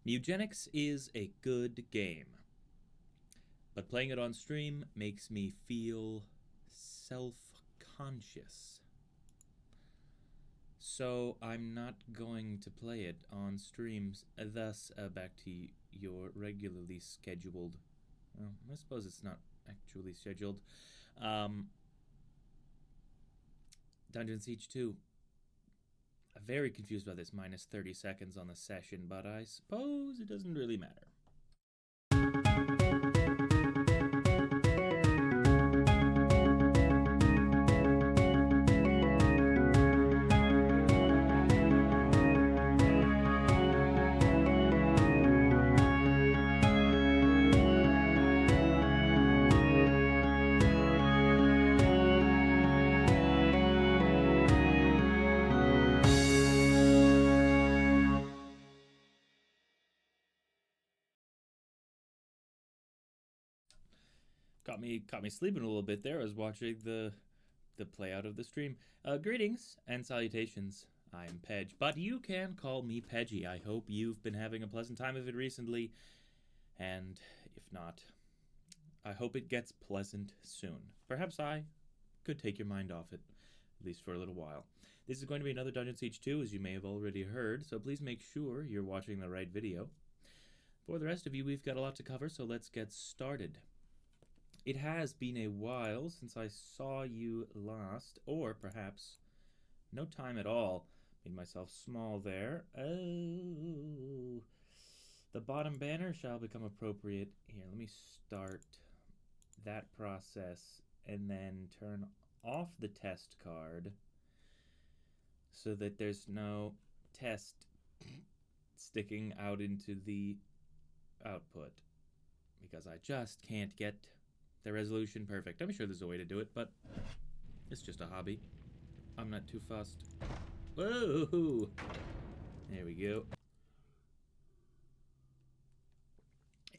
Eugenics is a good game, but playing it on stream makes me feel self-conscious. So I'm not going to play it on streams, thus back to your regularly scheduled, well, I suppose it's not actually scheduled, Dungeon Siege 2. I'm very confused by this minus 30 seconds on the session, but I suppose it doesn't really matter. Caught me sleeping a little bit there. I was watching the play out of the stream. Greetings and salutations. I'm Pedge, but you can call me Pedgy. I hope you've been having a pleasant time of it recently, and if not, I hope it gets pleasant soon. Perhaps I could take your mind off it, at least for a little while. This is going to be another Dungeon Siege 2, as you may have already heard, so please make sure you're watching the right video. For the rest of you, we've got a lot to cover, so let's get started. It has been a while since I saw you last, or perhaps no time at all. Made myself small there. Oh, the bottom banner shall become appropriate. Here, let me start that process and then turn off the test card so that there's no test sticking out into the output, because I just can't get the resolution perfect. I'm sure there's a way to do it, but it's just a hobby. I'm not too fussed. Whoa! There we go.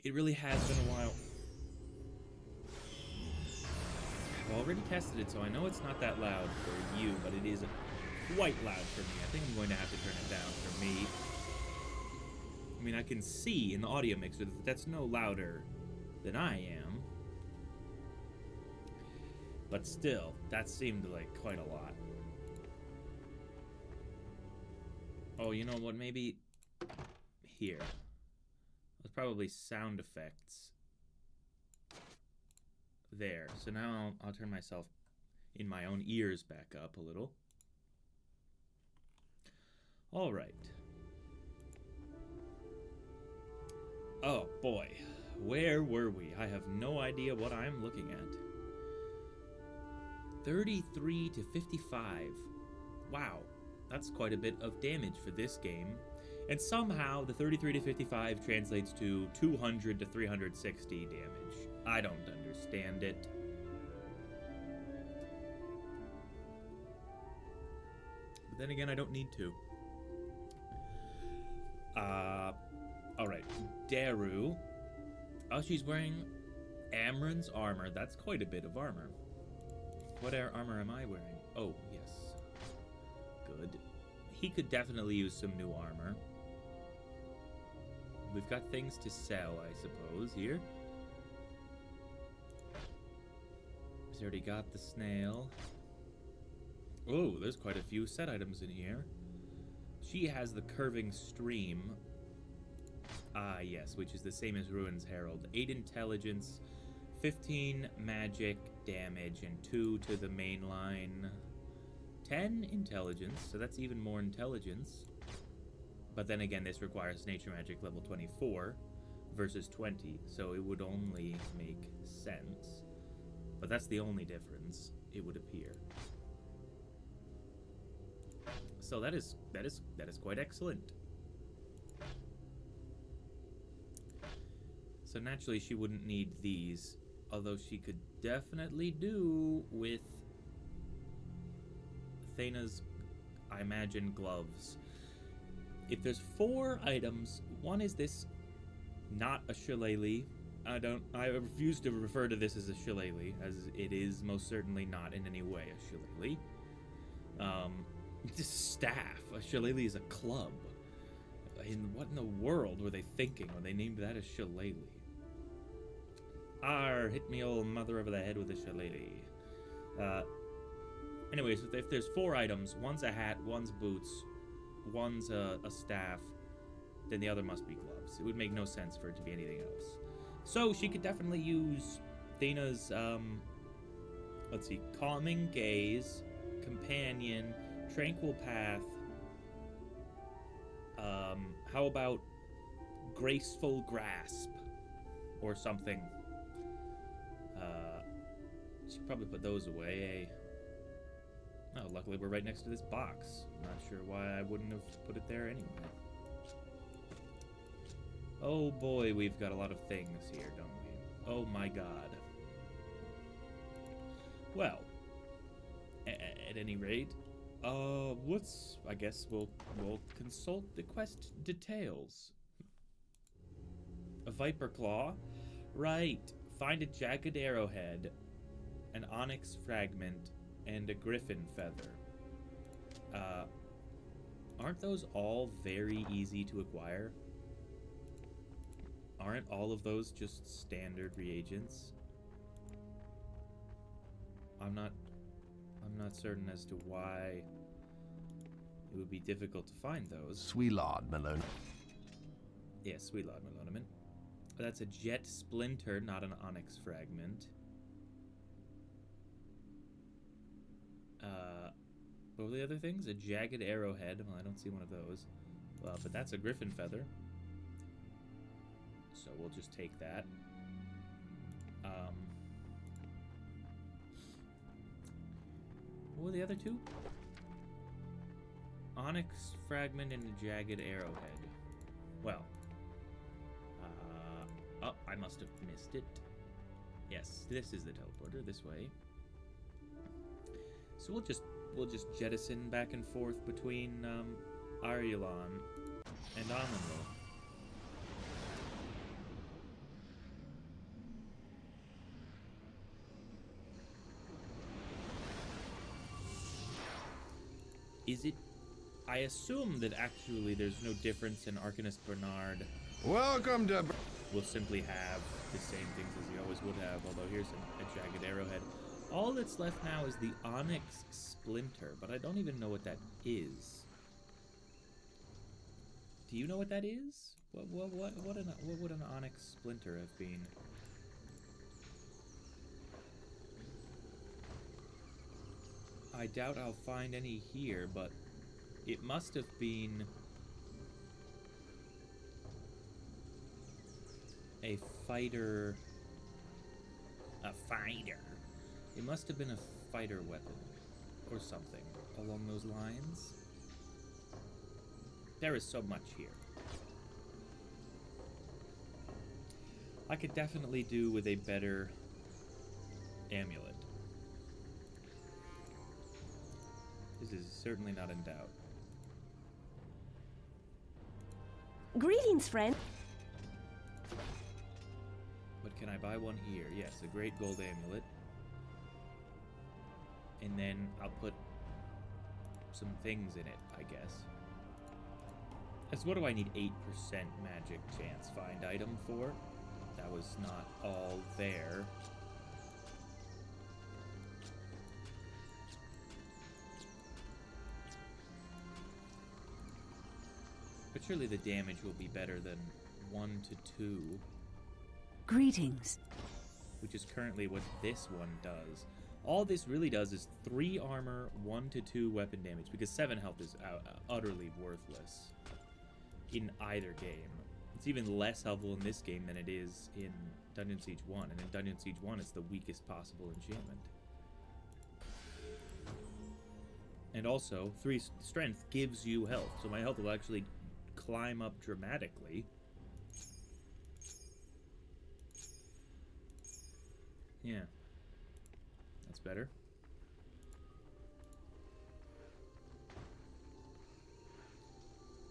It really has been a while. I've already tested it, so I know it's not that loud for you, but it is quite loud for me. I think I'm going to have to turn it down for me. I mean, I can see in the audio mixer that that's no louder than I am. But still, that seemed like quite a lot. Oh, you know what? Maybe here. There's probably sound effects there. So now I'll turn myself in my own ears back up a little. All right. Oh boy, where were we? I have no idea what I'm looking at. 33 to 55. Wow, that's quite a bit of damage for this game. And somehow the 33 to 55 translates to 200 to 360 damage. I don't understand it. But then again, I don't need to. Alright, Daru. Oh, she's wearing Amren's armor. That's quite a bit of armor. What armor am I wearing? Oh, yes. Good. He could definitely use some new armor. We've got things to sell, I suppose, here. He's already got the snail. Oh, there's quite a few set items in here. She has the curving stream. Ah, yes, which is the same as Ruin's Herald. 8 intelligence, 15 magic damage, and 2 to the main line. 10 intelligence, so that's even more intelligence. But then again, this requires nature magic level 24 versus 20, so it would only make sense. But that's the only difference, it would appear. So that is quite excellent. So naturally she wouldn't need these, although she could definitely do with Thana's, I imagine, gloves. If there's 4 items, one is this, not a shillelagh. I refuse to refer to this as a shillelagh, as it is most certainly not in any way a shillelagh. This staff. A shillelagh is a club. what in the world were they thinking when they named that a shillelagh? Hit me old mother over the head with a shillelagh. Anyways, if there's 4 items, one's a hat, one's boots, one's a staff, then the other must be gloves. It would make no sense for it to be anything else. So she could definitely use Thena's, let's see, Calming Gaze, Companion, Tranquil Path. How about Graceful Grasp or something? Should probably put those away, eh? Oh, luckily we're right next to this box. I'm not sure why I wouldn't have put it there anyway. Oh boy, we've got a lot of things here, don't we? Oh my god. Well, at any rate, I guess we'll consult the quest details. A viper claw? Right. Find a jagged arrowhead, an onyx fragment, and a griffin feather. Aren't those all very easy to acquire? Aren't all of those just standard reagents? I'm not certain as to why it would be difficult to find those. Sweelard Malone. Yeah, Sweelard Maloneman. That's a jet splinter, not an onyx fragment. What were the other things? A jagged arrowhead. Well, I don't see one of those. But that's a griffin feather. So we'll just take that. What were the other 2? Onyx fragment and a jagged arrowhead. Well. Oh, I must have missed it. Yes, this is the teleporter. This way. So we'll just jettison back and forth between Arulon and Amonro. Is it? I assume that actually there's no difference in Arcanist Bernard. Welcome to... We'll simply have the same things as he always would have, although here's a jagged arrowhead. All that's left now is the onyx splinter, but I don't even know what that is. Do you know what that is? What would an onyx splinter have been? I doubt I'll find any here, but it must have been a fighter. A fighter. It must have been a fighter weapon or something along those lines. There is so much here. I could definitely do with a better amulet. This is certainly not in doubt. Greetings, friend. But can I buy one here? Yes, a great gold amulet. And then I'll put some things in it, I guess. As what do I need 8% magic chance find item for? That was not all there. But surely the damage will be better than 1 to 2. Greetings. Which is currently what this one does. All this really does is 3 armor, 1 to 2 weapon damage, because 7 health is utterly worthless in either game. It's even less helpful in this game than it is in Dungeon Siege 1, and in Dungeon Siege 1 it's the weakest possible enchantment. And also, 3 strength gives you health, so my health will actually climb up dramatically. Yeah. That's better.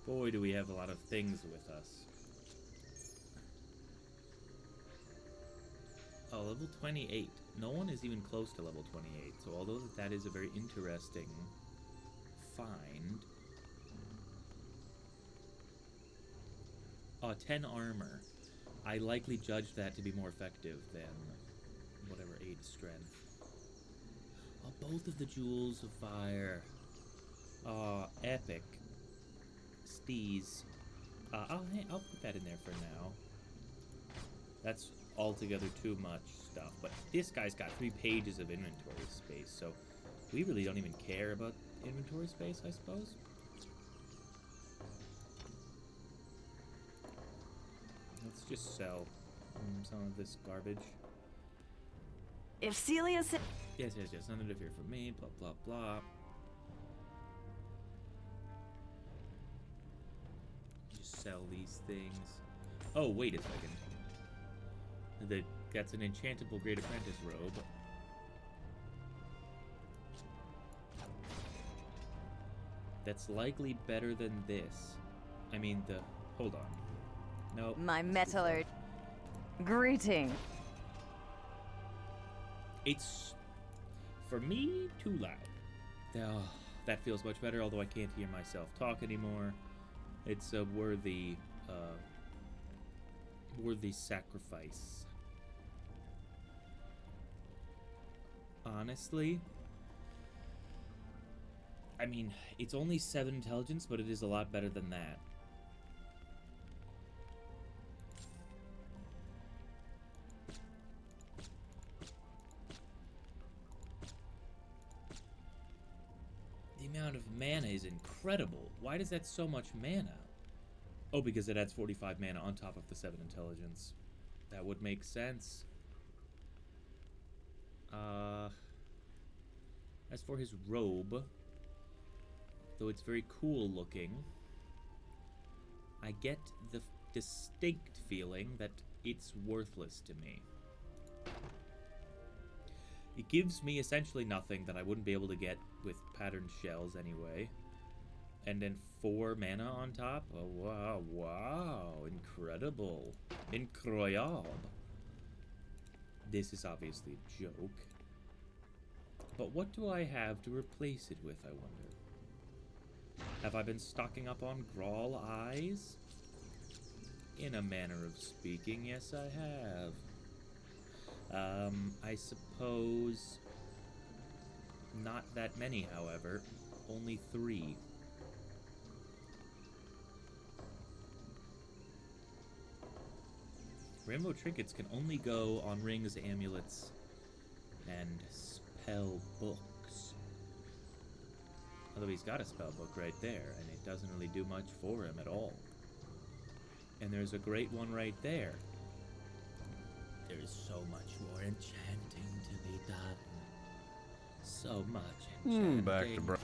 Boy, do we have a lot of things with us. Oh, level 28. No one is even close to level 28, so although that is a very interesting find, 10 armor. I likely judged that to be more effective than whatever 8 strength. Oh, both of the Jewels of Fire. Epic. Steez. I'll put that in there for now. That's altogether too much stuff, but this guy's got 3 pages of inventory space, so we really don't even care about inventory space, I suppose. Let's just sell some of this garbage. If Celia said... Yes, nothing to fear from me, blah, blah, blah. Just sell these things. Oh, wait a second. That's an enchantable Great Apprentice robe. That's likely better than this. I mean, hold on. No. My metallurg. Greeting. It's, for me, too loud. That feels much better, although I can't hear myself talk anymore. It's a worthy sacrifice. Honestly, I mean, it's only 7 intelligence, but it is a lot better than that. The amount of mana is incredible. Why does that so much mana? Oh, because it adds 45 mana on top of the 7 intelligence. That would make sense. As for his robe, though it's very cool looking, I get the distinct feeling that it's worthless to me. It gives me essentially nothing that I wouldn't be able to get with patterned shells anyway. And then 4 mana on top? Oh, wow, wow, incredible. Incroyable. This is obviously a joke. But what do I have to replace it with, I wonder? Have I been stocking up on Grawl Eyes? In a manner of speaking, yes I have. I suppose not that many, however. Only 3. Rainbow trinkets can only go on rings, amulets, and spell books. Although he's got a spell book right there, and it doesn't really do much for him at all. And there's a great one right there. There is so much more enchanting to be done. So much enchanting. Back to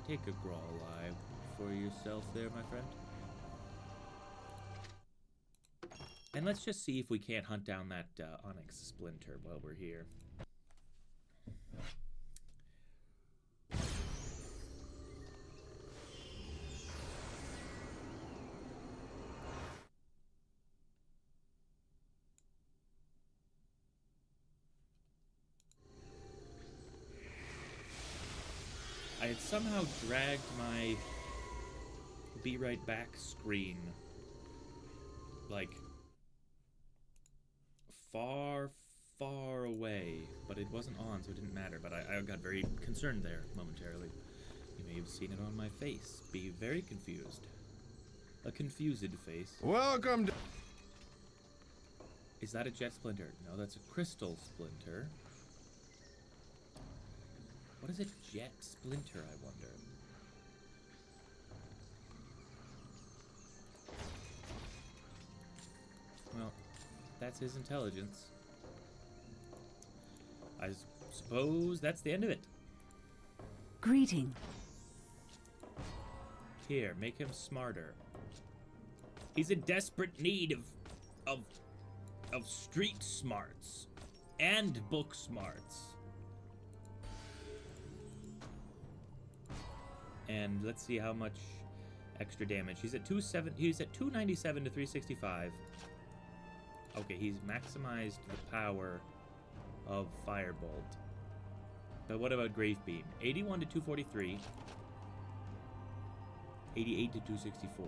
Take a Grawl Eye for yourself there, my friend. And let's just see if we can't hunt down that Onyx Splinter while we're here. I had somehow dragged my Be Right Back screen, like, far, far away, but it wasn't on, so it didn't matter, but I got very concerned there momentarily. You may have seen it on my face. Be very confused. A confused face. Welcome to... Is that a jet splinter? No, that's a crystal splinter. What is a jet splinter, I wonder? Well, that's his intelligence. I suppose that's the end of it. Greeting. Here, make him smarter. He's in desperate need of street smarts and book smarts. And let's see how much extra damage. He's at 297 to 365. Okay, he's maximized the power of Firebolt. But what about Grave Beam? 81 to 243. 88 to 264.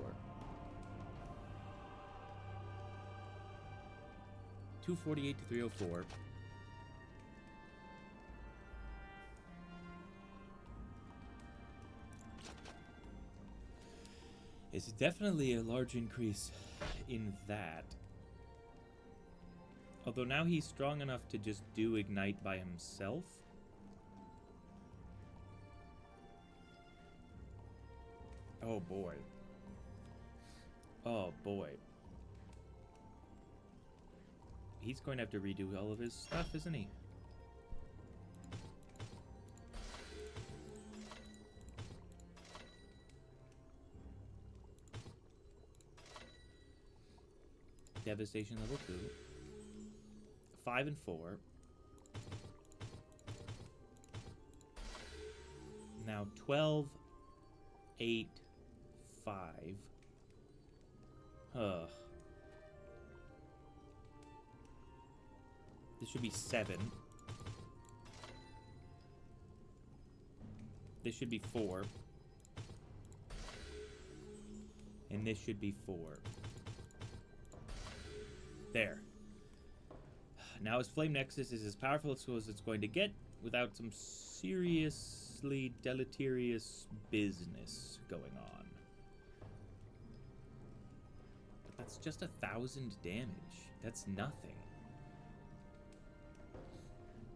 248 to 304. It's definitely a large increase in that. Although now he's strong enough to just do Ignite by himself. Oh boy. Oh boy. He's going to have to redo all of his stuff, isn't he? Devastation level 2. 5 and 4. Now 12, 8, 5. This should be 7. This should be 4. And this should be 4. There. Now his Flame Nexus is as powerful as it's going to get without some seriously deleterious business going on. But that's just 1,000 damage. That's nothing.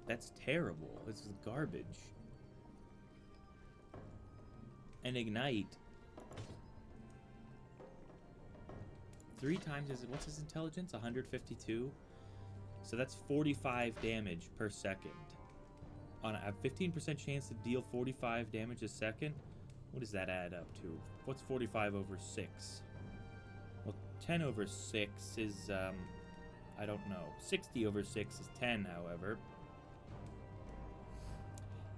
That's terrible. This is garbage. And Ignite. 3 times his... What's his intelligence? 152? So that's 45 damage per second. On a 15% chance to deal 45 damage a second? What does that add up to? What's 45 over 6? Well, 10 over 6 is, I don't know. 60 over 6 is 10, however.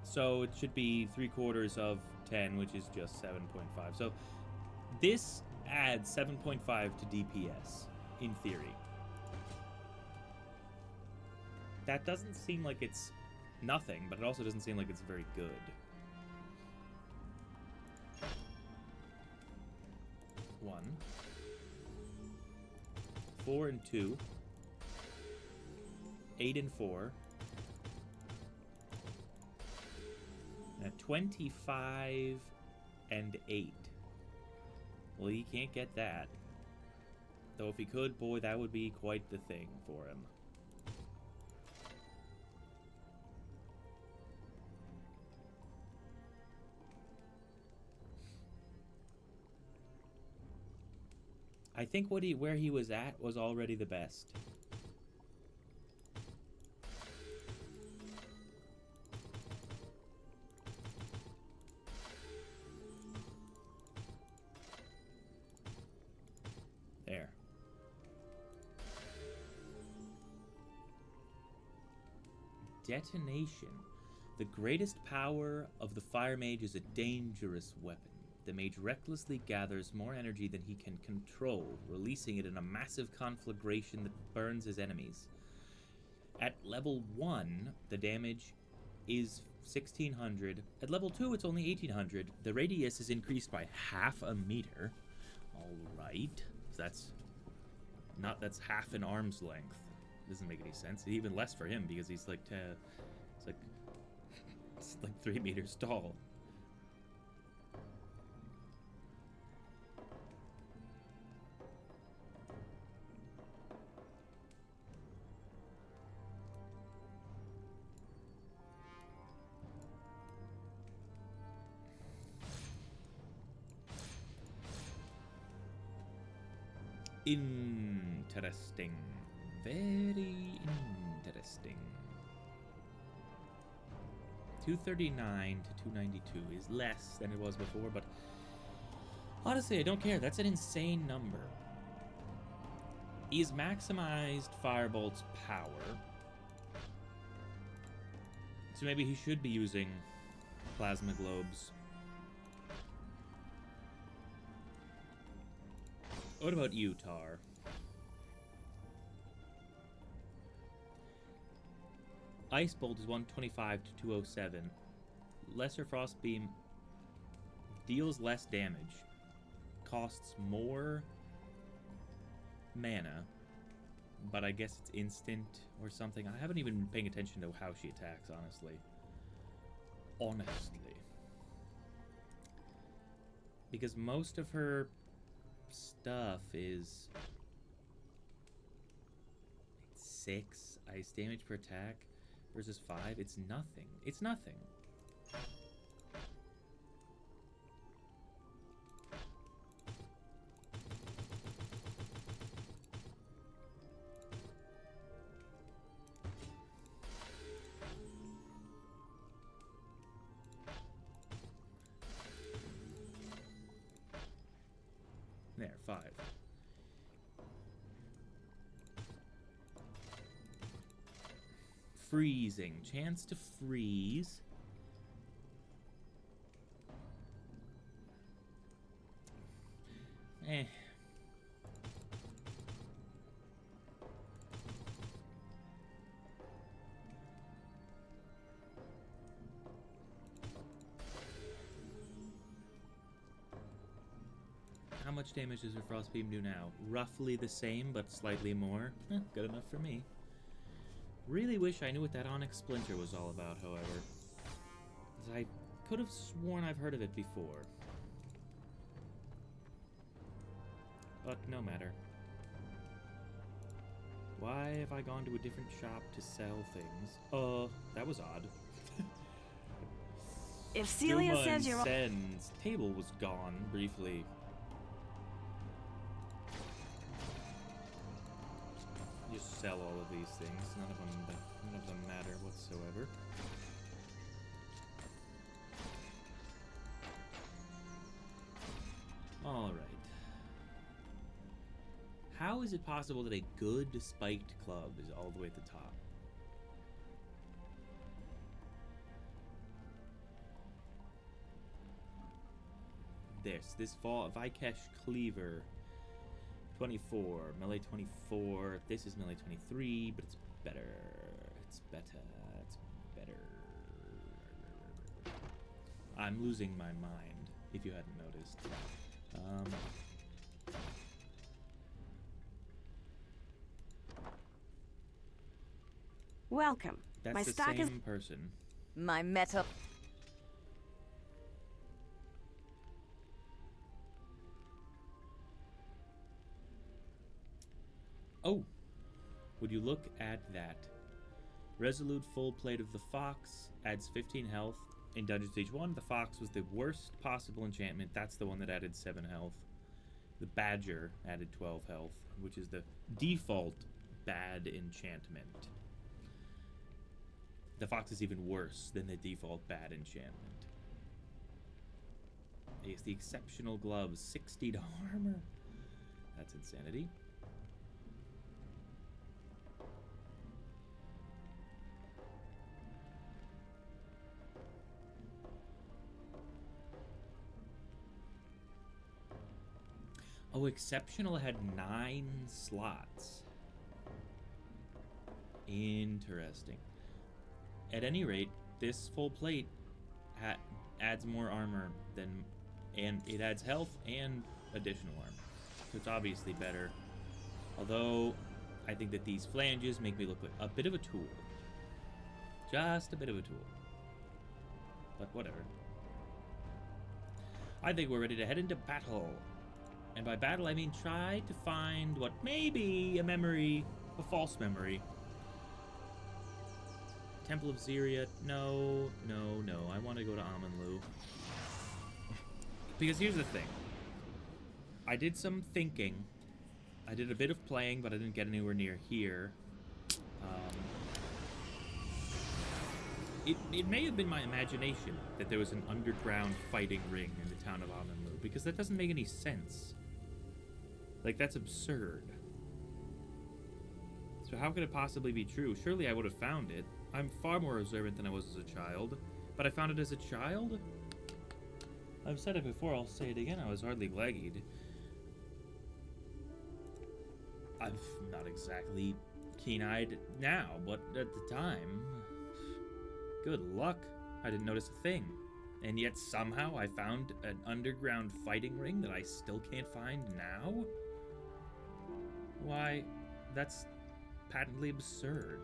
So it should be 3/4 of 10, which is just 7.5. So this adds 7.5 to DPS, in theory. That doesn't seem like it's nothing, but it also doesn't seem like it's very good. One. 4 and 2. 8 and 4. And 25 and 8. Well, he can't get that. Though if he could, boy, that would be quite the thing for him. I think where he was at was already the best. There. Detonation. The greatest power of the Fire Mage is a dangerous weapon. The mage recklessly gathers more energy than he can control, releasing it in a massive conflagration that burns his enemies. At level 1, the damage is 1600. At level 2, it's only 1800. The radius is increased by half a meter. Alright. So that's half an arm's length. Doesn't make any sense. Even less for him because he's like it's like 3 meters tall. Interesting. Very interesting. 239 to 292 is less than it was before, but honestly, I don't care. That's an insane number. He's maximized Firebolt's power. So maybe he should be using Plasma Globes. What about you, Tar? Ice Bolt is 125 to 207. Lesser Frost Beam deals less damage, costs more mana, but I guess it's instant or something. I haven't even been paying attention to how she attacks, honestly. Because most of her stuff is 6 ice damage per attack versus 5. It's nothing. It's nothing. There, 5. Freezing. Chance to freeze. Eh. How much damage does her Frost Beam do now? Roughly the same, but slightly more. Good enough for me. Really wish I knew what that Onyx Splinter was all about, however. As I could have sworn I've heard of it before. But no matter. Why have I gone to a different shop to sell things? That was odd. If Celia Duma says and you're... Sen's table was gone briefly. Just sell all of these things. None of them matter whatsoever. All right. How is it possible that a good spiked club is all the way at the top? This fall, Vikesh Cleaver, 24, melee 24. This is melee 23, but it's better. It's better. It's better. I'm losing my mind, if you hadn't noticed. Welcome. That's My the stock same is... person. My metal. Oh, would you look at that? Resolute full plate of the Fox adds 15 health. In Dungeon Stage 1, the Fox was the worst possible enchantment. That's the one that added 7 health. The Badger added 12 health, which is the default bad enchantment. The Fox is even worse than the default bad enchantment. It's the exceptional gloves, 60 to armor. That's insanity. Oh, exceptional had 9 slots. Interesting. At any rate, this full plate adds more armor than, and it adds health and additional armor. So it's obviously better. Although, I think that these flanges make me look like a bit of a tool. Just a bit of a tool. But whatever. I think we're ready to head into battle. And by battle, I mean try to find what may be a memory, a false memory. Temple of Xeria, no. I want to go to Amanlu. Because here's the thing. I did some thinking. I did a bit of playing, but I didn't get anywhere near here. It may have been my imagination that there was an underground fighting ring in the town of Amanlu, because that doesn't make any sense. Like, that's absurd. So how could it possibly be true? Surely I would have found it. I'm far more observant than I was as a child. But I found it as a child? I've said it before, I'll say it again, I was hardly leggied. I'm not exactly keen-eyed now, but at the time... Good luck. I didn't notice a thing. And yet somehow I found an underground fighting ring that I still can't find now? Why, that's patently absurd.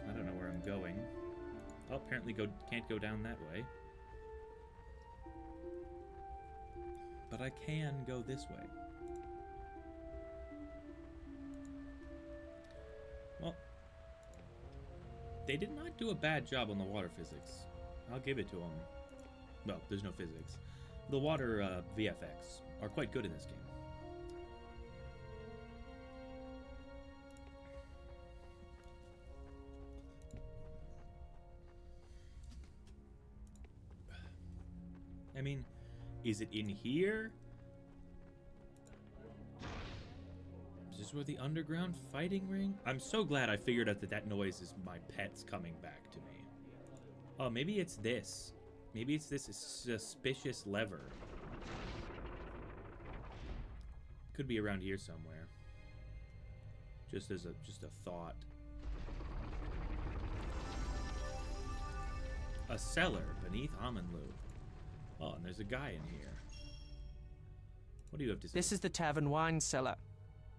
I don't know where I'm going. Oh, apparently can't go down that way. But I can go this way. Well, they did not do a bad job on the water physics. I'll give it to them. Well, there's no physics. The water VFX are quite good in this game. I mean, is it in here? Is this where the underground fighting ring? I'm so glad I figured out that that noise is my pets coming back to me. Oh, maybe it's this. Maybe it's this suspicious lever. Could be around here somewhere. Just a thought. A cellar beneath Amanlu. Oh, and there's a guy in here. What do you have to say? This is the tavern wine cellar.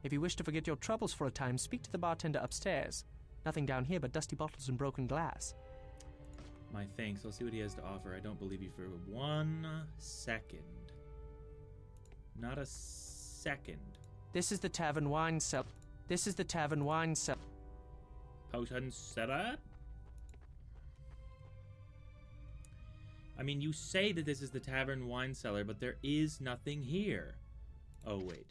If you wish to forget your troubles for a time, speak to the bartender upstairs. Nothing down here but dusty bottles and broken glass. My thanks. I'll see what he has to offer. I don't believe you for 1 second. Not a second. This is the tavern wine cellar. This is the tavern wine cellar. Potion setup? I mean, you say that this is the tavern wine cellar, but there is nothing here. Oh, wait.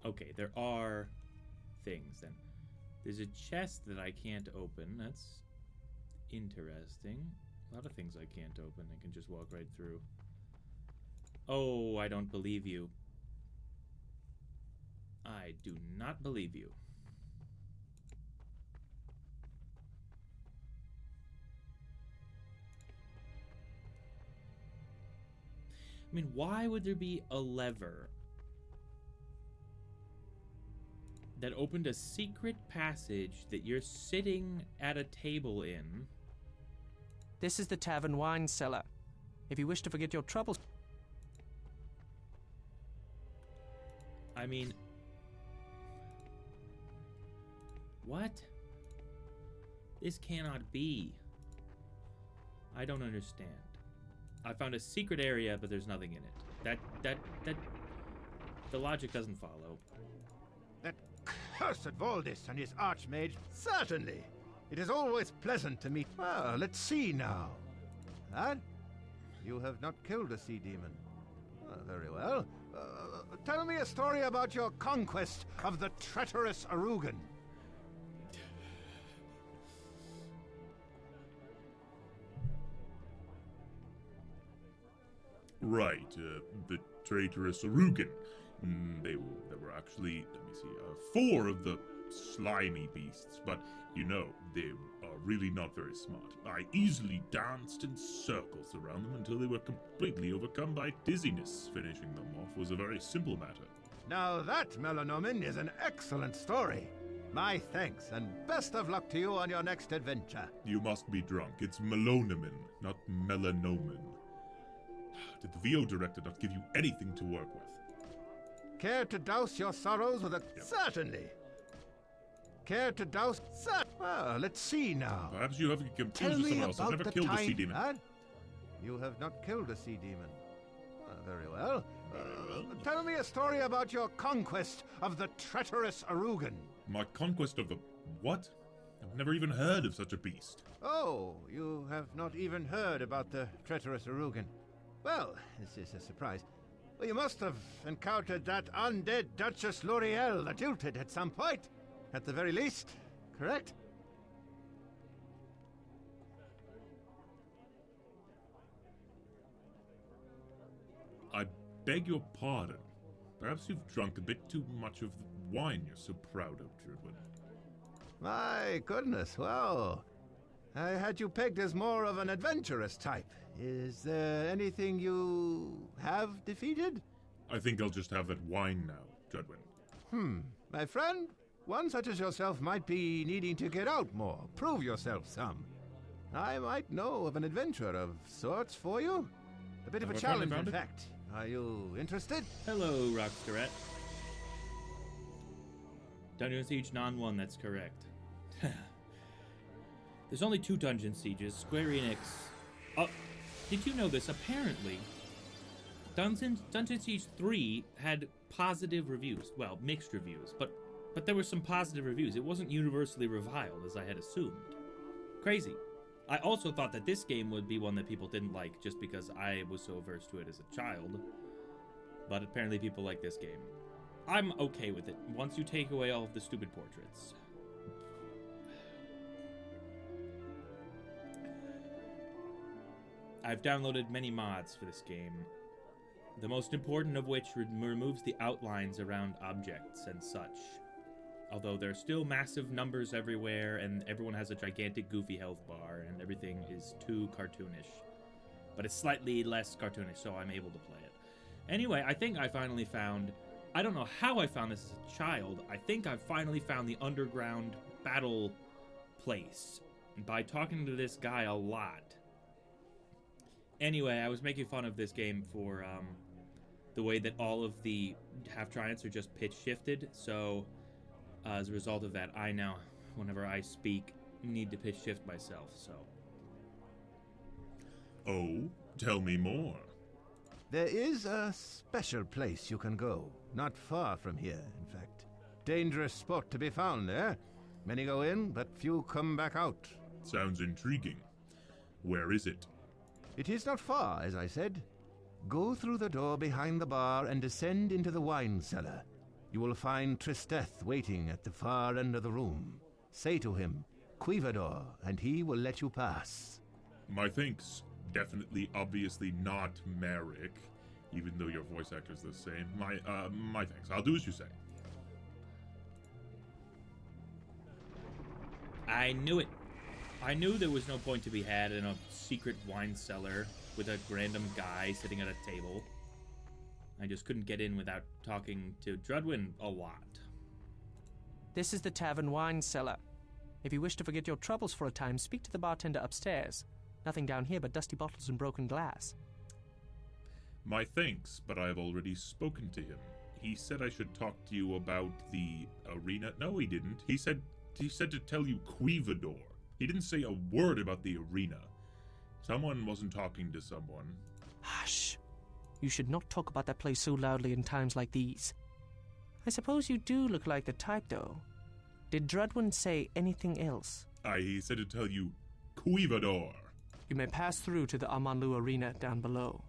Okay, there are things then. There's a chest that I can't open. That's interesting. A lot of things I can't open. I can just walk right through. Oh, I don't believe you. I do not believe you. I mean, why would there be a lever that opened a secret passage that you're sitting at a table in? This is the tavern wine cellar. If you wish to forget your troubles... I mean... What? This cannot be. I don't understand. I found a secret area, but there's nothing in it. That... The logic doesn't follow. That cursed Valdis and his archmage, certainly. It is always pleasant to meet... Well, let's see now. Lad, you have not killed a sea demon. Very well. Tell me a story about your conquest of the treacherous Arugan. Right, the traitorous Arugan. There were actually, let me see, 4 of the slimy beasts, but, you know, they are really not very smart. I easily danced in circles around them until they were completely overcome by dizziness. Finishing them off was a very simple matter. Now that, Melanomen, is an excellent story. My thanks, and best of luck to you on your next adventure. You must be drunk. It's Melanomen, not Melanomen. Did the VO director not give you anything to work with? Care to douse your sorrows with a... Yep. Certainly. Care to douse... Well, let's see now. Perhaps you have a confused Tell with me someone else. I've about never the killed a sea time, demon. lad. You have not killed a sea demon. Very well. Tell me a story about your conquest of the treacherous Arugan. My conquest of the... what? I've never even heard of such a beast. Oh, you have not even heard about the treacherous Arugan. Well, this is a surprise. Well, you must have encountered that undead Duchess L'Oreal, the jilted, at some point. At the very least, correct? I beg your pardon. Perhaps you've drunk a bit too much of the wine you're so proud of, Druidwin. My goodness, well, I had you pegged as more of an adventurous type. Is there anything you have defeated? I think I'll just have that wine now, Judwin. My friend, one such as yourself might be needing to get out more. Prove yourself some. I might know of an adventure of sorts for you. A bit of a Have I finally challenge, found in it? fact. Are you interested? Hello, Rockstarette. Dungeon Siege non-1, that's correct. There's only 2 Dungeon Sieges. Square Enix... Oh, did you know this? Apparently, Dungeon Siege 3 had positive reviews. Well, mixed reviews, but there were some positive reviews. It wasn't universally reviled, as I had assumed. Crazy. I also thought that this game would be one that people didn't like just because I was so averse to it as a child. But apparently people like this game. I'm okay with it, once you take away all of the stupid portraits. I've downloaded many mods for this game, the most important of which removes the outlines around objects and such. Although there's still massive numbers everywhere, and everyone has a gigantic goofy health bar, and everything is too cartoonish. But it's slightly less cartoonish, so I'm able to play it. Anyway, I think I finally found... I don't know how I found this as a child. I think I finally found the underground battle place by talking to this guy a lot. Anyway, I was making fun of this game for the way that all of the half-giants are just pitch-shifted, so as a result of that, I now, whenever I speak, need to pitch-shift myself, so... Oh, tell me more. There is a special place you can go. Not far from here, in fact. Dangerous spot to be found there. Many go in, but few come back out. Sounds intriguing. Where is it? It is not far, as I said. Go through the door behind the bar and descend into the wine cellar. You will find Tristeth waiting at the far end of the room. Say to him, Quivador, and he will let you pass. My thanks. Definitely, obviously not Merrick, even though your voice actor's the same. My thanks. I'll do as you say. I knew it. I knew there was no point to be had in a secret wine cellar with a random guy sitting at a table. I just couldn't get in without talking to Drudwin a lot. This is the tavern wine cellar. If you wish to forget your troubles for a time, speak to the bartender upstairs. Nothing down here but dusty bottles and broken glass. My thanks, but I have already spoken to him. He said I should talk to you about the arena. No, he didn't. He said to tell you Quivador. He didn't say a word about the arena. Someone wasn't talking to someone. Hush. You should not talk about that place so loudly in times like these. I suppose you do look like the type, though. Did Drudwin say anything else? He said to tell you Quivador. You may pass through to the Amanlu arena down below.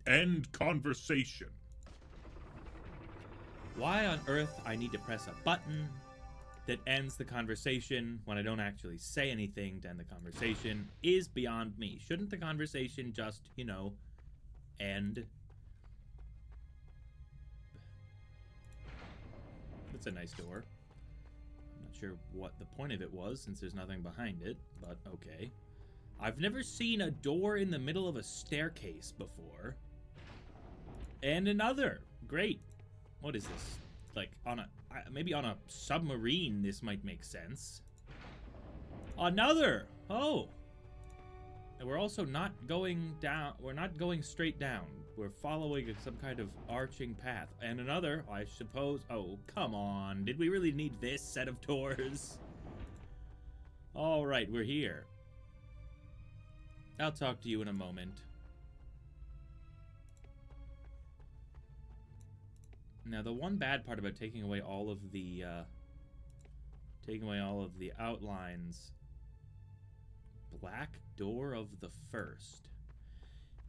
End conversation. Why on earth I need to press a button that ends the conversation when I don't actually say anything to end the conversation is beyond me. Shouldn't the conversation just, end? It's a nice door. I'm not sure what the point of it was since there's nothing behind it, but okay. I've never seen a door in the middle of a staircase before. And another. Great. What is this? Like maybe on a submarine this might make sense. Another. Oh. And we're also not going down. We're not going straight down. We're following some kind of arching path. And another, I suppose. Oh, come on. Did we really need this set of doors? All right, we're here. I'll talk to you in a moment. Now, the one bad part about taking away all of the outlines, black door of the first.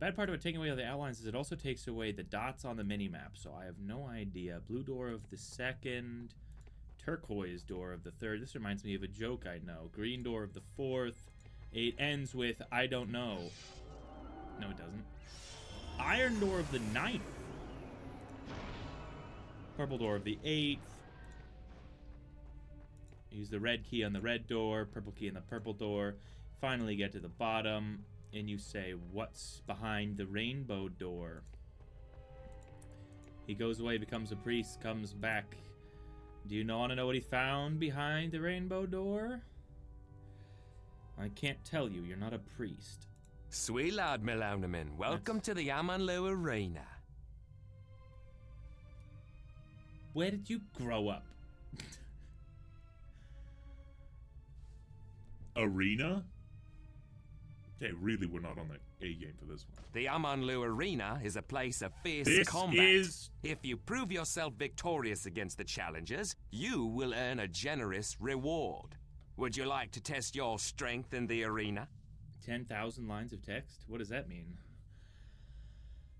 Bad part about taking away all the outlines is it also takes away the dots on the minimap, so I have no idea. Blue door of the second, turquoise door of the third. This reminds me of a joke I know. Green door of the fourth. It ends with, I don't know. No, it doesn't. Iron door of the ninth. Purple door of the 8th. Use the red key on the red door, purple key on the purple door. Finally get to the bottom, and you say, what's behind the rainbow door? He goes away, becomes a priest, comes back. Do you want to know what he found behind the rainbow door? I can't tell you. You're not a priest. Sweet lad, Melanaman. Welcome to the Amanlu Arena. Where did you grow up? Arena? They really were not on the A game for this one. The Amanlu Arena is a place of fierce This combat. is... If you prove yourself victorious against the challengers, you will earn a generous reward. Would you like to test your strength in the arena? 10,000 lines of text? What does that mean?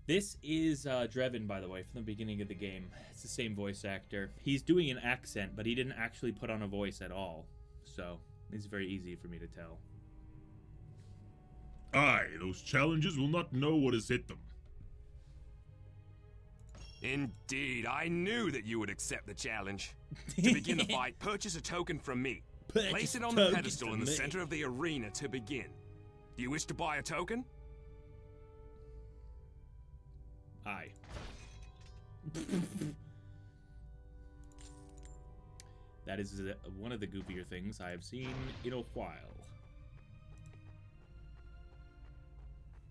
This is Drevin, by the way, from the beginning of the game. It's the same voice actor. He's doing an accent, but he didn't actually put on a voice at all. So, it's very easy for me to tell. Aye, those challengers will not know what has hit them. Indeed, I knew that you would accept the challenge. To begin the fight, purchase a token from me. Place it on the pedestal in the center of the arena to begin. Do you wish to buy a token? Aye. That is one of the goofier things I have seen in a while.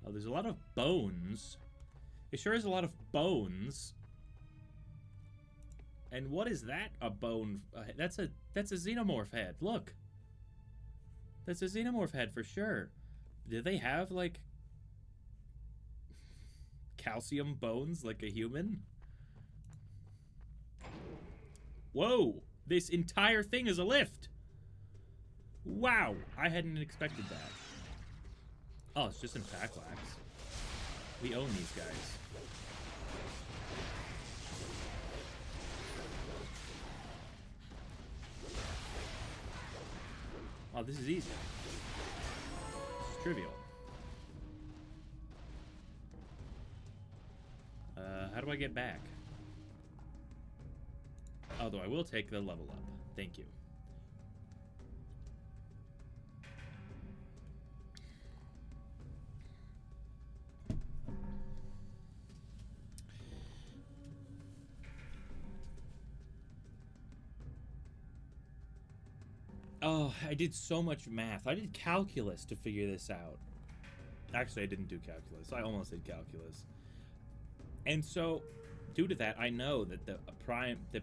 Oh, there's a lot of bones. It sure is a lot of bones. And what is that? A bone? That's a xenomorph head. Look. That's a xenomorph head for sure. Do they have, like, calcium bones like a human? Whoa! This entire thing is a lift! Wow! I hadn't expected that. Oh, it's just in Packlax. We own these guys. Oh, this is easy. This is trivial. How do I get back? Although I will take the level up. Thank you. Oh, I did so much math. I did calculus to figure this out. Actually, I didn't do calculus. I almost did calculus. And so, due to that, I know that the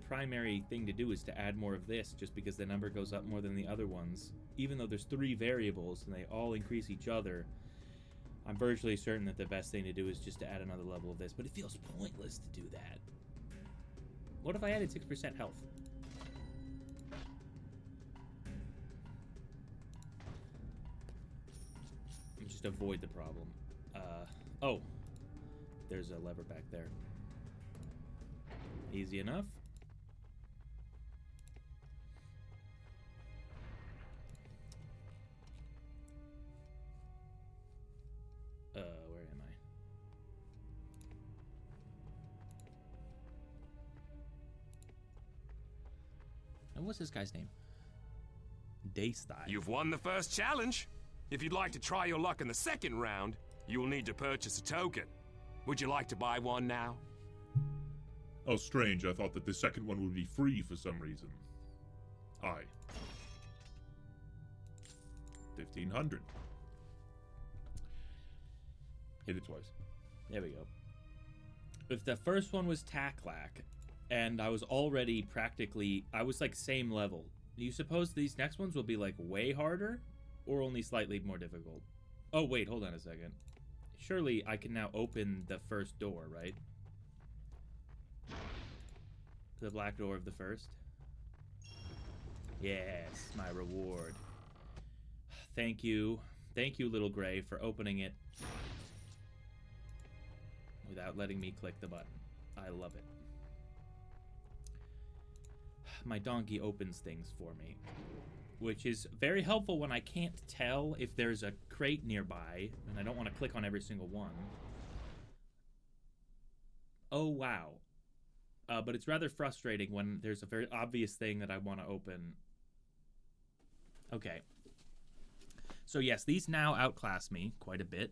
primary thing to do is to add more of this, just because the number goes up more than the other ones. Even though there's 3 variables and they all increase each other, I'm virtually certain that the best thing to do is just to add another level of this. But it feels pointless to do that. What if I added 6% health? Just avoid the problem. Oh, there's a lever back there. Easy enough. Where am I? And what's this guy's name? Daystyle. You've won the first challenge. If you'd like to try your luck in the second round, you will need to purchase a token. Would you like to buy one now? Oh, strange. I thought that the second one would be free for some reason. Aye. 1,500. Hit it twice. There we go. If the first one was Taklak, and I was already practically... I was like same level. Do you suppose these next ones will be like way harder? Or only slightly more difficult? Oh, wait, hold on a second. Surely I can now open the first door, right? The black door of the first? Yes, my reward. Thank you. Thank you, Little Gray, for opening it without letting me click the button. I love it. My donkey opens things for me, which is very helpful when I can't tell if there's a crate nearby, and I don't want to click on every single one. Oh, wow. But it's rather frustrating when there's a very obvious thing that I want to open. Okay. So yes, these now outclass me quite a bit.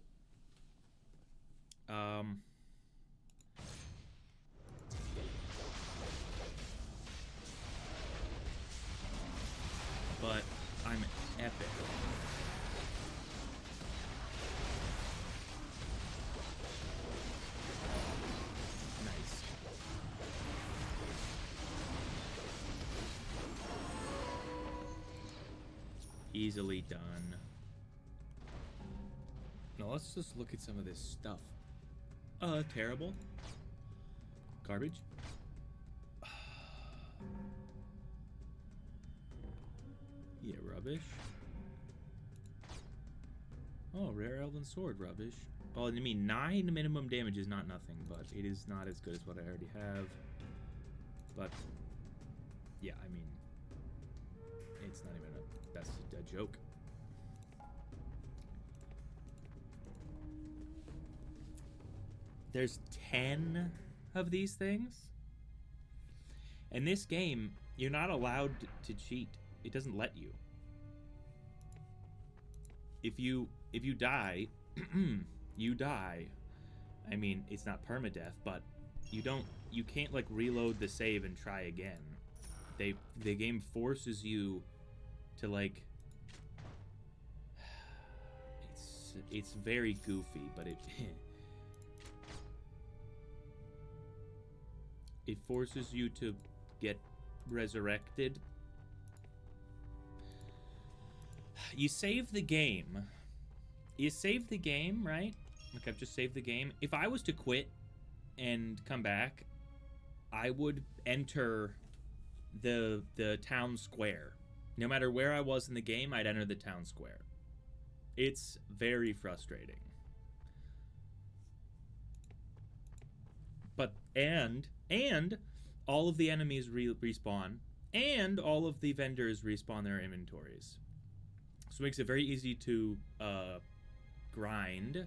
but I'm epic. Nice. Easily done. Now let's just look at some of this stuff. Terrible. Garbage. Yeah, rubbish. Oh, rare elven sword, rubbish. Well, I mean, 9 minimum damage is not nothing, but it is not as good as what I already have. But, yeah, I mean, it's not even that's a joke. There's 10 of these things. In this game, you're not allowed to cheat. It doesn't let you. If you die, you die. I mean, it's not permadeath, but you can't like reload the save and try again. The game forces you to like it's very goofy, but it it forces you to get resurrected. You save the game. You save the game, right? Like, I've just saved the game. If I was to quit and come back, I would enter the town square. No matter where I was in the game, I'd enter the town square. It's very frustrating. But, and all of the enemies respawn, and all of the vendors respawn their inventories. So it makes it very easy to grind.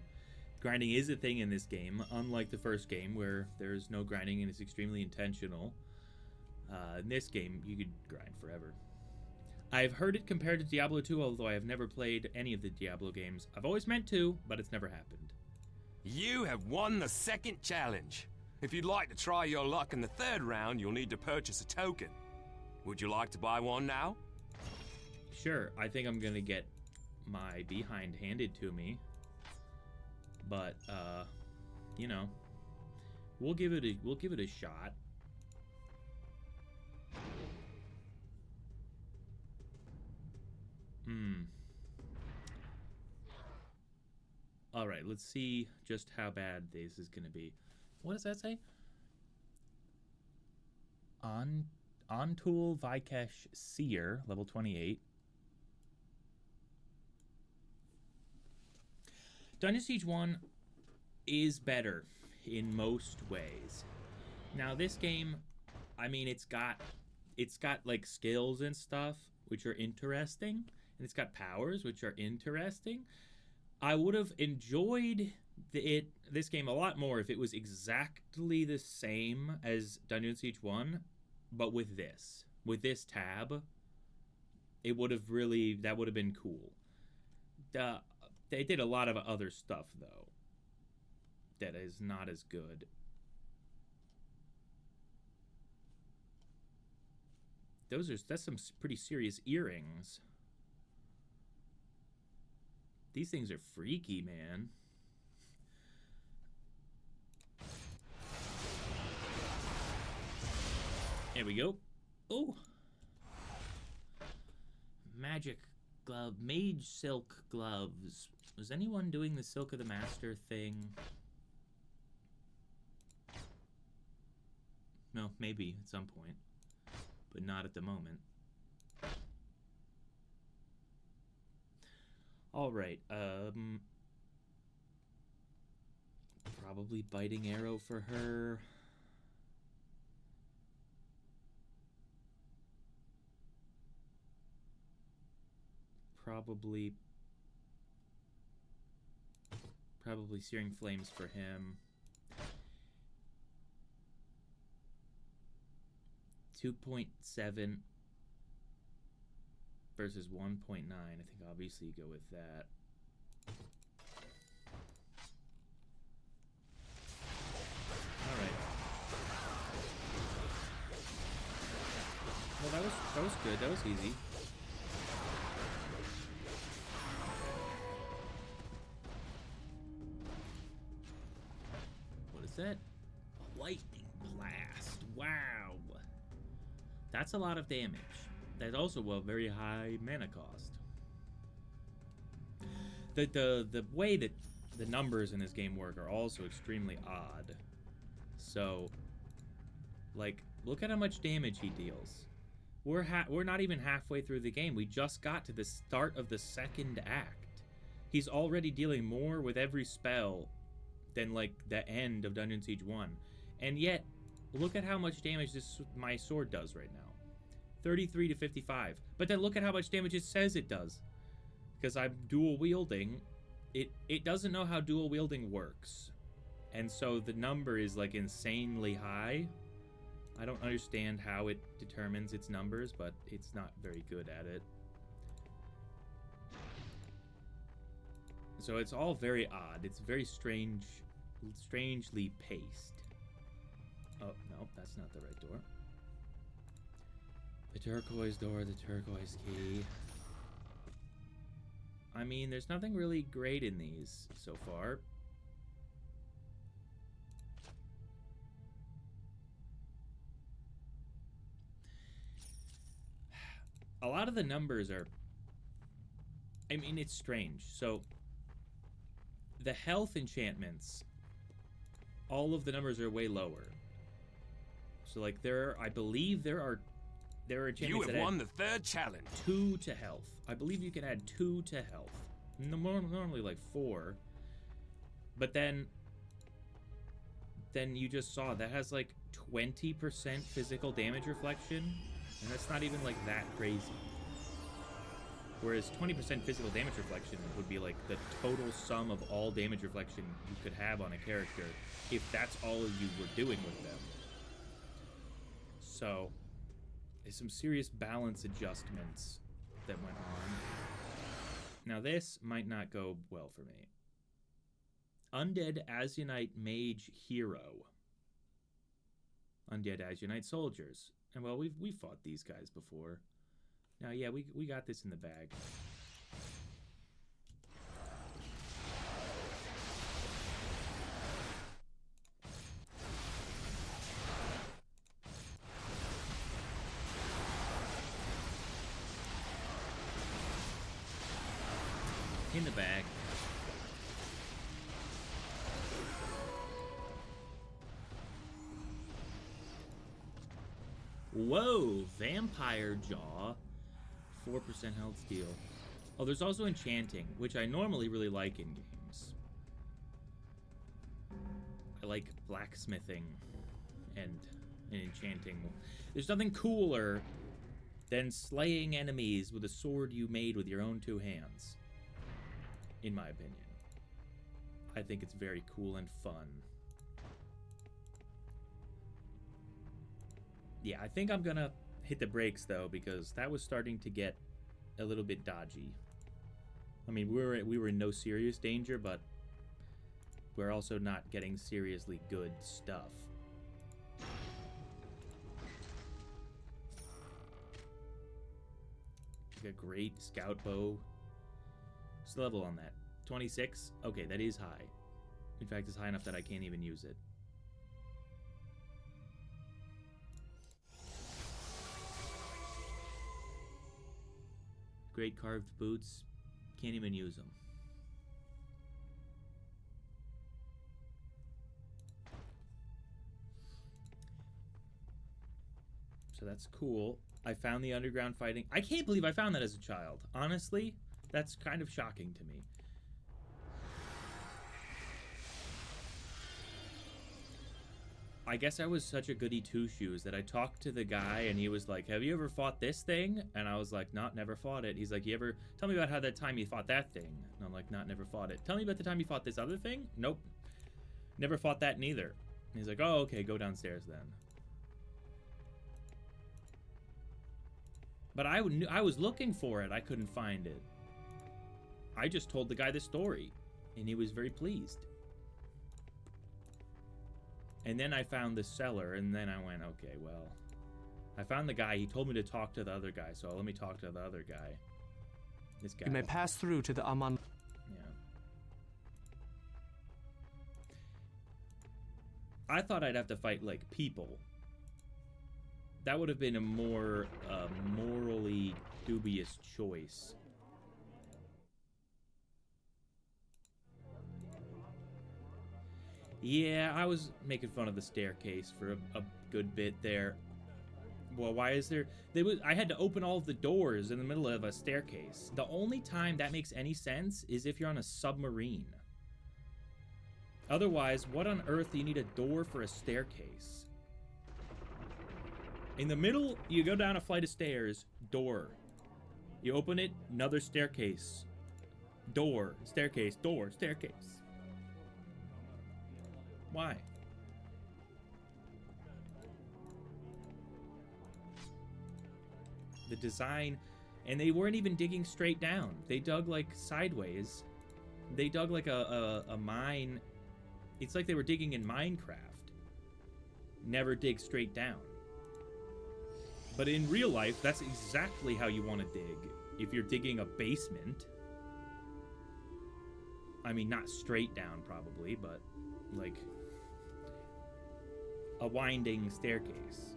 Grinding is a thing in this game, unlike the first game where there's no grinding and it's extremely intentional. In this game, you could grind forever. I've heard it compared to Diablo 2, although I have never played any of the Diablo games. I've always meant to, but it's never happened. You have won the second challenge. If you'd like to try your luck in the third round, you'll need to purchase a token. Would you like to buy one now? Sure, I think I'm gonna get my behind handed to me. But, you know, we'll give it a shot. Alright, let's see just how bad this is gonna be. What does that say? Ontool Vikesh Seer, level 28. Dungeon Siege 1 is better in most ways. Now this game, I mean, it's got like skills and stuff which are interesting, and it's got powers which are interesting. I would have enjoyed this game a lot more if it was exactly the same as Dungeon Siege 1, but with this tab, it would have that would have been cool. They did a lot of other stuff though that is not as good. That's some pretty serious earrings. These things are freaky, man. There we go. Oh, magic glove, mage silk gloves. Was anyone doing the Silk of the Master thing? No, maybe at some point, but not at the moment. All right, probably biting arrow for her. Probably searing flames for him. 2.7 versus 1.9. I think obviously you go with that. All right. Well, that was good. That was easy. reset. Lightning blast. Wow. That's a lot of damage. That's also a very high mana cost. The way that the numbers in this game work are also extremely odd. So, like, look at how much damage he deals. We're not even halfway through the game. We just got to the start of the second act. He's already dealing more with every spell than, like, the end of Dungeon Siege 1. And yet, look at how much damage my sword does right now. 33 to 55. But then look at how much damage it says it does. Because I'm dual wielding. It doesn't know how dual wielding works. And so the number is, like, insanely high. I don't understand how it determines its numbers, but it's not very good at it. So it's all very odd. It's very strangely paced. Oh, no, that's not the right door. The turquoise door, the turquoise key. I mean, there's nothing really great in these so far. A lot of the numbers are... I mean, it's strange. So, the health enchantments, all of the numbers are way lower. So, like, I believe there are enchantments You that have won add the third challenge. 2 to health. I believe you can add 2 to health. Normally, like, 4. But then you just saw that has, like, 20% physical damage reflection. And that's not even, like, that crazy. Whereas 20% physical damage reflection would be, like, the total sum of all damage reflection you could have on a character if that's all you were doing with them. So, there's some serious balance adjustments that went on. Now, this might not go well for me. Undead Azionite Mage Hero. Undead Azionite Soldiers. And, well, we've fought these guys before. Now, yeah, we got this in the bag. In the bag. Whoa, Vampire Jaw. 4% health steal. Oh, there's also enchanting, which I normally really like in games. I like blacksmithing and enchanting. There's nothing cooler than slaying enemies with a sword you made with your own 2 hands. In my opinion. I think it's very cool and fun. Yeah, I think I'm gonna hit the brakes, though, because that was starting to get a little bit dodgy. I mean, we were in no serious danger, but we're also not getting seriously good stuff. Like a great scout bow. What's the level on that? 26? Okay, that is high. In fact, it's high enough that I can't even use it. Great carved boots. Can't even use them. So that's cool. I found the underground fighting. I can't believe I found that as a child. Honestly, that's kind of shocking to me. I guess I was such a goody two-shoes that I talked to the guy and he was like, have you ever fought this thing? And I was like, not, never fought it. He's like, tell me about how that time you fought that thing. And I'm like, not, never fought it. Tell me about the time you fought this other thing? Nope. Never fought that neither. And he's like, oh, okay, go downstairs then. But I was looking for it. I couldn't find it. I just told the guy the story and he was very pleased. And then I found the cellar, and then I went, okay, well, I found the guy. He told me to talk to the other guy, so let me talk to the other guy. This guy. You may pass through to the Aman. Yeah. I thought I'd have to fight, like, people. That would have been a more morally dubious choice. Yeah, I was making fun of the staircase for a good bit there. Well, why is there... I had to open all of the doors in the middle of a staircase. The only time that makes any sense is if you're on a submarine. Otherwise, what on earth do you need a door for a staircase? In the middle, you go down a flight of stairs, door. You open it, another staircase. Door, staircase, door, staircase. Why? The design, and they weren't even digging straight down. They dug like sideways. They dug like a mine. It's like they were digging in Minecraft. Never dig straight down. But in real life, that's exactly how you want to dig. If you're digging a basement. I mean, not straight down probably, but like a winding staircase.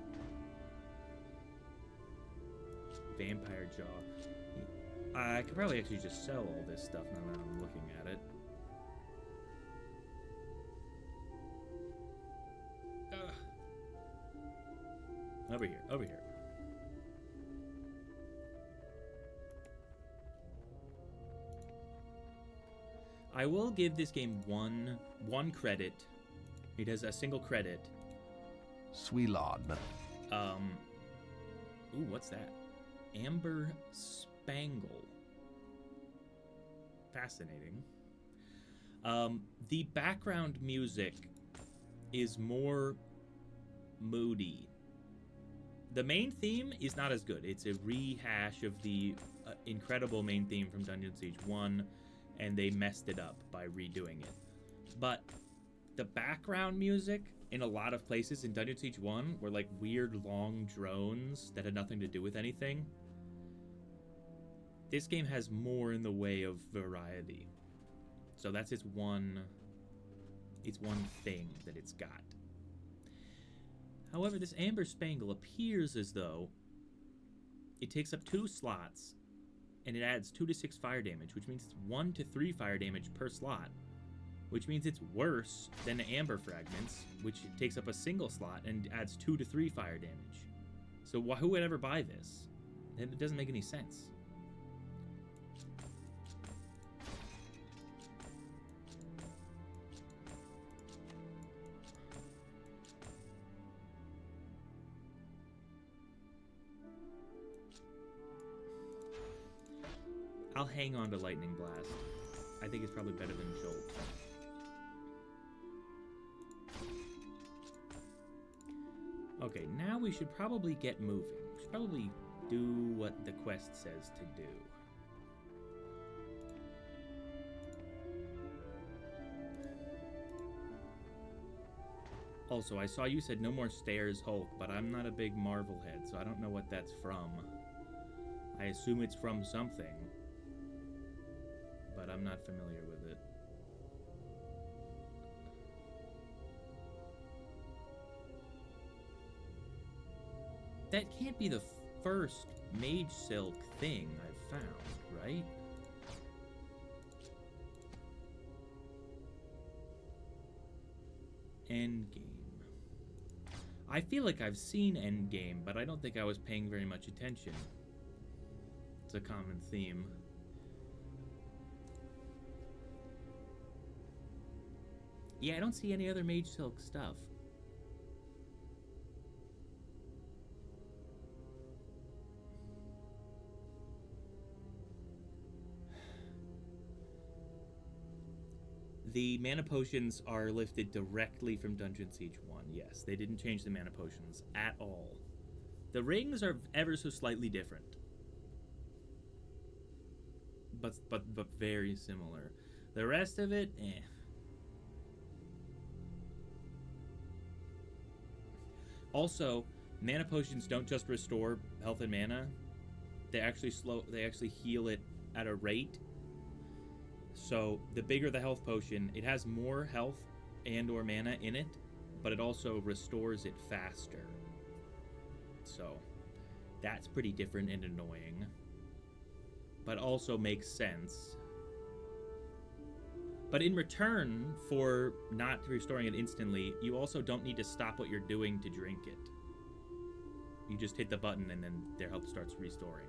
Vampire jaw. I could probably actually just sell all this stuff now that I'm looking at it. Over here, over here. I will give this game one credit. It has a single credit. Swelon. Ooh, what's that? Amber Spangle. Fascinating. The background music is more moody. The main theme is not as good. It's a rehash of the incredible main theme from Dungeon Siege 1, and they messed it up by redoing it. But the background music in a lot of places in Dungeon Siege 1 were like weird long drones that had nothing to do with anything. This game has more in the way of variety. So that's its one thing that it's got. However, this Amber Spangle appears as though it takes up 2 slots and it adds 2 to 6 fire damage, which means it's 1 to 3 fire damage per slot, which means it's worse than the Amber Fragments, which takes up a single slot and adds 2 to 3 fire damage. So who would ever buy this? It doesn't make any sense. I'll hang on to Lightning Blast. I think it's probably better than Jolt. Okay, now we should probably get moving. We should probably do what the quest says to do. Also, I saw you said no more stairs, Hulk, but I'm not a big Marvel head, so I don't know what that's from. I assume it's from something, but I'm not familiar with it. That can't be the first Mage Silk thing I've found, right? Endgame. I feel like I've seen Endgame, but I don't think I was paying very much attention. It's a common theme. Yeah, I don't see any other Mage Silk stuff. The mana potions are lifted directly from Dungeon Siege 1. Yes, they didn't change the mana potions at all. The rings are ever so slightly different. But very similar. The rest of it, eh. Also, mana potions don't just restore health and mana. They actually heal it at a rate. So the bigger the health potion, it has more health and or mana in it, but it also restores it faster. So that's pretty different and annoying, but also makes sense. But in return for not restoring it instantly, you also don't need to stop what you're doing to drink it. You just hit the button and then their health starts restoring.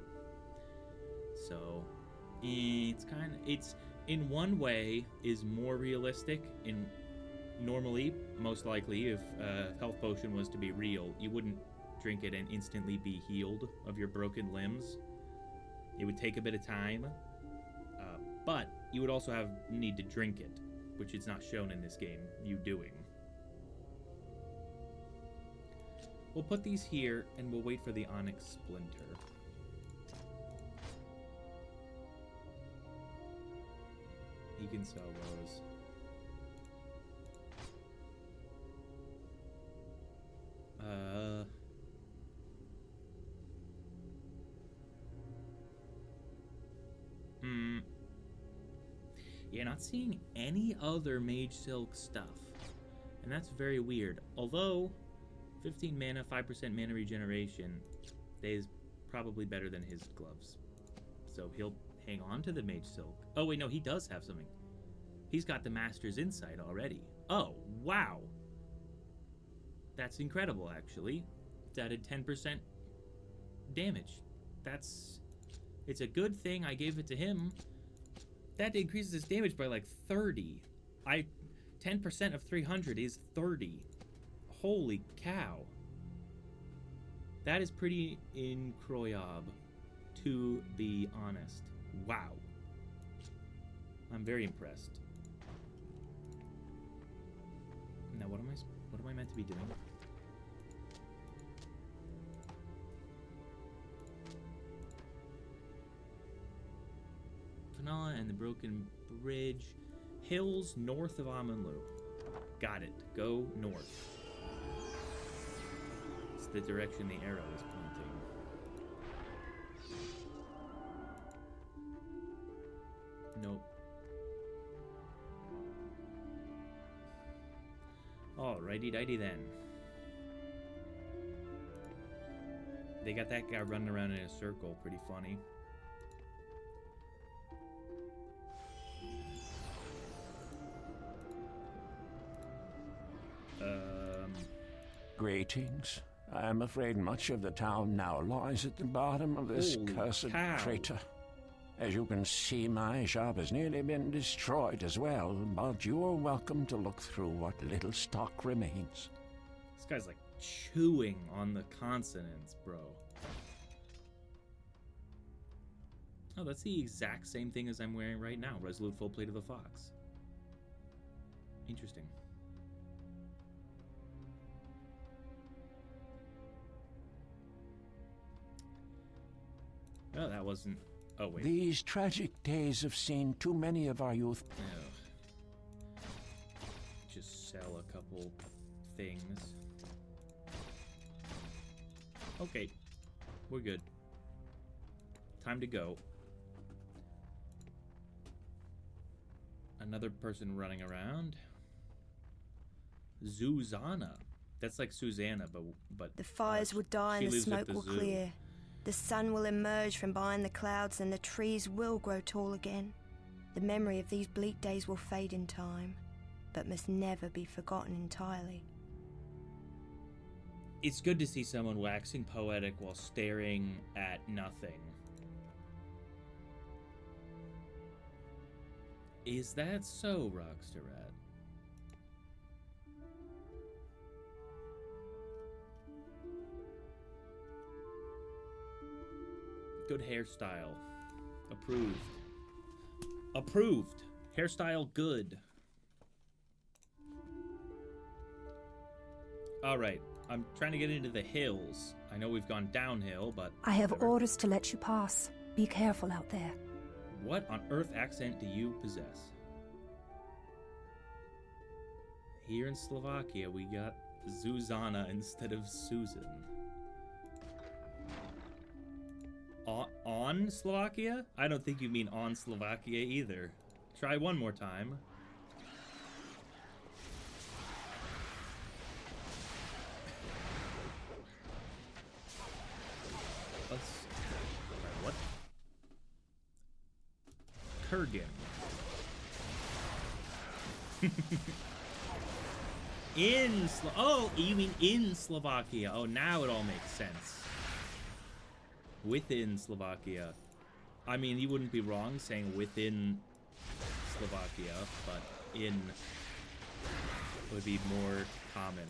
So it's in one way is more realistic. In normally, most likely, if a health potion was to be real, you wouldn't drink it and instantly be healed of your broken limbs. It would take a bit of time, but you would also need to drink it, which is not shown in this game, you doing. We'll put these here, and we'll wait for the Onyx Splinter. He can sell those. Yeah, not seeing any other Mage Silk stuff. And that's very weird. Although, 15 mana, 5% mana regeneration is probably better than his gloves. So he'll hang on to the Mage Silk. Oh, wait, no, he does have something. He's got the Master's Insight already. Oh, wow. That's incredible, actually. It's added 10% damage. It's a good thing I gave it to him. That increases his damage by like 30. 10% of 300 is 30. Holy cow. That is pretty incroyable, to be honest. Wow. I'm very impressed. Now, what am I meant to be doing? Fanala and the Broken Bridge. Hills north of Amanlu. Got it. Go north. It's the direction the arrow is pointing. Nope. Alrighty-dighty then. They got that guy running around in a circle. Pretty funny. Greetings. I am afraid much of the town now lies at the bottom of this cursed crater. As you can see, my shop has nearly been destroyed as well, but you are welcome to look through what little stock remains. This guy's like chewing on the consonants, bro. Oh, that's the exact same thing as I'm wearing right now. Resolute Full Plate of the Fox. Interesting. Oh, that wasn't... Oh, wait. These tragic days have seen too many of our youth... Oh. Just sell a couple things. Okay. We're good. Time to go. Another person running around. Zuzana. That's like Susanna, but the fires will die and the smoke will clear. The sun will emerge from behind the clouds and the trees will grow tall again. The memory of these bleak days will fade in time, but must never be forgotten entirely. It's good to see someone waxing poetic while staring at nothing. Is that so, Rockstarat? Good hairstyle. Approved. Approved. Hairstyle good. Alright, I'm trying to get into the hills. I know we've gone downhill, but... I have orders to let you pass. Be careful out there. What on earth accent do you possess? Here in Slovakia, we got Zuzana instead of Susan. On Slovakia? I don't think you mean on Slovakia either. Try one more time. What? Kurgan. Oh, you mean in Slovakia? Oh, now it all makes sense. Within Slovakia. I mean, you wouldn't be wrong saying within Slovakia, but in would be more common.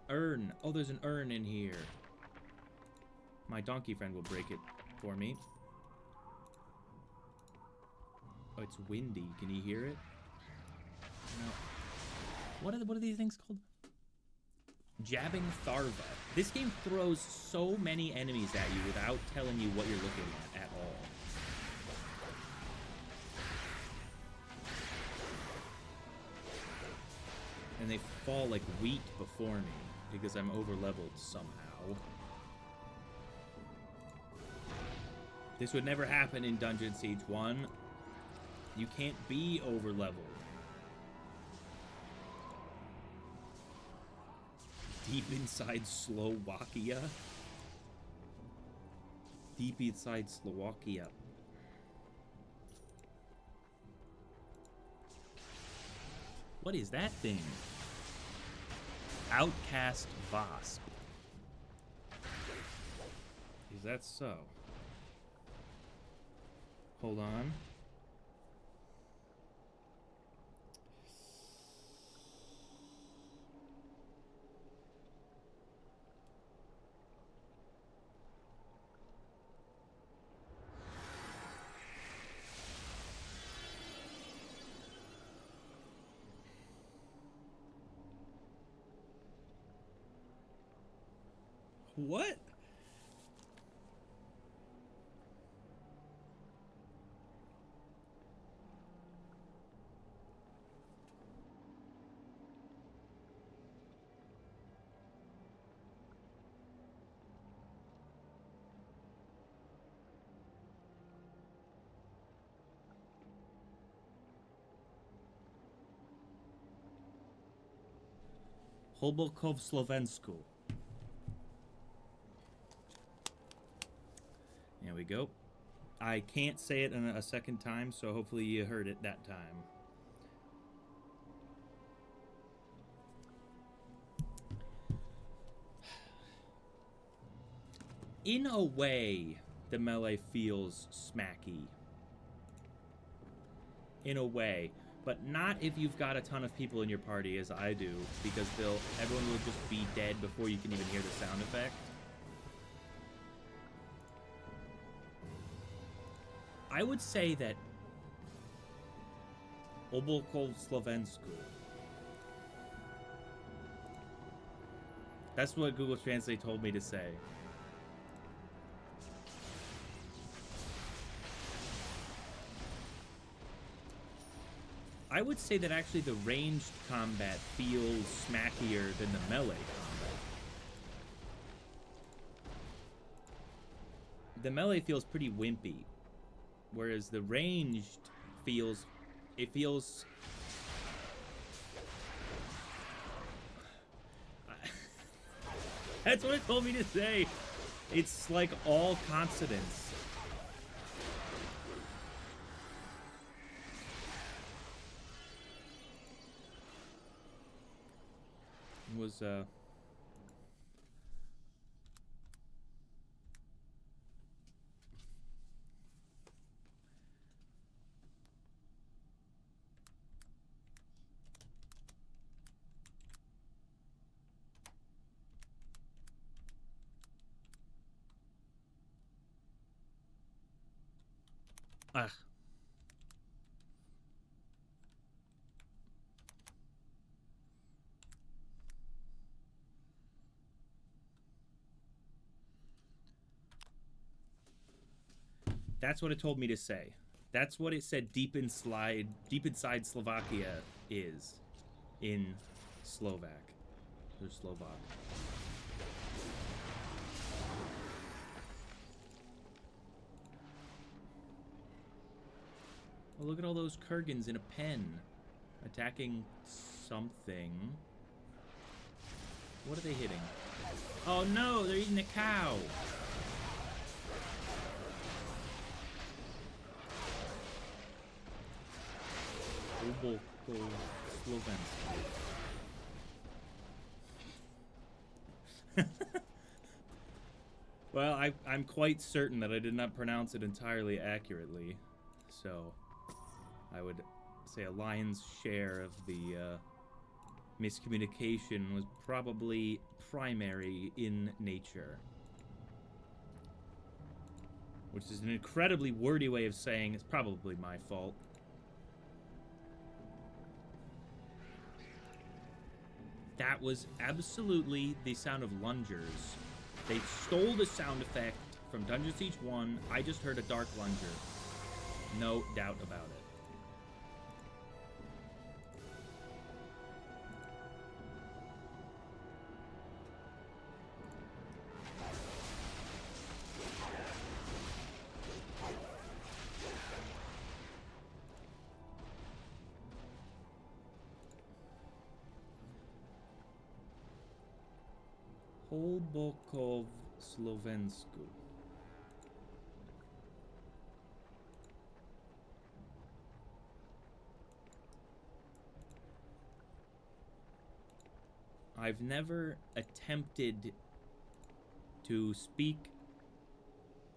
Urn. Oh, there's an urn in here. My donkey friend will break it for me. Oh, it's windy. Can you hear it? No. What are these things called? Jabbing Tharva. This game throws so many enemies at you without telling you what you're looking at all. And they fall like wheat before me because I'm over-leveled somehow. This would never happen in Dungeon Siege 1. You can't be over-leveled. Deep inside Slovakia? Deep inside Slovakia. What is that thing? Outcast Vasp. Is that so? Hold on. What? Holbokov Slovensku. There we go. I can't say it a second time, so hopefully you heard it that time. In a way, the melee feels smacky. In a way. But not if you've got a ton of people in your party, as I do, because everyone will just be dead before you can even hear the sound effect. I would say that Obokov Slovensku. That's what Google Translate told me to say. I would say that actually the ranged combat feels smackier than the melee combat. The melee feels pretty wimpy, whereas the ranged feels... That's what it told me to say. It's like all consonants. Was That's what it told me to say. That's what it said deep inside Slovakia is in Slovak. Or Slovak. Oh, look at all those Kurgans in a pen. Attacking something. What are they hitting? Oh no, they're eating a cow. Well, I'm quite certain that I did not pronounce it entirely accurately, so I would say a lion's share of the miscommunication was probably primary in nature. Which is an incredibly wordy way of saying it's probably my fault. That was absolutely the sound of lungers. They stole the sound effect from Dungeon Siege 1. I just heard a dark lunger. No doubt about it. RetroactiveSkillPointRewards. I've never attempted to speak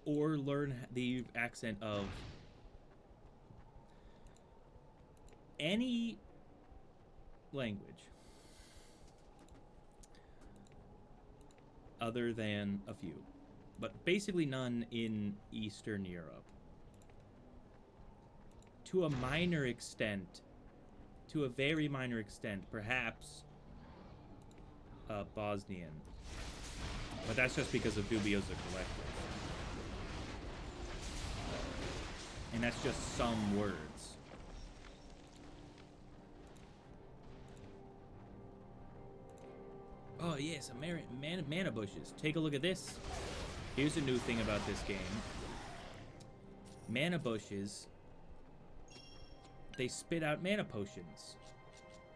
or learn the accent of any language other than a few, but basically none in Eastern Europe. To a minor extent, to a very minor extent, perhaps Bosnian. But that's just because of Dubiosa Collective. And that's just some words. Oh yes, mana bushes. Take a look at this. Here's a new thing about this game. Mana bushes, they spit out mana potions.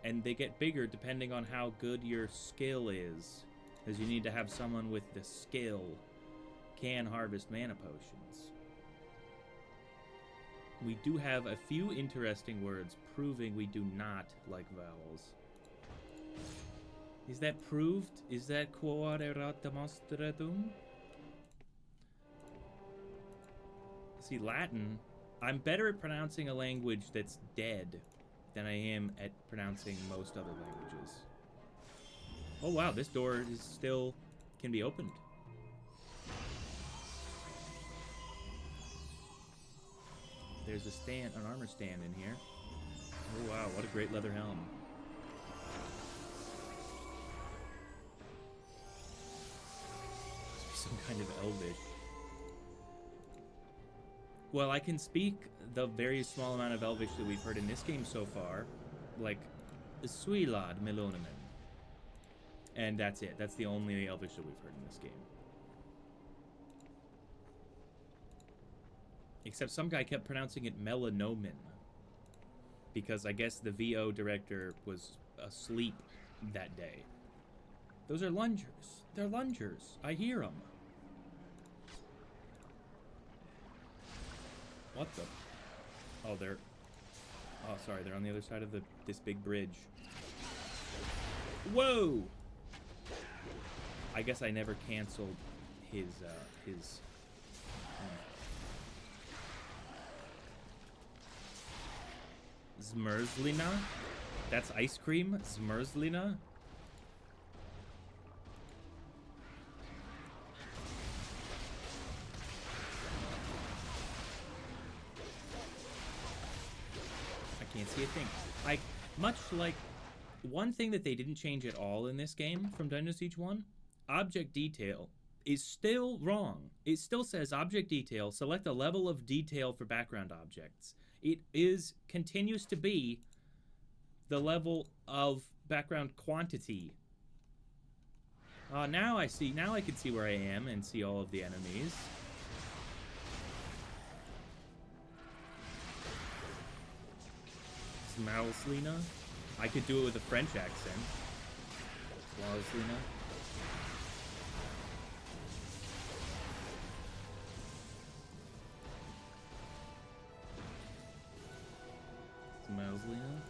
And they get bigger depending on how good your skill is. Because you need to have someone with the skill can harvest mana potions. We do have a few interesting words proving we do not like vowels. Is that proved? Is that quod erat demonstratum? See, Latin, I'm better at pronouncing a language that's dead than I am at pronouncing most other languages. Oh wow, this door is still can be opened. There's a stand, an armor stand in here. Oh wow, what a great leather helm. Must be some kind of Elvish. Well, I can speak the very small amount of Elvish that we've heard in this game so far, like Suilad Melonamen. And that's it. That's the only Elvish that we've heard in this game. Except some guy kept pronouncing it Melanomen. Because I guess the VO director was asleep that day. Those are lungers. They're lungers. I hear them. What the? Oh, they're... Oh, sorry. They're on the other side of this big bridge. Whoa! I guess I never canceled his Zmerzlina? That's ice cream? Zmerzlina? I can't see a thing. Like, much like one thing that they didn't change at all in this game from Dungeon Siege 1, object detail is still wrong. It still says object detail, select a level of detail for background objects. It continues to be the level of background quantity. Now I see, now I can see where I am and see all of the enemies. Smalslina. I could do it with a French accent. Flawlessly enough. Smells Lena.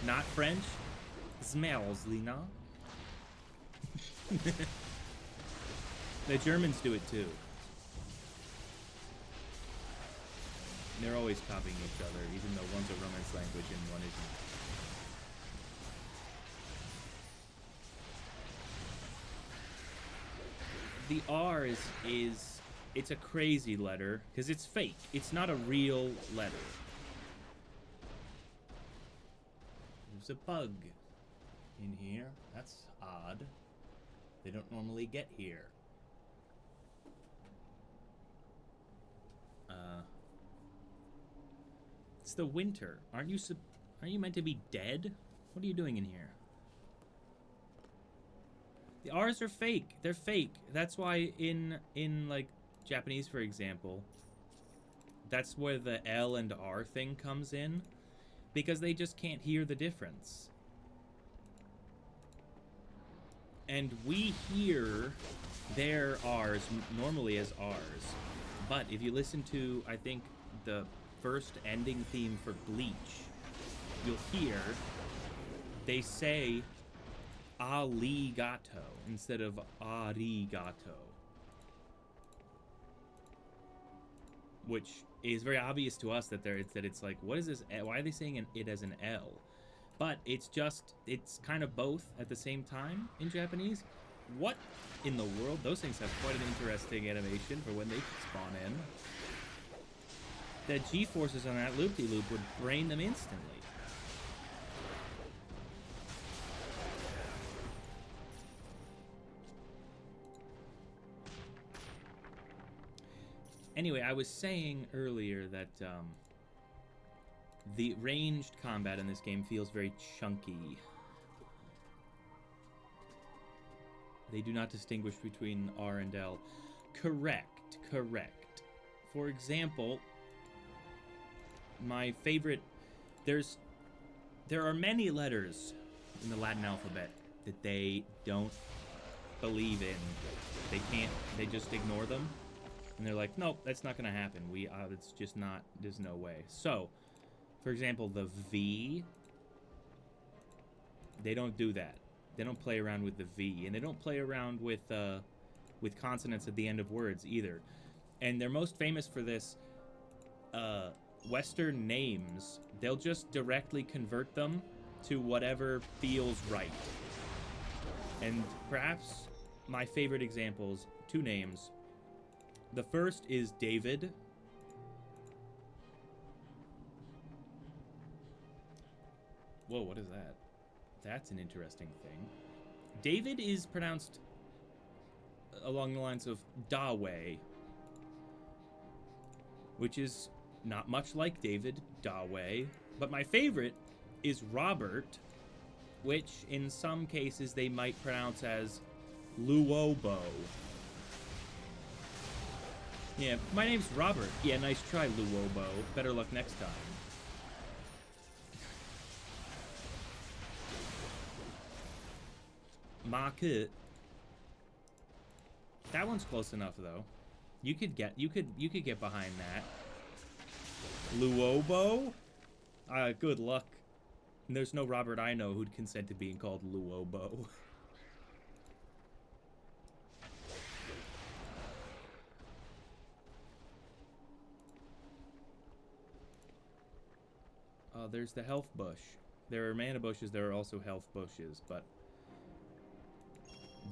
Not French. Smells Lena. The Germans do it too. They're always copying each other, even though one's a Romance language and one isn't. The R is it's a crazy letter because it's fake. It's not a real letter. There's a bug in here. That's odd. They don't normally get here. It's the winter. Aren't you meant to be dead? What are you doing in here? The R's are fake. They're fake. That's why in like Japanese, for example, that's where the L and R thing comes in, because they just can't hear the difference. And we hear their R's normally as R's. But if you listen to, I think, the first ending theme for Bleach, you'll hear they say aligato instead of arigato, which is very obvious to us that it's like, what is this? Why are they saying it as an L? But it's kind of both at the same time in Japanese. What in the world? Those things have quite an interesting animation for when they spawn in. The G-forces on that loop-de-loop would brain them instantly. Anyway, I was saying earlier that the ranged combat in this game feels very chunky. They do not distinguish between R and L. Correct. For example, my favorite... There are many letters in the Latin alphabet that they don't believe in. They just ignore them. And they're like, nope, that's not going to happen. It's just not, there's no way. So, for example, the V, they don't do that. They don't play around with the V. And they don't play around with consonants at the end of words either. And they're most famous for this, Western names. They'll just directly convert them to whatever feels right. And perhaps my favorite examples, 2 names. The first is David. Whoa, what is that? That's an interesting thing. David is pronounced along the lines of Dawei, which is not much like David, Dawei. But my favorite is Robert, which in some cases they might pronounce as Luobo. Yeah, my name's Robert. Yeah, nice try, Luobo. Better luck next time. Market. That one's close enough though. You could get behind that. Luobo? Good luck. There's no Robert I know who'd consent to being called Luobo. There's the health bush. There are mana bushes, there are also health bushes, but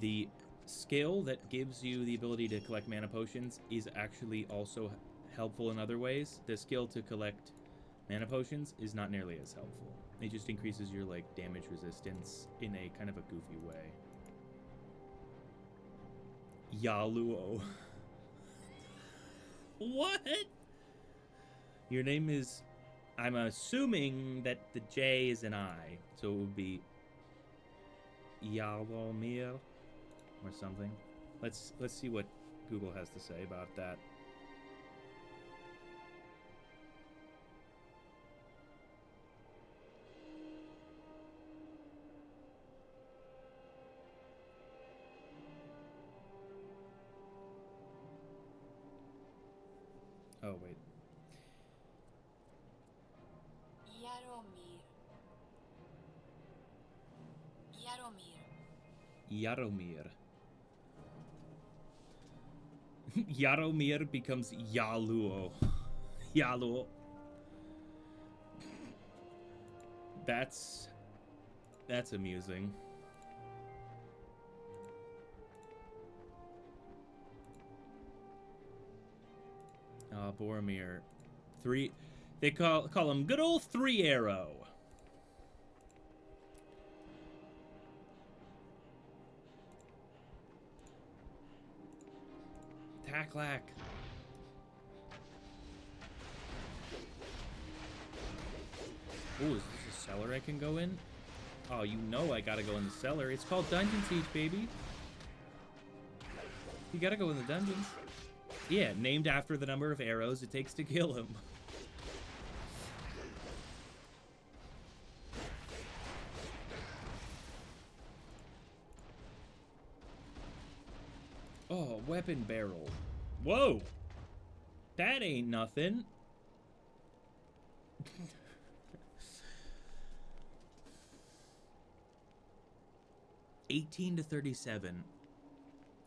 the skill that gives you the ability to collect mana potions is actually also helpful in other ways. The skill to collect mana potions is not nearly as helpful. It just increases your, like, damage resistance in a kind of a goofy way. Yaluo. What? Your name is... I'm assuming that the J is an I, so it would be Yalomir or something. Let's see what Google has to say about that. Oh, wait. Yaromir. Yaromir becomes Yaluo. Yaluo. That's amusing. Boromir. They call him good old 3 Arrow. Tacklack. Ooh, is this a cellar I can go in? Oh, you know I gotta go in the cellar. It's called Dungeon Siege, baby. You gotta go in the dungeons. Yeah, named after the number of arrows it takes to kill him. Oh, weapon barrel. Whoa! That ain't nothing. 18 to 37.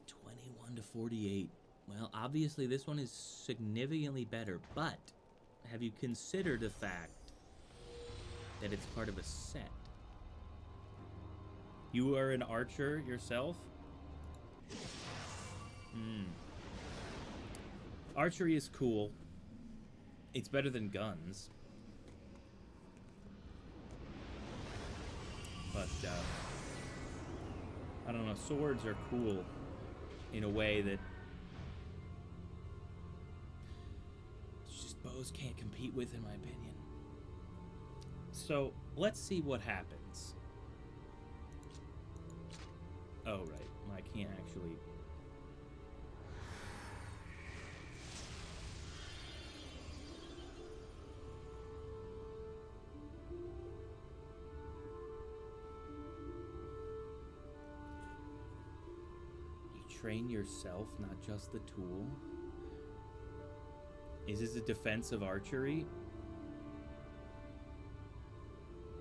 21 to 48. Well, obviously this one is significantly better, but have you considered the fact that it's part of a set? You are an archer yourself? Archery is cool. It's better than guns. But, I don't know, swords are cool in a way that just bows can't compete with, in my opinion. So, let's see what happens. Oh, right. I can't actually... train yourself, not just the tool? Is this a defense of archery?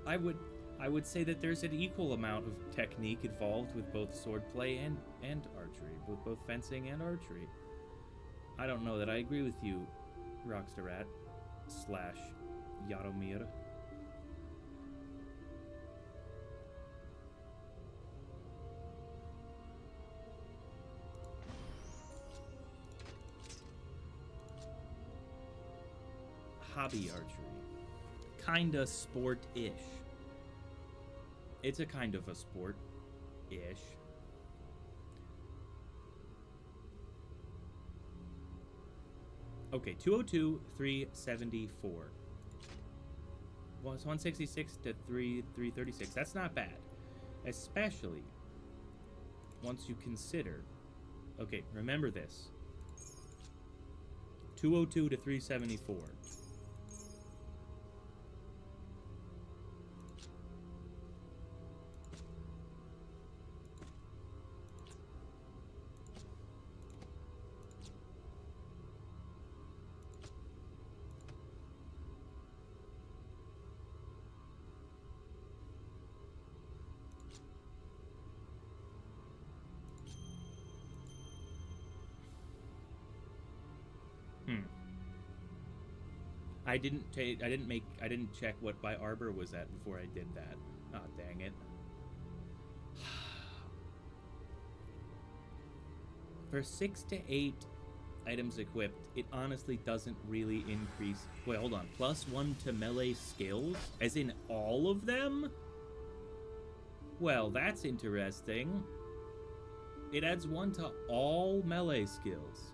I would say that there's an equal amount of technique involved with both swordplay and archery, with both fencing and archery. I don't know that I agree with you, Rockstarat / Yaromir. Hobby archery. Kinda sport-ish. It's a kind of a sport-ish. Okay, 202, 374. Well, it's 166 to 336. That's not bad. Especially once you consider... Okay, remember this. 202 to 374. I didn't check what my arbor was at before I did that. Oh, dang it. For 6 to 8 items equipped, it honestly doesn't really increase. Wait, hold on. +1 to melee skills? As in all of them? Well, that's interesting. It adds 1 to all melee skills.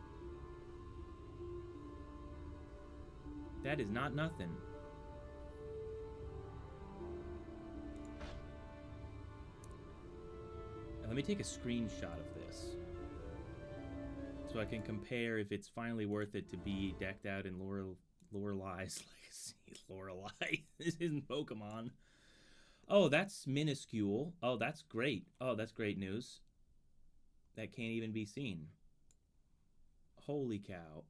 That is not nothing. Now, let me take a screenshot of this. so I can compare if it's finally worth it to be decked out in Lorelai's legacy. Lorelai. This isn't Pokemon. Oh, that's minuscule. Oh, that's great. Oh, that's great news. That can't even be seen. Holy cow.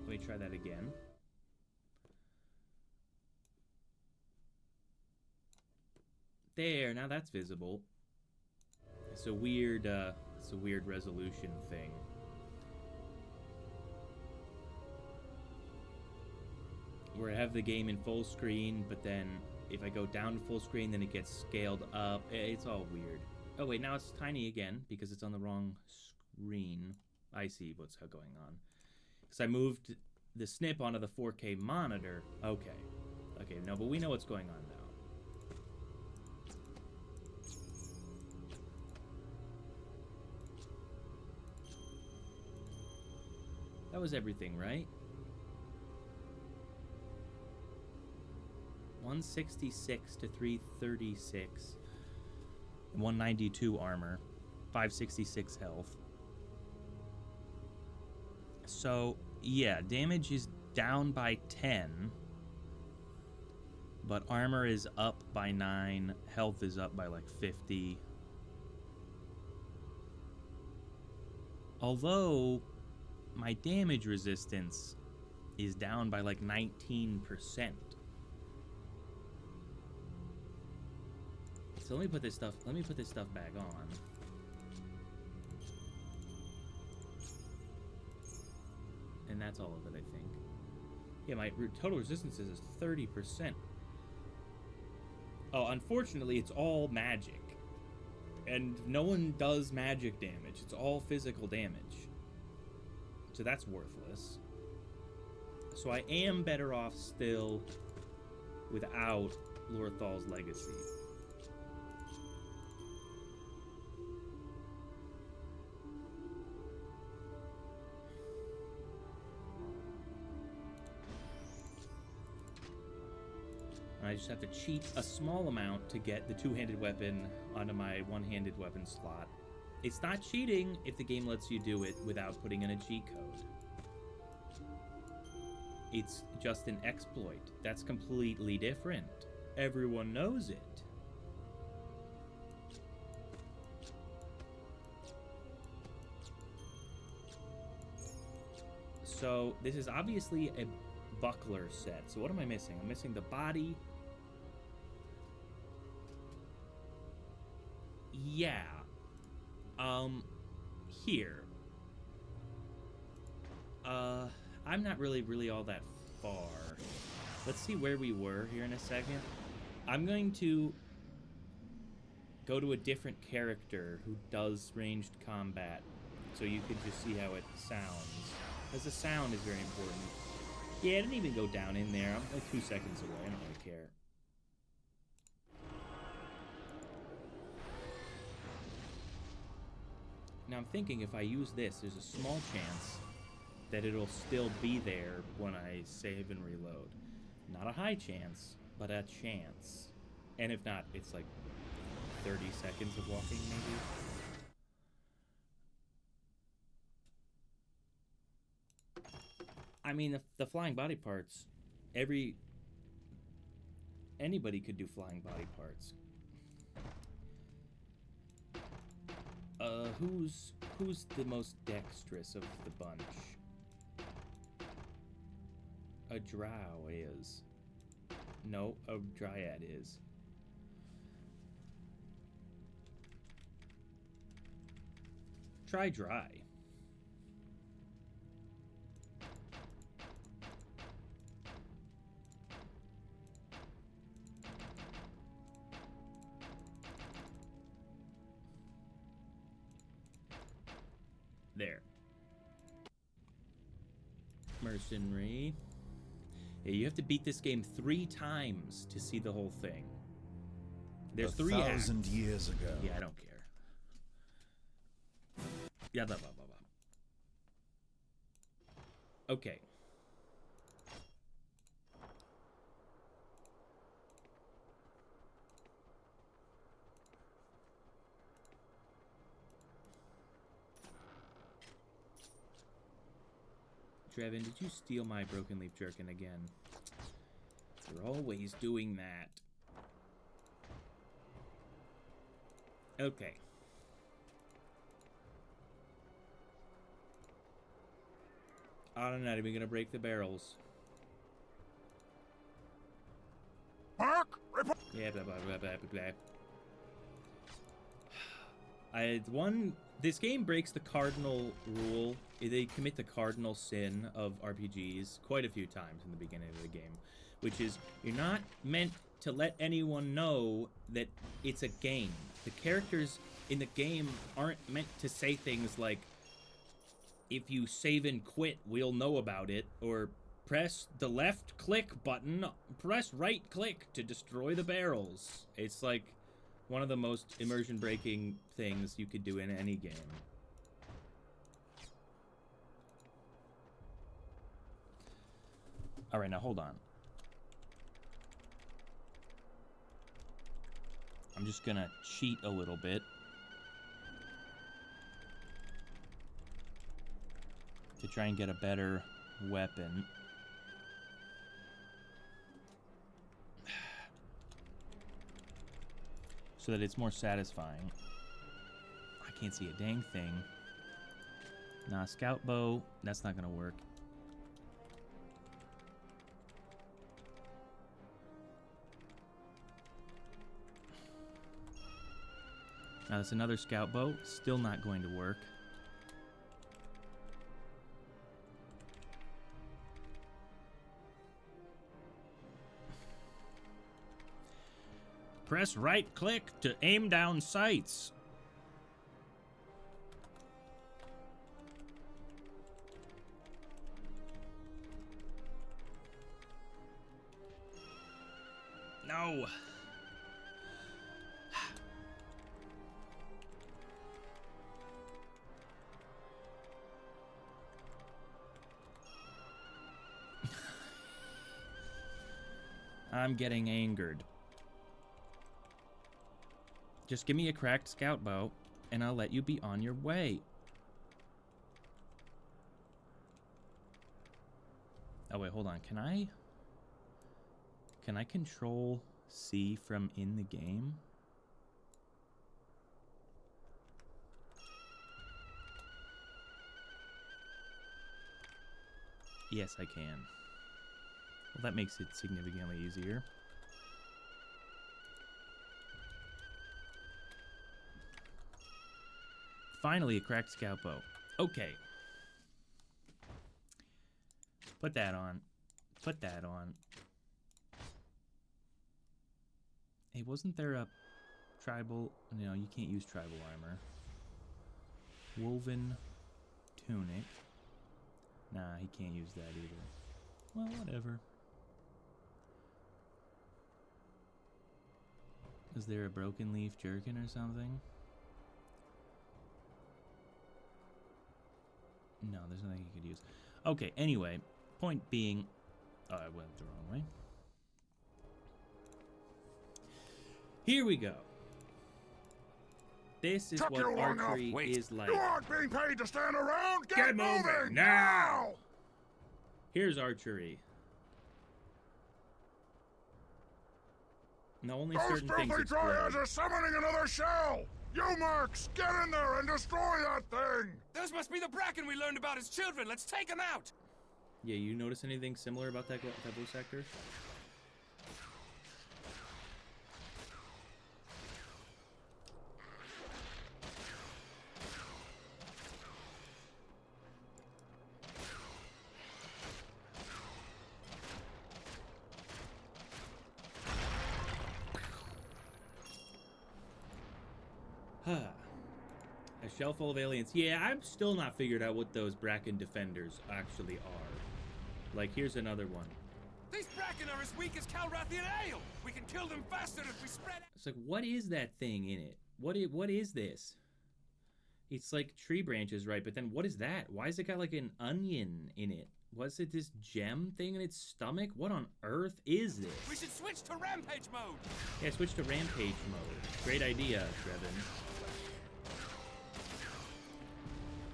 Let me try that again. There, now that's visible. It's a weird resolution thing. Where I have the game in full screen, but then if I go down to full screen, then it gets scaled up. It's all weird. Oh wait, now it's tiny again because it's on the wrong screen. I see what's going on. Because I moved the snip onto the 4K monitor. Okay. Okay, no, but we know what's going on now. That was everything, right? 166 to 336. 192 armor. 566 health. So, yeah, damage is down by 10. But armor is up by 9. Health is up by like 50. Although my damage resistance is down by like 19%. So let me put this stuff back on. And that's all of it, I think. Yeah, my total resistance is 30%. Oh, unfortunately, it's all magic. And no one does magic damage. It's all physical damage. So that's worthless. So I am better off still without Lorthal's Legacy. I just have to cheat a small amount to get the two-handed weapon onto my one-handed weapon slot. It's not cheating if the game lets you do it without putting in a G code. It's just an exploit. That's completely different. Everyone knows it. So this is obviously a buckler set. So what am I missing? I'm missing the body. Yeah. Here. I'm not really all that far. Let's see where we were here in a second. I'm going to go to a different character who does ranged combat, so you can just see how it sounds. Because the sound is very important. Yeah, I didn't even go down in there. I'm like 2 seconds away. I don't really care. Now I'm thinking if I use this, there's a small chance that it'll still be there when I save and reload. Not a high chance, but a chance. And if not, it's like 30 seconds of walking maybe. I mean, the flying body parts, anybody could do flying body parts. Who's the most dexterous of the bunch? A drow is. No, a dryad is. Try dry. There. Mercenary. Yeah, you have to beat this game 3 times to see the whole thing. There's 3 acts. 1,000 years ago. Yeah, I don't care. Yeah, blah, blah, blah, blah. Okay. Trevin, did you steal my broken leaf jerkin again? You're always doing that. Okay. I'm not even gonna break the barrels. Mark! Yeah, blah, blah, blah, blah, blah, blah. This game breaks the cardinal rule. They commit the cardinal sin of RPGs quite a few times in the beginning of the game, which is you're not meant to let anyone know that it's a game. The characters in the game aren't meant to say things like, if you save and quit, we'll know about it, or press the left click button, press right click to destroy the barrels. It's like one of the most immersion breaking things you could do in any game. All right, now hold on. I'm just gonna cheat a little bit to try and get a better weapon. So that it's more satisfying. I can't see a dang thing. Nah, scout bow, that's not gonna work. Now that's another scout bow, still not going to work. Press right click to aim down sights. No. I'm getting angered. Just give me a cracked scout bow, and I'll let you be on your way. Oh, wait, hold on. Can I control C from in the game? Yes, I can. Well, that makes it significantly easier. Finally, a cracked scout bow. Okay. Put that on. Put that on. Hey, wasn't there a tribal... No, you can't use tribal armor. Woven tunic. Nah, he can't use that either. Well, whatever. Is there a broken leaf jerkin or something? No, there's nothing you could use. Okay, anyway, point being... Oh, I went the wrong way. Here we go. This is what archery is like. You aren't being paid to stand around! Get moving now! Here's archery. Now only certain things Those filthy dryads explode. are summoning another shell! You mercs, get in there and destroy that thing! Those must be the Bracken we learned about as children. Let's take them out! Yeah, you notice anything similar about that blue sector? A shell full of aliens. Yeah, I've still not figured out what those Bracken defenders actually are. Like, here's another one. These Bracken are as weak as Calrathian ale! We can kill them faster if we spread... It's like, what is that thing in it? What is this? It's like tree branches, right? But then what is that? Why has it got like an onion in it? Was it this gem thing in its stomach? What on earth is this? We should switch to rampage mode! Yeah, switch to rampage mode. Great idea, Trevin.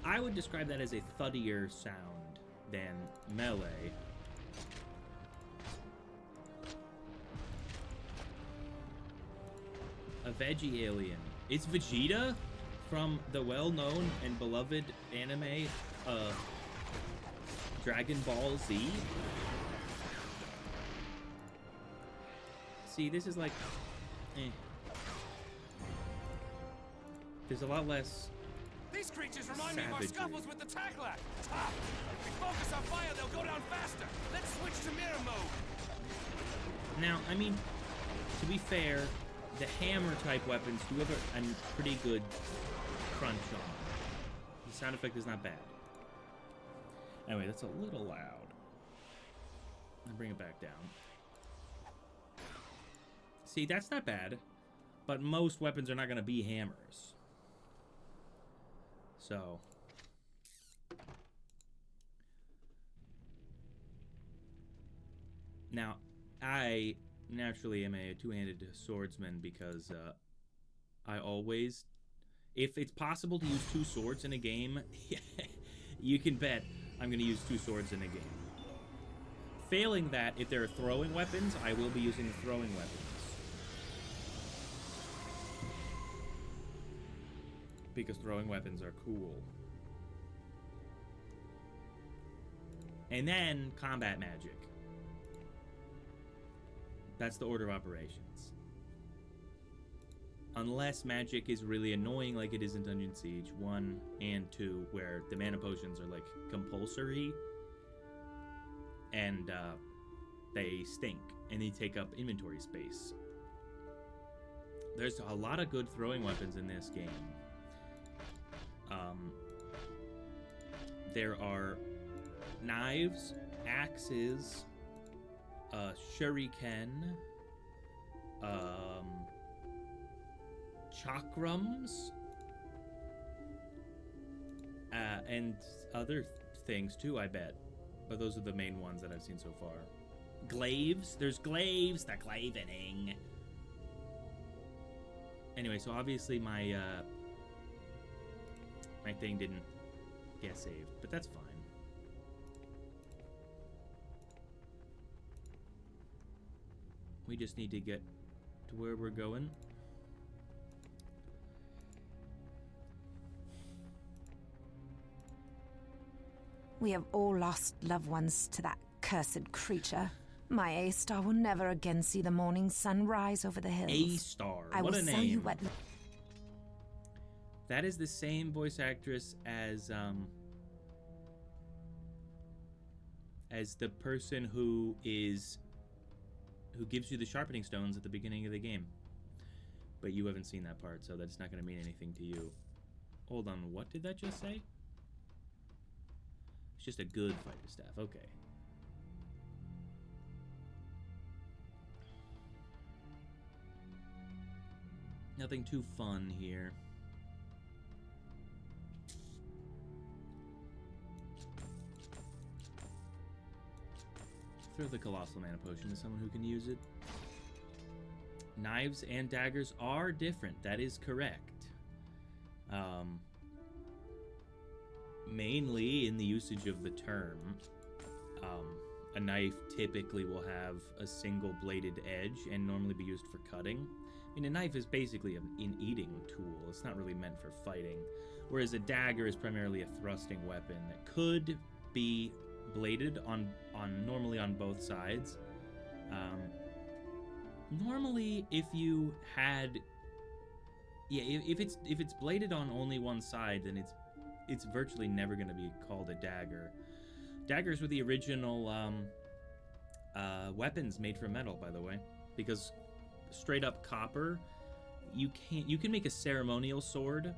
I would describe that as a thuddier sound than melee. A veggie alien. It's Vegeta from the well-known and beloved anime, Dragon Ball Z. See, this is like, There's a lot less. These creatures remind me of our Savagery. scuffles with the Tackler. Ah, if we focus our fire, they'll go down faster. Let's switch to mirror mode. Now, I mean, to be fair, the hammer-type weapons do have a pretty good crunch on them. The sound effect is not bad. Anyway, that's a little loud. I'll bring it back down. See, that's not bad, but most weapons are not going to be hammers. So... Now, I naturally am a two-handed swordsman because I always... If it's possible to use two swords in a game, you can bet I'm going to use two swords in a game. Failing that, if there are throwing weapons, I will be using throwing weapons. Because throwing weapons are cool. And then, combat magic. That's the order of operations. Unless magic is really annoying like it is in Dungeon Siege 1 and 2, where the mana potions are, like, compulsory. And, they stink. And they take up inventory space. There's a lot of good throwing weapons in this game. There are knives, axes, shuriken, chakrams, and other things too, I bet. But those are the main ones that I've seen so far. Glaives. There's glaives. The glavening. Anyway, so obviously my my thing didn't get saved, but that's fine. We just need to get to where we're going. We have all lost loved ones to that cursed creature. My A-Star will never again see the morning sun rise over the hills. A-Star, I what will a sell name. you what... That is the same voice actress as the person who gives you the sharpening stones at the beginning of the game. But you haven't seen that part, so that's not going to mean anything to you. Hold on, what did that just say? It's just a good fighter staff, okay. Nothing too fun here. Throw the Colossal Mana Potion to someone who can use it. Knives and daggers are different. That is correct. Mainly in the usage of the term. A knife typically will have a single bladed edge and normally be used for cutting. I mean, a knife is basically an eating tool. It's not really meant for fighting. Whereas a dagger is primarily a thrusting weapon that could be bladed normally on both sides. Normally, if you had, if it's bladed on only one side, then it's virtually never going to be called a dagger. Daggers were the original weapons made from metal, by the way, because straight up copper, you can make a ceremonial sword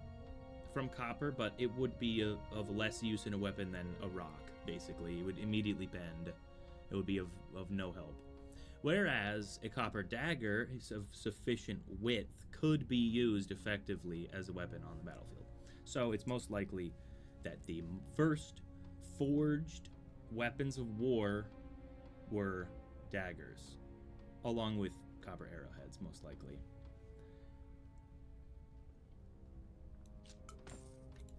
from copper, but it would be of less use in a weapon than a rock. Basically, it would immediately bend. It would be of no help. Whereas a copper dagger is of sufficient width could be used effectively as a weapon on the battlefield. So it's most likely that the first forged weapons of war were daggers, along with copper arrowheads, most likely.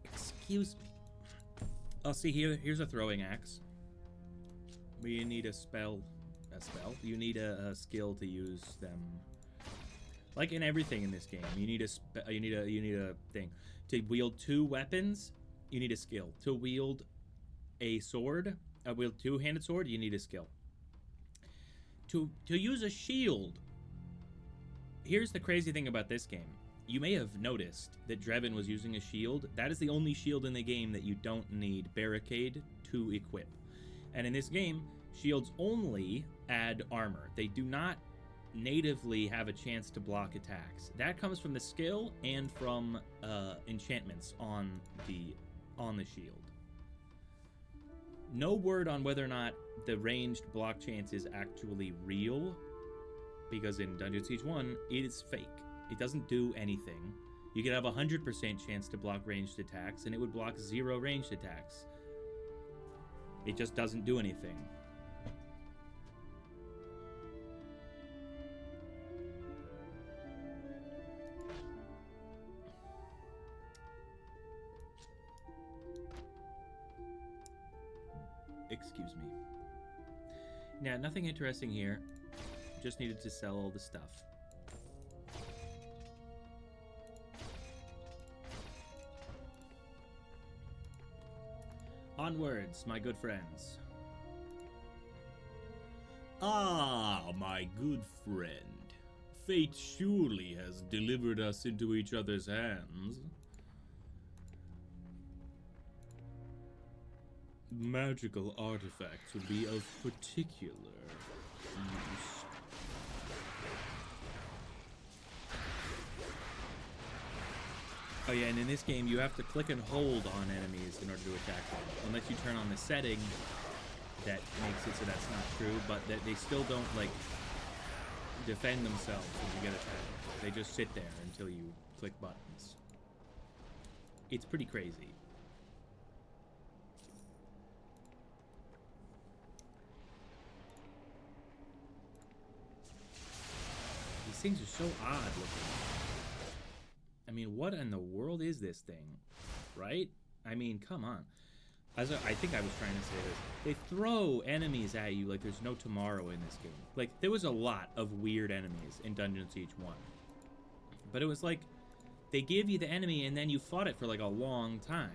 Excuse me. Oh, see, here's a throwing axe. You need a spell. You need a skill to use them. Like in everything in this game, you need a thing. To wield 2 weapons, you need a skill. To wield a sword, wield 2-handed sword, you need a skill. To use a shield. Here's the crazy thing about this game. You may have noticed that Drevin was using a shield. That is the only shield in the game that you don't need Barricade to equip. And in this game, shields only add armor. They do not natively have a chance to block attacks. That comes from the skill and from enchantments on the shield. No word on whether or not the ranged block chance is actually real, because in Dungeon Siege 1, it is fake. It doesn't do anything. You could have a 100% chance to block ranged attacks, and it would block 0 ranged attacks. It just doesn't do anything. Excuse me. Now, nothing interesting here. Just needed to sell all the stuff. Onwards, my good friends. Ah, my good friend. Fate surely has delivered us into each other's hands. Magical artifacts would be of particular use. Oh yeah, and in this game you have to click and hold on enemies in order to attack them. Unless you turn on the setting that makes it so that's not true, but that they still don't, like, defend themselves when you get attacked. They just sit there until you click buttons. It's pretty crazy. These things are so odd looking. I mean, what in the world is this thing? Right? I mean, come on. I think I was trying to say this. They throw enemies at you like there's no tomorrow in this game. Like, there was a lot of weird enemies in Dungeon Siege 1. But it was like, they give you the enemy and then you fought it for like a long time.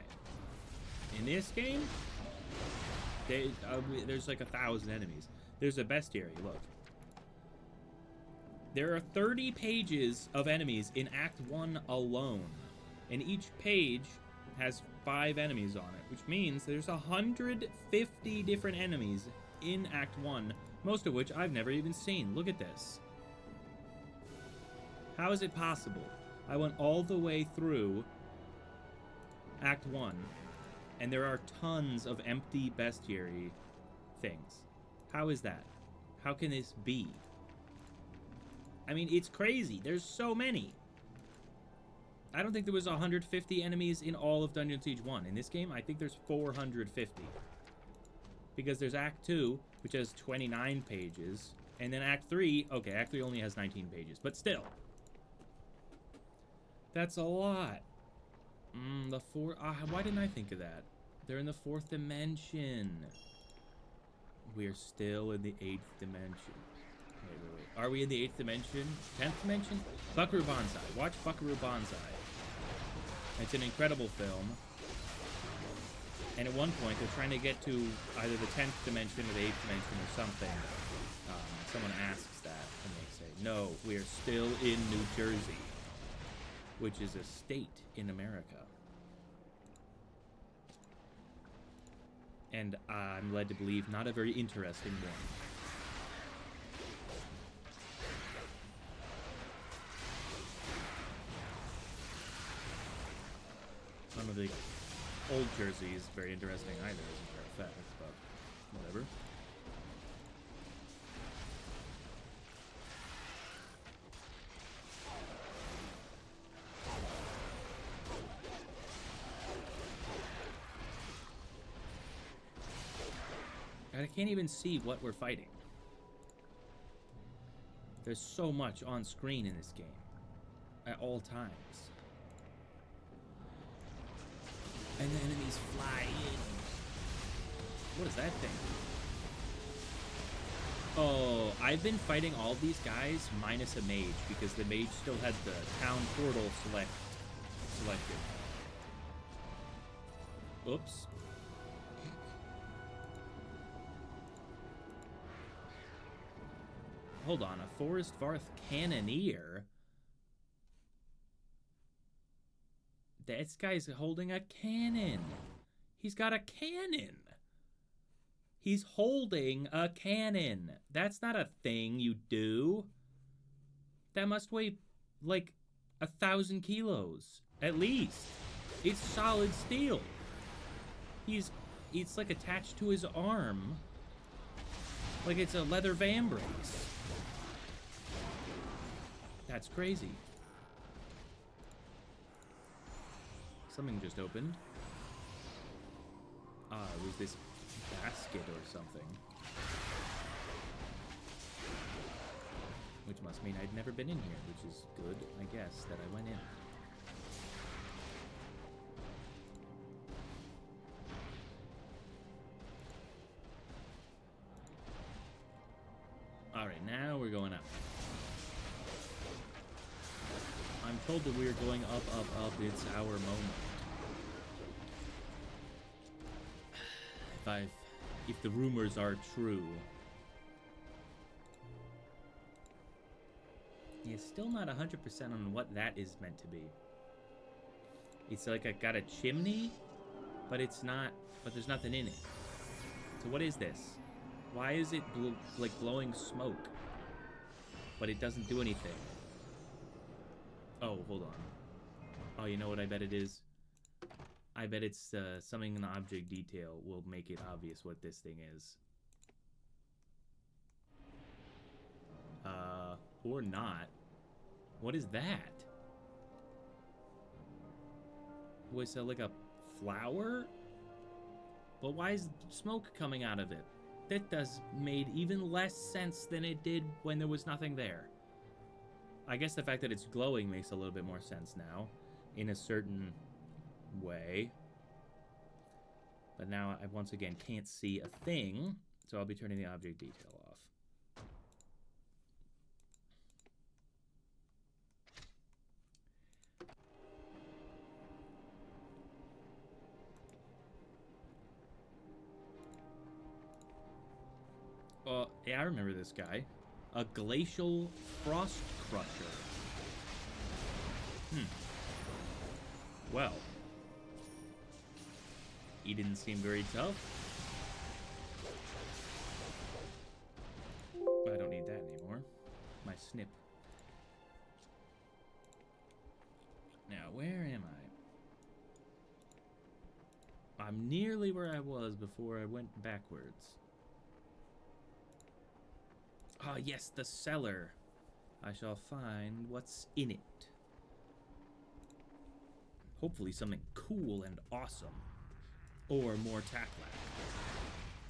In this game, there's like 1,000 enemies. There's a bestiary, look. There are 30 pages of enemies in Act 1 alone, and each page has 5 enemies on it, which means there's 150 different enemies in Act 1, most of which I've never even seen. Look at this. How is it possible? I went all the way through Act 1, and there are tons of empty bestiary things. How is that? How can this be? I mean, it's crazy. There's so many. I don't think there was 150 enemies in all of Dungeon Siege 1. In this game, I think there's 450. Because there's Act 2, which has 29 pages. And then Act 3, okay, Act 3 only has 19 pages. But still. That's a lot. Why didn't I think of that? They're in the 4th dimension. We're still in the 8th dimension. Wait. Are we in the 8th dimension? 10th dimension? Buckaroo Banzai. Watch Buckaroo Banzai. It's an incredible film. And at one point, they're trying to get to either the 10th dimension or the 8th dimension or something. Someone asks that, and they say, no, we're still in New Jersey, which is a state in America. And I'm led to believe not a very interesting one. None of the old Jersey is very interesting either, as a matter of fact, but whatever. I can't even see what we're fighting. There's so much on screen in this game at all times. And the enemies fly in. What is that thing? Oh, I've been fighting all these guys minus a mage because the mage still had the town portal selected. Oops. Hold on, a Forest Varth Cannoneer? This guy's holding a cannon. He's got a cannon. He's holding a cannon. That's not a thing you do. That must weigh like 1,000 kilos, at least. It's solid steel. It's like attached to his arm. Like it's a leather vambrace. That's crazy. Something just opened. Ah, it was this basket or something. Which must mean I'd never been in here, which is good, I guess, that I went in. Alright, now we're going up. I'm told that we're going up, up, up. It's our moment. If the rumors are true. Yeah, still not 100% on what that is meant to be. It's like I got a chimney, but it's not, but there's nothing in it. So what is this? Why is it like blowing smoke? But it doesn't do anything. Oh, hold on. Oh, you know what I bet it is? I bet it's something in the object detail will make it obvious what this thing is. Or not. What is that? Was it like a flower? But why is smoke coming out of it? That made even less sense than it did when there was nothing there. I guess the fact that it's glowing makes a little bit more sense now, in a certain way. But now I once again can't see a thing, so I'll be turning the object detail off. Yeah, I remember this guy. A glacial frost crusher. Well, he didn't seem very tough. I don't need that anymore. My snip. Now, where am I? I'm nearly where I was before I went backwards. Ah, yes, the cellar. I shall find what's in it. Hopefully something cool and awesome. Or more Taklack.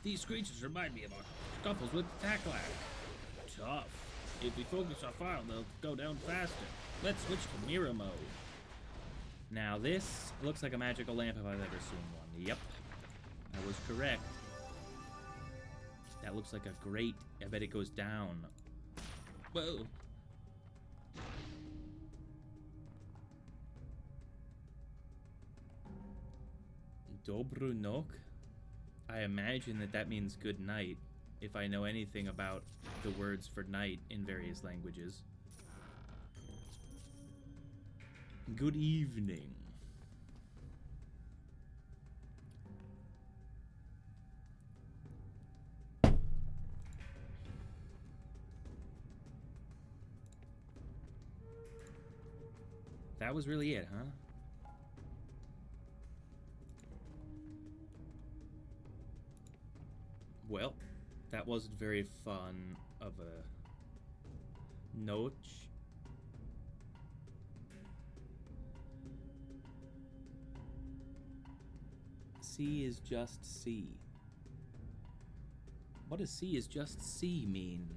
These creatures remind me of our scuffles with Taklack. Tough. If we focus our fire, they'll go down faster. Let's switch to mirror mode. Now this looks like a magical lamp if I've ever seen one. Yep. I was correct. That looks like a grate. I bet it goes down. Whoa. Dobru nok? I imagine that means good night, if I know anything about the words for night in various languages. Good evening. That was really it, huh? Well, that wasn't very fun of a note. C is just C. What does C is just C mean?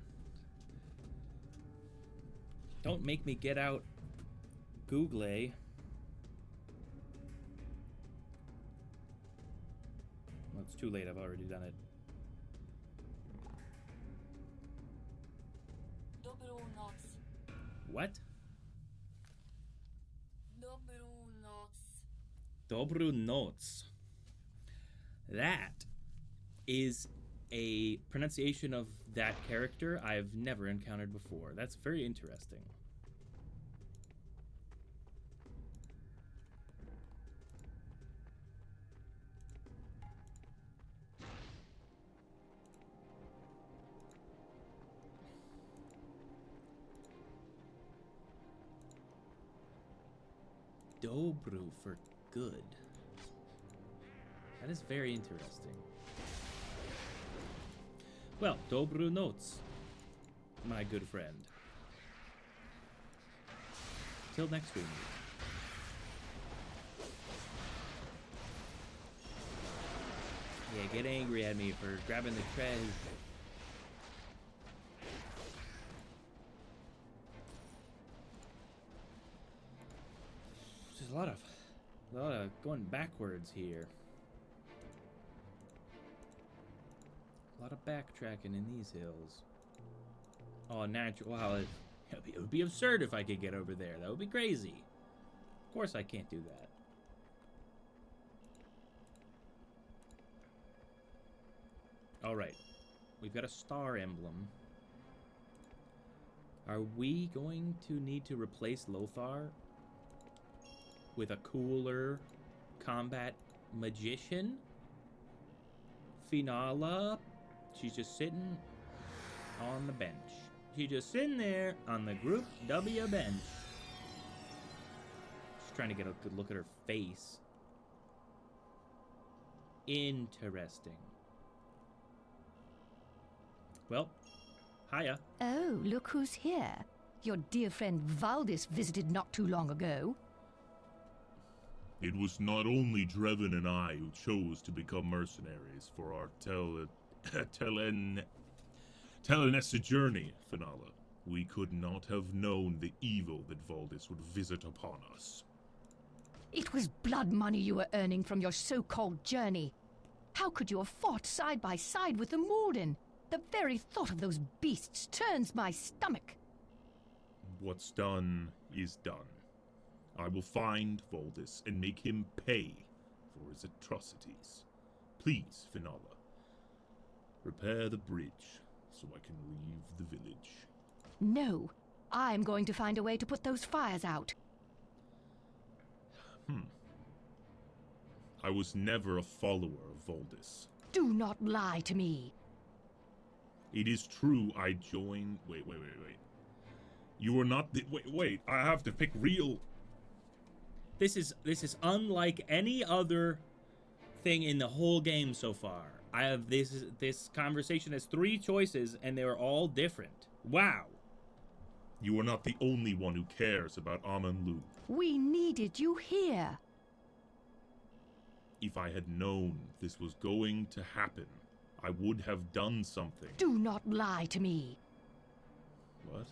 Don't make me get out Google. Well, it's too late. I've already done it. What? Dobru noc. That is a pronunciation of that character I've never encountered before. That's very interesting. Dobru for good. That is very interesting. Well, Dobru noc, my good friend. Till next week. Yeah, get angry at me for grabbing the treasure. There's a lot of going backwards here. A lot of backtracking in these hills. Oh, natural. Wow, it would be absurd if I could get over there. That would be crazy. Of course I can't do that. Alright. We've got a star emblem. Are we going to need to replace Lothar with a cooler combat magician? Finala? She's just sitting on the bench. She's just sitting there on the Group W bench. Just trying to get a good look at her face. Interesting. Well, hiya. Oh, look who's here. Your dear friend Valdis visited not too long ago. It was not only Drevin and I who chose to become mercenaries for our Telenessa journey, Finala. We could not have known the evil that Valdis would visit upon us. It was blood money you were earning from your so-called journey. How could you have fought side by side with the Malden? The very thought of those beasts turns my stomach. What's done is done. I will find Valdis and make him pay for his atrocities. Please, Finala, repair the bridge so I can leave the village. No, I'm going to find a way to put those fires out. I was never a follower of Valdis. Do not lie to me. It is true I joined... Wait. You were not the... Wait, I have to pick real... This is unlike any other thing in the whole game so far. I have this conversation has 3 choices and they are all different. Wow. You are not the only one who cares about Amanlu. We needed you here. If I had known this was going to happen, I would have done something. Do not lie to me. What?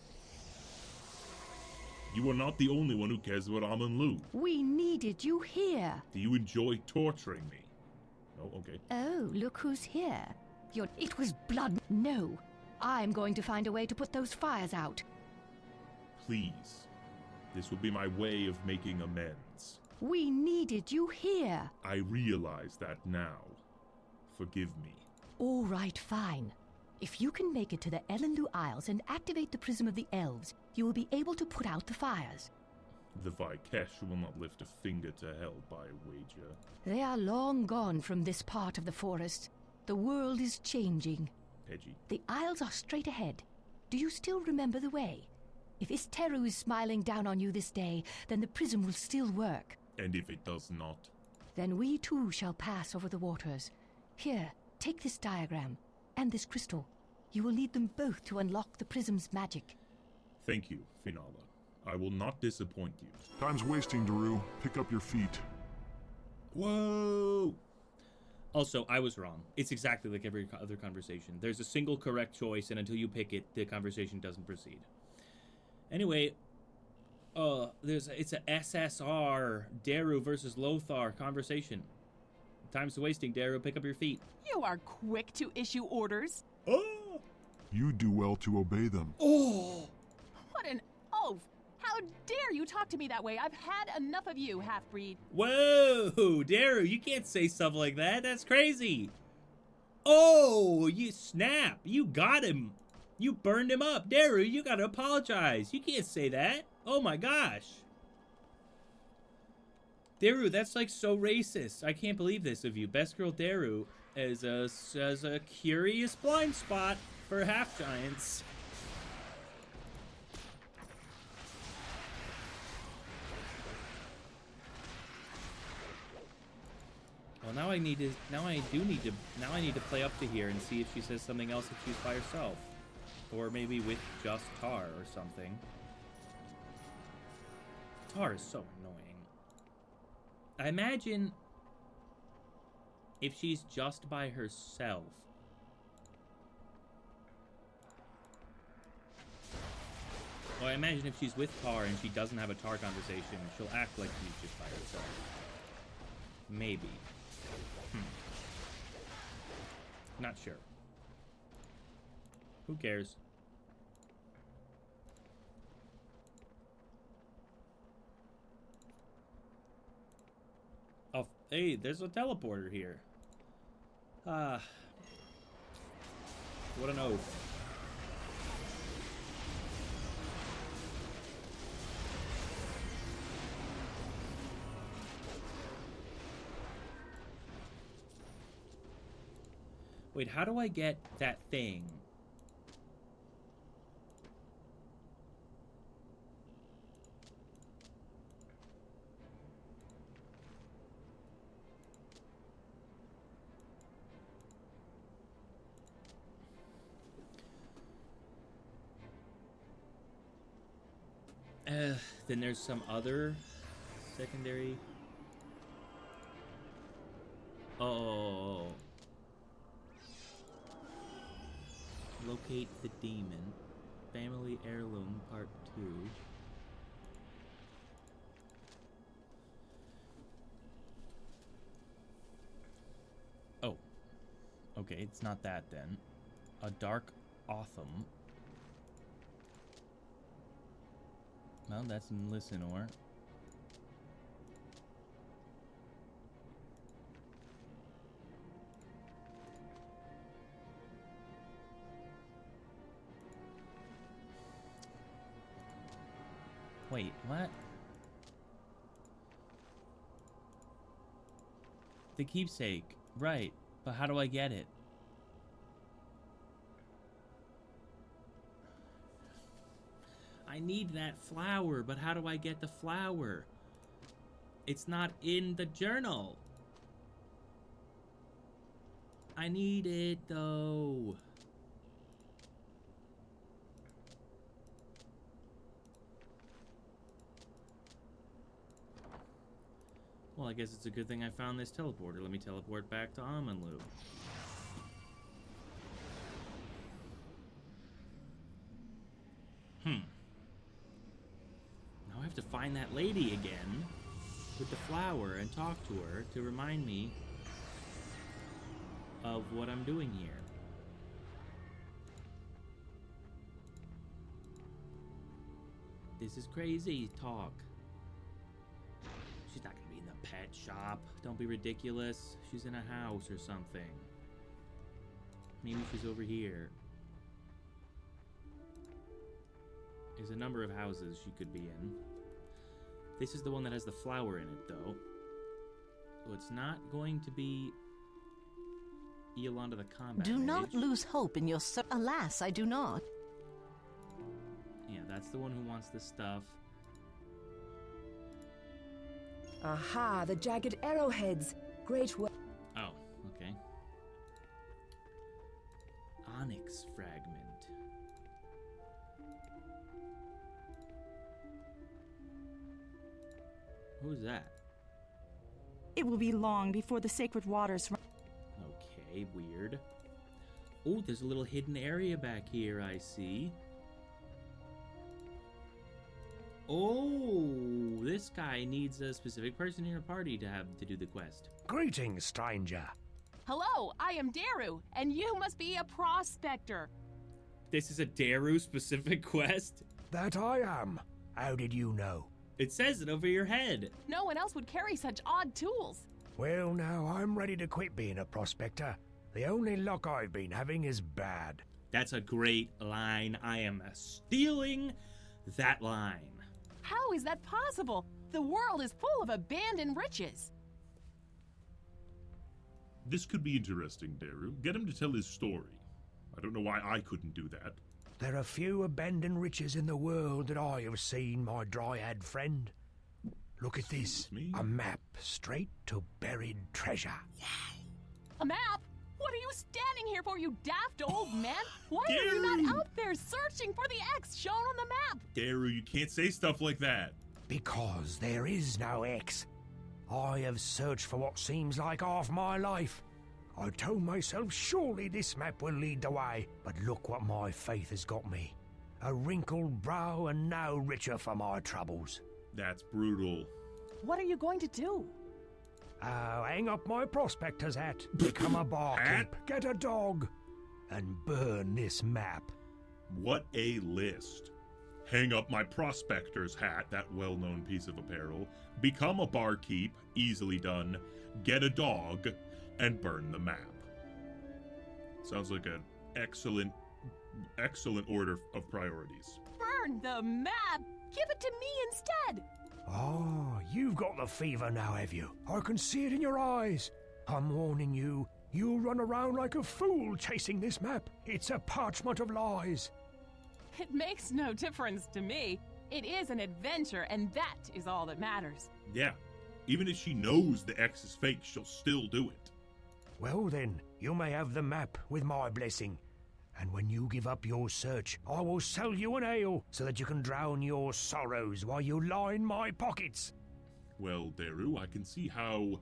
You are not the only one who cares about Amanlu. We needed you here. Do you enjoy torturing me? Oh, okay. Oh, look who's here. It was blood. No, I'm going to find a way to put those fires out. Please. This will be my way of making amends. We needed you here. I realize that now. Forgive me. All right, fine. If you can make it to the Elenlu Isles and activate the Prism of the Elves, you will be able to put out the fires. The Vikesh will not lift a finger to help, I wager. They are long gone from this part of the forest. The world is changing. Peggy. The Isles are straight ahead. Do you still remember the way? If Isteru is smiling down on you this day, then the prism will still work. And if it does not? Then we too shall pass over the waters. Here, take this diagram, and this crystal. You will need them both to unlock the prism's magic. Thank you, Finala. I will not disappoint you. Time's wasting, Daru. Pick up your feet. Whoa! Also, I was wrong. It's exactly like every other conversation. There's a single correct choice, and until you pick it, the conversation doesn't proceed. Anyway, it's a SSR, Daru versus Lothar conversation. Time's wasting, Daru. Pick up your feet. You are quick to issue orders. Oh! You do well to obey them. Oh! How dare you talk to me that way? I've had enough of you, half-breed. Whoa, Daru, you can't say stuff like that. That's crazy. Oh, you snap. You got him. You burned him up. Daru, you gotta apologize. You can't say that. Oh my gosh. Daru, that's like so racist. I can't believe this of you. Best Girl Daru has a curious blind spot for half-giants. Well, now I need to play up to here and see if she says something else if she's by herself. Or maybe with just Tar or something. Tar is so annoying. I imagine if she's just by herself. Or I imagine if she's with Tar and she doesn't have a Tar conversation, she'll act like she's just by herself. Maybe. Not sure. Who cares? Oh, hey, there's a teleporter here. What an oath. Wait, how do I get that thing? Then there's some other secondary. Oh. Locate the demon. Family heirloom part 2. Oh. Okay, it's not that then. A dark Autumn. Well, that's in Listenor. Wait, what? The keepsake. Right, but how do I get it? I need that flower, but how do I get the flower? It's not in the journal. I need it, though. Well, I guess it's a good thing I found this teleporter. Let me teleport back to Amanlu. Now I have to find that lady again with the flower and talk to her to remind me of what I'm doing here. This is crazy talk. She's not gonna be in the pet shop. Don't be ridiculous. She's in a house or something. Maybe she's over here. There's a number of houses she could be in. This is the one that has the flower in it, though. So it's not going to be Yolanda the Combat Do not Mage. lose hope in your Alas, I do not. Yeah, that's the one who wants the stuff. Aha, the jagged arrowheads. Great work. Oh, okay. Onyx fragment. Who's that? It will be long before the sacred waters run. Okay, weird. Oh, there's a little hidden area back here, I see. Oh, this guy needs a specific person in your party to have to do the quest. Greetings, stranger. Hello, I am Daru, and you must be a prospector. This is a Daru specific quest? That I am. How did you know? It says it over your head. No one else would carry such odd tools. Well, now, I'm ready to quit being a prospector. The only luck I've been having is bad. That's a great line. I am stealing that line. How is that possible? The world is full of abandoned riches. This could be interesting, Daru. Get him to tell his story. I don't know why I couldn't do that. There are few abandoned riches in the world that I have seen, my dryad friend. Look at this. A map straight to buried treasure. A map? What are you standing here for, you daft old man? Why are you not out there searching for the X shown on the map? Daru, you can't say stuff like that. Because there is no X. I have searched for what seems like half my life. I told myself surely this map will lead the way, but look what my faith has got me. A wrinkled brow and no richer for my troubles. That's brutal. What are you going to do? Hang up my prospector's hat, become a barkeep, get a dog, and burn this map. What a list. Hang up my prospector's hat, that well-known piece of apparel, become a barkeep, easily done, get a dog, and burn the map. Sounds like an excellent order of priorities. Burn the map! Give it to me instead! Oh, you've got the fever now, have you? I can see it in your eyes. I'm warning you, you'll run around like a fool chasing this map. It's a parchment of lies. It makes no difference to me. It is an adventure, and that is all that matters. Yeah, even if she knows the X is fake, she'll still do it. Well then, you may have the map with my blessing. And when you give up your search, I will sell you an ale so that you can drown your sorrows while you line my pockets. Well, Daru, I can see how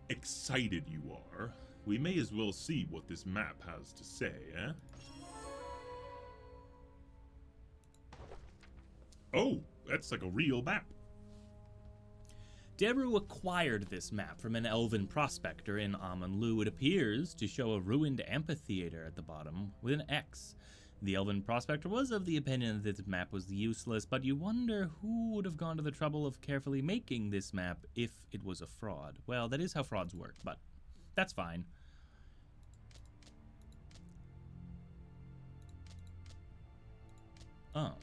excited you are. We may as well see what this map has to say, eh? Oh, that's like a real map. Daru acquired this map from an elven prospector in Amanlu. It appears to show a ruined amphitheater at the bottom with an X. The elven prospector was of the opinion that this map was useless, but you wonder who would have gone to the trouble of carefully making this map if it was a fraud. Well, that is how frauds work, but that's fine. Oh,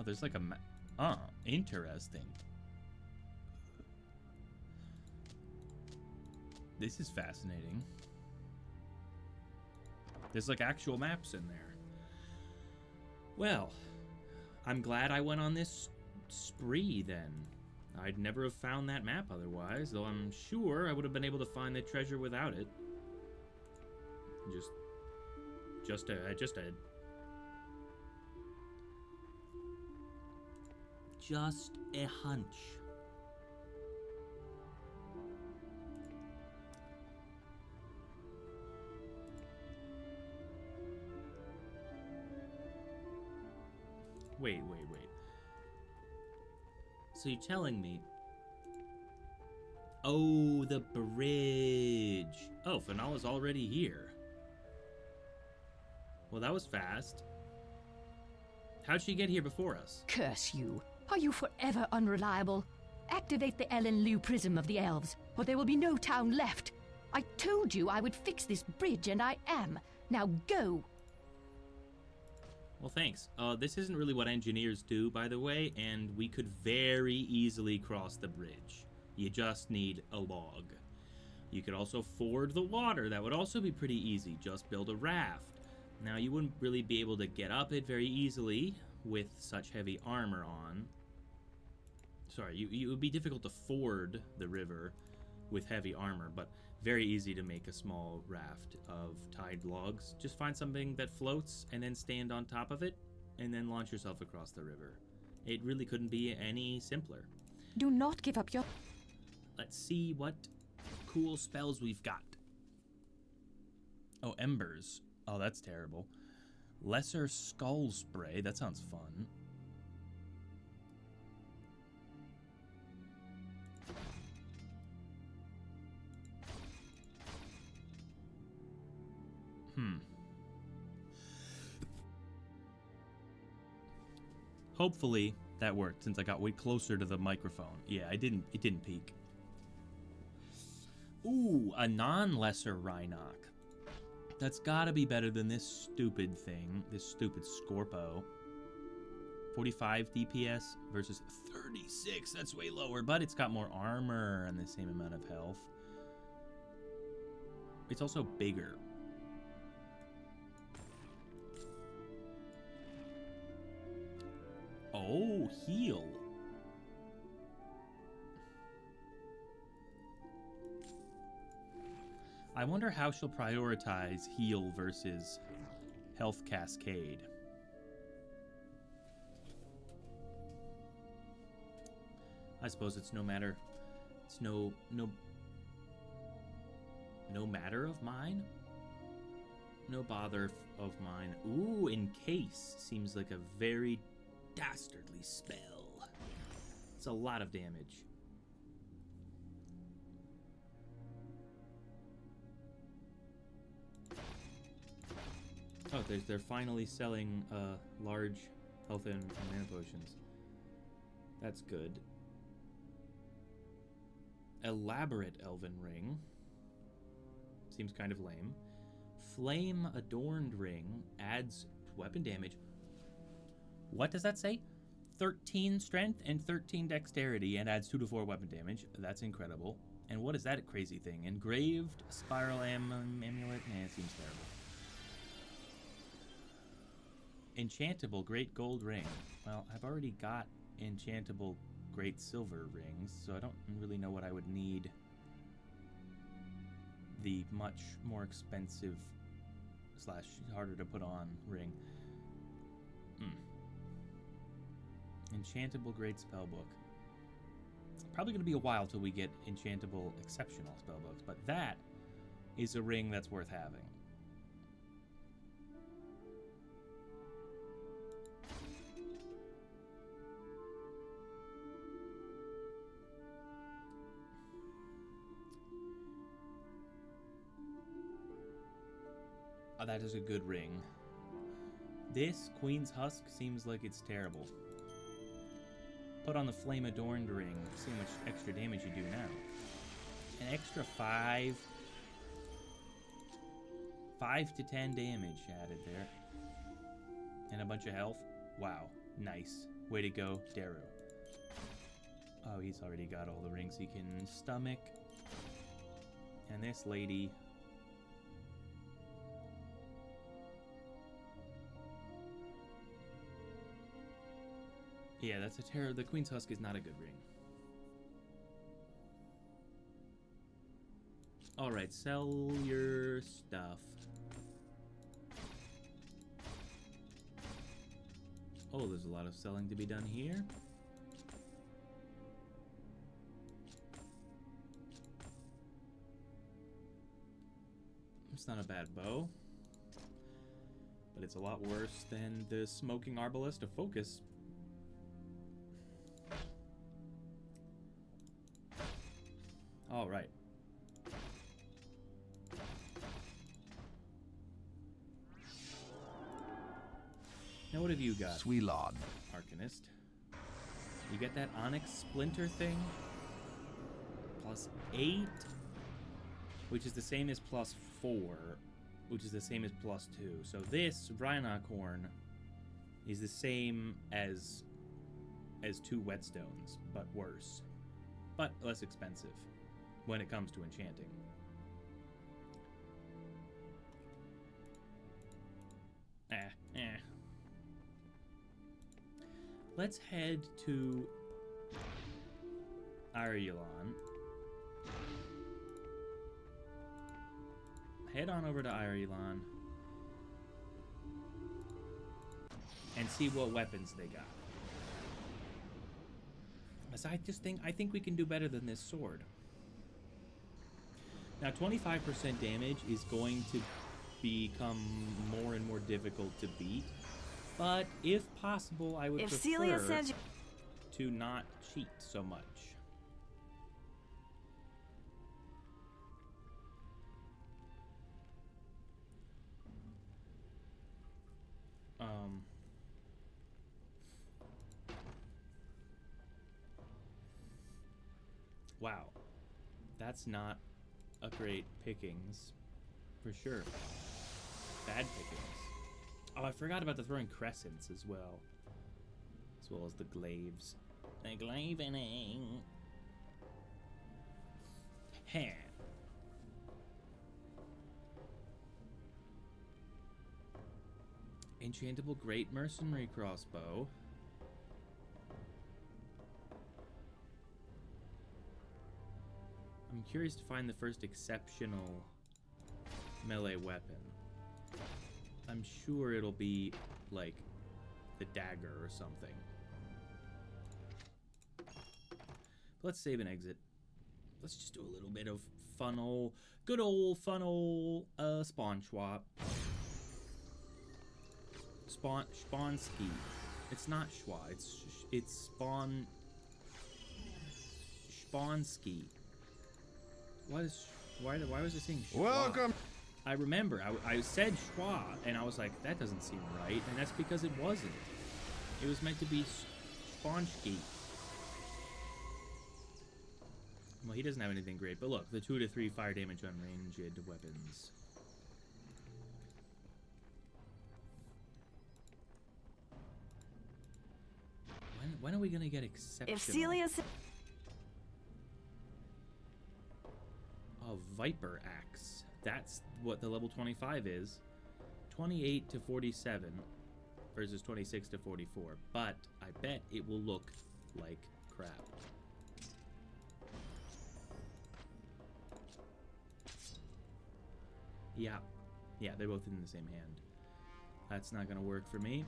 there's like a map. Oh, interesting. This is fascinating. There's like actual maps in there. Well, I'm glad I went on this spree then. I'd never have found that map otherwise, though I'm sure I would have been able to find the treasure without it. Just a hunch. Wait. So you're telling me... Oh, the bridge. Oh, Finala's already here. Well, that was fast. How'd she get here before us? Curse you. Are you forever unreliable? Activate the Ellen Liu prism of the elves, or there will be no town left. I told you I would fix this bridge, and I am. Now go! Well, thanks. This isn't really what engineers do, by the way, and we could very easily cross the bridge. You just need a log. You could also ford the water. That would also be pretty easy. Just build a raft. Now, you wouldn't really be able to get up it very easily with such heavy armor on. Sorry, it would be difficult to ford the river with heavy armor, but very easy to make a small raft of tied logs. Just find something that floats and then stand on top of it and then launch yourself across the river. It really couldn't be any simpler. Do not give up your... Let's see what cool spells we've got. Oh, embers. Oh, that's terrible. Lesser skull spray. That sounds fun. Hopefully, That worked since I got way closer to the microphone. Yeah, it didn't peak. Ooh, a non-lesser Rhinoc. That's gotta be better than this stupid thing, this stupid Scorpo. 45 DPS versus 36. That's way lower, but it's got more armor and the same amount of health. It's also bigger. Oh, heal. I wonder how she'll prioritize heal versus health cascade. I suppose it's no matter. It's no matter of mine. No bother of mine. Ooh, encase seems like a very dastardly spell. It's a lot of damage. Oh, they're finally selling large health and mana potions. That's good. Elaborate Elven Ring. Seems kind of lame. Flame Adorned Ring adds weapon damage. What does that say? 13 strength and 13 dexterity and adds 2 to 4 weapon damage. That's incredible. And what is that crazy thing? Engraved Spiral Amulet? Nah, it seems terrible. Enchantable Great Gold Ring. Well, I've already got enchantable Great Silver Rings, so I don't really know what I would need the much more expensive slash harder to put on ring. Enchantable Great Spellbook. Probably going to be a while till we get enchantable exceptional spellbooks, but that is a ring that's worth having. Oh, that is a good ring. This Queen's Husk seems like it's terrible. Put on the Flame Adorned Ring. See how much extra damage you do now. An extra 5 to 10 damage added there. And a bunch of health. Wow. Nice. Way to go, Daru. Oh, he's already got all the rings he can stomach. And this lady... Yeah, that's a terror. The Queen's Husk is not a good ring. Alright, sell your stuff. Oh, there's a lot of selling to be done here. It's not a bad bow. But it's a lot worse than the Smoking Arbalest of Focus. All right. Now what have you got? Suilod. Arcanist. You get that Onyx Splinter thing? +8, which is the same as +4, which is the same as +2. So this Rhinoc Horn is the same as 2 Whetstones, but worse. But less expensive. When it comes to enchanting. Let's head to Irulan. Head on over to Irulan and see what weapons they got. As I think we can do better than this sword. Now, 25% damage is going to become more and more difficult to beat, but if possible, I would prefer to not cheat so much. Wow. That's not a great pickings. For sure. Bad pickings. Oh, I forgot about the throwing crescents as well. As well as the glaives. The glavening. Heh. Enchantable Great Mercenary Crossbow. I'm curious to find the first exceptional melee weapon. I'm sure it'll be, like, the dagger or something. Let's save and exit. Let's just do a little bit of funnel. Good old funnel spawn swap. Spawnski. It's not schwa. It's spawn. Spawnski. Why was it saying schwa? Welcome. I remember. I said schwa, and I was like, that doesn't seem right, and that's because it wasn't. It was meant to be spawnski. Well, he doesn't have anything great, but look, the 2 to 3 fire damage on ranged weapons. When are we gonna get exceptional? If Celia said... Oh, Viper Axe. That's what the level 25 is. 28 to 47 versus 26 to 44. But I bet it will look like crap. Yeah. Yeah, they're both in the same hand. That's not gonna work for me.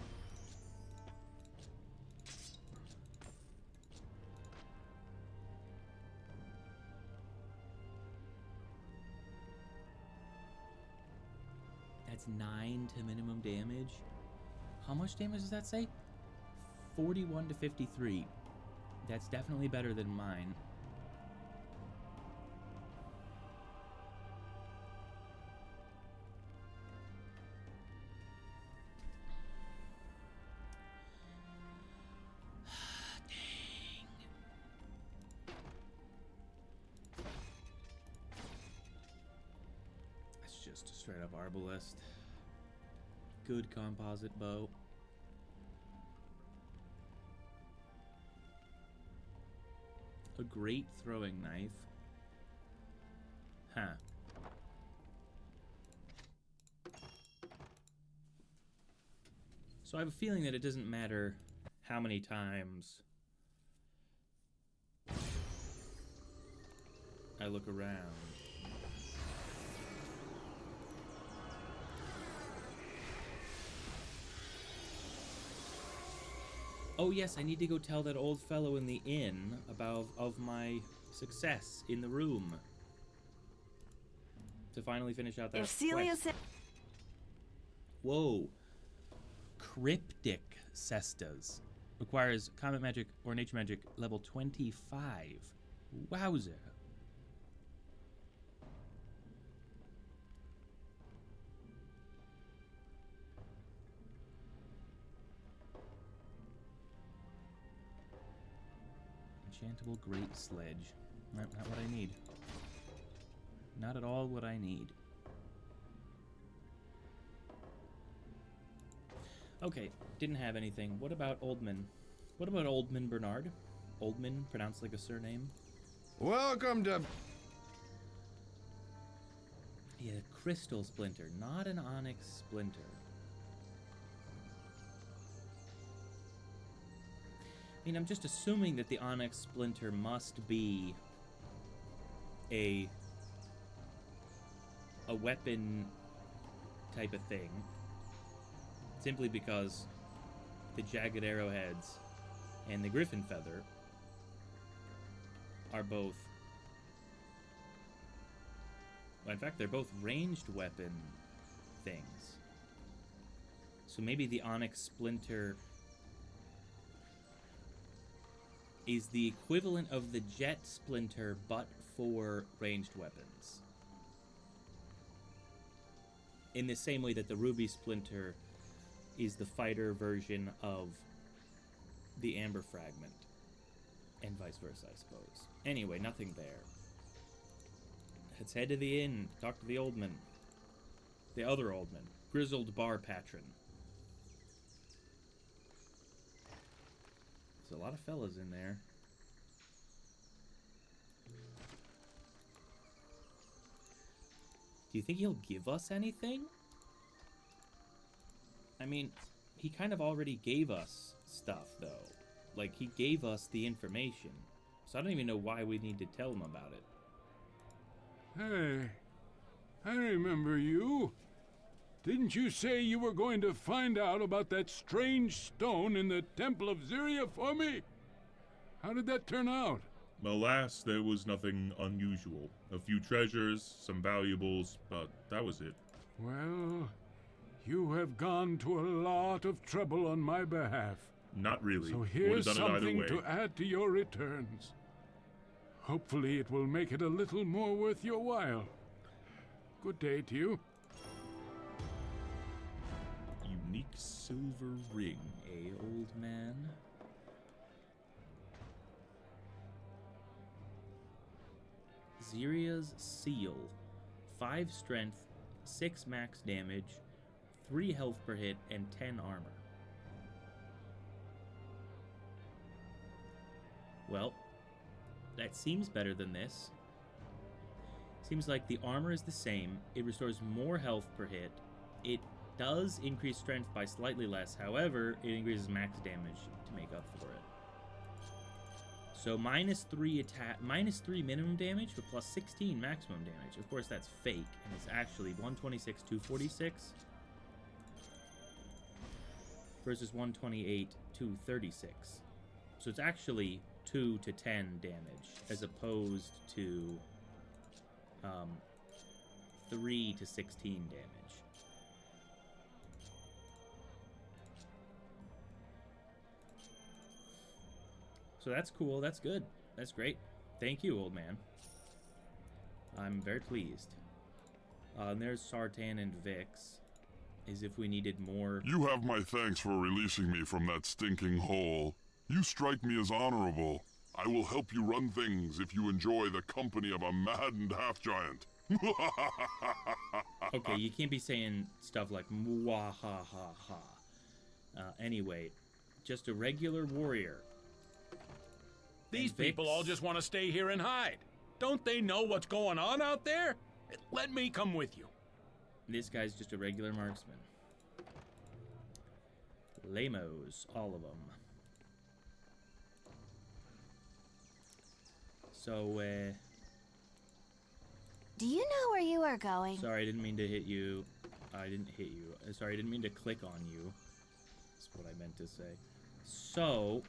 That's 9 to minimum damage. How much damage does that say? 41 to 53. That's definitely better than mine. Just a straight up arbalest. Good composite bow. A great throwing knife. Huh. So I have a feeling that it doesn't matter how many times I look around. Oh yes, I need to go tell that old fellow in the inn about of my success in the room. To finally finish out that If Celia said... Whoa. Cryptic cestas. Requires combat magic or nature magic level 25. Wowzer. Enchantable Great Sledge. Not what I need. Not at all what I need. Okay, didn't have anything. What about Oldman? What about Oldman Bernard? Oldman, pronounced like a surname? Welcome to... Yeah, Crystal Splinter, not an Onyx Splinter. I mean, I'm just assuming that the Onyx Splinter must be a weapon type of thing, simply because the jagged arrowheads and the griffin feather are both, well, in fact, they're both ranged weapon things. So maybe the Onyx Splinter is the equivalent of the Jet Splinter, but for ranged weapons. In the same way that the Ruby Splinter is the fighter version of the Amber Fragment. And vice versa, I suppose. Anyway, nothing there. Let's head to the inn. Talk to the old man. The other old man. Grizzled bar patron. There's a lot of fellas in there. Do you think he'll give us anything? I mean, he kind of already gave us stuff, though. Like, he gave us the information. So I don't even know why we need to tell him about it. Hey, I remember you. Didn't you say you were going to find out about that strange stone in the Temple of Zyria for me? How did that turn out? Alas, there was nothing unusual. A few treasures, some valuables, but that was it. Well, you have gone to a lot of trouble on my behalf. Not really. So here's something to add to your returns. Hopefully it will make it a little more worth your while. Good day to you. Unique silver ring, eh, old man? Zyria's seal. 5 strength, 6 max damage, 3 health per hit, and 10 armor. Well, that seems better than this. Seems like the armor is the same. It restores more health per hit. It does increase strength by slightly less. However, it increases max damage to make up for it. So -3 minimum damage, but plus 16 maximum damage. Of course, that's fake, and it's actually 126, 246 versus 128, 236. So it's actually 2 to 10 damage, as opposed to 3 to 16 damage. So that's cool, that's good, that's great. Thank you, old man. I'm very pleased. And there's Sartan and Vix, as if we needed more. You have my thanks for releasing me from that stinking hole. You strike me as honorable. I will help you run things if you enjoy the company of a maddened half-giant. Okay, you can't be saying stuff like mwahahaha. Anyway, just a regular warrior. These people all just want to stay here and hide. Don't they know what's going on out there? Let me come with you. This guy's just a regular marksman. Lamos, all of them. So, do you know where you are going? Sorry, I didn't mean to hit you. I didn't hit you. Sorry, I didn't mean to click on you. That's what I meant to say. So...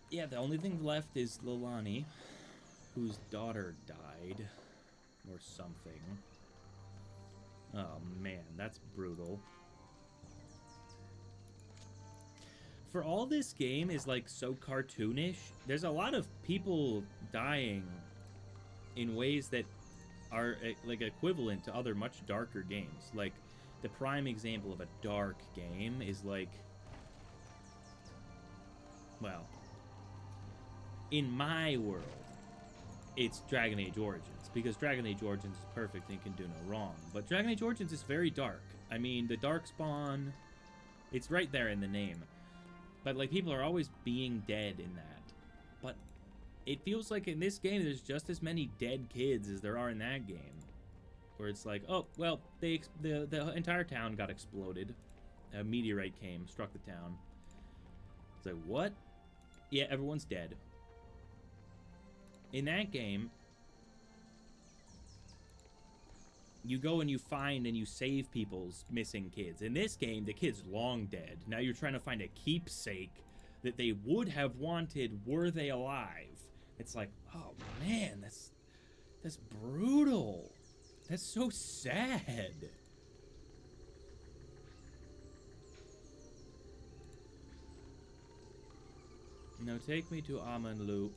yeah, the only thing left is Lilani, whose daughter died, or something. Oh man, that's brutal. For all this game is like so cartoonish, there's a lot of people dying in ways that are like equivalent to other much darker games. Like the prime example of a dark game is like, well, in my world, it's Dragon Age Origins, because Dragon Age Origins is perfect and can do no wrong. But Dragon Age Origins is very dark. I mean, the Darkspawn, it's right there in the name. But, like, people are always being dead in that. But it feels like in this game, there's just as many dead kids as there are in that game. Where it's like, oh, well, the entire town got exploded. A meteorite came, struck the town. It's like, what? Yeah, everyone's dead. In that game, you go and you find and you save people's missing kids. In this game, the kid's long dead. Now you're trying to find a keepsake that they would have wanted were they alive. It's like, oh man, that's brutal. That's so sad. Now take me to Amanlu.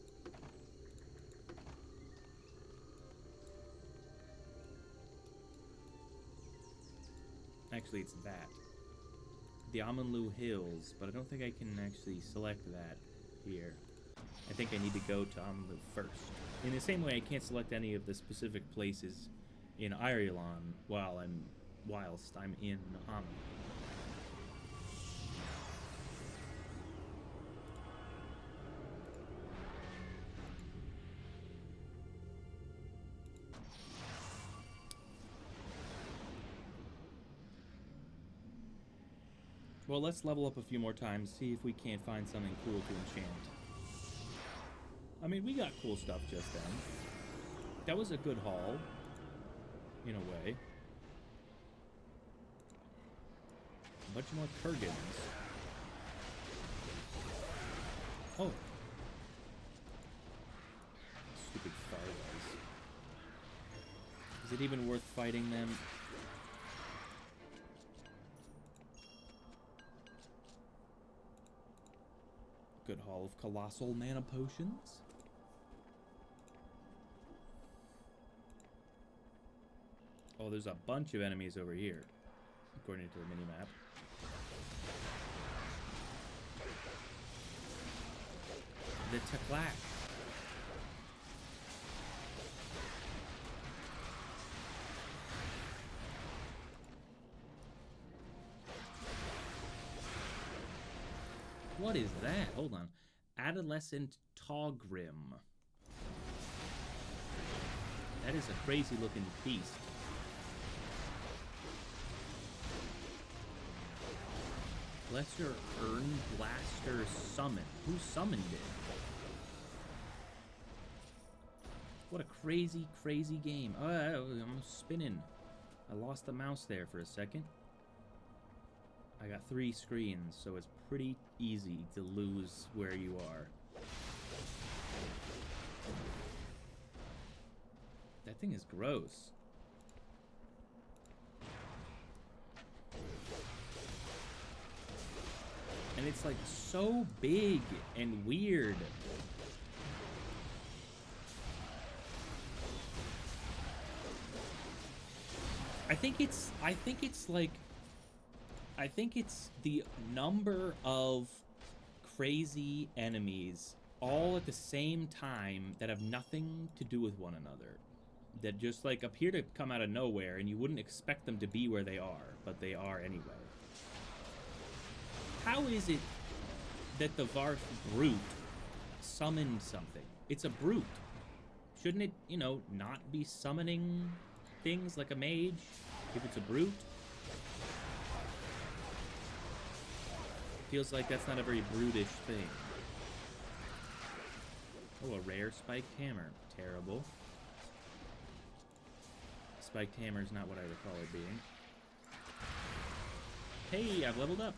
Actually, it's that. The Amanlu Hills, but I don't think I can actually select that here. I think I need to go to Amanlu first. In the same way, I can't select any of the specific places in Ireland whilst I'm in Amanlu. Well, let's level up a few more times, see if we can't find something cool to enchant. I mean, we got cool stuff just then. That was a good haul, in a way. A bunch more Kurgans. Oh. Stupid Farwas. Is it even worth fighting them? Good haul of colossal mana potions. Oh, there's a bunch of enemies over here, according to the minimap. The Taklak. What is that? Hold on. Adolescent Togrim. That is a crazy looking beast. Lesser Urn Blaster Summon. Who summoned it? What a crazy, crazy game. Oh, I'm spinning. I lost the mouse there for a second. I got 3 screens, so it's pretty easy to lose where you are. That thing is gross. And it's like so big and weird. I think it's the number of crazy enemies all at the same time that have nothing to do with one another. That just like appear to come out of nowhere and you wouldn't expect them to be where they are, but they are anyway. How is it that the Varth Brute summoned something? It's a brute. Shouldn't it, you know, not be summoning things like a mage if it's a brute? Feels like that's not a very brutish thing. Oh, a rare spiked hammer. Terrible. Spiked hammer is not what I recall it being. Hey, I've leveled up.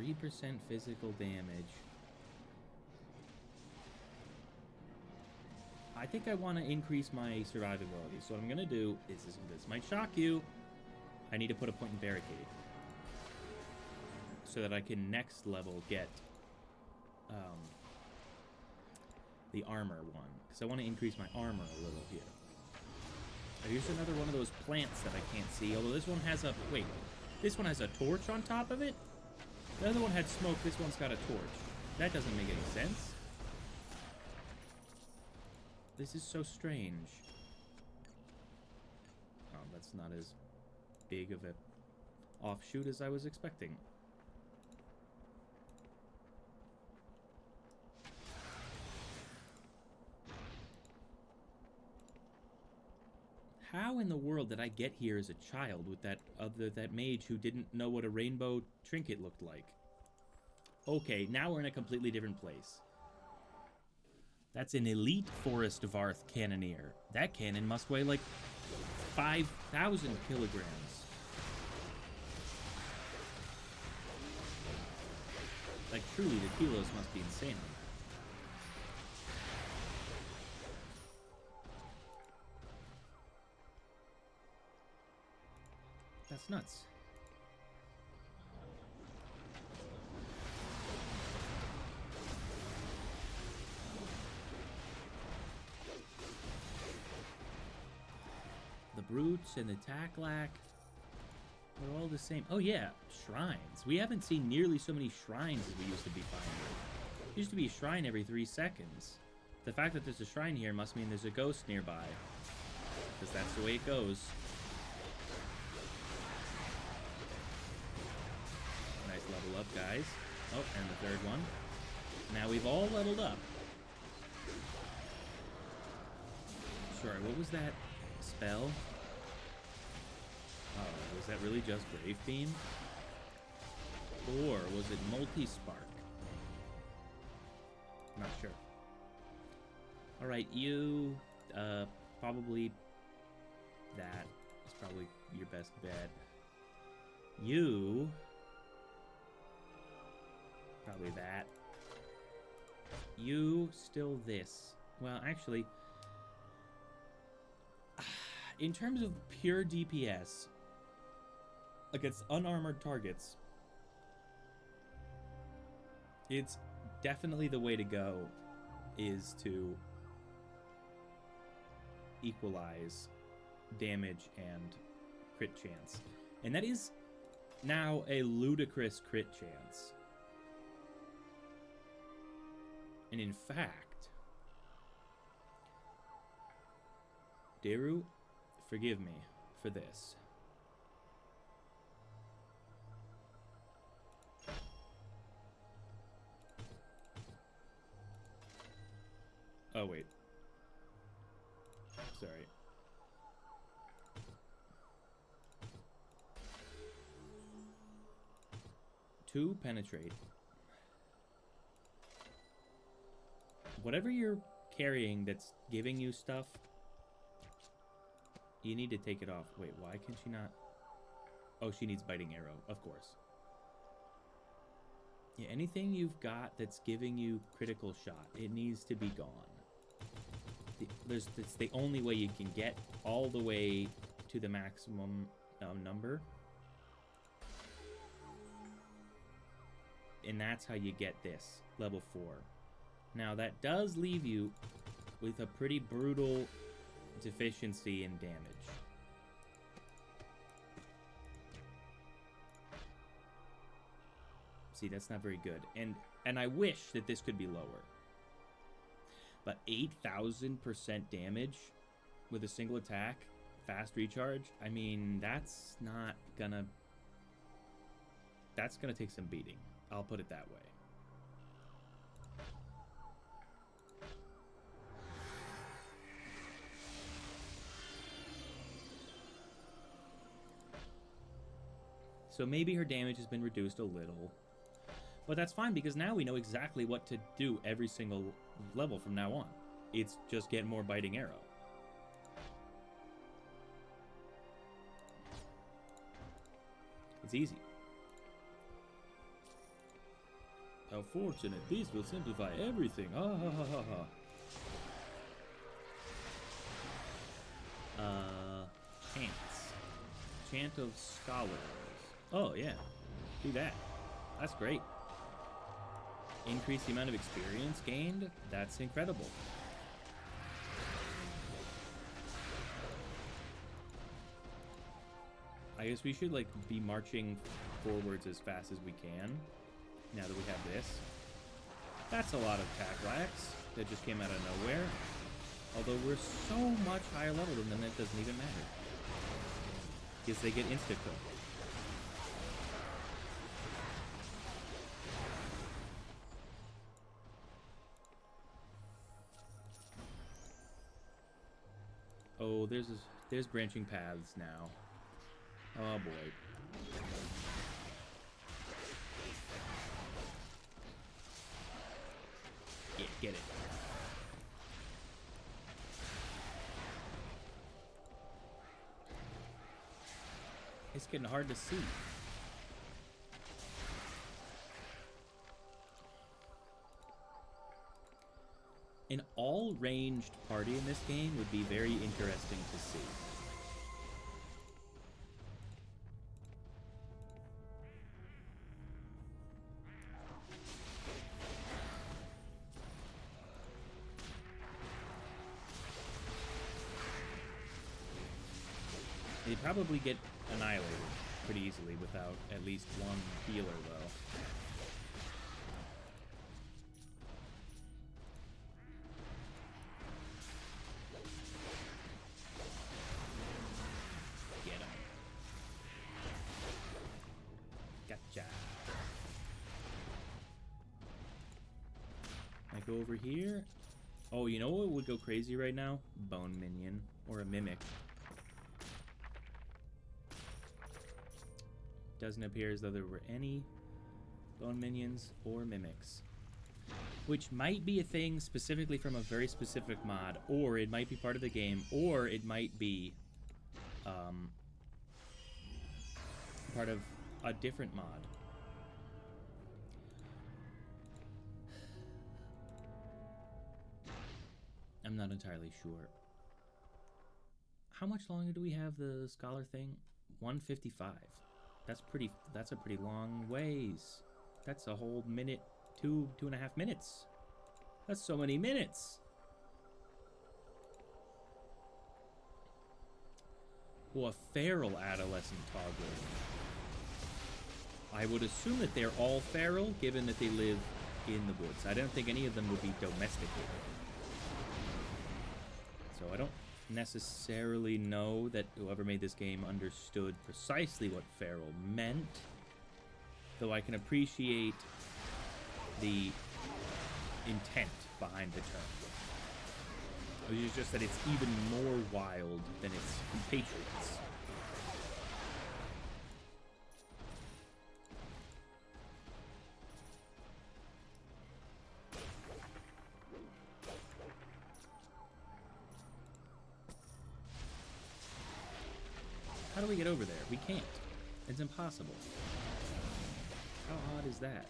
%3 physical damage. I think I want to increase my survivability. So what I'm going to do is, this might shock you, I need to put a point in barricade. So that I can next level get the armor one. Because I want to increase my armor a little here. Here's another one of those plants that I can't see. Although this one has a... Wait. This one has a torch on top of it? The other one had smoke. This one's got a torch. That doesn't make any sense. This is so strange. Oh, that's not as big of a offshoot as I was expecting. How in the world did I get here as a child with that mage who didn't know what a rainbow trinket looked like? Okay, now we're in a completely different place. That's an elite Forest Varth Cannoneer. That cannon must weigh like 5,000 kilograms. Like, truly, the kilos must be insane on that. That's nuts. brutes and the taklak. They're all the same. Oh yeah, shrines. We haven't seen nearly so many shrines as we used to be finding. There used to be a shrine every 3 seconds. The fact that there's a shrine here must mean there's a ghost nearby. Because that's the way it goes. Nice level up, guys. Oh, and the third one. Now we've all leveled up. Sorry, what was that spell? Oh, was that really just Grave Beam? Or was it Multi-Spark? Not sure. Alright, you, probably that is probably your best bet. You, probably that. You, still this. Well, actually, in terms of pure DPS against unarmored targets, it's definitely the way to go is to equalize damage and crit chance. And that is now a ludicrous crit chance. And in fact, Deru, forgive me for this. Oh, wait. Sorry. To penetrate. Whatever you're carrying that's giving you stuff, you need to take it off. Wait, why can she not? Oh, she needs Biting Arrow, of course. Yeah, anything you've got that's giving you critical shot, it needs to be gone. It's the only way you can get all the way to the maximum number. And that's how you get this, level 4. Now, that does leave you with a pretty brutal deficiency in damage. See, that's not very good. And I wish that this could be lower. But 8,000% damage with a single attack, fast recharge, I mean, that's gonna take some beating. I'll put it that way. So maybe her damage has been reduced a little. But that's fine, because now we know exactly what to do every single level from now on. It's just get more Biting Arrow. It's easy. How fortunate. These will simplify everything. Ah ha ha ha ha. Chants. Chant of Scholars. Oh, yeah. Do that. That's great. Increase the amount of experience gained? That's incredible. I guess we should, like, be marching forwards as fast as we can, now that we have this. That's a lot of taklaks that just came out of nowhere. Although we're so much higher level than them, it doesn't even matter. Because they get insta-cooked. Oh, there's branching paths now. Oh boy. Yeah, get it. It's getting hard to see. An all-ranged party in this game would be very interesting to see. probably get annihilated pretty easily without at least one healer, though. Get him. Gotcha. I go over here. Oh, you know what would go crazy right now? Bone minion or a mimic. Doesn't appear as though there were any bone minions or mimics. Which might be a thing specifically from a very specific mod, or it might be part of the game, or it might be part of a different mod. I'm not entirely sure. How much longer do we have the scholar thing? 155. That's a pretty long ways. That's a whole minute, 2.5 minutes. That's so many minutes. Oh, a feral adolescent toddler. I would assume that they're all feral, given that they live in the woods. I don't think any of them would be domesticated. So I don't necessarily know that whoever made this game understood precisely what feral meant, though I can appreciate the intent behind the term. Which is just that it's even more wild than its compatriots. How do we get over there? We can't. It's impossible. How odd is that?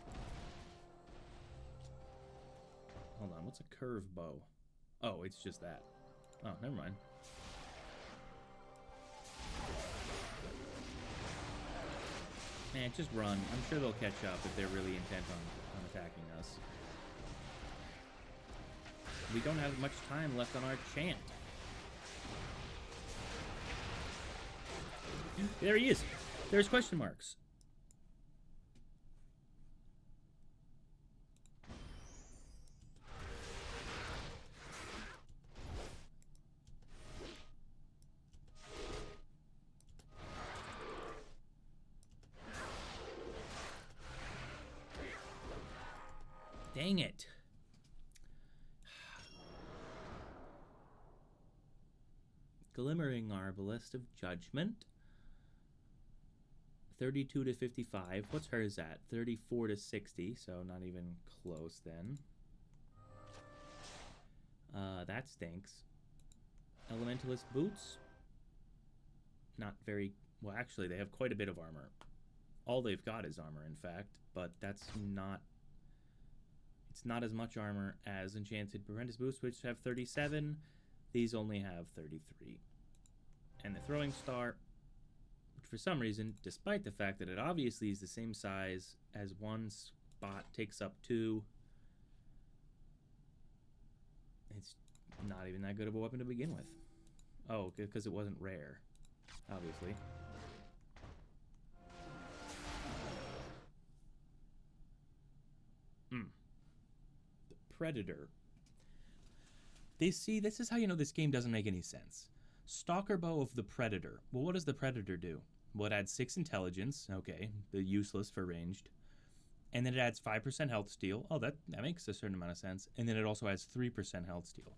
Hold on, what's a curve bow? Oh, it's just that. Oh, never mind. Man, just run. I'm sure they'll catch up if they're really intent on attacking us. We don't have much time left on our chant. There he is. There's question marks. Dang it. Glimmering Arbalest of Judgment. 32 to 55. What's hers at? 34 to 60, so not even close then. That stinks. Elementalist boots. Not very... Well, actually, they have quite a bit of armor. All they've got is armor, in fact, but that's not... It's not as much armor as Enchanted Apprentice boots, which have 37. These only have 33. And the Throwing Star, which for some reason, despite the fact that it obviously is the same size as one spot takes up 2, it's not even that good of a weapon to begin with. Oh, because it wasn't rare, obviously. The Predator. This is how you know this game doesn't make any sense. Stalker Bow of the Predator. Well, what does the Predator do? Well, it adds 6 intelligence. Okay, the useless for ranged. And then it adds 5% health steal. Oh, that makes a certain amount of sense. And then it also adds 3% health steal.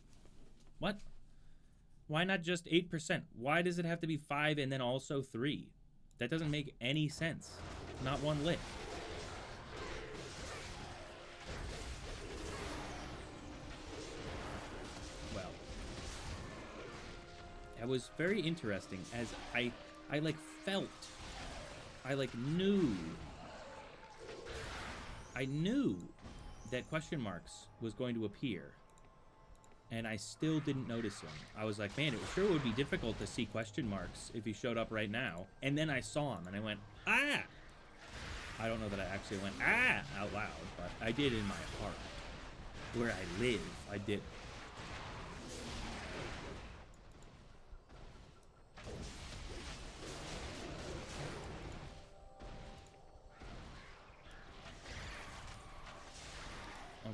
What? Why not just 8%? Why does it have to be 5 and then also 3? That doesn't make any sense. Not one lick. Well, that was very interesting as I like felt, I like knew that question marks was going to appear. And I still didn't notice him. I was like, man, it sure would be difficult to see question marks if he showed up right now. And then I saw him, and I went, ah! I don't know that I actually went, ah, out loud, but I did in my heart. Where I live, I did.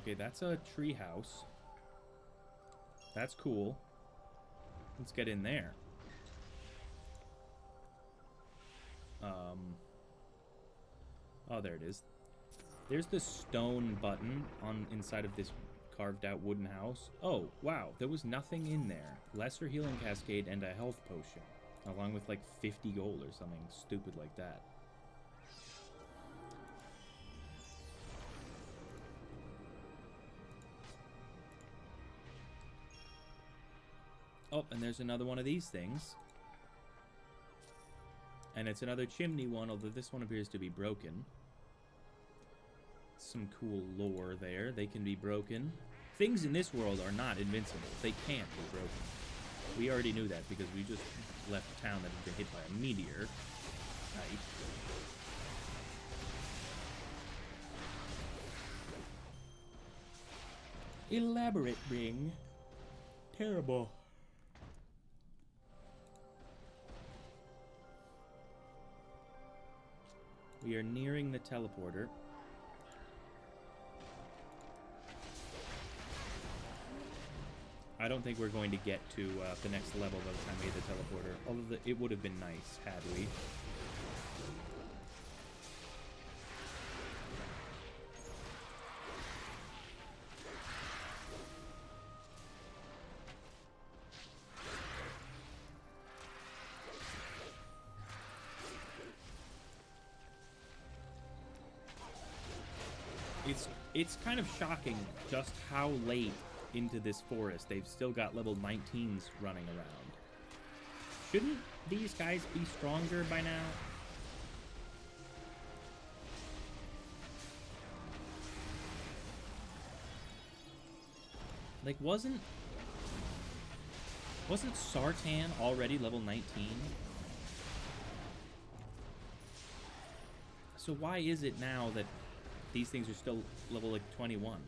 Okay, that's a tree house. That's cool. Let's get in there. Oh, there it is. There's the stone button on inside of this carved out wooden house. Oh, wow, there was nothing in there. Lesser healing cascade and a health potion, along with like 50 gold or something stupid like that. Oh, and there's another one of these things. And it's another chimney one, although this one appears to be broken. Some cool lore there. They can be broken. Things in this world are not invincible. They can't be broken. We already knew that because we just left a town that had been hit by a meteor. Right. Elaborate ring. Terrible. We are nearing the teleporter. I don't think we're going to get to the next level by the time we hit the teleporter. Although it would have been nice had we. It's kind of shocking just how late into this forest they've still got level 19s running around. Shouldn't these guys be stronger by now? Like, wasn't Sartan already level 19? So why is it now that these things are still level like 21?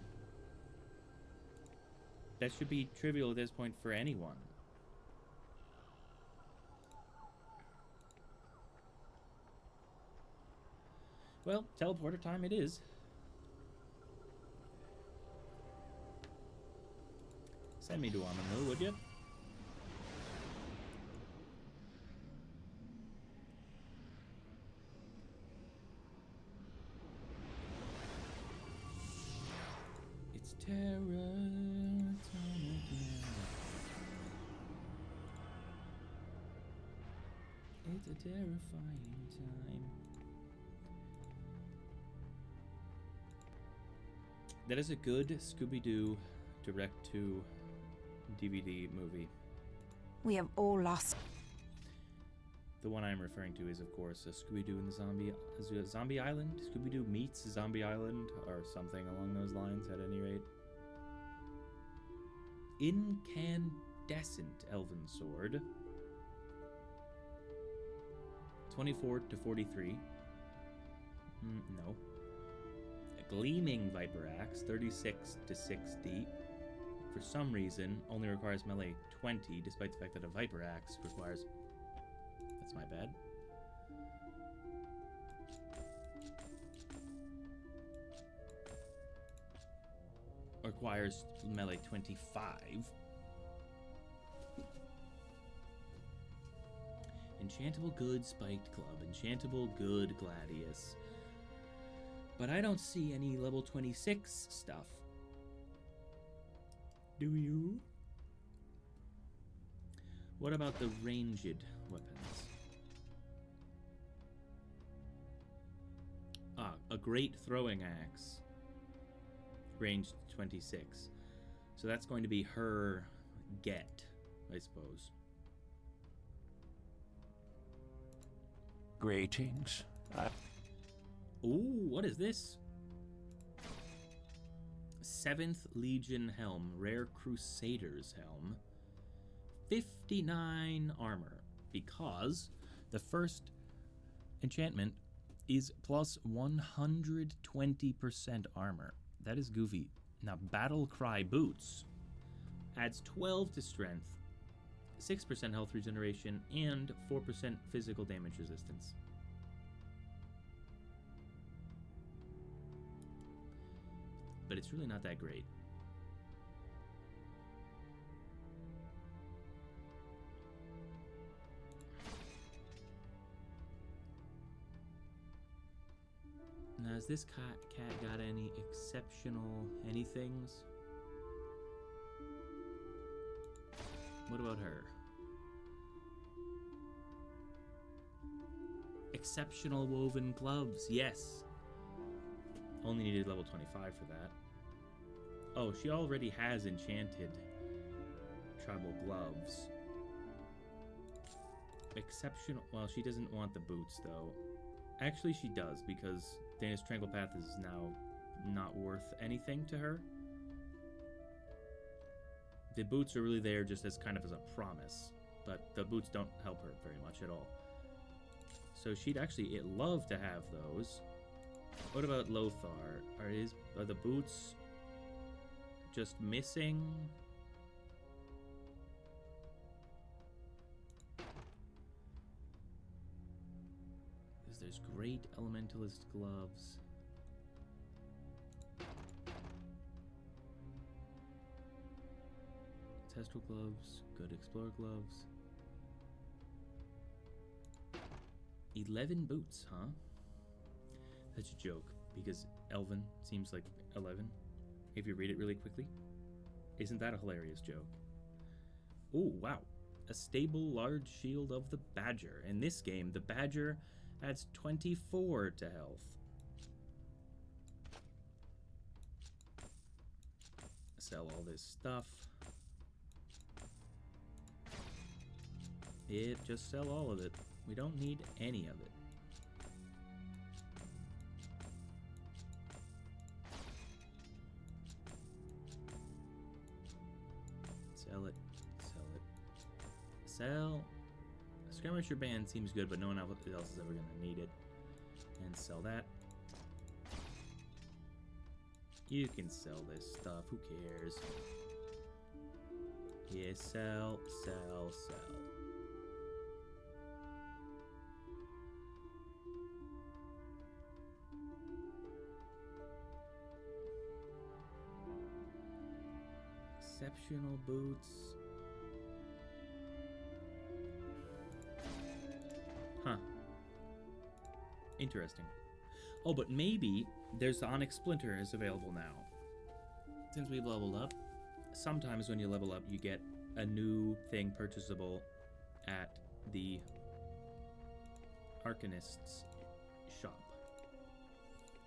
That should be trivial at this point for anyone. Well, teleporter time it is. Send me to Amanu, would you? It's terror time again. It's a terrifying time. That is a good Scooby-Doo direct-to-DVD movie. We have all lost. The one I'm referring to is, of course, a Scooby-Doo in the Zombie Island? Scooby-Doo meets Zombie Island, or something along those lines, at any rate. Incandescent Elven Sword. 24 to 43. No. A Gleaming Viper Axe, 36 to 60. For some reason, only requires melee 20, despite the fact that a Viper Axe requires... That's my bad. Requires melee 25. Enchantable Good Spiked Club. Enchantable Good Gladius. But I don't see any level 26 stuff. Do you? What about the ranged weapons? Ah, a great throwing axe. Ranged 26. So that's going to be her get, I suppose. Greetings. Ooh, what is this? 7th Legion Helm, Rare Crusader's Helm. 59 armor, because the first enchantment is plus 120% armor. That is goofy. Now, Battle Cry Boots adds 12 to strength, 6% health regeneration, and 4% physical damage resistance. but it's really not that great. Now, has this cat got any exceptional anythings? What about her? Exceptional woven gloves, yes. Only needed level 25 for that. Oh, she already has enchanted tribal gloves. Exceptional, well, she doesn't want the boots though. Actually, she does, because Dana's Tranquil Path is now not worth anything to her. The boots are really there just as kind of as a promise, but the boots don't help her very much at all. So she'd actually love to have those. What about Lothar? Are the boots just missing? There's great elementalist gloves. Testral gloves, good explorer gloves. 11 boots, huh? That's a joke, because Elven seems like 11, if you read it really quickly. Isn't that a hilarious joke? Oh, wow. A stable large shield of the Badger. In this game, the Badger adds 24 to health. Sell all this stuff. Yep, just sell all of it. We don't need any of it. Sell it. Sell it. Sell. A skirmisher band seems good, but no one else is ever going to need it. And sell that. You can sell this stuff. Who cares? Yeah, sell, sell, sell. Exceptional boots. Huh. Interesting. Oh, but maybe there's the Onyx Splinter is available now. Since we've leveled up, sometimes when you level up, you get a new thing purchasable at the Arcanist's shop.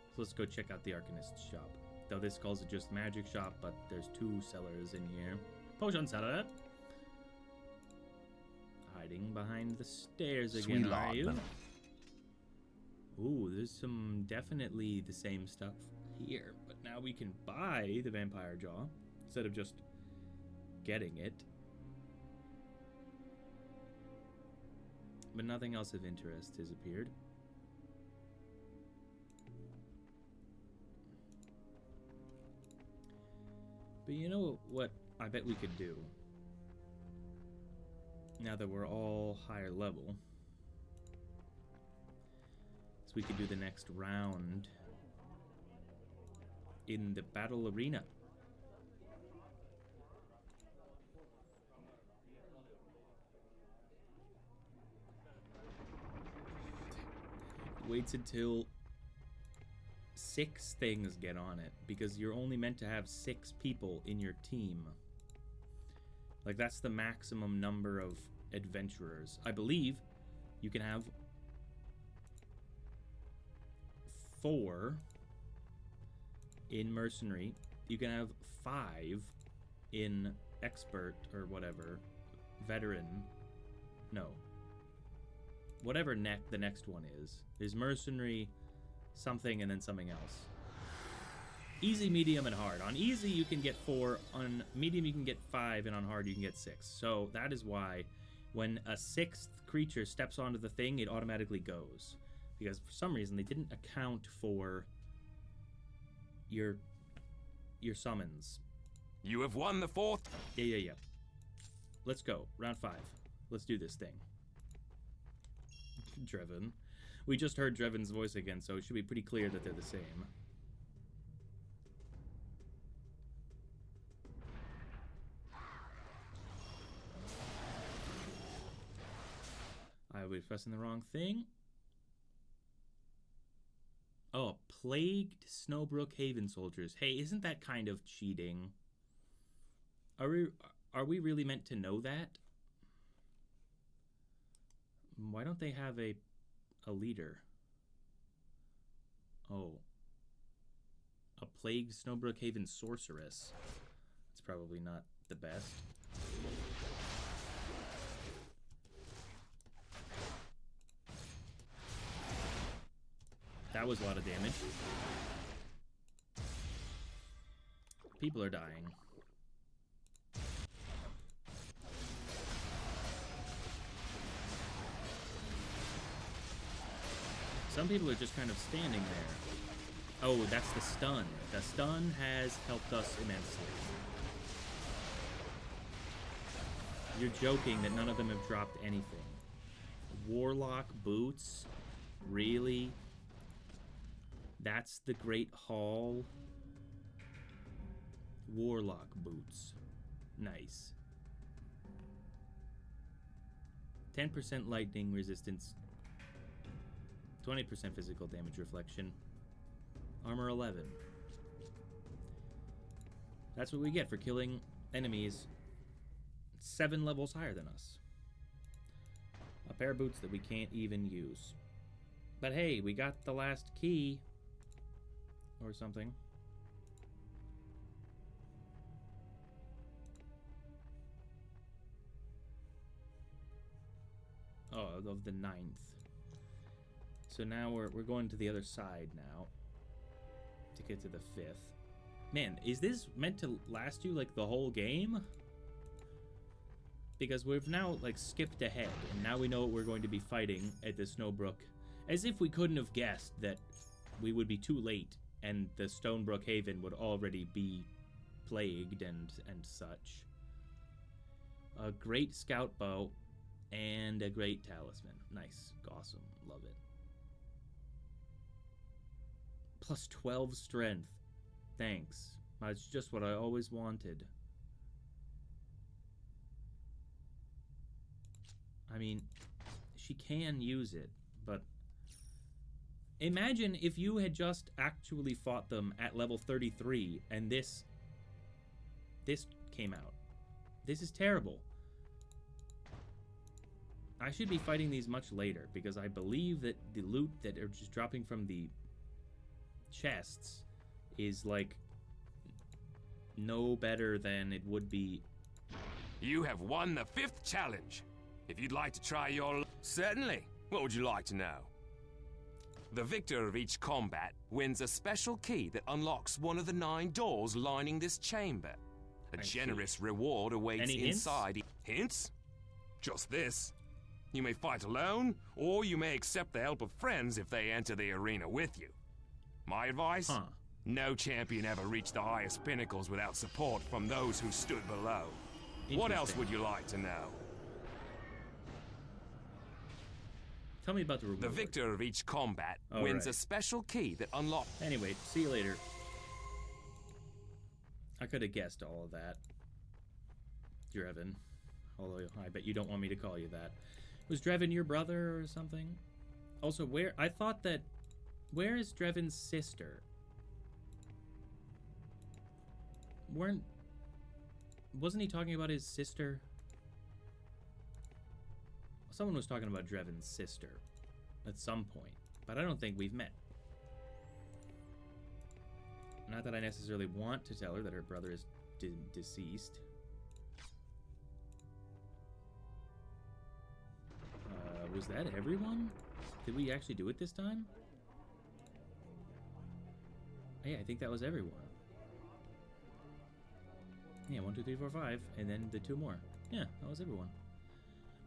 So let's go check out the Arcanist's shop. Though this calls it just magic shop, but there's two sellers in here. Potion seller! Hiding behind the stairs again, Sweet are you? Lord. Ooh, there's some definitely the same stuff here. But now we can buy the Vampire Jaw instead of just getting it. But nothing else of interest has appeared. But you know what I bet we could do? Now that we're all higher level. So we could do the next round in the battle arena. Waits until 6 things get on it, because you're only meant to have 6 people in your team. Like, that's the maximum number of adventurers. I believe you can have 4 in mercenary. You can have 5 in expert or whatever. Veteran. No. Whatever the next one is. There's mercenary, something, and then something else. Easy, medium, and hard. On easy, you can get 4. On medium, you can get 5. And on hard, you can get 6. So that is why when a 6th creature steps onto the thing, it automatically goes. Because for some reason, they didn't account for your summons. You have won the 4th. Yeah. Let's go. Round 5. Let's do this thing. Dreven. We just heard Dreven's voice again, so it should be pretty clear that they're the same. I was pressing the wrong thing. Oh, plagued Snowbrook Haven soldiers. Hey, isn't that kind of cheating? Are we really meant to know that? Why don't they have a leader? Oh. A plagued Snowbrook Haven sorceress. It's probably not the best. That was a lot of damage. People are dying. Some people are just kind of standing there. Oh, that's the stun. The stun has helped us immensely. You're joking that none of them have dropped anything. Warlock boots? Really? That's the Great Hall? Warlock boots. Nice. 10% lightning resistance. 20% physical damage reflection. Armor 11. That's what we get for killing enemies 7 levels higher than us. A pair of boots that we can't even use. But hey, we got the last key. Or something. Oh, of the 9th. So now we're going to the other side now. To get to the 5th. Man, is this meant to last you like the whole game? Because we've now like skipped ahead, and now we know what we're going to be fighting at the Snowbrook. As if we couldn't have guessed that we would be too late and the Stonebrook Haven would already be plagued and such. A great scout bow and a great talisman. Nice. Awesome. Love it. Plus 12 strength. Thanks. That's just what I always wanted. I mean, she can use it, but imagine if you had just actually fought them at level 33 and this came out. This is terrible. I should be fighting these much later because I believe that the loot that are just dropping from the chests is like no better than it would be. You have won the 5th challenge. If you'd like to try your... Certainly. What would you like to know? The victor of each combat wins a special key that unlocks one of the 9 doors lining this chamber. A generous reward awaits inside. Hints? Just this. You may fight alone, or you may accept the help of friends if they enter the arena with you. My advice? No champion ever reached the highest pinnacles without support from those who stood below. What else would you like to know? Tell me about the reward. The victor of each combat wins a special key that unlocks... Anyway, see you later. I could have guessed all of that. Drevin. Although I bet you don't want me to call you that. Was Drevin your brother or something? Also, where... I thought that... Where is Drevin's sister? Wasn't he talking about his sister? Someone was talking about Drevin's sister at some point, but I don't think we've met. Not that I necessarily want to tell her that her brother is deceased. Was that everyone? Did we actually do it this time? Yeah, I think that was everyone. Yeah, 1, 2, 3, 4, 5, and then the 2 more. Yeah, that was everyone.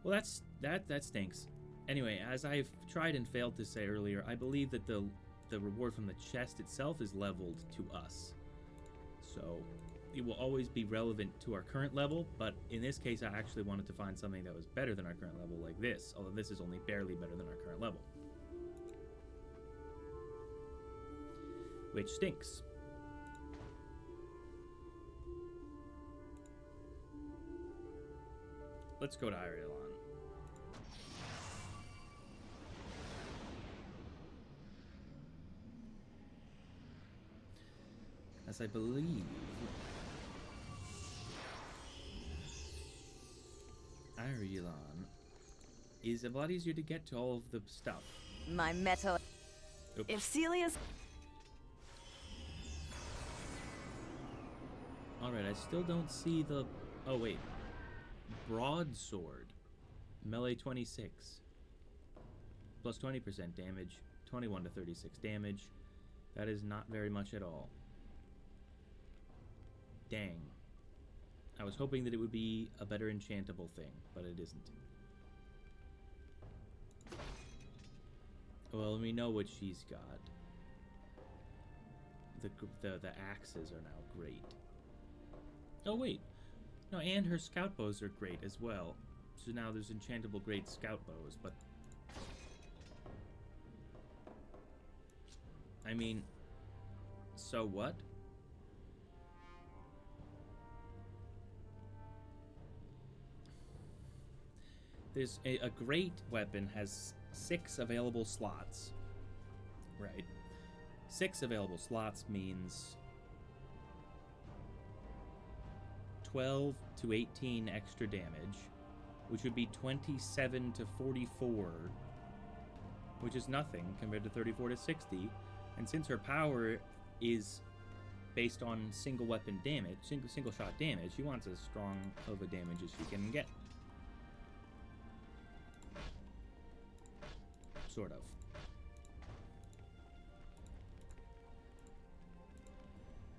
Well, that stinks. Anyway, as I've tried and failed to say earlier, I believe that the reward from the chest itself is leveled to us. So it will always be relevant to our current level, but in this case, I actually wanted to find something that was better than our current level, like this, although this is only barely better than our current level. Which stinks. Let's go to Ireland. as I believe Irilon is a lot easier to get to all of the stuff. My metal. Oops. If Celia's. Alright, I still don't see the... Oh, wait. Broadsword. Melee 26. Plus 20% damage. 21 to 36 damage. That is not very much at all. Dang. I was hoping that it would be a better enchantable thing, but it isn't. Well, we know what she's got. The axes are now great. Oh, wait. No, and her scout bows are great as well. So now there's enchantable great scout bows, but... I mean... So what? There's a great weapon has 6 available slots. Right. 6 available slots means 12 to 18 extra damage, which would be 27 to 44, which is nothing compared to 34 to 60. And since her power is based on single weapon damage, single shot damage, she wants as strong of a damage as she can get. Sort of.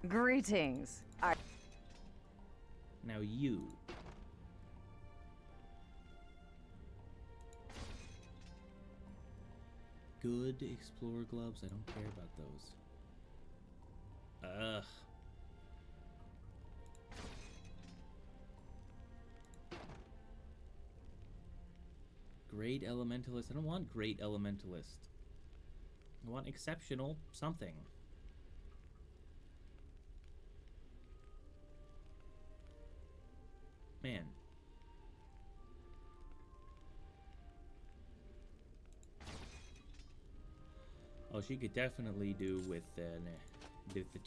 Greetings. Now you. Good explorer gloves. I don't care about those. Ugh. Great elementalist. I don't want great elementalist. I want exceptional something. Man. Oh, she could definitely do with the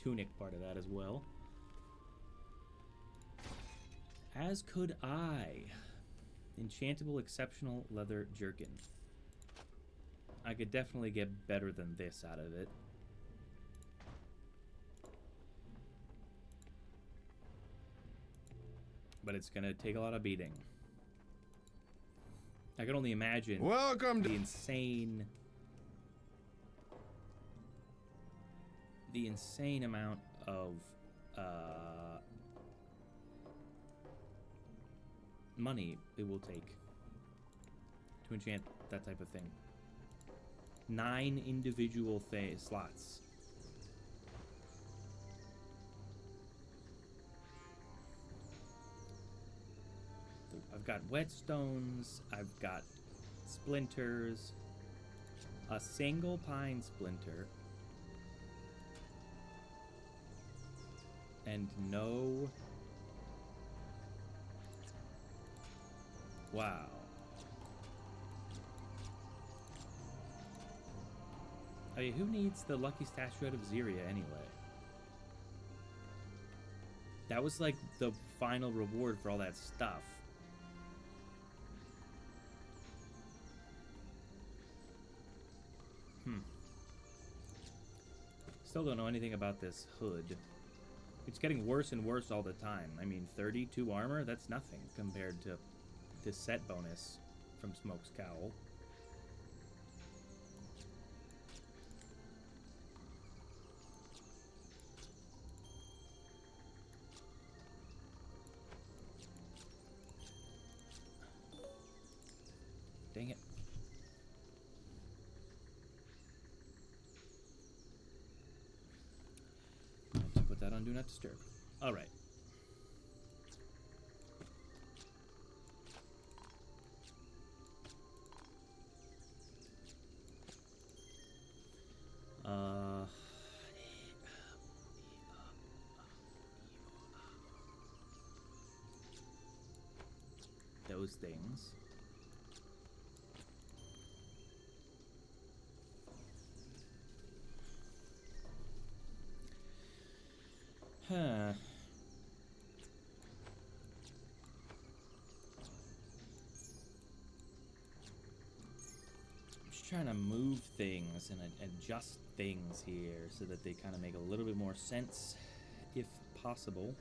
tunic part of that as well. As could I. Enchantable exceptional leather jerkin. I could definitely get better than this out of it. But it's gonna take a lot of beating. I can only imagine the insane amount of money it will take to enchant that type of thing. 9 individual slots. I've got whetstones, I've got splinters, a single pine splinter, and no... Wow. I mean, who needs the lucky statuette of Zyria anyway? That was like the final reward for all that stuff. Still don't know anything about this hood. It's getting worse and worse all the time. I mean, 32 armor? That's nothing compared to this set bonus from Smoke's Cowl. Dang it. Let's put that on Do Not Disturb. Alright. Those things. Huh. I'm just trying to move things and adjust things here so that they kind of make a little bit more sense, if possible.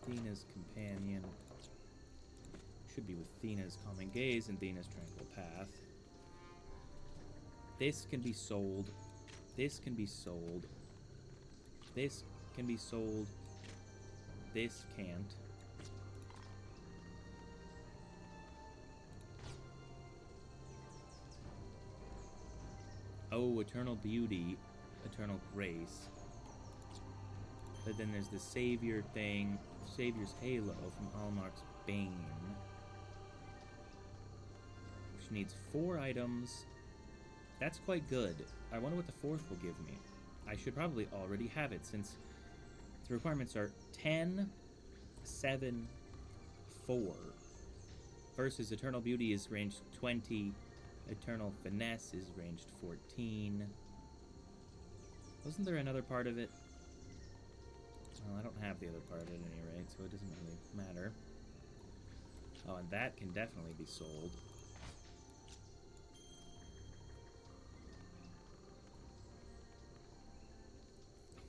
Thena's companion should be with Thena's calming gaze and Thena's tranquil path. This can be sold. This can be sold. This can be sold. This can't. Oh, eternal beauty, eternal grace. But then there's the savior thing, Savior's Halo from Almark's Bane, which needs 4 items. That's quite good. I wonder what the 4th will give me. I should probably already have it since the requirements are 10, 7, 4. Versus Eternal Beauty is ranged 20, Eternal Finesse is ranged 14. Wasn't there another part of it? Well, I don't have the other part at any rate, so it doesn't really matter. Oh, and that can definitely be sold.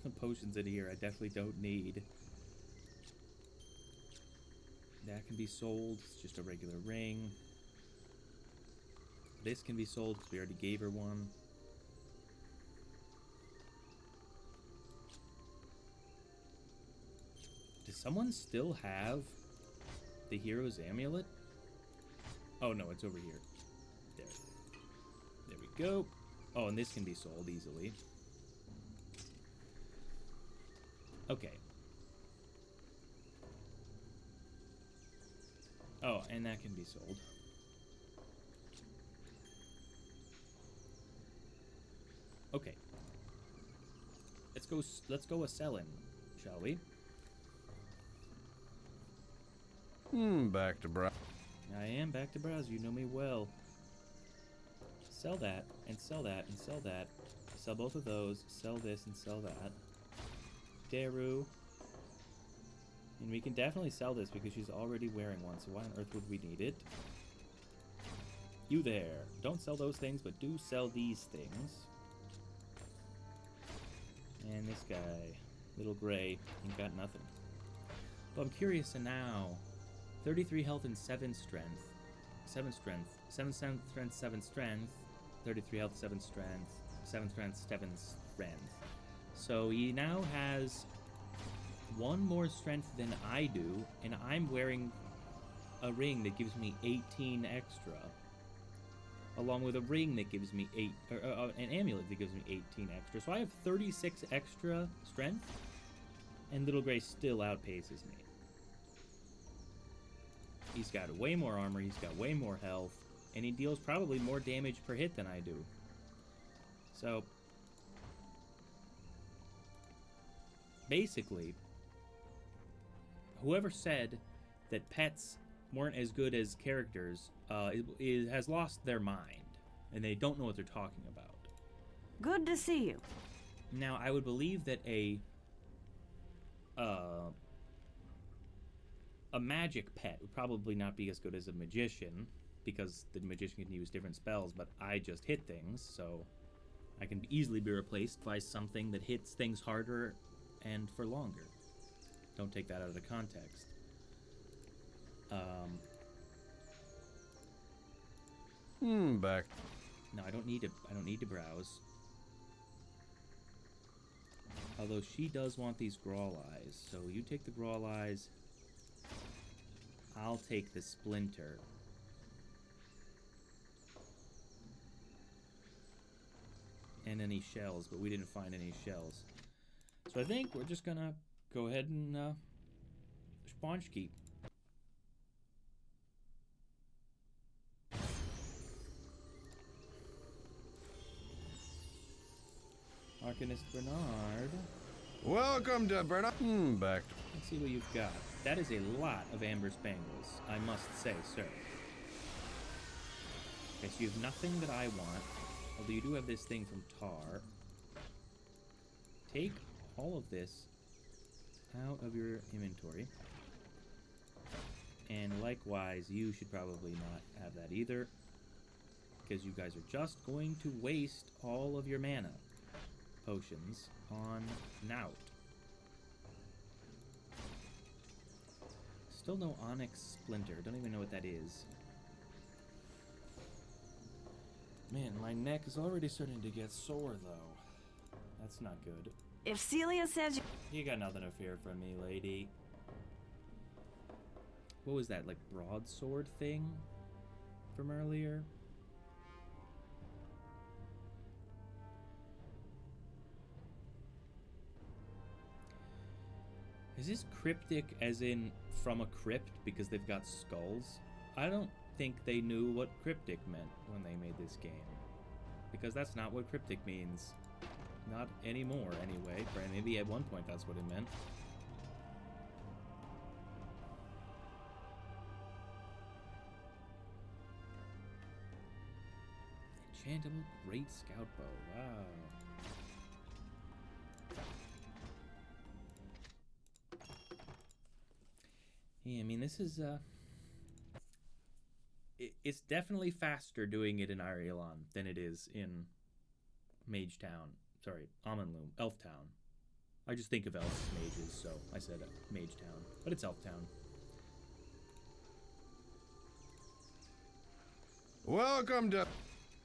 The potions in here I definitely don't need. That can be sold. It's just a regular ring. This can be sold because we already gave her one. Does someone still have the hero's amulet? Oh no, it's over here. There. There we go. Oh, and this can be sold easily. Okay. Oh, and that can be sold. Okay. Let's go a selling, shall we? Back to browse. I am back to browse. You know me well. Sell that, and sell that, and sell that. Sell both of those. Sell this, and sell that. Daru. And we can definitely sell this because she's already wearing one, so why on earth would we need it? You there. Don't sell those things, but do sell these things. And this guy. Little gray. Ain't got nothing. But I'm curious now. 33 health and 7 strength. 7 strength. 7 strength, 7 strength. 33 health, 7 strength. 7 strength, 7 strength. So he now has 1 more strength than I do, and I'm wearing a ring that gives me 18 extra. Along with a ring that gives me an amulet that gives me 18 extra. So I have 36 extra strength, and Little Gray still outpaces me. He's got way more armor, he's got way more health, and he deals probably more damage per hit than I do. So, basically, whoever said that pets weren't as good as characters has lost their mind, and they don't know what they're talking about. Good to see you. Now, I would believe that a magic pet would probably not be as good as a magician, because the magician can use different spells, but I just hit things, so I can easily be replaced by something that hits things harder and for longer. Don't take that out of the context. Back. No, I don't need to browse. Although she does want these Grawl Eyes, so you take the Grawl Eyes. I'll take the Splinter. And any shells, but we didn't find any shells. So I think we're just gonna go ahead and sponge keep. Arcanist Bernard. Welcome to Bernard. Back. Let's see what you've got. That is a lot of amber spangles, I must say, sir. Okay, so you have nothing that I want. Although you do have this thing from Tar. Take all of this out of your inventory. And likewise, you should probably not have that either. Because you guys are just going to waste all of your mana potions on Nout. Still no Onyx Splinter. Don't even know what that is. Man, my neck is already starting to get sore, though. That's not good. If Celia says you got nothing to fear from me, lady. What was that, like, broadsword thing from earlier? Is this cryptic as in from a crypt because they've got skulls? I don't think they knew what cryptic meant when they made this game. Because that's not what cryptic means. Not anymore, anyway. Maybe at one point that's what it meant. Enchantable Great Scout Bow. Wow. Yeah, I mean, this is, it's definitely faster doing it in Arielon than it is in Mage Town. Sorry, Amonloom, Elf Town. I just think of elf mages, so I said Mage Town, but it's Elf Town. Welcome to...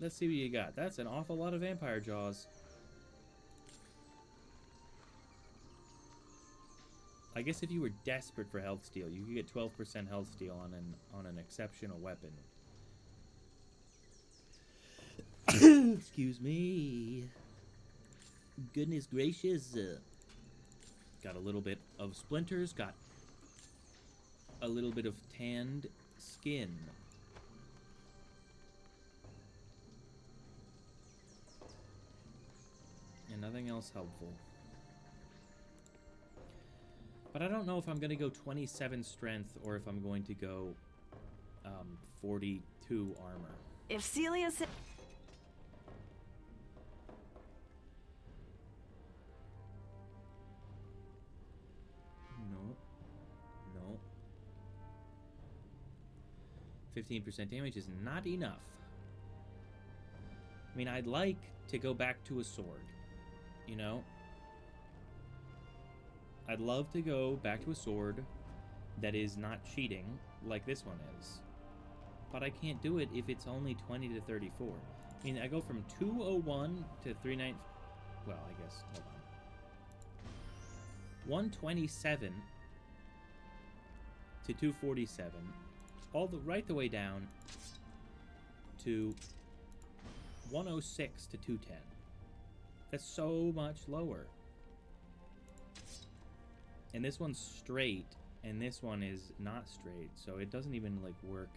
Let's see what you got. That's an awful lot of vampire jaws. I guess if you were desperate for health steal, you could get 12% health steal on an exceptional weapon. Excuse me. Goodness gracious. Got a little bit of splinters, got a little bit of tanned skin. And nothing else helpful. But I don't know if I'm going to go 27 strength or if I'm going to go 42 armor. if Celia said... No. 15% damage is not enough. I mean, I'd like to go back to a sword, you know? I'd love to go back to a sword that is not cheating like this one is. But I can't do it if it's only 20 to 34. I mean, I go from 201 to 39... Well, I guess, hold on. 127 to 247. Right the way down to 106 to 210. That's so much lower. And this one's straight, and this one is not straight, so it doesn't even, like, work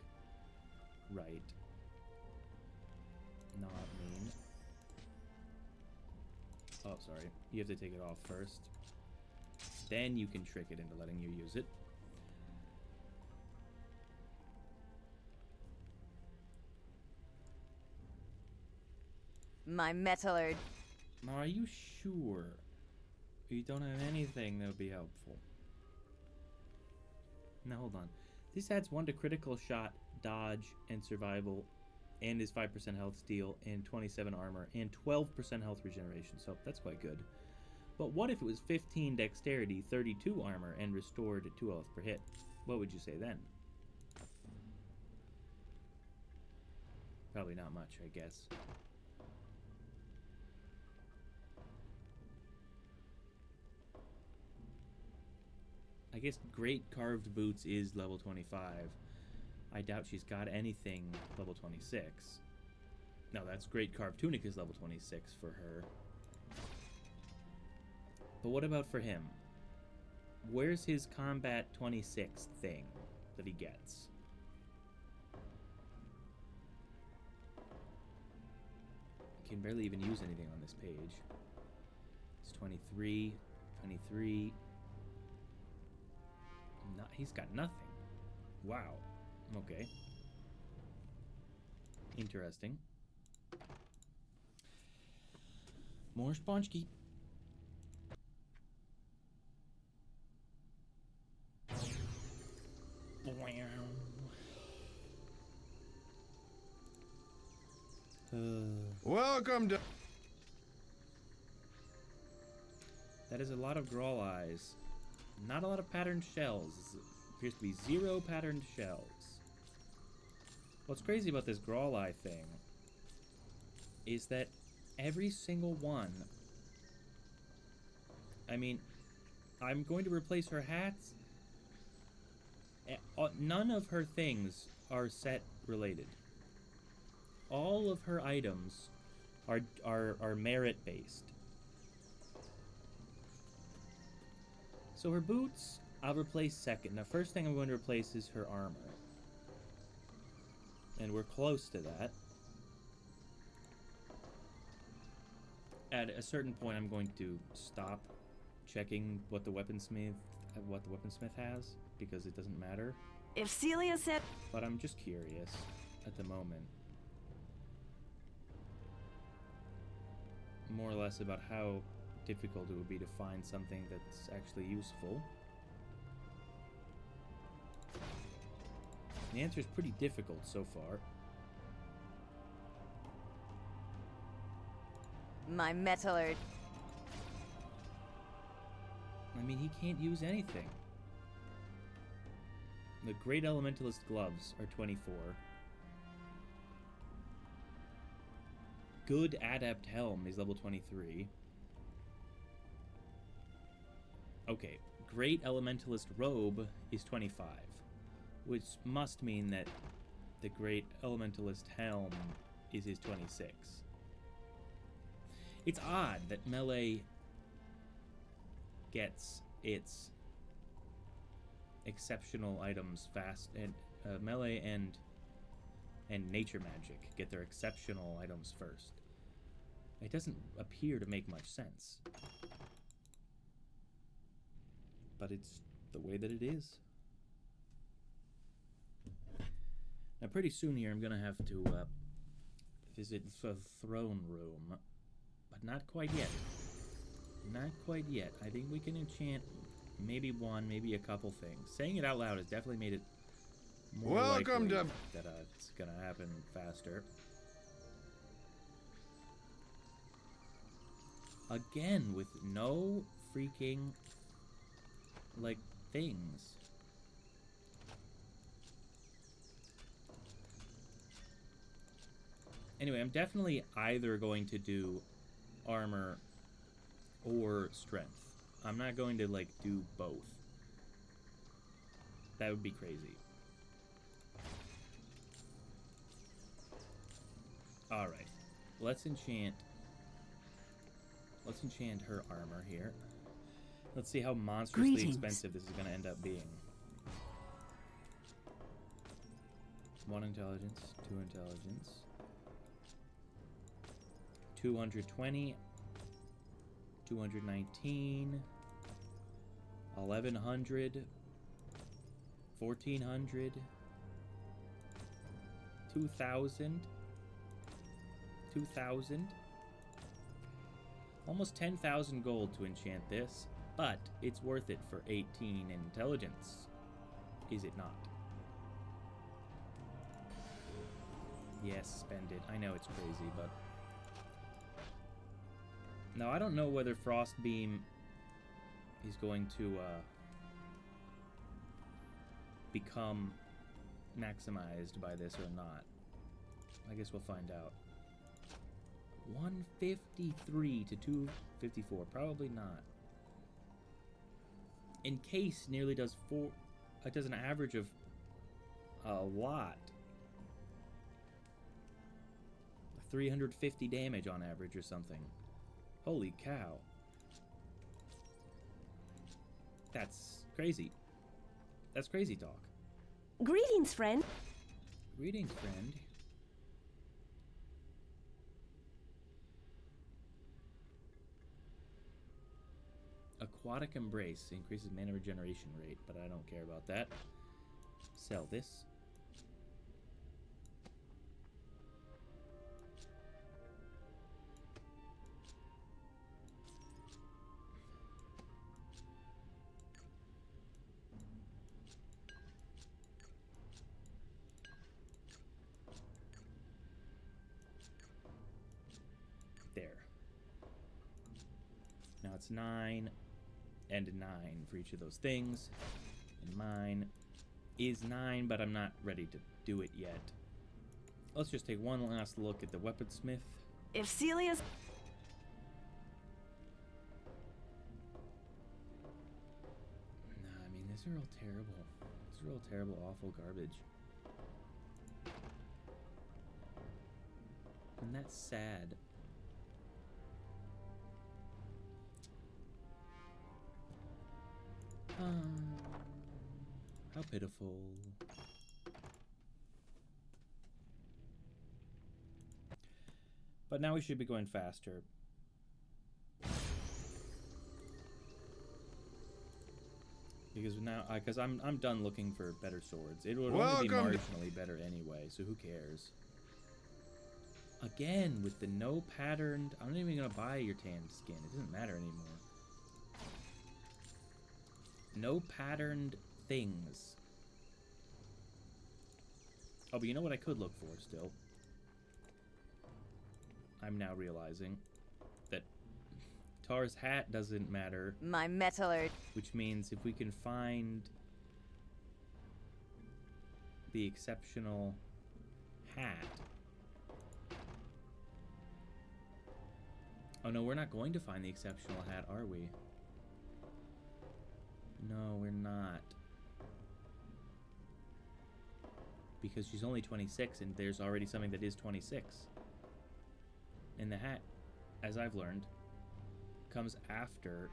right. Not mean. Oh, sorry. You have to take it off first. Then you can trick it into letting you use it. My metallurg. Now, are you sure you don't have anything that would be helpful? Now, hold on. This adds 1 to critical shot, dodge, and survival, and is 5% health steal, and 27 armor, and 12% health regeneration, so that's quite good. But what if it was 15 dexterity, 32 armor, and restored 2 health per hit? What would you say then? Probably not much, I guess. I guess Great Carved Boots is level 25. I doubt she's got anything level 26. No, that's Great Carved Tunic is level 26 for her. But what about for him? Where's his combat 26 thing that he gets? He can barely even use anything on this page. It's 23, 23... he's got nothing. Wow. Okay. Interesting. More sponge keep. Welcome to... That is a lot of Grawl eyes. Not a lot of patterned shells. Appears to be 0 patterned shells. What's crazy about this Grawl eye thing is that every single one... I mean, I'm going to replace her hats. None of her things are set related. All of her items are merit based. So her boots, I'll replace second. The first thing I'm going to replace is her armor. And we're close to that. At a certain point, I'm going to stop checking what the weaponsmith has, because it doesn't matter. If Celia said... But I'm just curious at the moment. More or less about how difficult it would be to find something that's actually useful. The answer is pretty difficult so far. My metallurg. I mean, he can't use anything. The Great Elementalist gloves are 24. Good Adept Helm is level 23. Okay, Great Elementalist Robe is 25, which must mean that the Great Elementalist Helm is his 26. It's odd that melee gets its exceptional items fast, and melee and nature magic get their exceptional items first. It doesn't appear to make much sense. But it's the way that it is. Now pretty soon here I'm gonna have to visit the throne room. But not quite yet. Not quite yet. I think we can enchant maybe one, maybe a couple things. Saying it out loud has definitely made it more likely that it's gonna happen faster. Again, with no freaking, like, things. Anyway, I'm definitely either going to do armor or strength. I'm not going to, like, do both. That would be crazy. Alright. Let's enchant her armor here. Let's see how monstrously expensive this is going to end up being. 1 intelligence, 2 intelligence. 220, 219, 1100, 1400, 2000, 2000. Almost 10,000 gold to enchant this, but it's worth it for 18 intelligence. Is it not? Yes, spend it. I know it's crazy, but... Now, I don't know whether Frostbeam is going to become maximized by this or not. I guess we'll find out. 153 to 254. Probably not. Encase nearly does it does an average of a lot. 350 damage on average or something. Holy cow. That's crazy. That's crazy talk. Greetings, friend. Greetings, friend. Aquatic Embrace increases mana regeneration rate, but I don't care about that. Sell this. Now it's 9 and 9 for each of those things. And mine is 9, but I'm not ready to do it yet. Let's just take one last look at the weaponsmith. If Celia's... Nah, I mean, these are all terrible. These are all terrible, awful garbage. And that's sad. How pitiful. But now we should be going faster. Because now, because I'm done looking for better swords. It would only be marginally better anyway, so who cares? Again, with the no patterned, I'm not even gonna buy your tanned skin. It doesn't matter anymore. No patterned things. Oh, but you know what I could look for still? I'm now realizing that Tar's hat doesn't matter. My metallurg. Which means if we can find the exceptional hat. Oh no, we're not going to find the exceptional hat, are we? No, we're not. Because she's only 26 and there's already something that is 26. And the hat, as I've learned, comes after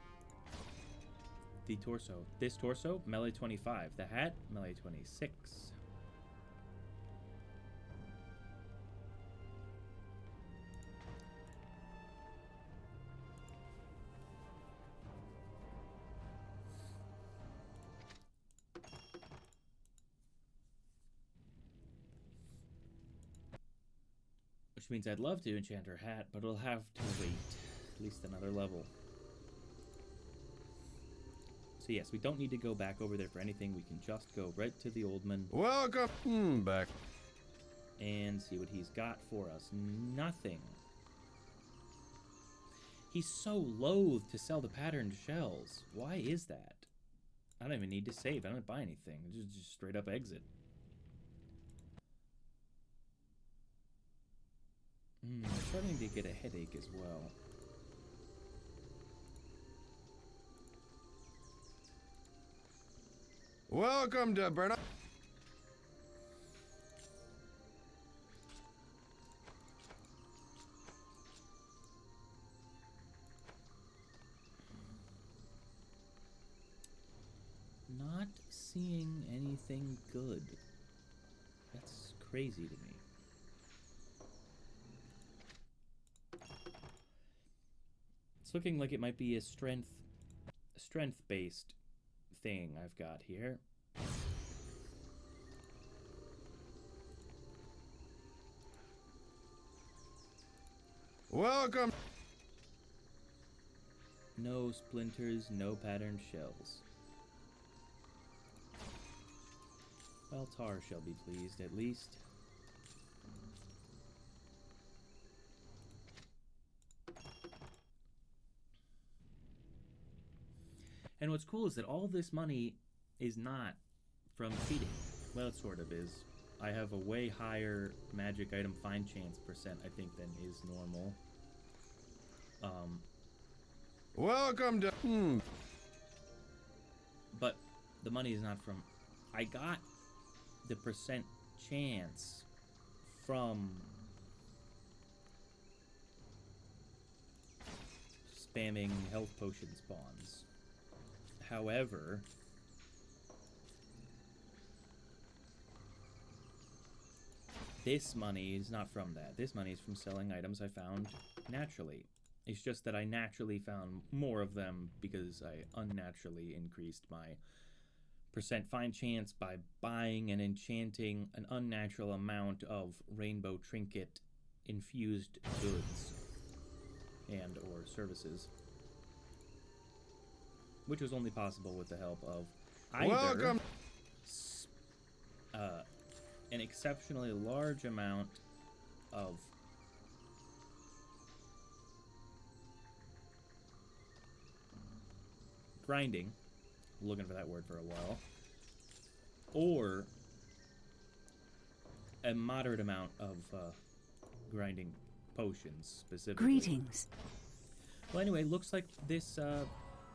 the torso. This torso, melee 25. The hat, melee 26. Which means I'd love to enchant her hat, but it'll have to wait at least another level. So yes, we don't need to go back over there for anything. We can just go right to the old man. Welcome back. And see what he's got for us. Nothing. He's so loath to sell the patterned shells. Why is that? I don't even need to save. I don't buy anything. Just straight up exit. I'm starting to get a headache as well. Welcome to Burnout. Not seeing anything good. That's crazy to me. It's looking like it might be a strength-based thing I've got here. Welcome. No splinters, no patterned shells. Well, Tar shall be pleased, at least. And what's cool is that all this money is not from cheating. Well, it sort of is. I have a way higher magic item find chance percent, I think, than is normal. Welcome to... But the money is not from... I got the percent chance from spamming health potion spawns. However, this money is not from that. This money is from selling items I found naturally. It's just that I naturally found more of them because I unnaturally increased my percent find chance by buying and enchanting an unnatural amount of rainbow trinket infused goods and or services. Which was only possible with the help of either an exceptionally large amount of grinding, looking for that word for a while, or a moderate amount of grinding potions specifically. Greetings. Well, anyway, looks like this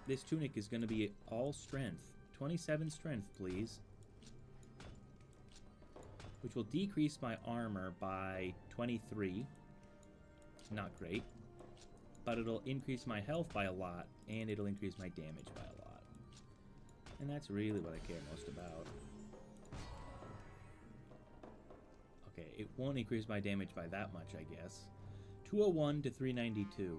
this tunic is going to be all strength. 27 strength, please. Which will decrease my armor by 23. Not great. But it'll increase my health by a lot, and it'll increase my damage by a lot. And that's really what I care most about. Okay, it won't increase my damage by that much, I guess. 201 to 392.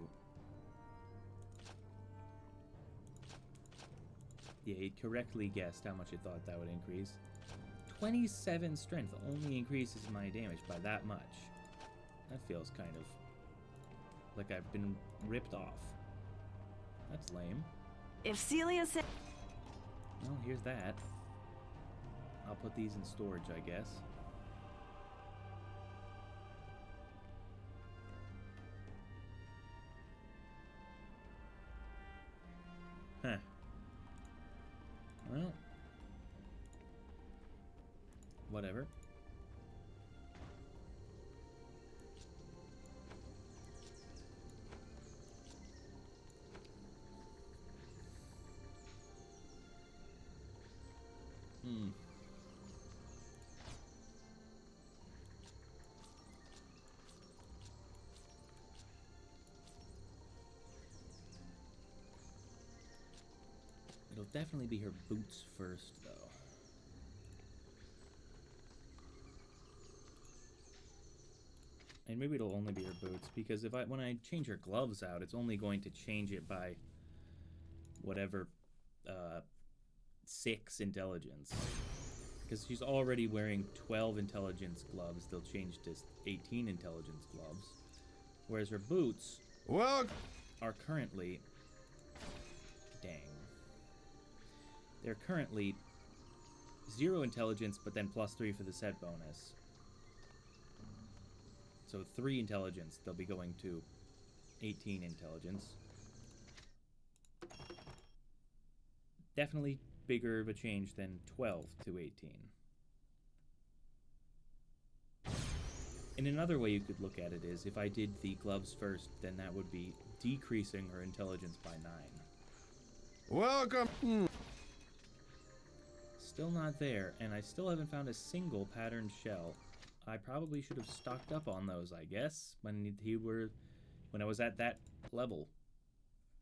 Yeah, it correctly guessed how much it thought that would increase. 27 strength only increases my damage by that much. That feels kind of like I've been ripped off. That's lame. If Celia said... Well, here's that. I'll put these in storage, I guess. Huh. Well, whatever. It'll definitely be her boots first, though. And maybe it'll only be her boots, because when I change her gloves out, it's only going to change it by whatever 6 intelligence. Because she's already wearing 12 intelligence gloves, they'll change to 18 intelligence gloves. Whereas her boots are currently... Dang. They're currently 0 intelligence, but then +3 for the set bonus. So 3 intelligence, they'll be going to 18 intelligence. Definitely bigger of a change than 12 to 18. And another way you could look at it is, if I did the gloves first, then that would be decreasing her intelligence by 9. Welcome! Still not there, and I still haven't found a single patterned shell. I probably should have stocked up on those, I guess, when I was at that level,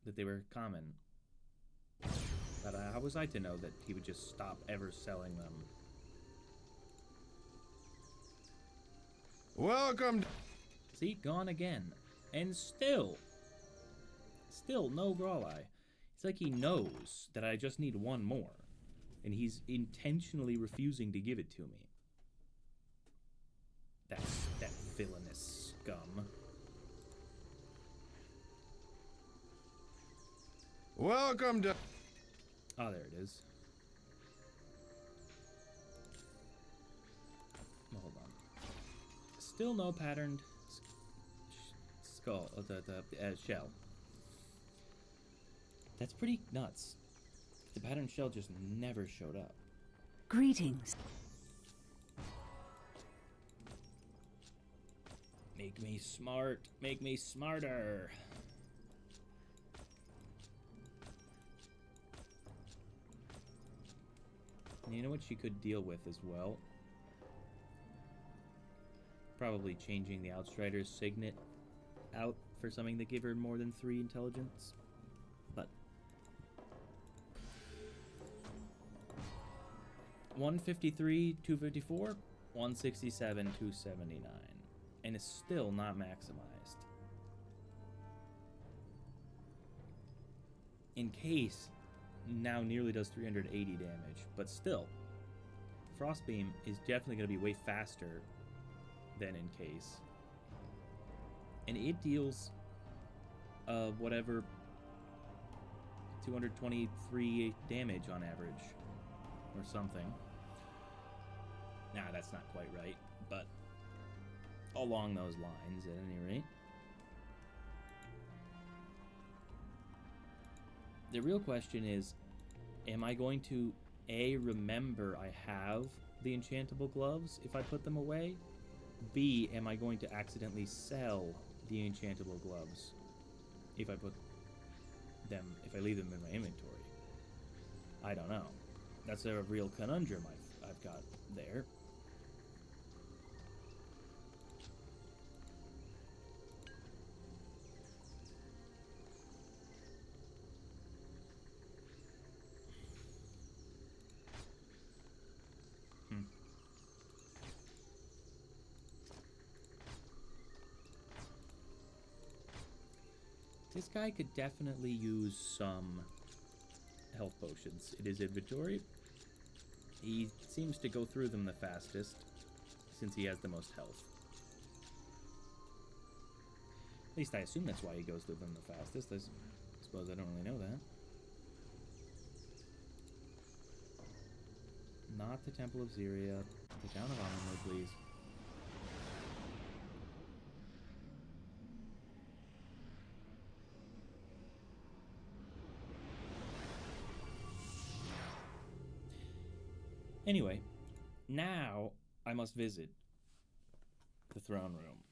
that they were common. But how was I to know that he would just stop ever selling them? Welcome! See, gone again. And still no Grawleye. It's like he knows that I just need one more, and he's intentionally refusing to give it to me. That villainous scum. Welcome to... Oh, there it is. Hold on. Still no patterned skull, shell. That's pretty nuts. The patterned shell just never showed up. Greetings. Make me smart. Make me smarter. You know what she could deal with as well? Probably changing the Outsider's signet out for something that gave her more than 3 intelligence. But 153, 254, 167, 279. And it's still not maximized. Encase now nearly does 380 damage, but still, Frostbeam is definitely going to be way faster than Encase. And it deals whatever 223 damage on average, or something. Nah, that's not quite right, but along those lines at any rate. The real question is, am I going to, A, remember I have the enchantable gloves if I put them away? B, am I going to accidentally sell the enchantable gloves if I leave them in my inventory? I don't know. That's a real conundrum I've got there. This guy could definitely use some health potions in his inventory. He seems to go through them the fastest, since he has the most health. At least I assume that's why he goes through them the fastest. I suppose I don't really know that. Not the Temple of Zyria. The Town of Amonwood, please. Anyway, now I must visit the throne room.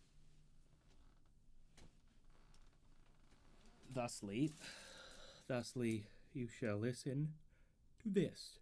Thusly, you shall listen to this.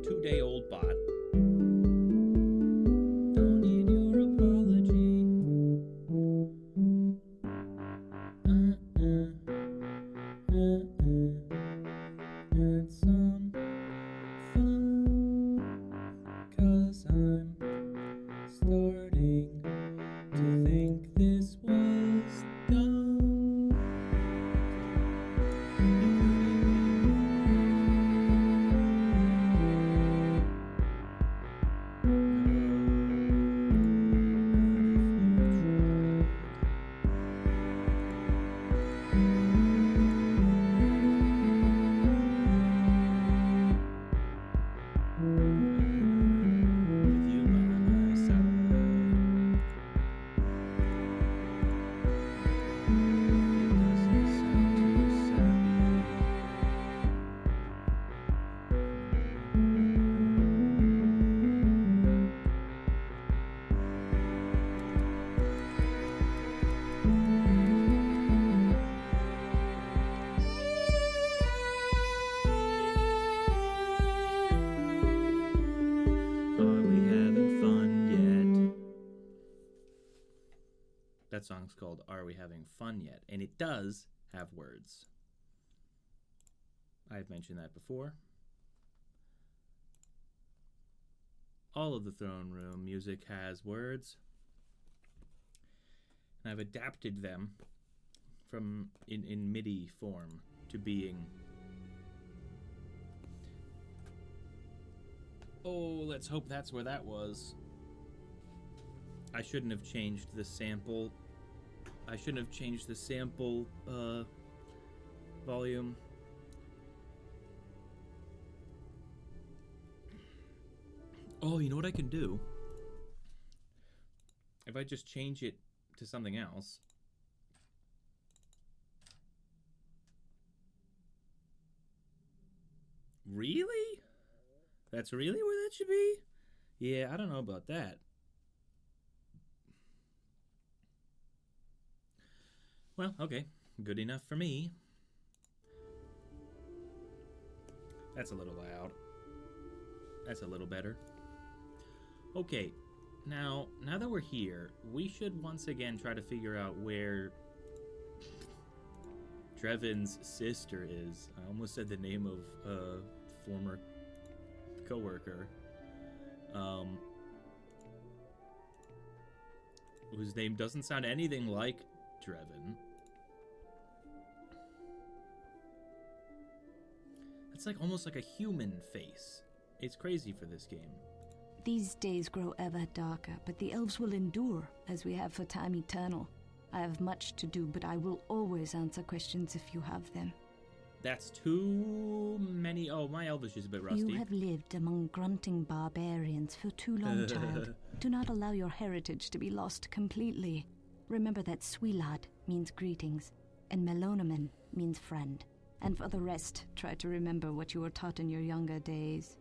2-day-old bot. Don't need your apology. Had some fun, 'cause I'm starting to think this was dumb. That song's called Are We Having Fun Yet? And it does have words. I've mentioned that before. All of the Throne Room music has words. And I've adapted them from in MIDI form to being... Oh, let's hope that's where that was. I shouldn't have changed the sample. I shouldn't have changed the sample volume. Oh, you know what I can do? If I just change it to something else. Really? That's really where that should be? Yeah, I don't know about that. Well, okay. Good enough for me. That's a little loud. That's a little better. Okay, now that we're here, we should once again try to figure out where Drevin's sister is. I almost said the name of a former coworker. Whose name doesn't sound anything like Drevin. It's like almost like a human face. It's crazy for this game. These days grow ever darker, but the elves will endure, as we have for time eternal. I have much to do, but I will always answer questions if you have them. That's too many. Oh, my Elvish is a bit rusty. You have lived among grunting barbarians for too long, child. Do not allow your heritage to be lost completely. Remember that Suilad means greetings, and Melonomen means friend. And for the rest, try to remember what you were taught in your younger days.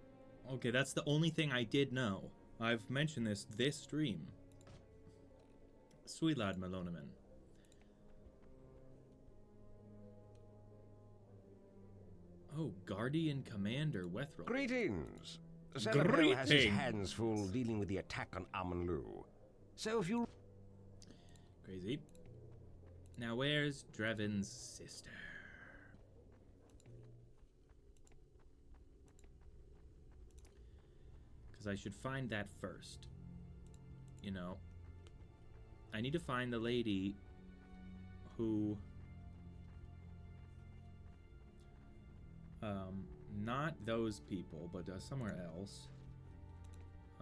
Okay, that's the only thing I did know. I've mentioned this stream. Suilad Melonomen. Oh, Guardian Commander Wethrel. Greetings. Celebrell has his hands full dealing with the attack on Amanlu. So if you... Crazy. Now where's Drevin's sister? Because I should find that first. You know. I need to find the lady who... not those people, but somewhere else.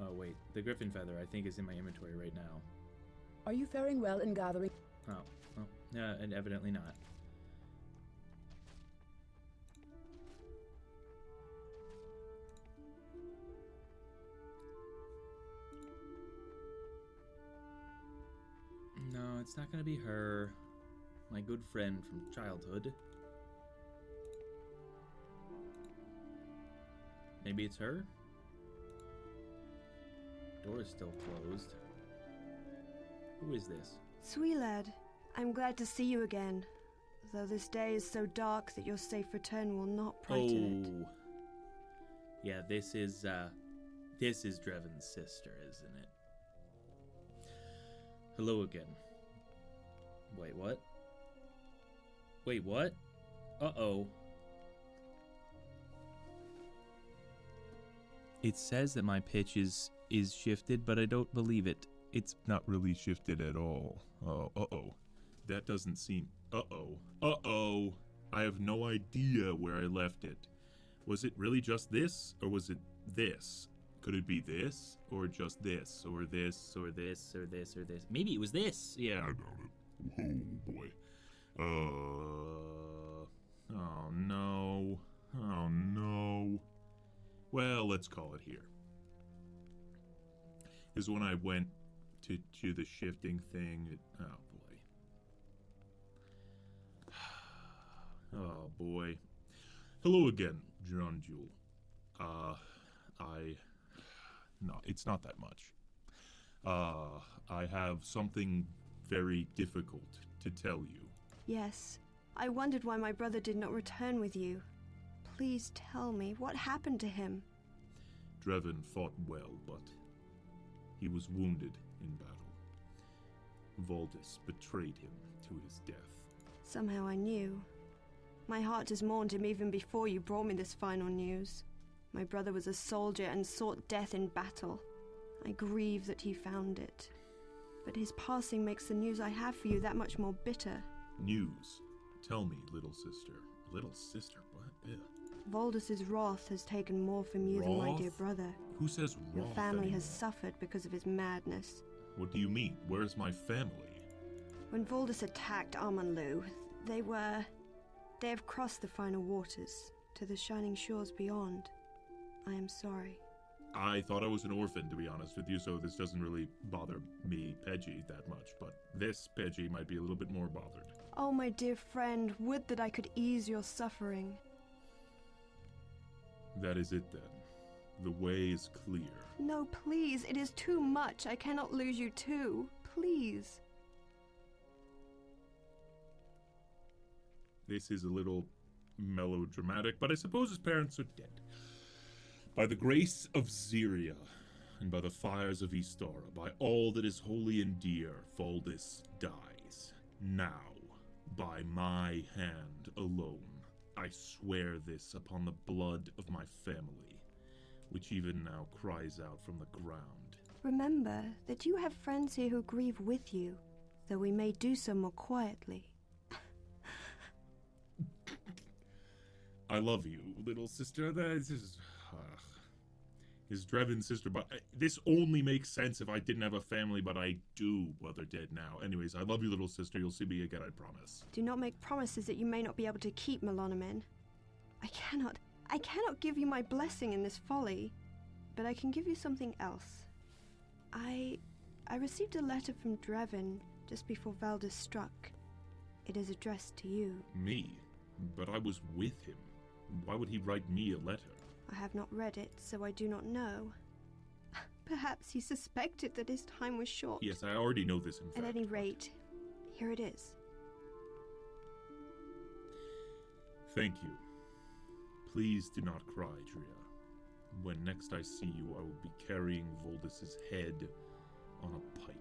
Oh, wait. The Griffin Feather, I think, is in my inventory right now. Are you faring well in gathering? Oh, and evidently not. No, it's not gonna be her. My good friend from childhood. Maybe it's her? Door is still closed. Who is this? Suilad, I'm glad to see you again. Though this day is so dark that your safe return will not brighten it. Yeah, this is Drevin's sister, isn't it? Hello again. Wait, what? Wait, what? Uh-oh. It says that my pitch is shifted, but I don't believe it. It's not really shifted at all. Oh, uh-oh. That doesn't seem... Uh-oh. Uh-oh. I have no idea where I left it. Was it really just this, or was it this? Could it be this, or just this, or this, or this, or this, or this? Maybe it was this. Yeah. I doubt it. Oh, boy. Oh, no. Oh, no. Well, let's call it here. Is when I went to the shifting thing. Oh, boy. Oh, boy. Hello again, John Jewel. No, it's not that much. I have something very difficult to tell you. Yes. I wondered why my brother did not return with you. Please tell me, what happened to him? Drevin fought well, but he was wounded in battle. Valdis betrayed him to his death. Somehow I knew. My heart has mourned him even before you brought me this final news. My brother was a soldier and sought death in battle. I grieve that he found it. But his passing makes the news I have for you that much more bitter. News? Tell me, little sister. Little sister? What? Ew. Valdis's wrath has taken more from you than my dear brother. Who says wrath? Your family anymore? has suffered because of his madness. What do you mean? Where's my family? When Valdis attacked Amanlu, they have crossed the final waters to the shining shores beyond. I am sorry. I thought I was an orphan, to be honest with you, so this doesn't really bother me, Peggy, that much. But this Peggy might be a little bit more bothered. Oh, my dear friend, would that I could ease your suffering. That is it, then. The way is clear. No, please, it is too much. I cannot lose you too. Please. This is a little melodramatic, but I suppose his parents are dead. By the grace of Zyria, and by the fires of Istara, by all that is holy and dear, Valdis dies. Now, by my hand alone, I swear this upon the blood of my family, which even now cries out from the ground. Remember that you have friends here who grieve with you, though we may do so more quietly. I love you, little sister. This is Drevin's sister, but this only makes sense if I didn't have a family, but I do. Well, they're dead now. Anyways, I love you, little sister. You'll see me again, I promise. Do not make promises that you may not be able to keep, Melonomen. I cannot give you my blessing in this folly, but I can give you something else. I received a letter from Drevin just before Valdis struck. It is addressed to you. Me? But I was with him. Why would he write me a letter? I have not read it, so I do not know. Perhaps he suspected that his time was short. Yes, I already know this, in fact. At any rate, here it is. Thank you. Please do not cry, Drea. When next I see you, I will be carrying Valdis's head on a pike.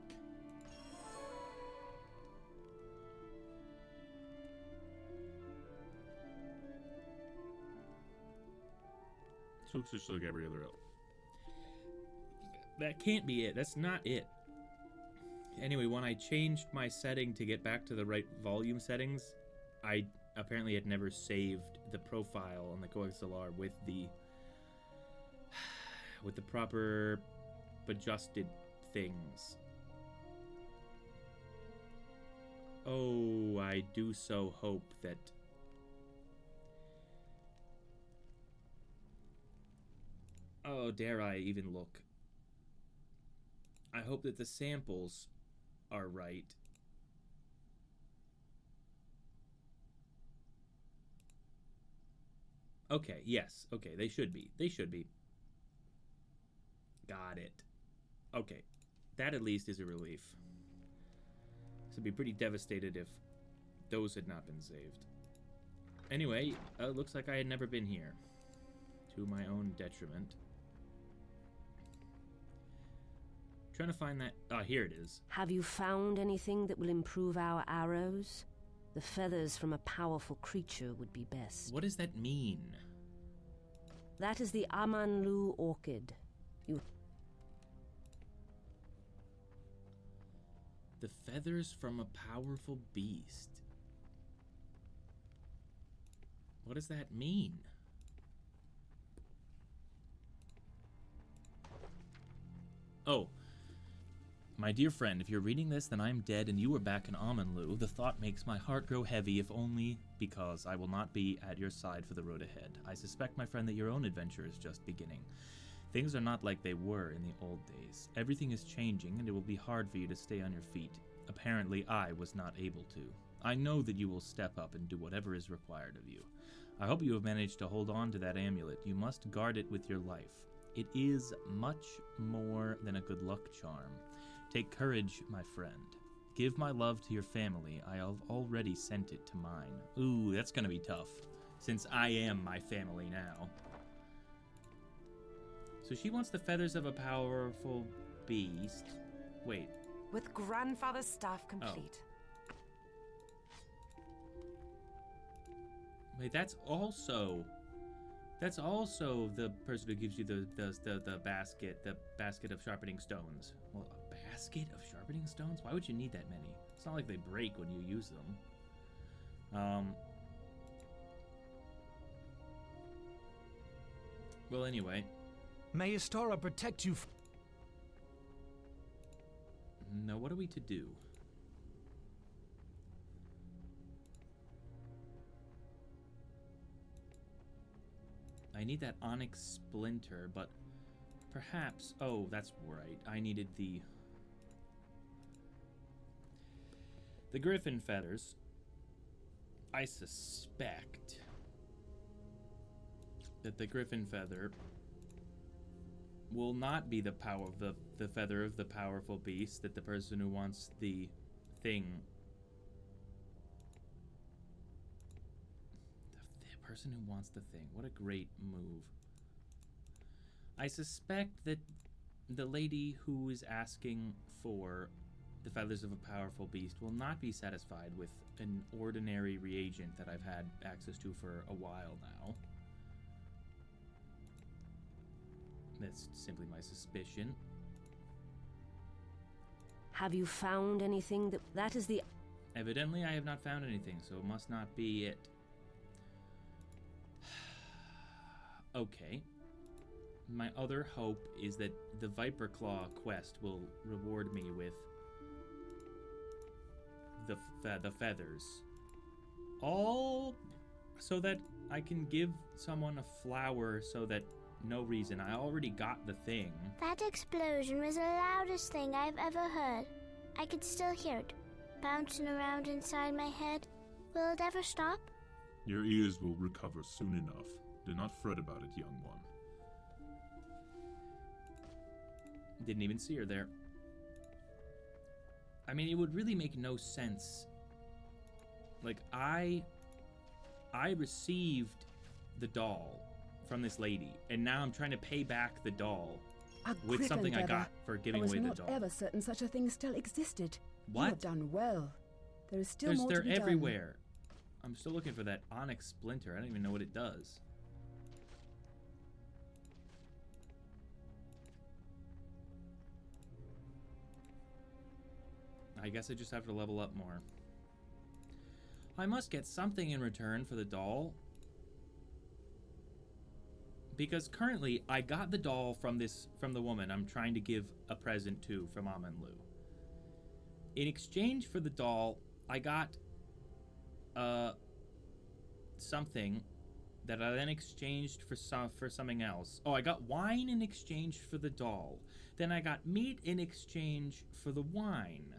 Looks just like every other elf. That can't be it. That's not it. Anyway, when I changed my setting to get back to the right volume settings, I apparently had never saved the profile on the CoXLR with the proper adjusted things. Oh, I do so hope that oh, dare I even look? I hope that the samples are right. Okay, yes. Okay, they should be. They should be. Got it. Okay. That at least is a relief. So I'd be pretty devastated if those had not been saved. Anyway, looks like I had never been here. to my own detriment. Trying to find that. Oh, here it is. Have you found anything that will improve our arrows? The feathers from a powerful creature would be best. What does that mean? That is the Amanlu orchid. The feathers from a powerful beast. What does that mean? Oh. My dear friend, if you're reading this, then I am dead and you are back in Amanlu. The thought makes my heart grow heavy, if only because I will not be at your side for the road ahead. I suspect, my friend, that your own adventure is just beginning. Things are not like they were in the old days. Everything is changing, and it will be hard for you to stay on your feet. Apparently, I was not able to. I know that you will step up and do whatever is required of you. I hope you have managed to hold on to that amulet. You must guard it with your life. It is much more than a good luck charm. Take courage, my friend. Give my love to your family. I have already sent it to mine. Ooh, that's gonna be tough, since I am my family now. So she wants the feathers of a powerful beast. Wait. With grandfather's staff complete. Wait, that's also the person who gives you the basket of sharpening stones. Well, a basket of sharpening stones? Why would you need that many? It's not like they break when you use them. Well, anyway. May Istara protect you. Now, what are we to do? I need that onyx splinter, but perhaps... Oh, that's right. I needed the griffin feathers. I suspect that the griffin feather will not be the power of the feather of the powerful beast that the person who wants the thing... The person who wants the thing. What a great move. I suspect that the lady who is asking for the feathers of a powerful beast will not be satisfied with an ordinary reagent that I've had access to for a while now. That's simply my suspicion. Have you found anything that is the... Evidently, I have not found anything, so it must not be it. Okay. My other hope is that the Viper Claw quest will reward me with the feathers. All so that I can give someone a flower so that no reason. I already got the thing. That explosion was the loudest thing I've ever heard. I could still hear it, bouncing around inside my head. Will it ever stop? Your ears will recover soon enough. Do not fret about it, young one. Didn't even see her there. I mean, it would really make no sense. Like, I received the doll from this lady, and now I'm trying to pay back the doll with something I got for giving away the doll. I was not ever certain such a thing still existed. What? You have done well. There is still more to be They're done. everywhere. I'm still looking for that onyx splinter. I don't even know what it does. I guess I just have to level up more. I must get something in return for the doll. Because currently, I got the doll from the woman I'm trying to give a present to from Amanlu. In exchange for the doll, I got something that I then exchanged for something else. Oh, I got wine in exchange for the doll. Then I got meat in exchange for the wine.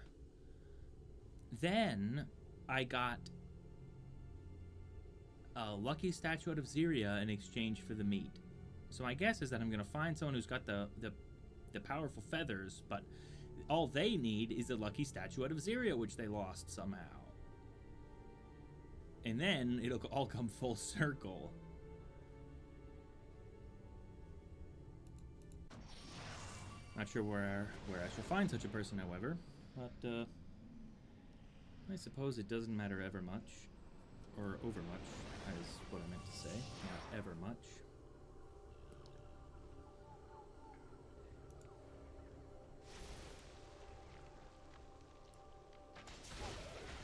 Then I got a lucky statuette of Zyria in exchange for the meat. So my guess is that I'm going to find someone who's got the powerful feathers, but all they need is a lucky statuette of Zyria, which they lost somehow. And then it'll all come full circle. Not sure where I shall find such a person, however, but I suppose it doesn't matter ever much, or over much, is what I meant to say, not ever much.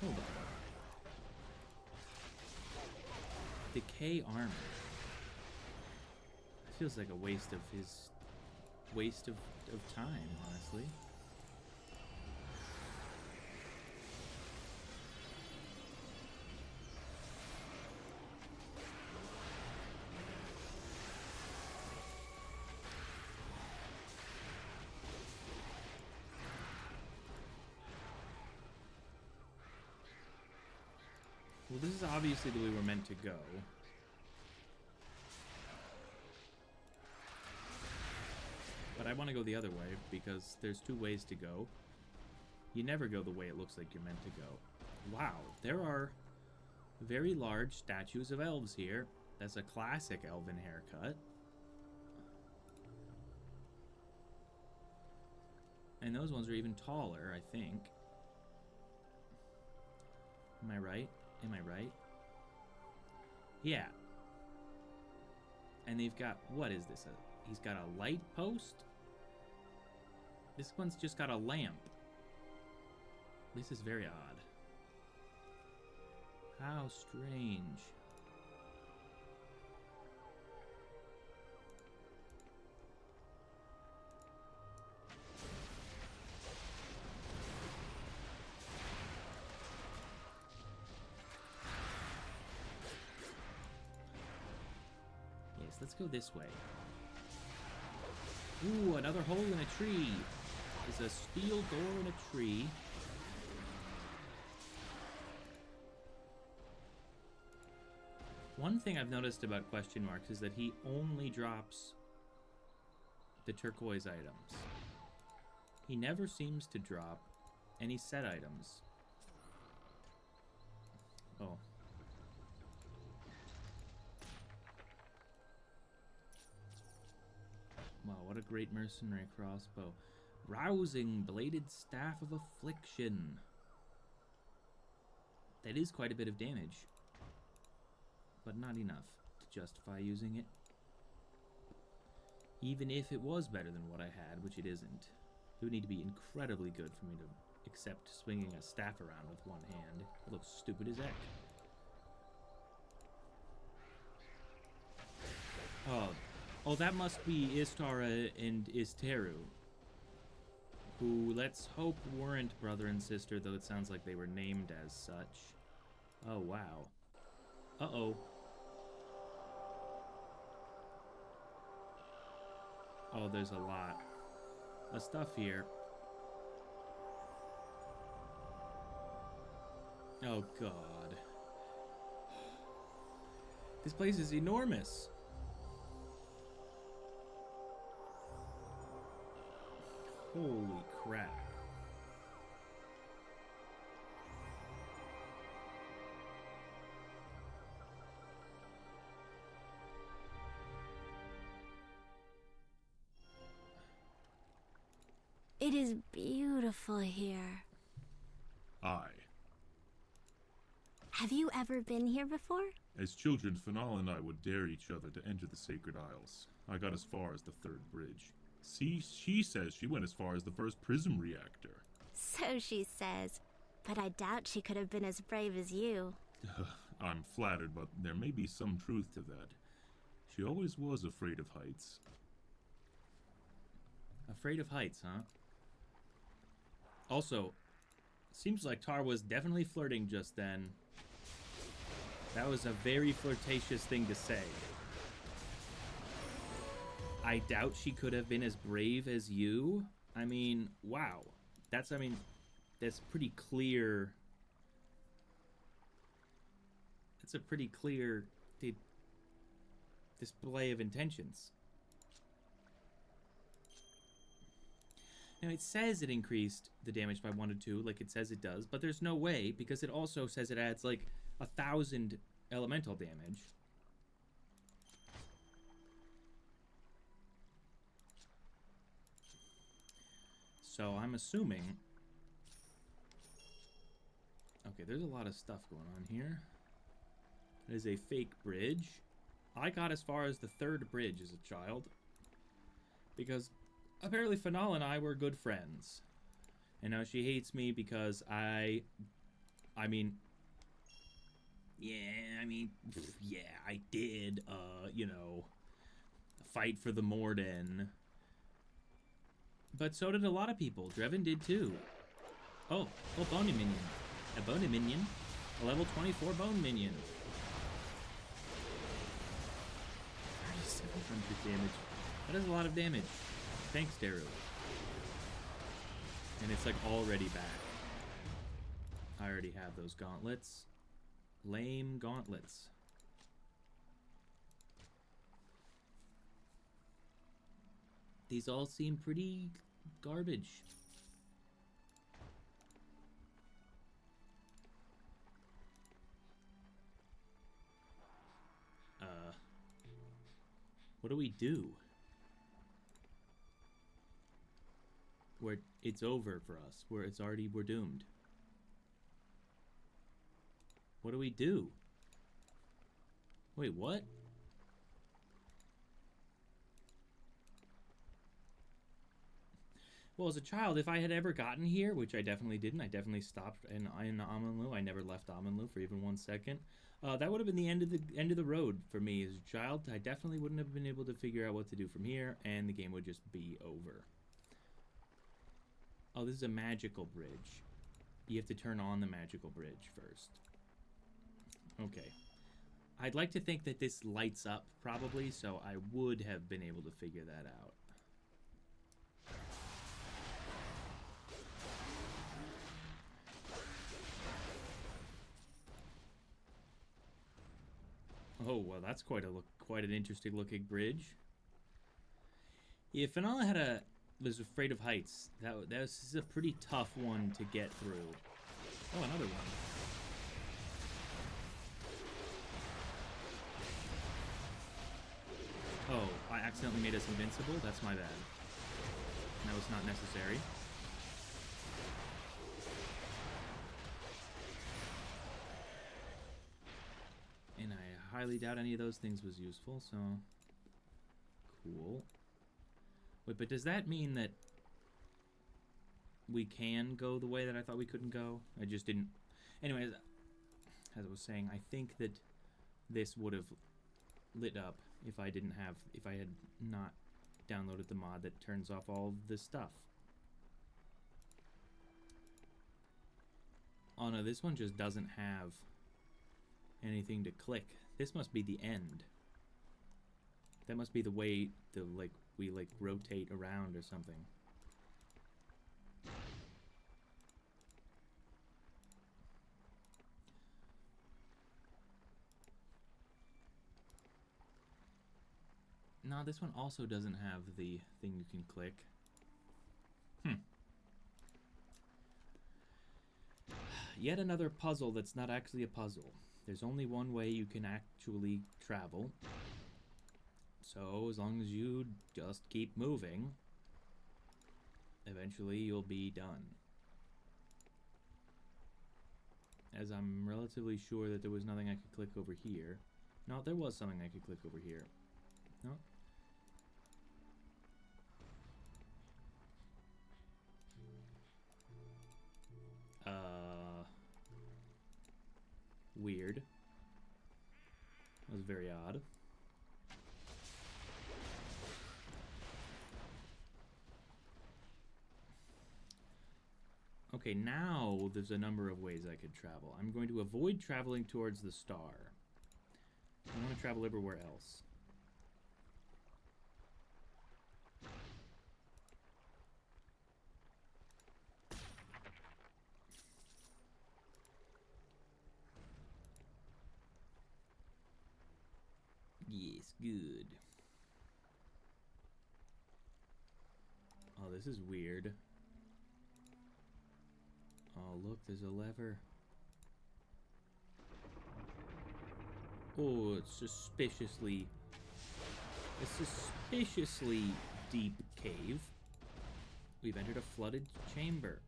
Hold on. Decay armor. It feels like a waste of time, honestly. Well, this is obviously the way we're meant to go. But I want to go the other way, because there's two ways to go. You never go the way it looks like you're meant to go. Wow, there are very large statues of elves here. That's a classic elven haircut. And those ones are even taller, I think. Am I right? Am I right? Yeah. And they've got, what is this? He's got a light post? This one's just got a lamp. This is very odd. How strange. Yes, let's go this way. Ooh, another hole in a tree. There's a steel door in a tree. One thing I've noticed about question marks is that he only drops the turquoise items. He never seems to drop any set items. Oh. Wow, what a great mercenary crossbow. Rousing bladed staff of affliction. That is quite a bit of damage, but not enough to justify using it. Even if it was better than what I had, which it isn't. It would need to be incredibly good for me to accept swinging a staff around with one hand. It looks stupid as heck. Oh, that must be Istara and Isteru, who, let's hope, weren't brother and sister, though it sounds like they were named as such. Oh, wow. Uh-oh. Oh, there's a lot of stuff here. Oh, God. This place is enormous. Holy crap. It is beautiful here. Aye. Have you ever been here before? As children, Fanal and I would dare each other to enter the Sacred Isles. I got as far as the third bridge. See, she says she went as far as the first prism reactor. So she says, but I doubt she could have been as brave as you. I'm flattered, but there may be some truth to that. She always was afraid of heights. Afraid of heights, huh? Also, seems like Tar was definitely flirting just then. That was a very flirtatious thing to say. I doubt she could have been as brave as you. I mean, wow. That's pretty clear. It's a pretty clear display of intentions. Now, it says it increased the damage by 1 to 2, like it says it does, but there's no way, because it also says it adds, like, 1,000 elemental damage. So I'm assuming... Okay, there's a lot of stuff going on here. It is a fake bridge. I got as far as the 3rd bridge as a child. Because apparently Fanal and I were good friends. And now she hates me because I mean... Yeah, I did, you know, fight for the Morden. But so did a lot of people. Drevin did too. Oh, Bony Minion. A Bony Minion. A level 24 Bone Minion. 3,700 damage. That is a lot of damage. Thanks, Daru. And it's like already back. I already have those gauntlets. Lame gauntlets. These all seem pretty garbage. What do we do? It's over for us. We're doomed. What do we do? Wait, what? Well, as a child, if I had ever gotten here, which I definitely didn't, I definitely stopped in Amanlu. I never left Amanlu for even 1 second. That would have been the end of the road for me as a child. I definitely wouldn't have been able to figure out what to do from here, and the game would just be over. Oh, this is a magical bridge. You have to turn on the magical bridge first. Okay. I'd like to think that this lights up, probably, so I would have been able to figure that out. Oh, well, that's quite an interesting looking bridge. If Fanala was afraid of heights, this is a pretty tough one to get through. Oh, another one. Oh, I accidentally made us invincible? That's my bad. That was not necessary. And I highly doubt any of those things was useful, so... Cool. Wait, but does that mean that we can go the way that I thought we couldn't go? I just didn't... Anyways, as I was saying, I think that this would have lit up if I had not downloaded the mod that turns off all of this stuff. Oh no, this one just doesn't have anything to click. This must be the end. That must be the way we rotate around or something. No, this one also doesn't have the thing you can click. Yet another puzzle that's not actually a puzzle. There's only one way you can actually travel. So, as long as you just keep moving, eventually you'll be done. As I'm relatively sure that there was nothing I could click over here. No, there was something I could click over here. No? Weird. That was very odd. Okay, now there's a number of ways I could travel. I'm going to avoid traveling towards the star. I want to travel everywhere else. Yes, good. Oh, this is weird. Oh, look, there's a lever. Oh, it's suspiciously deep cave. We've entered a flooded chamber.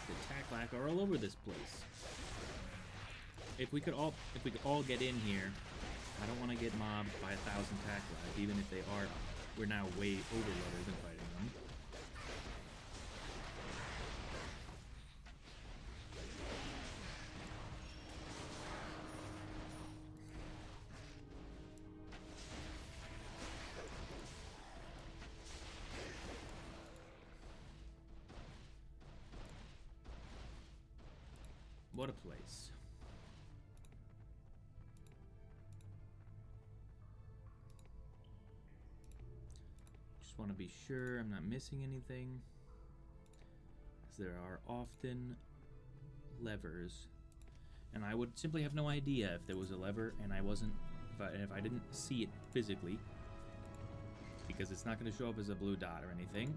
The Taklack are all over this place. If we could all get in here, I don't want to get mobbed by 1,000 Taklack, even if they are. We're now way overloaded than fighting them. What a place. Just want to be sure I'm not missing anything, because there are often levers, and I would simply have no idea if there was a lever and I wasn't, if I didn't see it physically, because it's not going to show up as a blue dot or anything.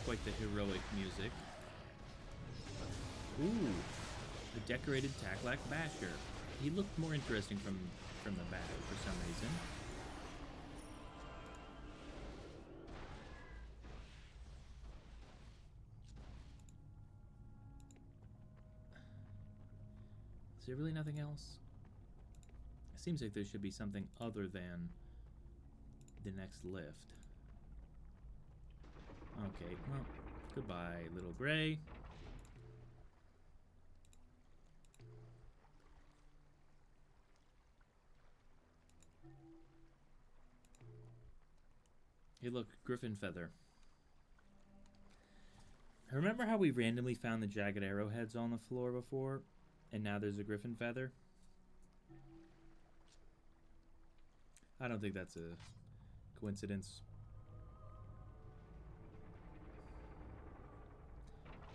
Quite the heroic music. Ooh, the decorated Taklack Basher. He looked more interesting from the back for some reason. Is there really nothing else? It seems like there should be something other than the next lift. Okay, well, goodbye, little gray. Hey, look, Griffin Feather. Remember how we randomly found the jagged arrowheads on the floor before, and now there's a Griffin Feather? I don't think that's a coincidence.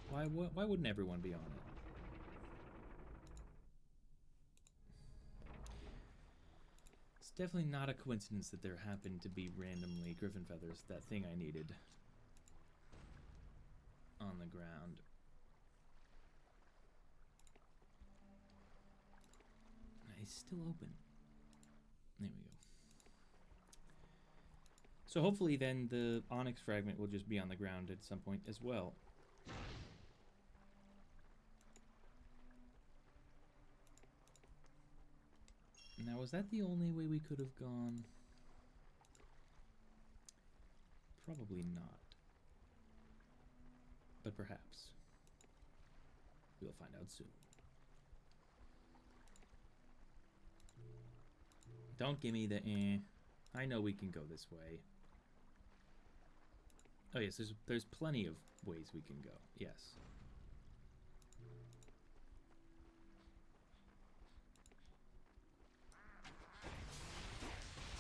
Why wouldn't everyone be on it? It's definitely not a coincidence that there happened to be randomly Griffin Feathers, that thing I needed, on the ground. It's still open. There we go. So hopefully then the Onyx fragment will just be on the ground at some point as well. Now, was that the only way we could have gone? Probably not. But perhaps. We'll find out soon. Don't give me the eh. I know we can go this way. Oh yes, there's plenty of ways we can go. Yes.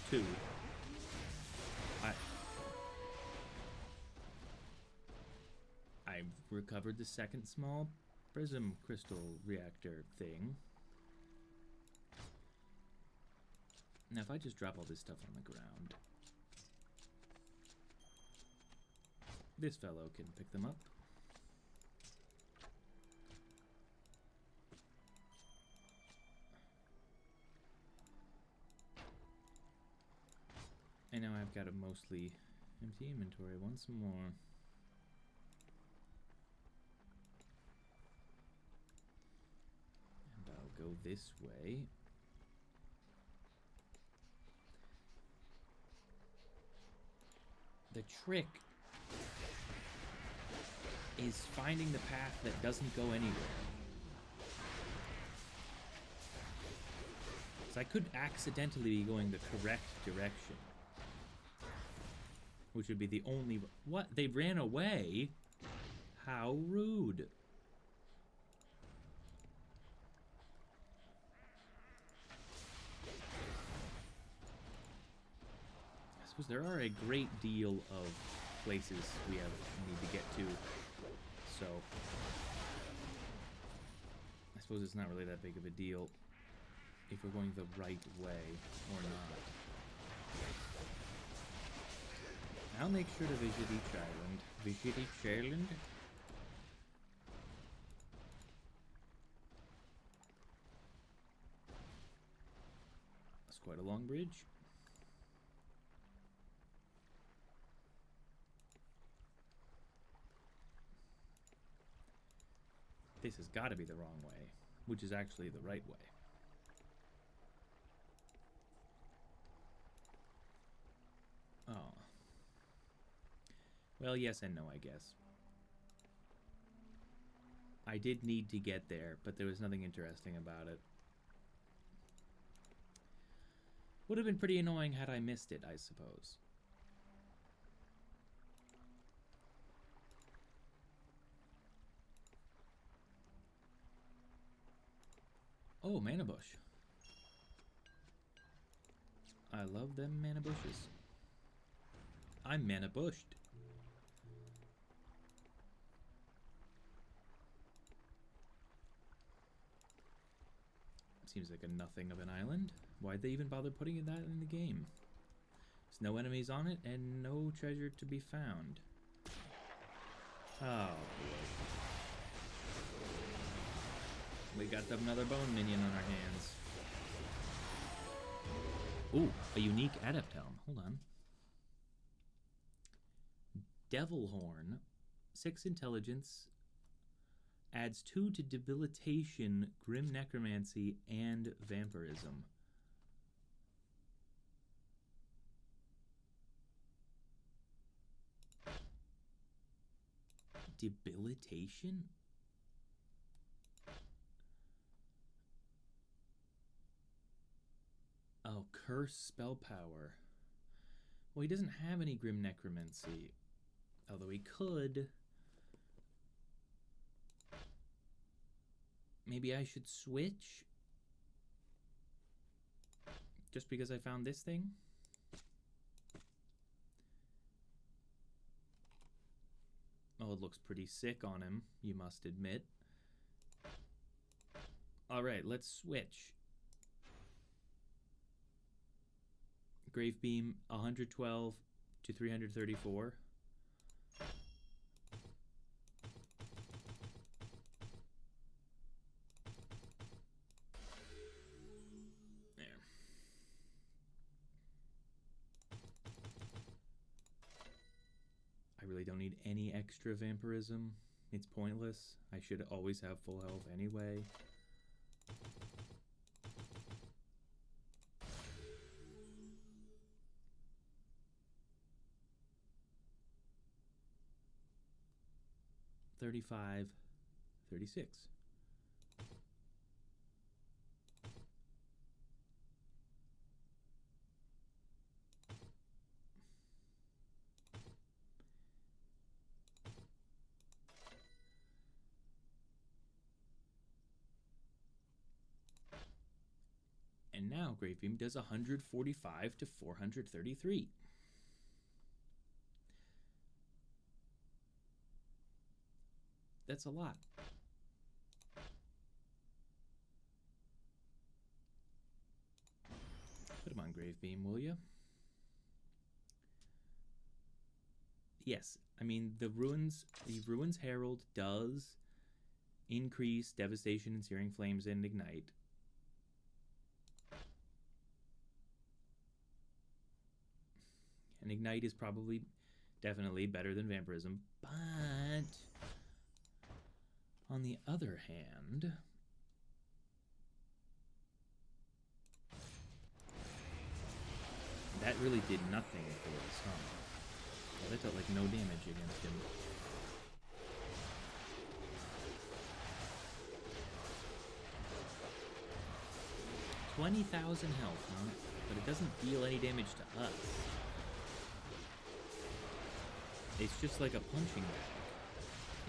Two. I've recovered the second small prism crystal reactor thing. Now if I just drop all this stuff on the ground, this fellow can pick them up. And now I've got a mostly empty inventory once more. And I'll go this way. The trick is finding the path that doesn't go anywhere. So I could accidentally be going the correct direction, which would be the only... What? They ran away? How rude. I suppose there are a great deal of places we need to get to, so I suppose it's not really that big of a deal if we're going the right way or not. I'll make sure to visit each island. Visit each island? quite a long bridge. This has got to be the wrong way, which is actually the right way. Oh. Well, yes and no, I guess. I did need to get there, but there was nothing interesting about it. Would have been pretty annoying had I missed it, I suppose. Oh, mana bush. I love them mana bushes. I'm mana bushed. Seems like a nothing of an island. Why'd they even bother putting that in the game? There's no enemies on it and no treasure to be found. Oh, boy. We got another bone minion on our hands. Ooh, a unique adept helm. Hold on. Devil Horn, 6 intelligence, adds 2 to debilitation, grim necromancy, and vampirism. Debilitation? Oh, curse spell power. Well, he doesn't have any grim necromancy. Although he could. Maybe I should switch? Just because I found this thing? Oh, it looks pretty sick on him, you must admit. Alright, let's switch. Grave Beam, 112 to 334. There. I really don't need any extra vampirism. It's pointless. I should always have full health anyway. $35, $36. And now Grave Beam does 145 to 433. That's a lot. Put him on Grave Beam, will you? Yes, I mean the Ruins Herald does increase devastation and searing flames and ignite. And ignite is probably definitely better than vampirism, but on the other hand, that really did nothing for us, huh? Well, that dealt like no damage against him. $20,000 health, huh? But it doesn't deal any damage to us. It's just like a punching bag.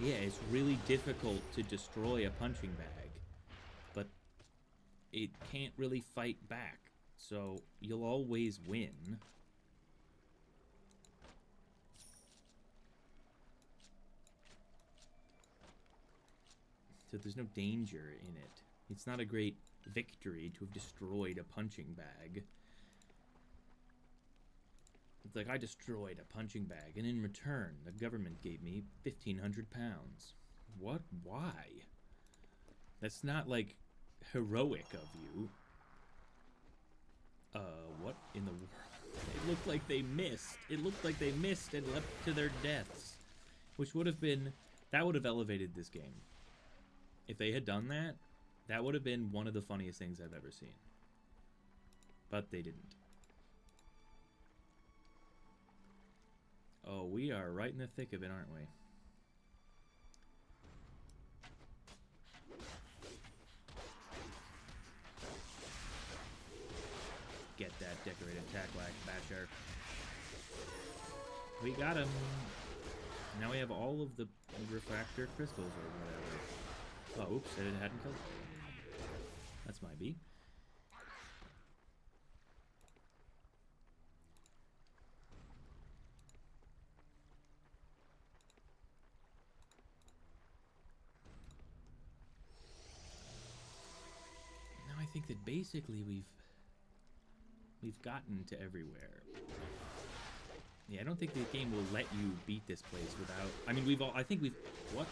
Yeah, it's really difficult to destroy a punching bag, but it can't really fight back, so you'll always win. So there's no danger in it. It's not a great victory to have destroyed a punching bag. It's like I destroyed a punching bag, and in return, the government gave me £1,500. What? Why? That's not, like, heroic of you. What in the world? It looked like they missed. It looked like they missed and leapt to their deaths. Which would have been... That would have elevated this game. If they had done that, that would have been one of the funniest things I've ever seen. But they didn't. Oh, we are right in the thick of it, aren't we? Get that decorated attack like basher. We got him. Now we have all of the refractor crystals or whatever. Oh, oops, I hadn't killed it. That's my B. Now I think that basically we've gotten to everywhere. Yeah, I don't think the game will let you beat this place without... I mean, I think we've... What?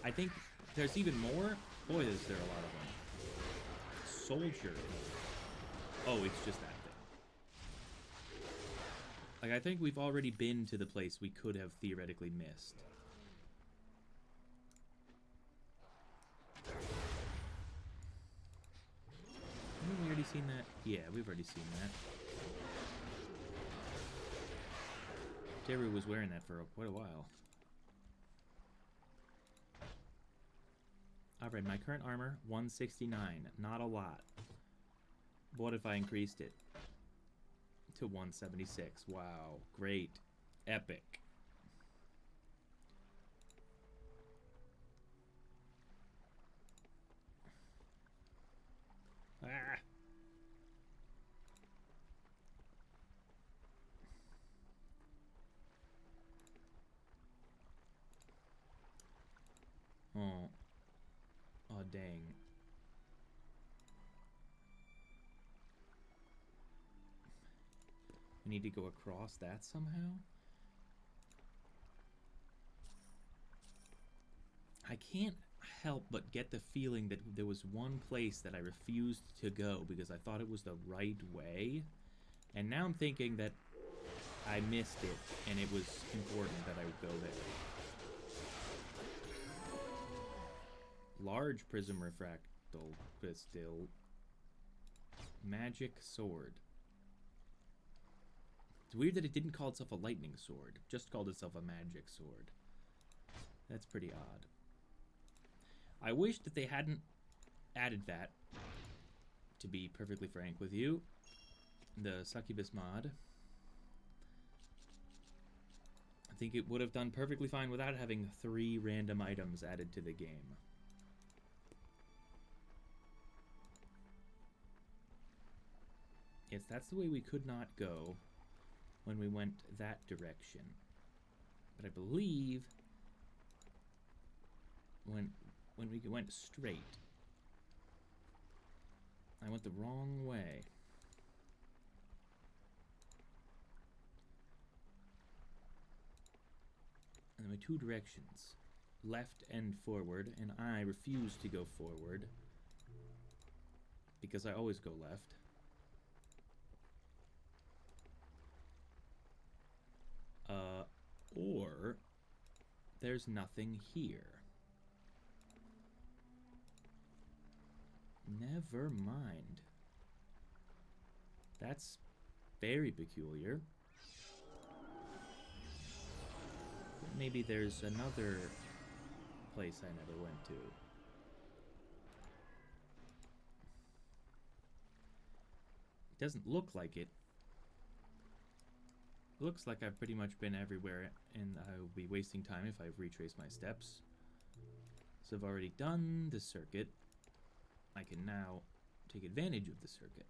I think there's even more? Boy, is there a lot of them. Soldier. Oh, it's just that thing. Like, I think we've already been to the place we could have theoretically missed. Haven't we already seen that? Yeah, we've already seen that. Teru was wearing that for quite a while. Alright, my current armor, 169. Not a lot. What if I increased it to 176? Wow, great. Epic. Ah! Oh. Oh, dang. We need to go across that somehow? I can't help but get the feeling that there was one place that I refused to go because I thought it was the right way. And now I'm thinking that I missed it and it was important that I would go there. Large prism refractal crystal. Magic sword. It's weird that it didn't call itself a lightning sword, just called itself a magic sword. That's pretty odd. I wish that they hadn't added that, to be perfectly frank with you. The Succubus mod. I think it would have done perfectly fine without having 3 random items added to the game. Yes, that's the way we could not go when we went that direction. But I believe when we went straight, I went the wrong way. And there were 2 directions, left and forward, and I refuse to go forward because I always go left. Or there's nothing here. Never mind. That's very peculiar. Maybe there's another place I never went to. It doesn't look like it. Looks like I've pretty much been everywhere, and I'll be wasting time if I retrace my steps. So I've already done the circuit. I can now take advantage of the circuit.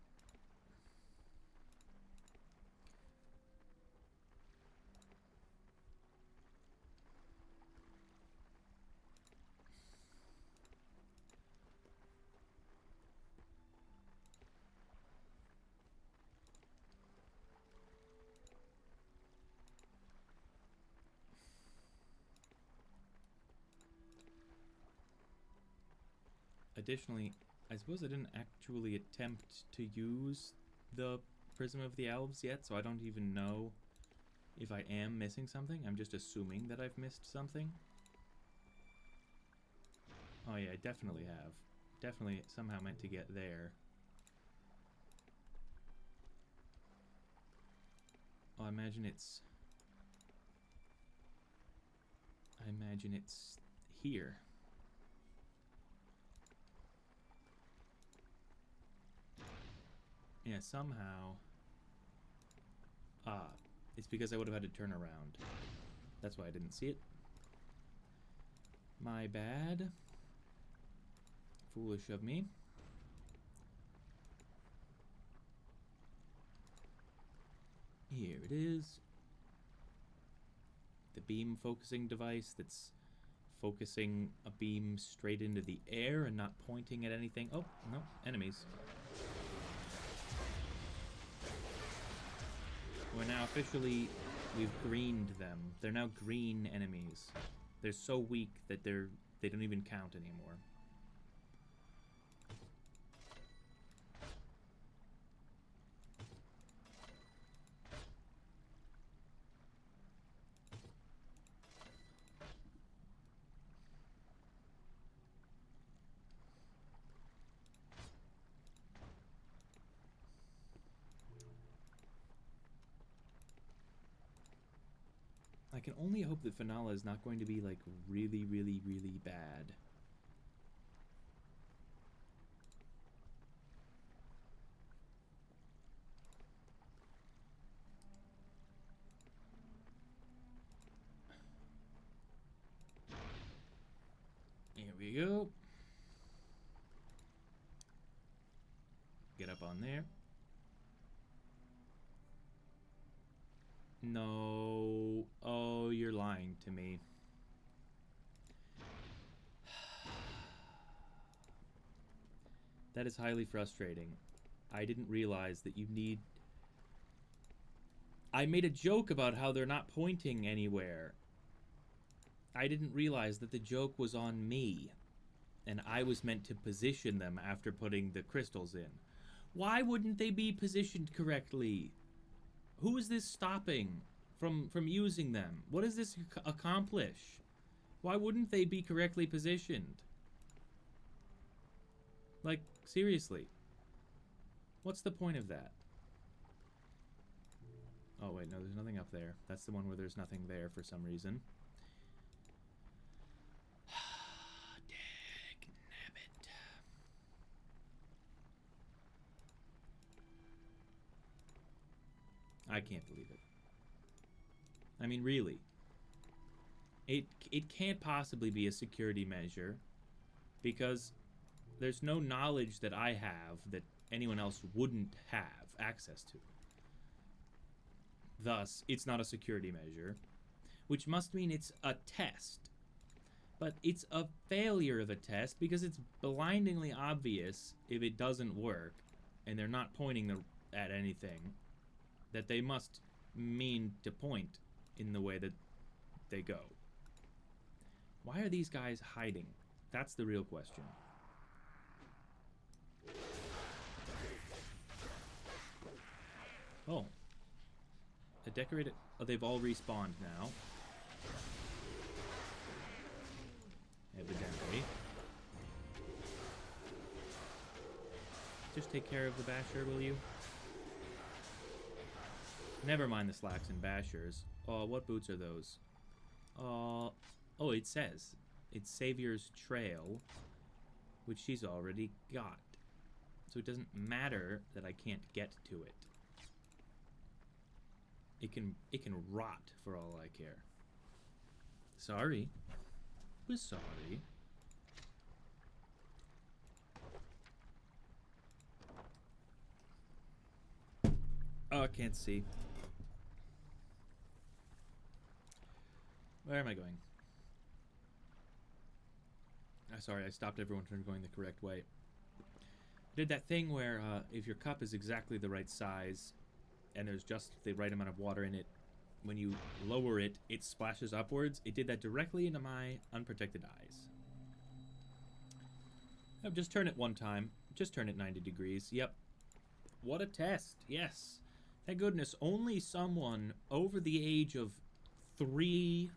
Additionally, I suppose I didn't actually attempt to use the Prism of the Elves yet, so I don't even know if I am missing something. I'm just assuming that I've missed something. Oh yeah, I definitely have. Definitely somehow meant to get there. Oh, I imagine it's here. Yeah, somehow. Ah, it's because I would have had to turn around. That's why I didn't see it. My bad. Foolish of me. Here it is. The beam focusing device that's focusing a beam straight into the air and not pointing at anything. Oh, no, enemies. We're now officially, we've greened them. They're now green enemies. They're so weak that they don't even count anymore. I can only hope that Finala is not going to be, like, really, really, really bad. Here we go. Get up on there. No. Oh, you're lying to me. That is highly frustrating. I didn't realize that you need... I made a joke about how they're not pointing anywhere. I didn't realize that the joke was on me. And I was meant to position them after putting the crystals in. Why wouldn't they be positioned correctly? Who is this stopping from using them? What does this accomplish? Why wouldn't they be correctly positioned? Like, seriously. What's the point of that? Oh, wait, no, there's nothing up there. That's the one where there's nothing there for some reason. Dagnabbit. I can't believe it. I mean, really. It can't possibly be a security measure because there's no knowledge that I have that anyone else wouldn't have access to. Thus, it's not a security measure, which must mean it's a test. But it's a failure of a test because it's blindingly obvious if it doesn't work and they're not pointing at anything that they must mean to point in the way that they go. Why are these guys hiding? That's the real question. Oh. A decorated... Oh, they've all respawned now. Evidently. Just take care of the basher, will you? Never mind the slacks and bashers. Oh, what boots are those? Oh, it says. It's Savior's Trail, which she's already got. So it doesn't matter that I can't get to it. It can rot for all I care. Sorry. We're sorry. Oh, I can't see. Where am I going? Sorry, I stopped everyone from going the correct way. I did that thing where if your cup is exactly the right size and there's just the right amount of water in it, when you lower it, it splashes upwards. It did that directly into my unprotected eyes. Oh, just turn it one time. Just turn it 90 degrees. Yep. What a test. Yes. Thank goodness only someone over the age of 3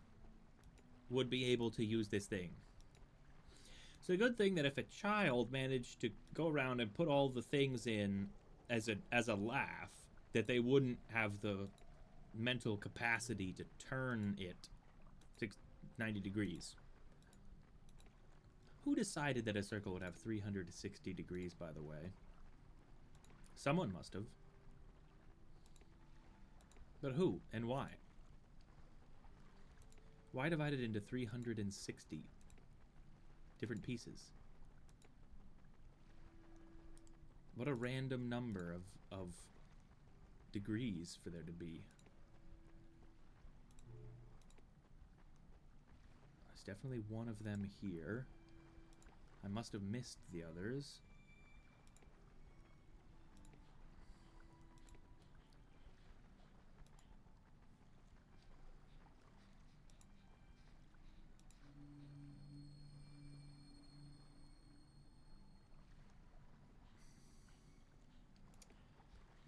would be able to use this thing. It's a good thing that if a child managed to go around and put all the things in as a laugh, that they wouldn't have the mental capacity to turn it 90 degrees. Who decided that a circle would have 360 degrees, by the way? Someone must have. But who and why? Why divide it into 360 different pieces? What a random number of degrees for there to be. There's definitely one of them here. I must have missed the others.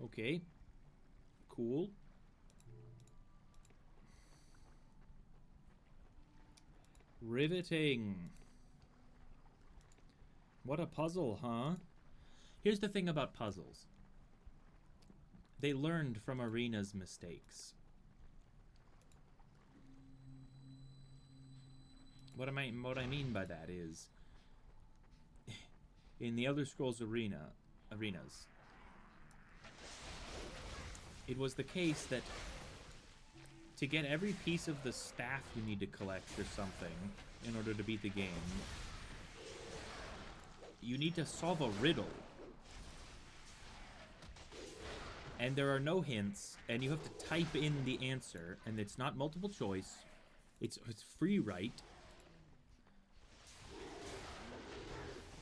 Okay. Cool. Riveting. What a puzzle, huh? Here's the thing about puzzles. They learned from Arena's mistakes. What I mean by that is, in the Elder Scrolls arenas, it was the case that to get every piece of the staff you need to collect or something in order to beat the game, you need to solve a riddle. And there are no hints, and you have to type in the answer, and it's not multiple choice. It's free write.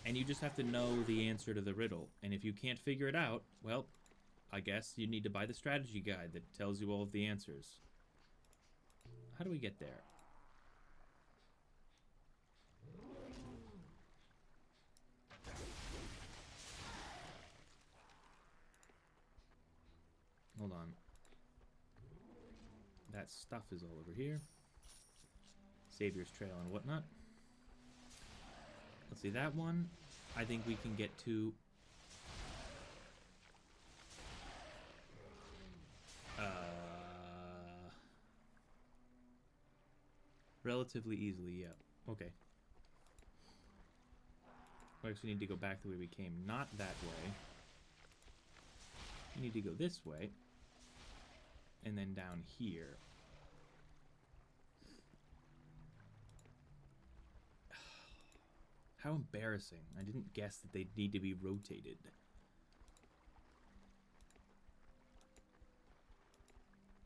And you just have to know the answer to the riddle. And if you can't figure it out, well, I guess you need to buy the strategy guide that tells you all of the answers. How do we get there? Hold on. That stuff is all over here. Savior's Trail and whatnot. Let's see, that one, I think we can get to... relatively easily, yeah. Okay. We actually need to go back the way we came. Not that way. We need to go this way. And then down here. How embarrassing. I didn't guess that they'd need to be rotated.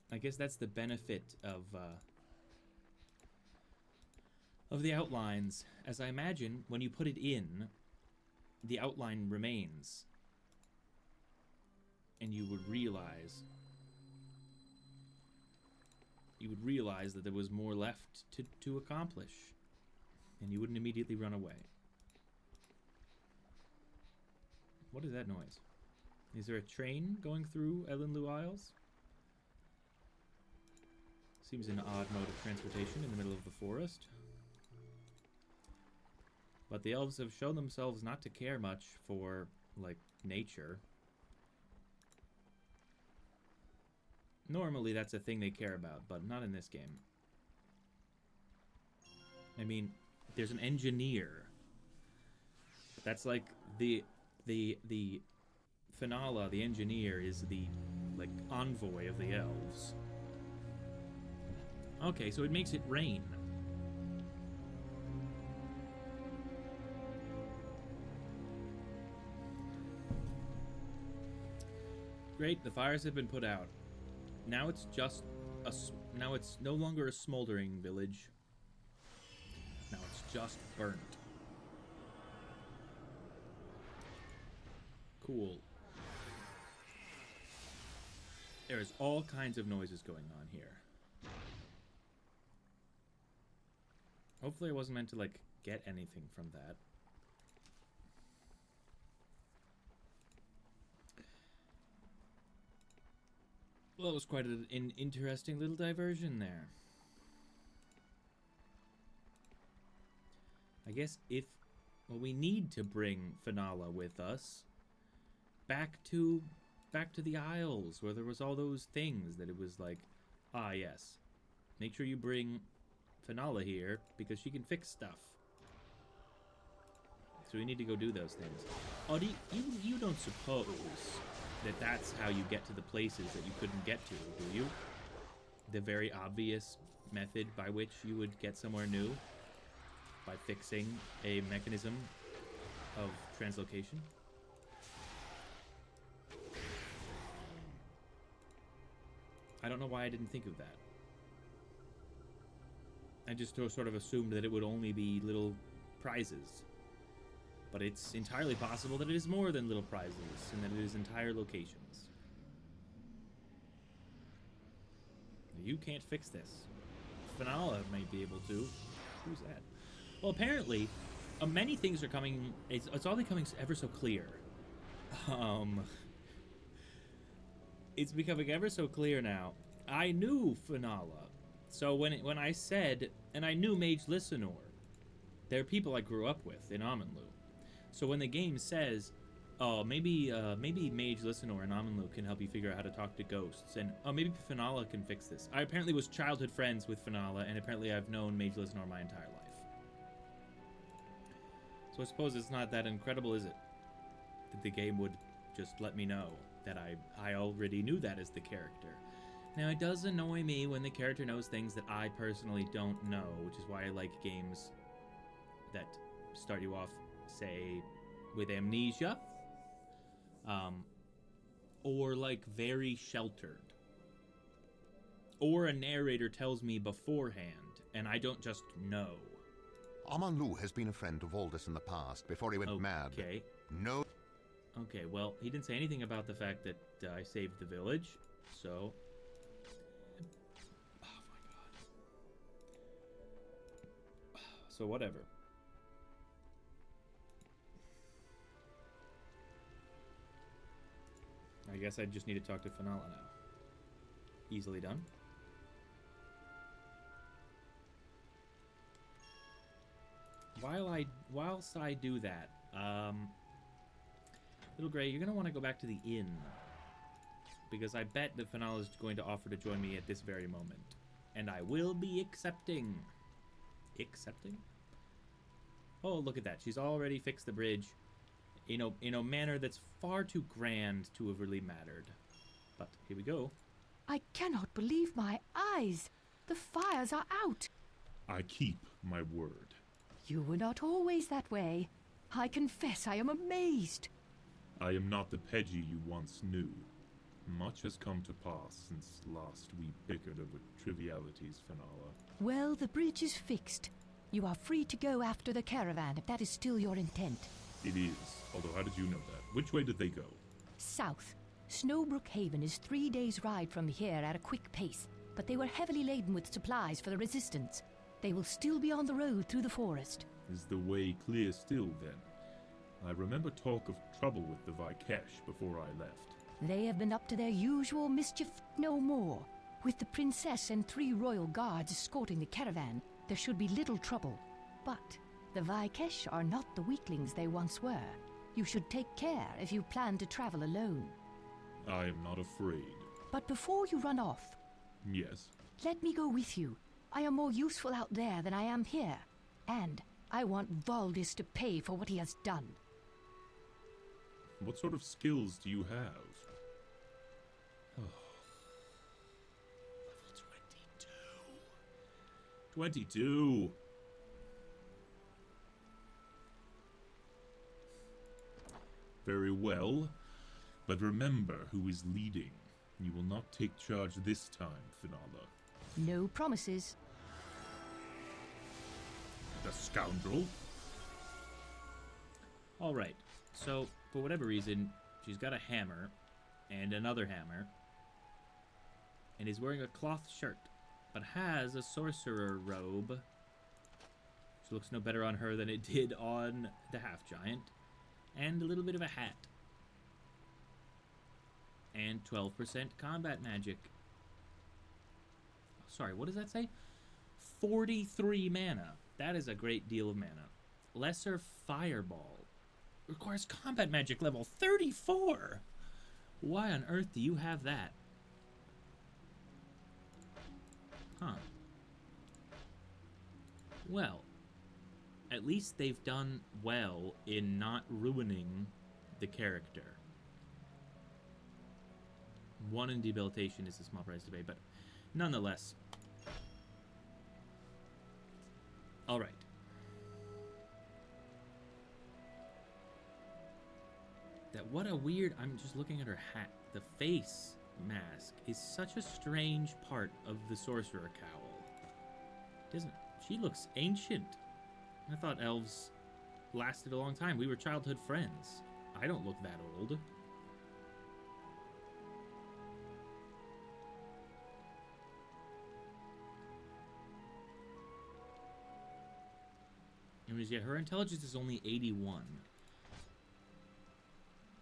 I guess that's the benefit of the outlines. As I imagine, when you put it in, the outline remains. And you would realize that there was more left to accomplish. And you wouldn't immediately run away. What is that noise? Is there a train going through Elenlu Isles? Seems an odd mode of transportation in the middle of the forest. But the elves have shown themselves not to care much for, like, nature. Normally that's a thing they care about, but not in this game. I mean, there's an engineer. That's like the Finala, the engineer, is the, like, envoy of the elves. Okay, so it makes it rain. Great, the fires have been put out. Now it's just now it's no longer a smoldering village. Now it's just burnt. Cool. There's all kinds of noises going on here. Hopefully I wasn't meant to, like, get anything from that. Well, that was quite an interesting little diversion there. I guess if... Well, we need to bring Finala with us back to the Isles, where there was all those things that it was like, ah, yes. Make sure you bring Finala here, because she can fix stuff. So we need to go do those things. Oh, you don't suppose that that's how you get to the places that you couldn't get to, do you? The very obvious method by which you would get somewhere new? By fixing a mechanism of translocation? I don't know why I didn't think of that. I just sort of assumed that it would only be little prizes. But it's entirely possible that it is more than little prizes, and that it is entire locations. You can't fix this. Finala might be able to. Who's that? Well, apparently, many things are coming... It's all becoming ever so clear. It's becoming ever so clear now. I knew Finala. So when I said... And I knew Mage Listenor. They're people I grew up with in Amanlu. So when the game says, oh, maybe Mage Listenor and Amanlu can help you figure out how to talk to ghosts, and oh, maybe Finala can fix this. I apparently was childhood friends with Finala, and apparently I've known Mage Listenor my entire life. So I suppose it's not that incredible, is it? That the game would just let me know that I already knew that as the character. Now, it does annoy me when the character knows things that I personally don't know, which is why I like games that start you off, say, with amnesia, or like very sheltered, or a narrator tells me beforehand and I don't just know. Amanlu has been a friend to Voldus in the past, before he went mad. Okay. No. Okay, well, he didn't say anything about the fact that I saved the village, so... Oh my god. So whatever. I guess I just need to talk to Finala now. Easily done. Whilst I do that, Little Gray, you're gonna want to go back to the inn, because I bet that Finala is going to offer to join me at this very moment, and I will be accepting. Accepting? Oh, look at that! She's already fixed the bridge, in a manner that's far too grand to have really mattered. But here we go. I cannot believe my eyes. The fires are out. I keep my word. You were not always that way. I confess I am amazed. I am not the Peggy you once knew. Much has come to pass since last we bickered over trivialities, Finala. Well, the bridge is fixed. You are free to go after the caravan, if that is still your intent. It is, although how did you know that? Which way did they go? South. Snowbrook Haven is 3 days' ride from here at a quick pace, but they were heavily laden with supplies for the resistance. They will still be on the road through the forest. Is the way clear still, then? I remember talk of trouble with the Vikesh before I left. They have been up to their usual mischief no more. With the princess and 3 royal guards escorting the caravan, there should be little trouble. But the Vikesh are not the weaklings they once were. You should take care if you plan to travel alone. I am not afraid. But before you run off... Yes? Let me go with you. I am more useful out there than I am here. And I want Voldus to pay for what he has done. What sort of skills do you have? Oh. Level 22. 22! Very well. But remember who is leading. You will not take charge this time, Finala. No promises. The scoundrel. Alright, so, for whatever reason, she's got a hammer, and another hammer, and is wearing a cloth shirt, but has a sorcerer robe, which looks no better on her than it did on the half-giant, and a little bit of a hat. And 12% combat magic. Oh, sorry, what does that say? 43 mana. That is a great deal of mana. Lesser Fireball. Requires combat magic level 34. Why on earth do you have that? Huh. Well, at least they've done well in not ruining the character. 1 in debilitation is a small price to pay, but nonetheless. All right. What a weird, I'm just looking at her hat. The face mask is such a strange part of the sorcerer cowl. She looks ancient. I thought elves lasted a long time. We were childhood friends. I don't look that old. Anyways, yeah, her intelligence is only 81.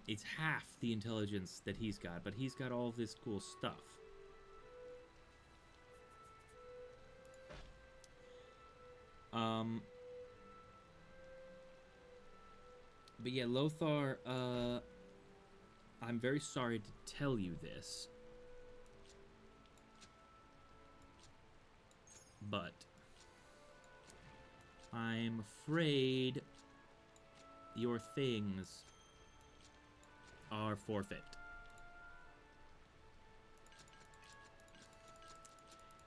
It's half the intelligence that he's got, but he's got all this cool stuff. But yeah, Lothar, I'm very sorry to tell you this, but I'm afraid your things are forfeit.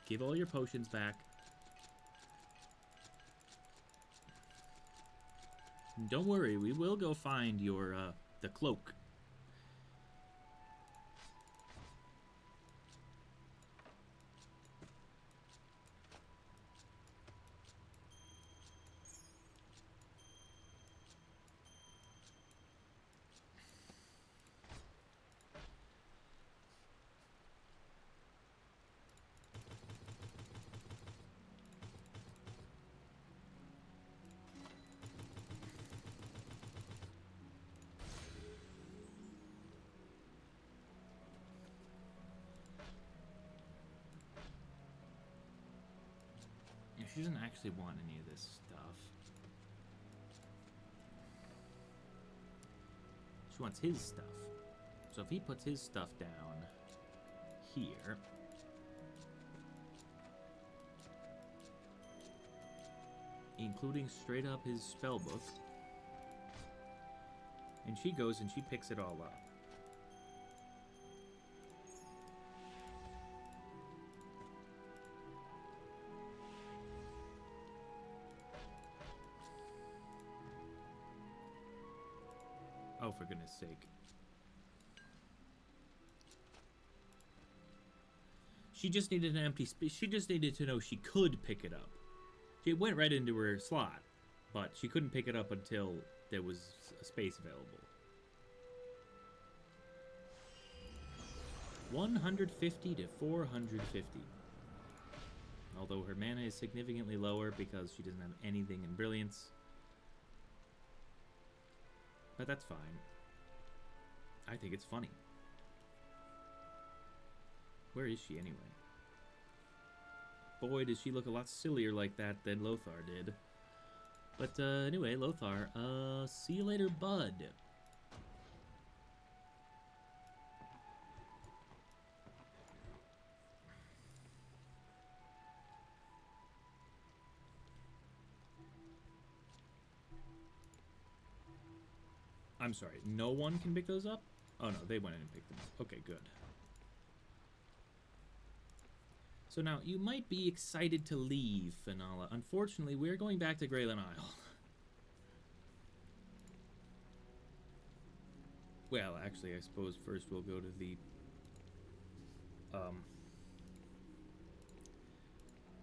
Give all your potions back. Don't worry, we will go find your, the cloak. She doesn't actually want any of this stuff. She wants his stuff. So if he puts his stuff down here, including straight up his spell book, and she goes and she picks it all up. Oh, for goodness sake. She just needed an empty space. She just needed to know she could pick it up. She went right into her slot, but she couldn't pick it up until there was a space available. 150 to 450. Although her mana is significantly lower because she doesn't have anything in Brilliance. But that's fine. I think it's funny. Where is she anyway? Boy, does she look a lot sillier like that than Lothar did. But anyway, Lothar, see you later, bud. I'm sorry, no one can pick those up? Oh no, they went in and picked them up. Okay, good. So now, you might be excited to leave, Finala. Unfortunately, we're going back to Greyland Isle. Well, actually, I suppose first we'll go to the...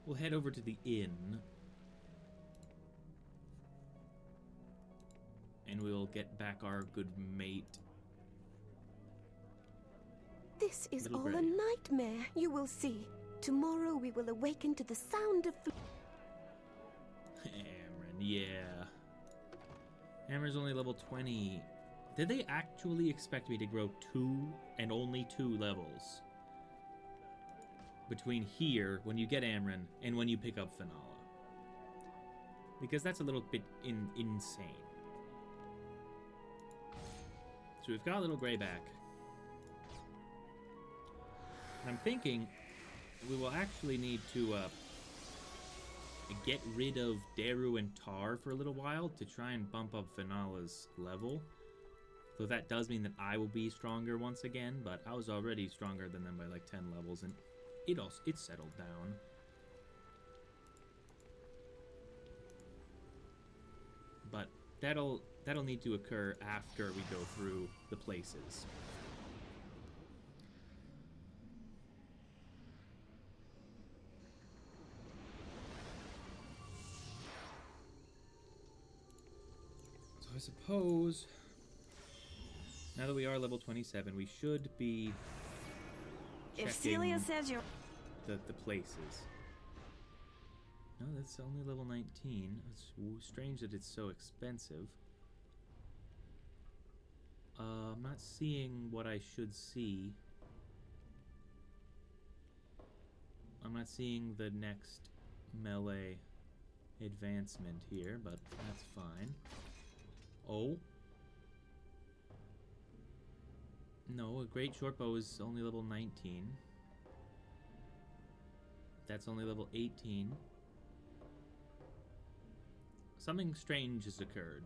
we'll head over to the inn. And we'll get back our good mate. This is all a nightmare, you will see. Tomorrow we will awaken to the sound of... Amryn, yeah. Amryn's only level 20. Did they actually expect me to grow 2 and only 2 levels between here, when you get Amryn, and when you pick up Fenala? Because that's a little bit insane. So we've got Little Greyback. And I'm thinking we will actually need to get rid of Daru and Tar for a little while to try and bump up Fenala's level. So that does mean that I will be stronger once again, but I was already stronger than them by like 10 levels, and it settled down. But that'll need to occur after we go through the places. So I suppose now that we are level 27, we should be checking if Celia says you're the places. No, that's only level 19. It's strange that it's so expensive. I'm not seeing what I should see. I'm not seeing the next melee advancement here, but that's fine. Oh. No, a great shortbow is only level 19. That's only level 18. Something strange has occurred.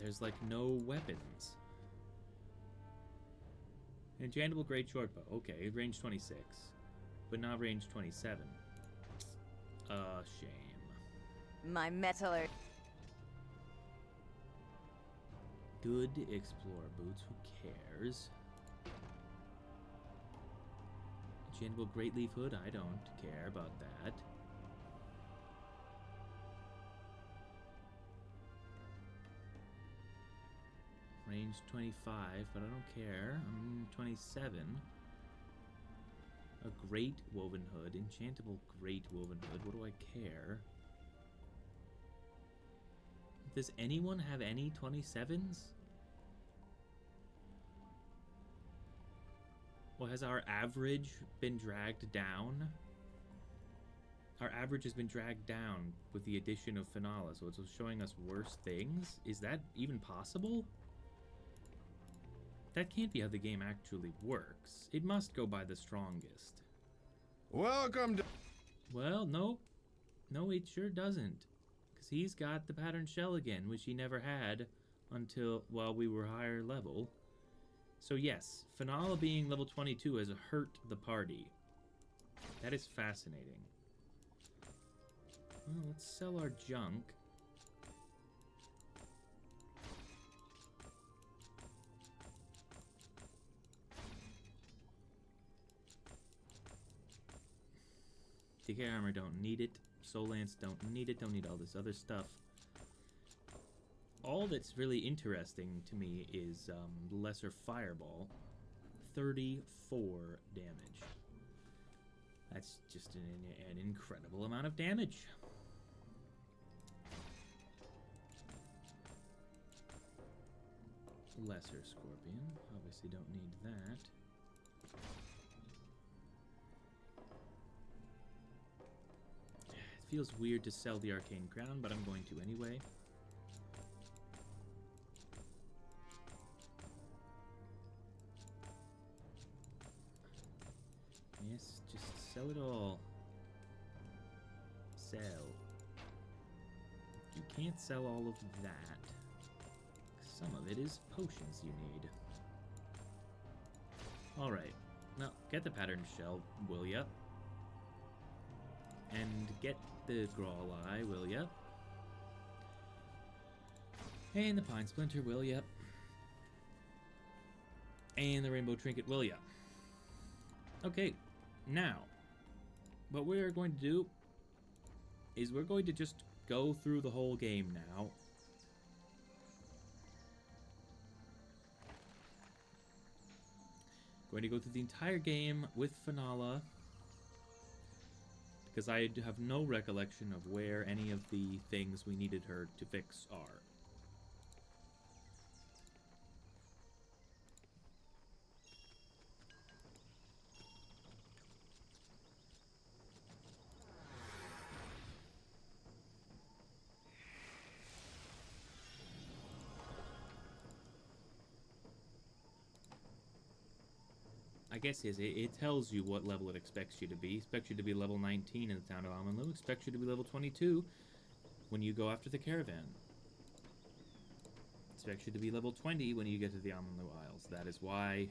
There's like no weapons. Enchantable great shortbow. Okay, range 26. But not range 27. Shame. My metallurg. Good explorer boots, who cares? Enchantable great leaf hood, I don't care about that. Range 25, but I don't care. I'm 27. A great woven hood, enchantable great woven hood, what do I care? Does anyone have any 27s? Well, has our average been dragged down? Our average has been dragged down with the addition of Fenala, so it's showing us worse things? Is that even possible? That can't be how the game actually works. It must go by the strongest. Welcome to... Well, no. No, it sure doesn't. Because he's got the pattern shell again, which he never had until, well, we were higher level. So yes, Fenala being level 22 has hurt the party. That is fascinating. Well, let's sell our junk. DK armor, don't need it. Soul Lance, don't need it. Don't need all this other stuff. All that's really interesting to me is Lesser Fireball. 34 damage. That's just an incredible amount of damage. Lesser Scorpion. Obviously don't need that. It feels weird to sell the Arcane Crown, but I'm going to anyway. Yes, just sell it all. Sell. You can't sell all of that. Some of it is potions you need. Alright. Now, get the pattern shell, will ya? And get the Grawl Eye, will ya? And the Pine Splinter, will ya? And the Rainbow Trinket, will ya? Okay, now, what we're going to do is we're going to just go through the whole game now. Going to go through the entire game with Fenala because I have no recollection of where any of the things we needed her to fix are. I guess it tells you what level it expects you to be. Expects you to be level 19 in the town of Amanlu. Expects you to be level 22 when you go after the caravan. Expects you to be level 20 when you get to the Amanlu Isles. That is why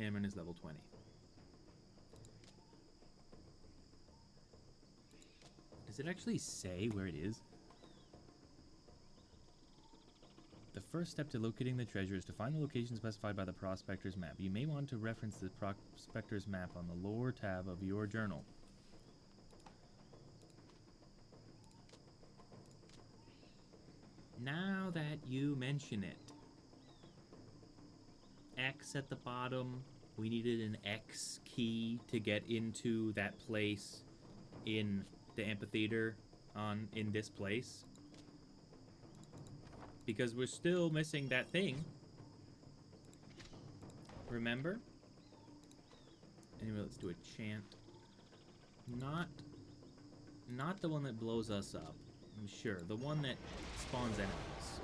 Amon is level 20. Does it actually say where it is? The first step to locating the treasure is to find the location specified by the Prospector's map. You may want to reference the Prospector's map on the lore tab of your journal. Now that you mention it. X at the bottom. We needed an X key to get into that place in the amphitheater in this place. Because we're still missing that thing. Remember? Anyway, let's do a chant. Not the one that blows us up. I'm sure. The one that spawns enemies.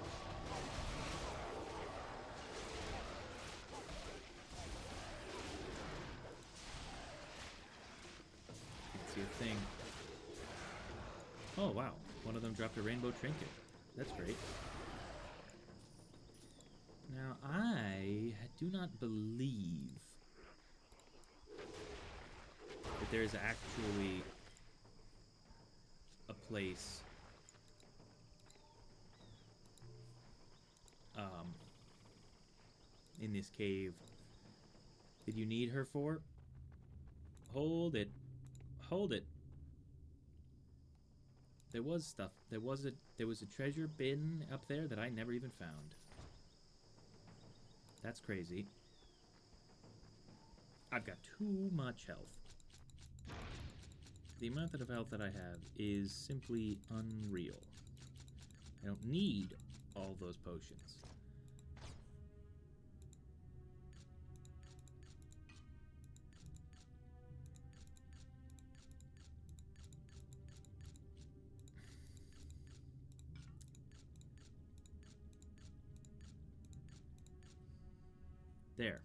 Can't see a thing. Oh, wow. One of them dropped a rainbow trinket. That's great. Now, I do not believe that there is actually a place in this cave that you need her for. Hold it. Hold it. There was stuff. There was a treasure bin up there that I never even found. That's crazy. I've got too much health. The amount of health that I have is simply unreal. I don't need all those potions. There.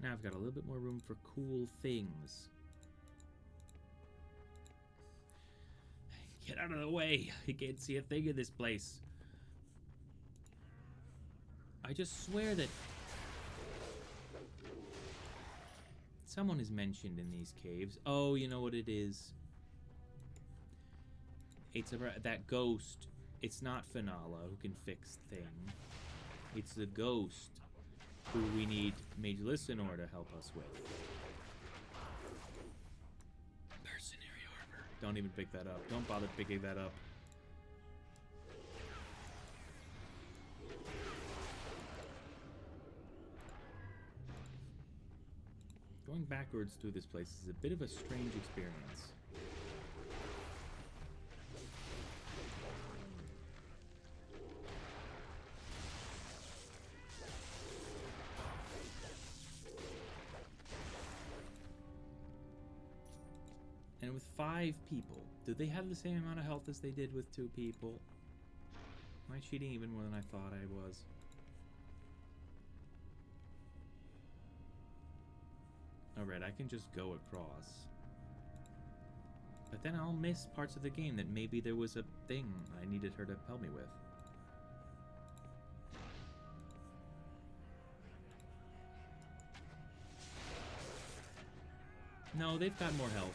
Now I've got a little bit more room for cool things. Get out of the way. I can't see a thing in this place. I just swear that someone is mentioned in these caves. Oh, you know what it is? It's that ghost. It's not Finala who can fix thing. It's the ghost who we need Mage Listenor to help us with. Mercenary armor. Don't even pick that up. Don't bother picking that up. Going backwards through this place is a bit of a strange experience. And with 5 people, do they have the same amount of health as they did with 2 people? Am I cheating even more than I thought I was? Alright, I can just go across. But then I'll miss parts of the game that maybe there was a thing I needed her to help me with. No, they've got more health.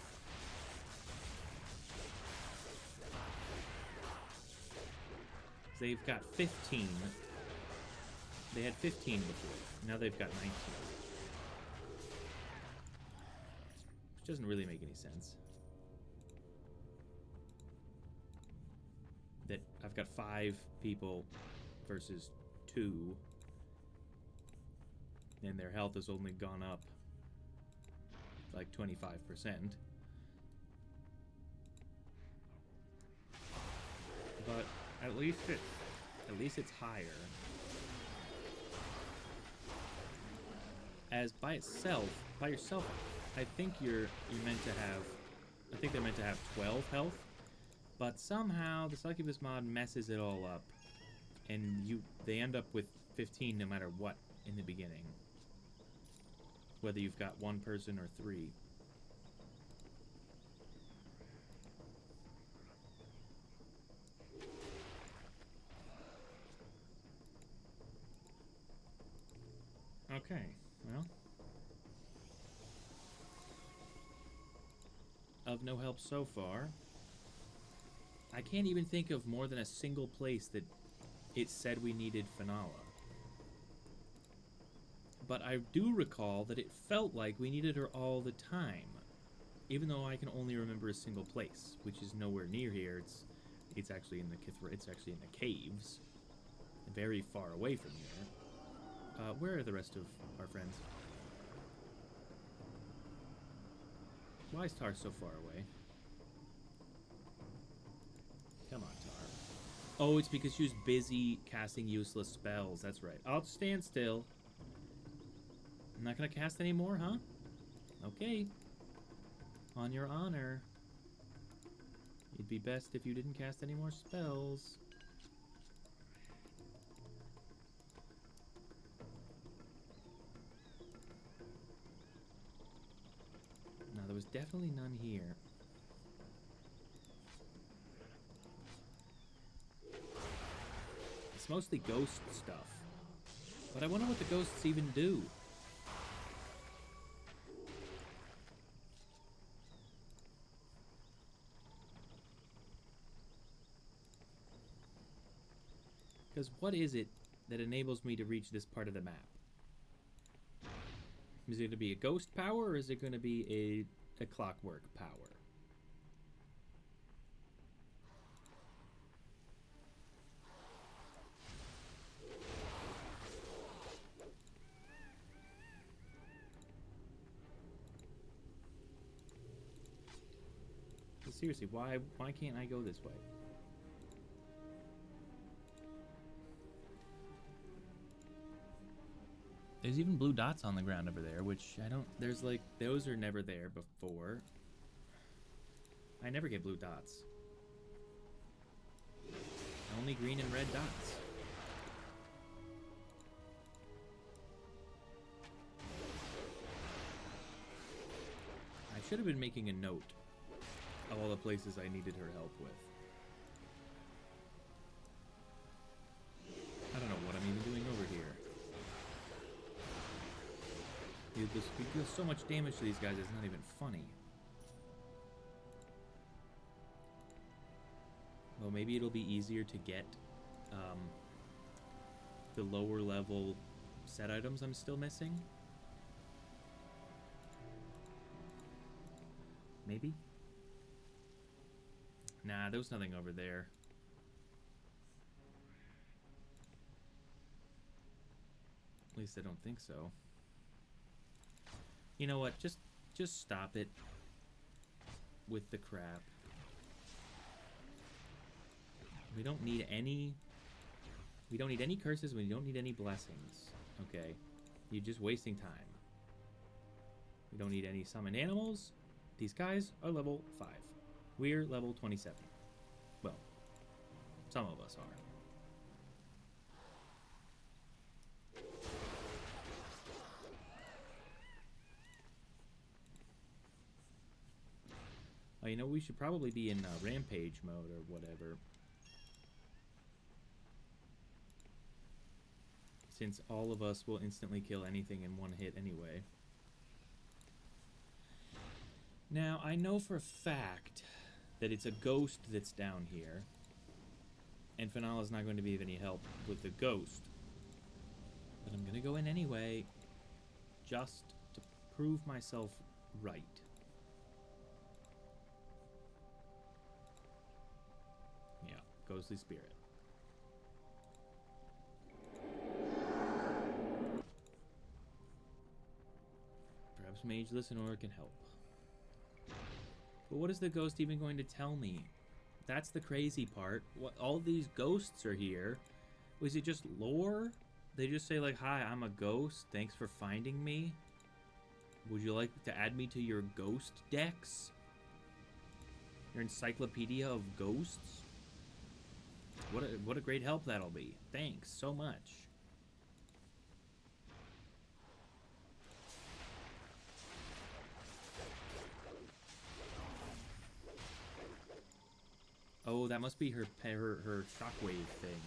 They've got 15. They had 15 before. Now they've got 19. Which doesn't really make any sense. That I've got 5 people versus 2. And their health has only gone up like 25%. but at least it's higher. As by yourself, I think they're meant to have 12 health, but somehow the Succubus mod messes it all up, and they end up with 15 no matter what in the beginning, whether you've got one person or 3. Okay, well, of no help so far. I can't even think of more than a single place that it said we needed Finala. But I do recall that it felt like we needed her all the time, even though I can only remember a single place, which is nowhere near here. It's actually in the caves, very far away from here. Where are the rest of our friends? Why is Tar so far away? Come on, Tar. Oh, it's because she was busy casting useless spells. That's right. I'll stand still. I'm not gonna cast anymore, huh? Okay. On your honor. It'd be best if you didn't cast any more spells. Now, there was definitely none here. It's mostly ghost stuff. But I wonder what the ghosts even do. Because what is it that enables me to reach this part of the map? Is it going to be a ghost power, or is it going to be a clockwork power? But seriously, why can't I go this way? There's even blue dots on the ground over there, which I don't... There's like... Those are never there before. I never get blue dots. Only green and red dots. I should have been making a note of all the places I needed her help with. I don't know what I'm even doing over here. We deal so much damage to these guys, it's not even funny. Well, maybe it'll be easier to get the lower level set items I'm still missing. Maybe? Nah, there was nothing over there. At least I don't think so. You know what? Just stop it with the crap. We don't need any... We don't need any curses. We don't need any blessings. Okay? You're just wasting time. We don't need any summoned animals. These guys are level 5. We're level 27. Well, some of us are. Oh, you know, we should probably be in rampage mode or whatever. Since all of us will instantly kill anything in one hit anyway. Now, I know for a fact that it's a ghost that's down here. And Finala's not going to be of any help with the ghost. But I'm going to go in anyway. Just to prove myself right. Yeah, ghostly spirit. Perhaps Mage Listener can help. But what is the ghost even going to tell me? That's the crazy part. What, all these ghosts are here. Was it just lore? They just say like, hi, I'm a ghost. Thanks for finding me. Would you like to add me to your ghost decks? Your encyclopedia of ghosts? What a great help that'll be. Thanks so much. Oh, that must be her shockwave thing.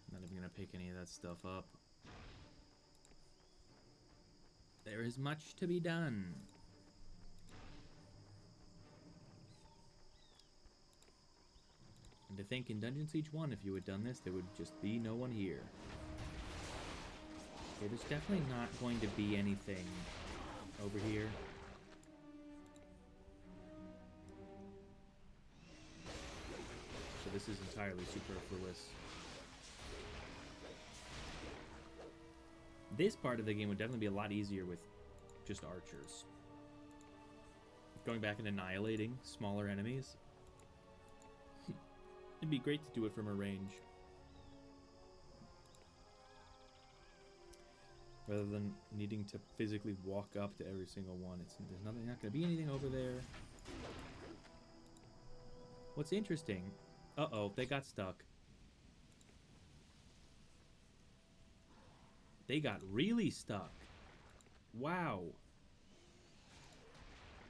I'm not even gonna pick any of that stuff up. There is much to be done. And to think in Dungeon Siege 1, if you had done this, there would just be no one here. Okay, there's definitely not going to be anything over here. So this is entirely superfluous. This part of the game would definitely be a lot easier with just archers. Going back and annihilating smaller enemies. It'd be great to do it from a range. Rather than needing to physically walk up to every single one. There's not going to be anything over there. What's interesting... Uh-oh, they got stuck. They got really stuck. Wow.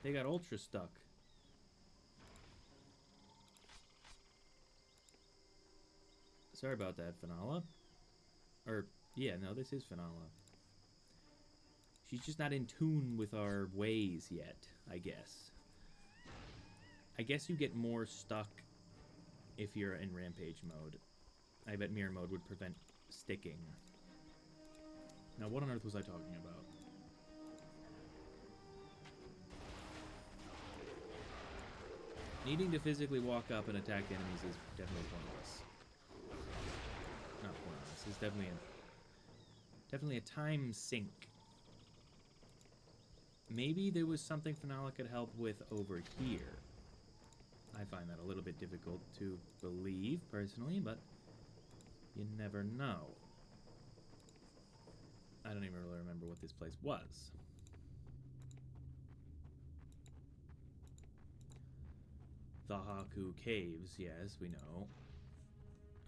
They got ultra stuck. Sorry about that, Finala. Or, yeah, no, this is Finala. She's just not in tune with our ways yet, I guess. I guess you get more stuck if you're in Rampage mode. I bet Mirror mode would prevent sticking. Now, what on earth was I talking about? Needing to physically walk up and attack enemies is definitely pointless. Not pointless. It's definitely a time sink. Maybe there was something Finala could help with over here. I find that a little bit difficult to believe, personally, but you never know. I don't even really remember what this place was. The Haku Caves, yes, we know.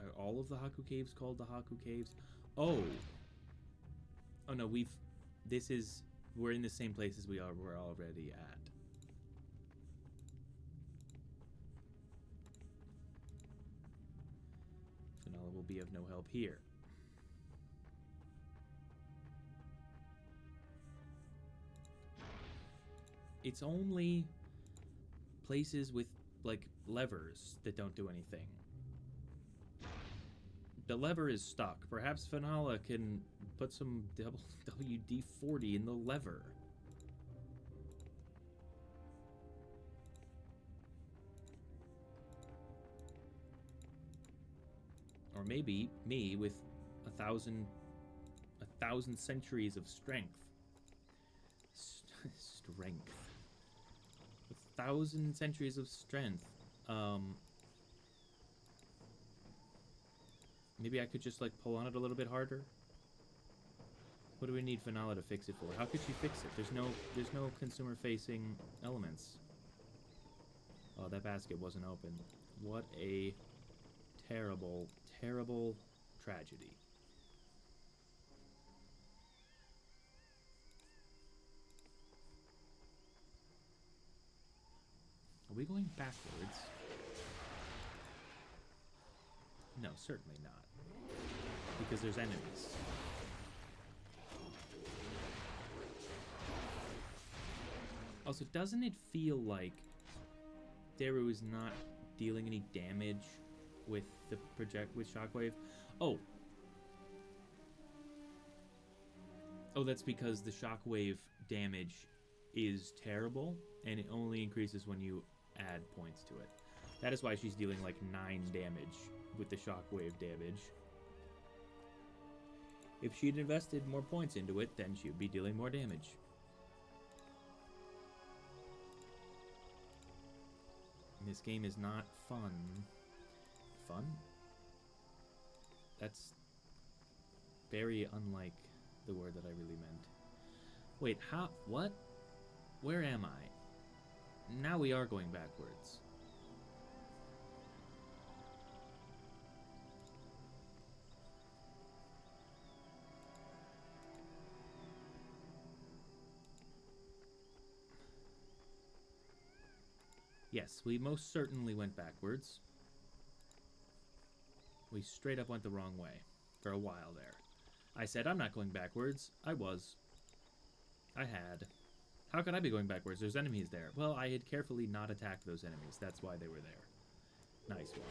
Are all of the Haku Caves called the Haku Caves? Oh! Oh no, we're in the same place as we're already at. Finala will be of no help here. It's only places with, like, levers that don't do anything. The lever is stuck. Perhaps Finala can put some WD-40 in the lever. Or maybe me with a thousand centuries of strength. Strength. 1,000 centuries of strength. Maybe I could just like pull on it a little bit harder. What do we need Finala to fix it for? How could she fix it? There's no consumer-facing elements. Oh, that basket wasn't open. What a terrible, terrible tragedy. Are we going backwards? No, certainly not. Because there's enemies. Also, doesn't it feel like Daru is not dealing any damage with the with Shockwave? Oh. Oh, that's because the Shockwave damage is terrible, and it only increases when you add points to it. That is why she's dealing like 9 damage with the Shockwave damage. If she'd invested more points into it, then she'd be dealing more damage. This game is not fun. Fun? That's very unlike the word that I really meant. Wait, how? What? Where am I? Now we are going backwards. Yes, we most certainly went backwards. We straight up went the wrong way for a while there. I said I'm not going backwards. I was. I had. How could I be going backwards? There's enemies there. Well, I had carefully not attacked those enemies. That's why they were there. Nice one.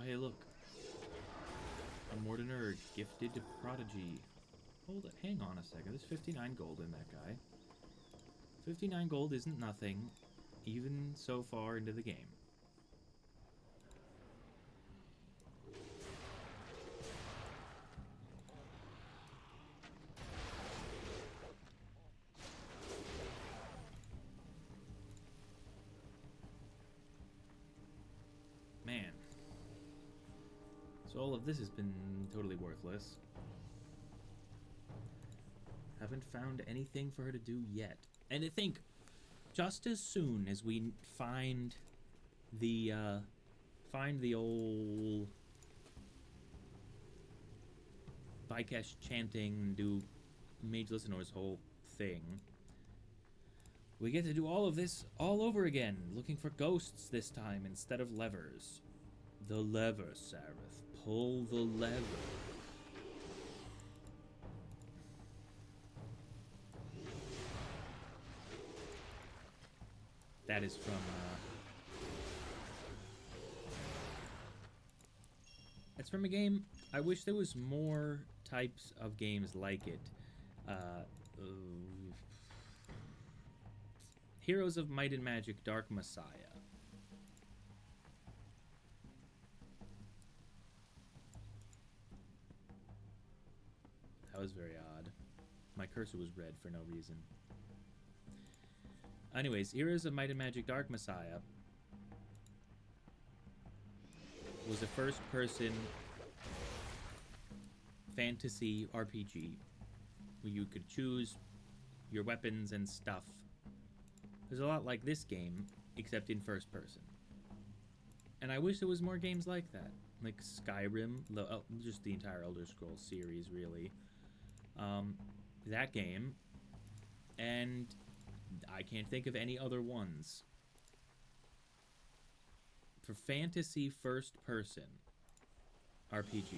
Hey, look. A Mordener gifted prodigy. Hold it. Hang on a second. There's 59 gold in that guy. 59 gold isn't nothing, even so far into the game. Man. So all of this has been totally worthless. Haven't found anything for her to do yet. And I think just as soon as we find the old Vikesh chanting, do Mage Listener's whole thing, we get to do all of this all over again, looking for ghosts this time instead of levers. The lever, Sareth. Pull the lever. That is from, it's from a game. I wish there was more types of games like it. Heroes of Might and Magic Dark Messiah. That was very odd. My cursor was red for no reason. Anyways, Heroes of Might and Magic Dark Messiah was a first-person fantasy RPG where you could choose your weapons and stuff. It was a lot like this game, except in first person. And I wish there was more games like that. Like Skyrim, just the entire Elder Scrolls series, really. That game, and I can't think of any other ones. For fantasy first-person RPG.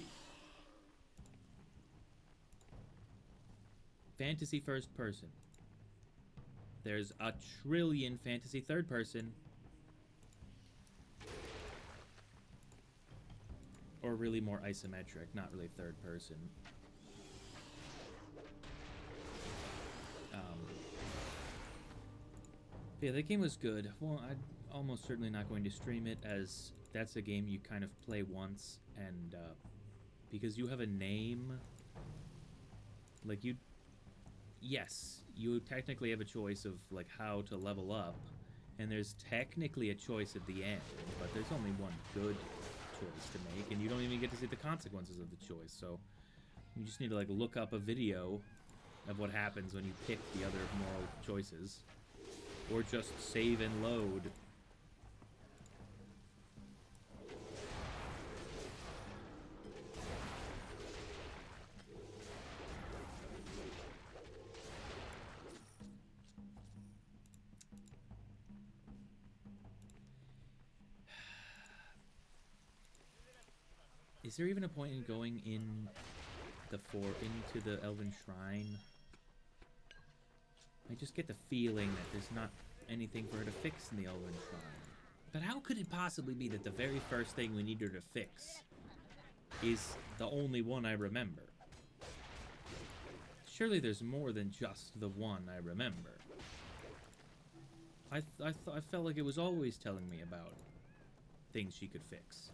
Fantasy first-person. There's a trillion fantasy third-person. Or really more isometric, not really third-person. Yeah, that game was good. Well, I'm almost certainly not going to stream it, as that's a game you kind of play once, and because you have a name, like yes, you technically have a choice of like how to level up, and there's technically a choice at the end, but there's only one good choice to make, and you don't even get to see the consequences of the choice, so you just need to like look up a video of what happens when you pick the other moral choices. Or just save and load. Is there even a point in going in into the Elven Shrine? I just get the feeling that there's not anything for her to fix in the Elven Shrine. But how could it possibly be that the very first thing we need her to fix is the only one I remember? Surely there's more than just the one I remember. I felt like it was always telling me about things she could fix.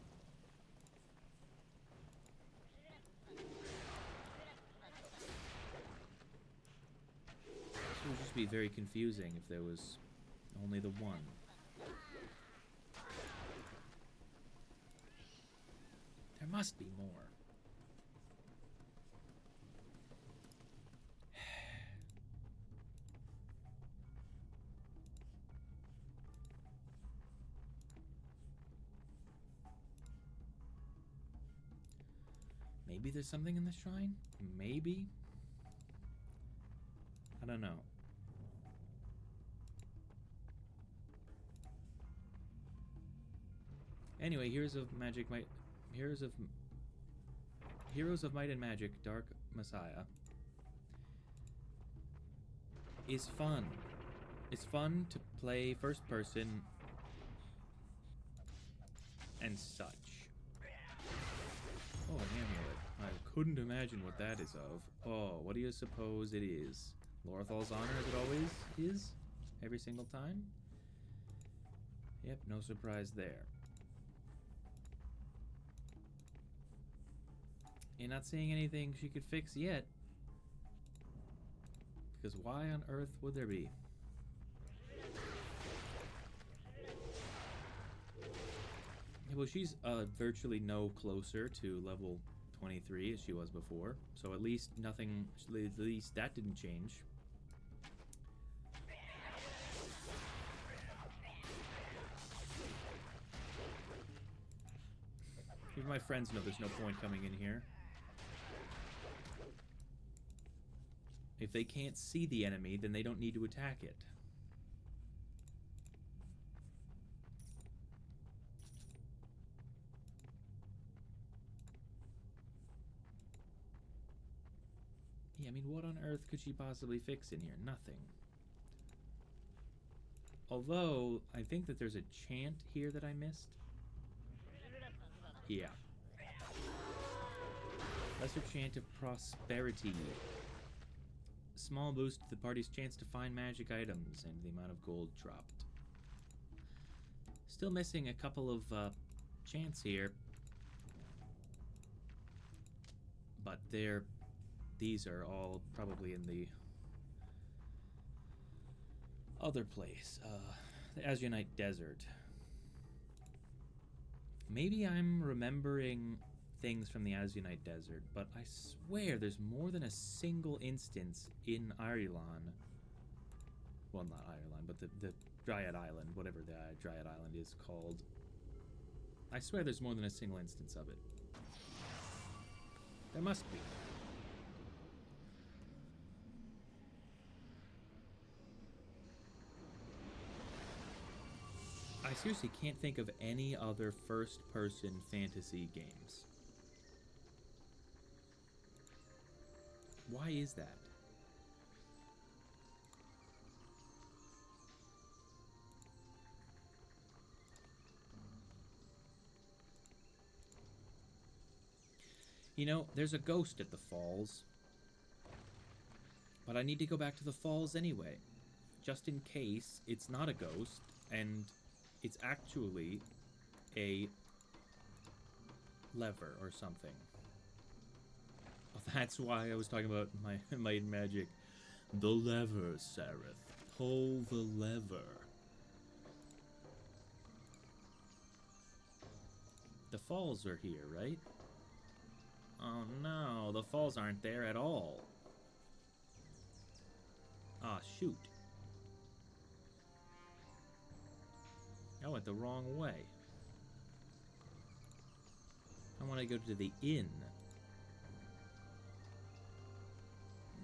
It would just be very confusing if there was only the one. There must be more. Maybe there's something in the shrine? Maybe? I don't know. Anyway, Heroes of Might and Magic Dark Messiah is fun. It's fun to play first person and such. Oh, an amulet. I couldn't imagine what that is of. Oh, what do you suppose it is? Lorthal's honor, as it always is? Every single time? Yep, no surprise there. You're not seeing anything she could fix yet. Because why on earth would there be? Yeah, well, she's virtually no closer to level 23 as she was before. So at least nothing, at least that didn't change. Even my friends know there's no point coming in here. If they can't see the enemy, then they don't need to attack it. Yeah, I mean, what on earth could she possibly fix in here? Nothing. Although, I think that there's a chant here that I missed. Yeah. Lesser Chant of Prosperity. Small boost to the party's chance to find magic items and the amount of gold dropped. Still missing a couple of chants here. But these are all probably in the other place. The Azionite Desert. Maybe I'm remembering things from the Azionite Desert, but I swear there's more than a single instance in Ireland. Well, not Ireland, but the Dryad Island, whatever the Dryad Island is called. I swear there's more than a single instance of it. There must be. I seriously can't think of any other first-person fantasy games. Why is that? You know, there's a ghost at the falls. But I need to go back to the falls anyway. Just in case it's not a ghost and it's actually a lever or something. Oh, that's why I was talking about my Might and Magic. The lever, Seraph. Pull the lever. The falls are here, right? Oh no, the falls aren't there at all. Ah, shoot. I went the wrong way. I want to go to the inn.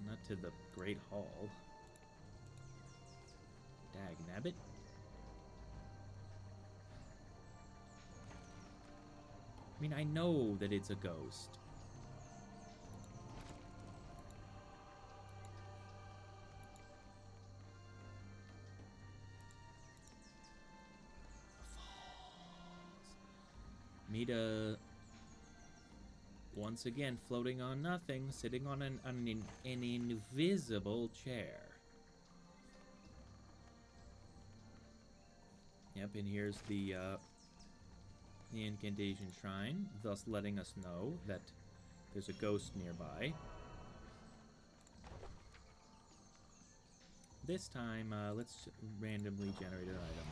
Not to the Great Hall. Dagnabbit. I mean, I know that it's a ghost. Meet a Once again, floating on nothing, sitting on an invisible chair. Yep, and here's the incantation shrine, thus letting us know that there's a ghost nearby. This time, let's randomly generate an item.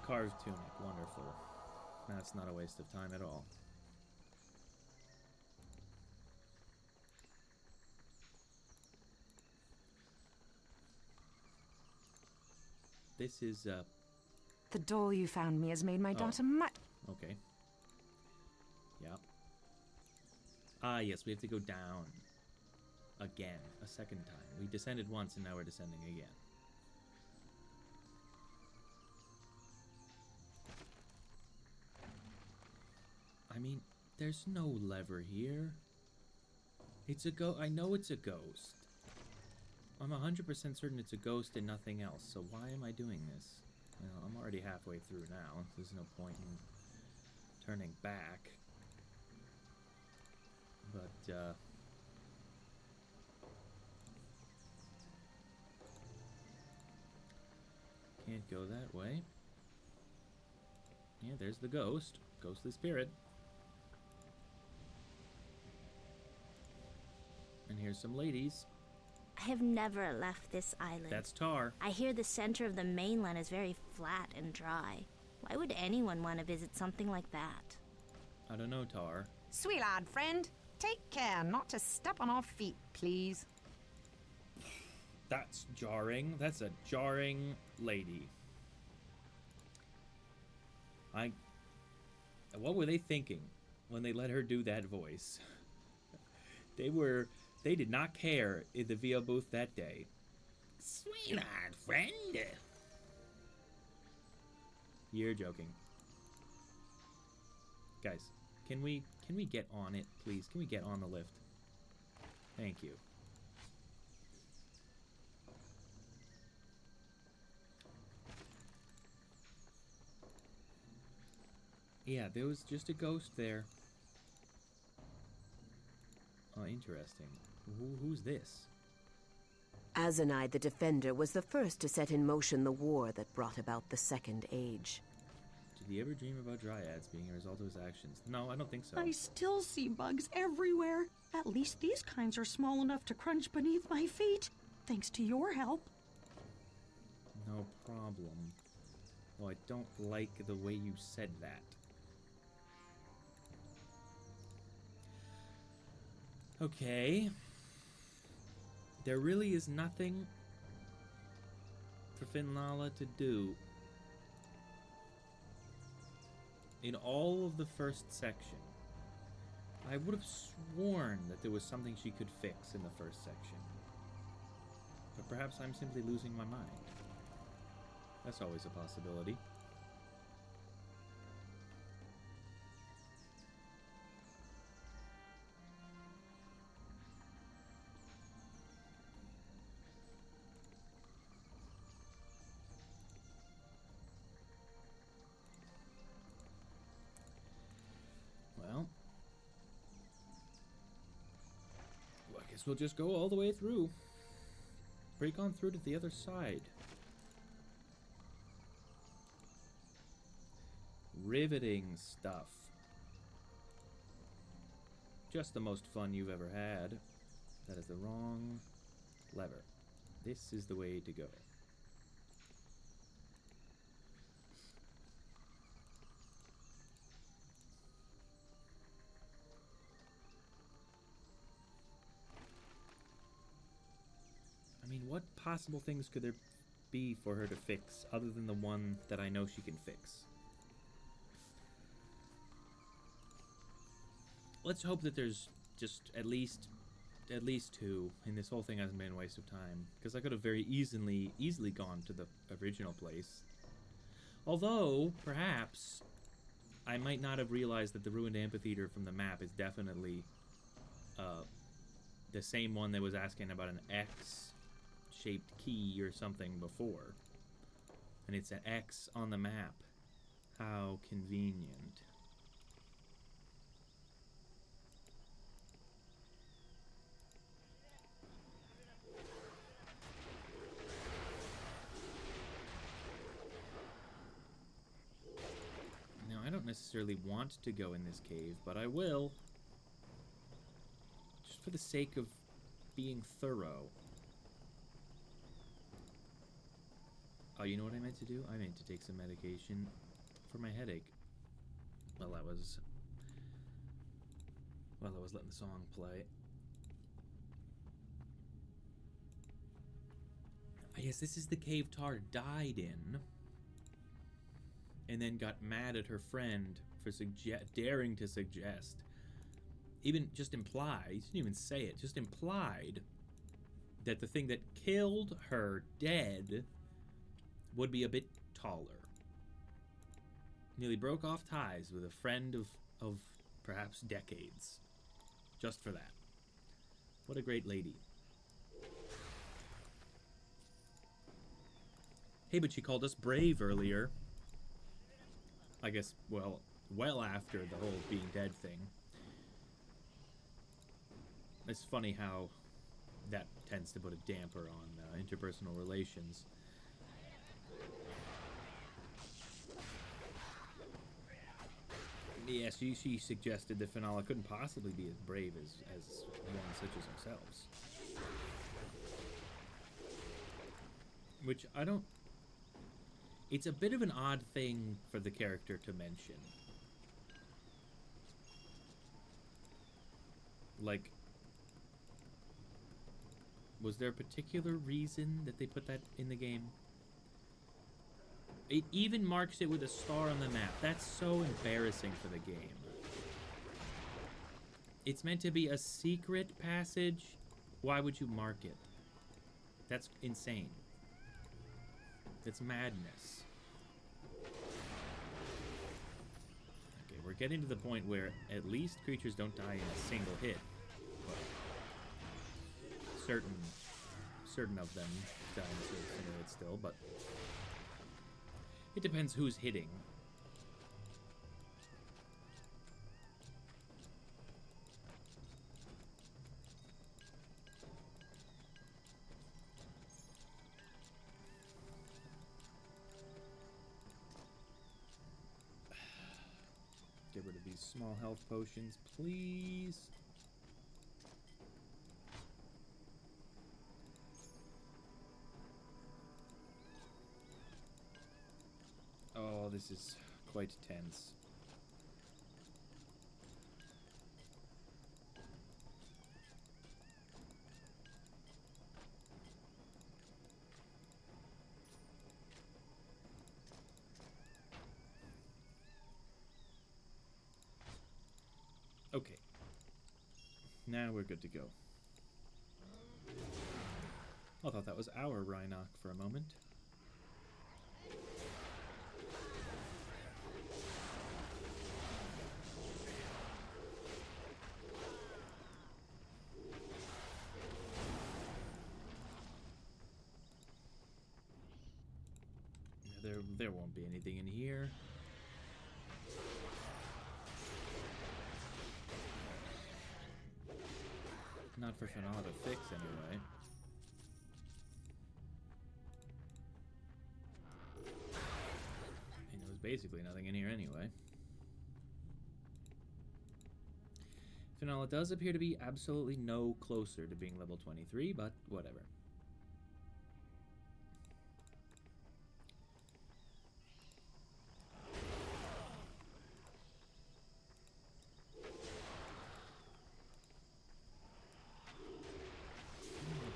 Carved tunic, wonderful. That's not a waste of time at all. This is, The doll you found me has made my daughter much... Okay. Yeah. Ah, yes, we have to go down. Again. A second time. We descended once and now we're descending again. I mean, there's no lever here. It's a I know it's a ghost. I'm 100% certain it's a ghost and nothing else, so why am I doing this? Well, I'm already halfway through now. There's no point in turning back. But, can't go that way. Yeah, there's the ghost. Ghostly spirit. And here's some ladies. I have never left this island. That's Tar. I hear the center of the mainland is very flat and dry. Why would anyone want to visit something like that? I don't know, Tar. Sweet lad, friend. Take care not to step on our feet, please. That's jarring. That's a jarring lady. What were they thinking when they let her do that voice? They did not care in the VO booth that day. Sweetheart, friend. You're joking. Guys, can we get on it, please? Can we get on the lift? Thank you. Yeah, there was just a ghost there. Oh, interesting. Who's this? Azanide the Defender was the first to set in motion the war that brought about the Second Age. Did he ever dream about dryads being a result of his actions? No, I don't think so. I still see bugs everywhere. At least these kinds are small enough to crunch beneath my feet, thanks to your help. No problem. Well, I don't like the way you said that. Okay. There really is nothing for Finlala to do in all of the first section. I would have sworn that there was something she could fix in the first section. But perhaps I'm simply losing my mind. That's always a possibility. We'll just go all the way through. Break on through to the other side. Riveting stuff. Just the most fun you've ever had. That is the wrong lever. This is the way to go. I mean, what possible things could there be for her to fix other than the one that I know she can fix? Let's hope that there's just at least two, and this whole thing hasn't been a waste of time, because I could have very easily gone to the original place. Although, perhaps, I might not have realized that the ruined amphitheater from the map is definitely the same one that was asking about an X-shaped key or something before. And it's an X on the map. How convenient. don't necessarily want to go in this cave, but I will. Just for the sake of being thorough. Oh, you know what I meant to do? I meant to take some medication for my headache. Well, I was letting the song play. I guess this is the cave Tar died in, and then got mad at her friend for daring to suggest, even just implied, he didn't even say it, just implied that the thing that killed her dead would be a bit taller. Nearly broke off ties with a friend of perhaps decades. Just for that. What a great lady. Hey, but she called us brave earlier. I guess, well after the whole being dead thing. It's funny how that tends to put a damper on interpersonal relations. Yes, she suggested that Fenala couldn't possibly be as brave as one such as ourselves. Which I don't... It's a bit of an odd thing for the character to mention. Like, was there a particular reason that they put that in the game? It even marks it with a star on the map. That's so embarrassing for the game. It's meant to be a secret passage. Why would you mark it? That's insane. That's madness. Okay, we're getting to the point where at least creatures don't die in a single hit. Well, certain of them die in a single hit still, but it depends who's hitting. Get rid of these small health potions, please. Oh, this is quite tense. Okay. Now we're good to go. I thought that was our Rhinoc for a moment. There won't be anything in here. Not for Fenala to fix, anyway. And there was basically nothing in here anyway. Fenala does appear to be absolutely no closer to being level 23, but whatever.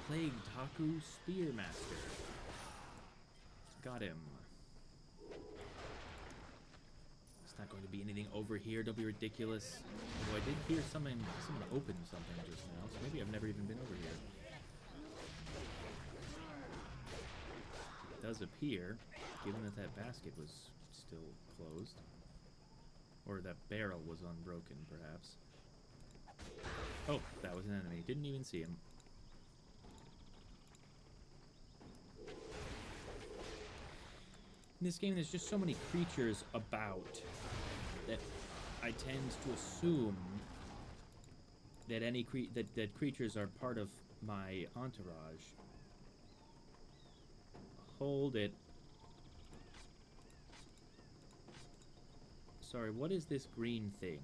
Plague Taku Spearmaster. Got him. It's not going to be anything over here. Don't be ridiculous. Although I did hear someone open something just now, so maybe I've never even been over here. It does appear, given that that basket was still closed, or that barrel was unbroken, perhaps. Oh, that was an enemy. Didn't even see him. In this game, there's just so many creatures about that I tend to assume that that creatures are part of my entourage. Hold it. Sorry, what is this green thing?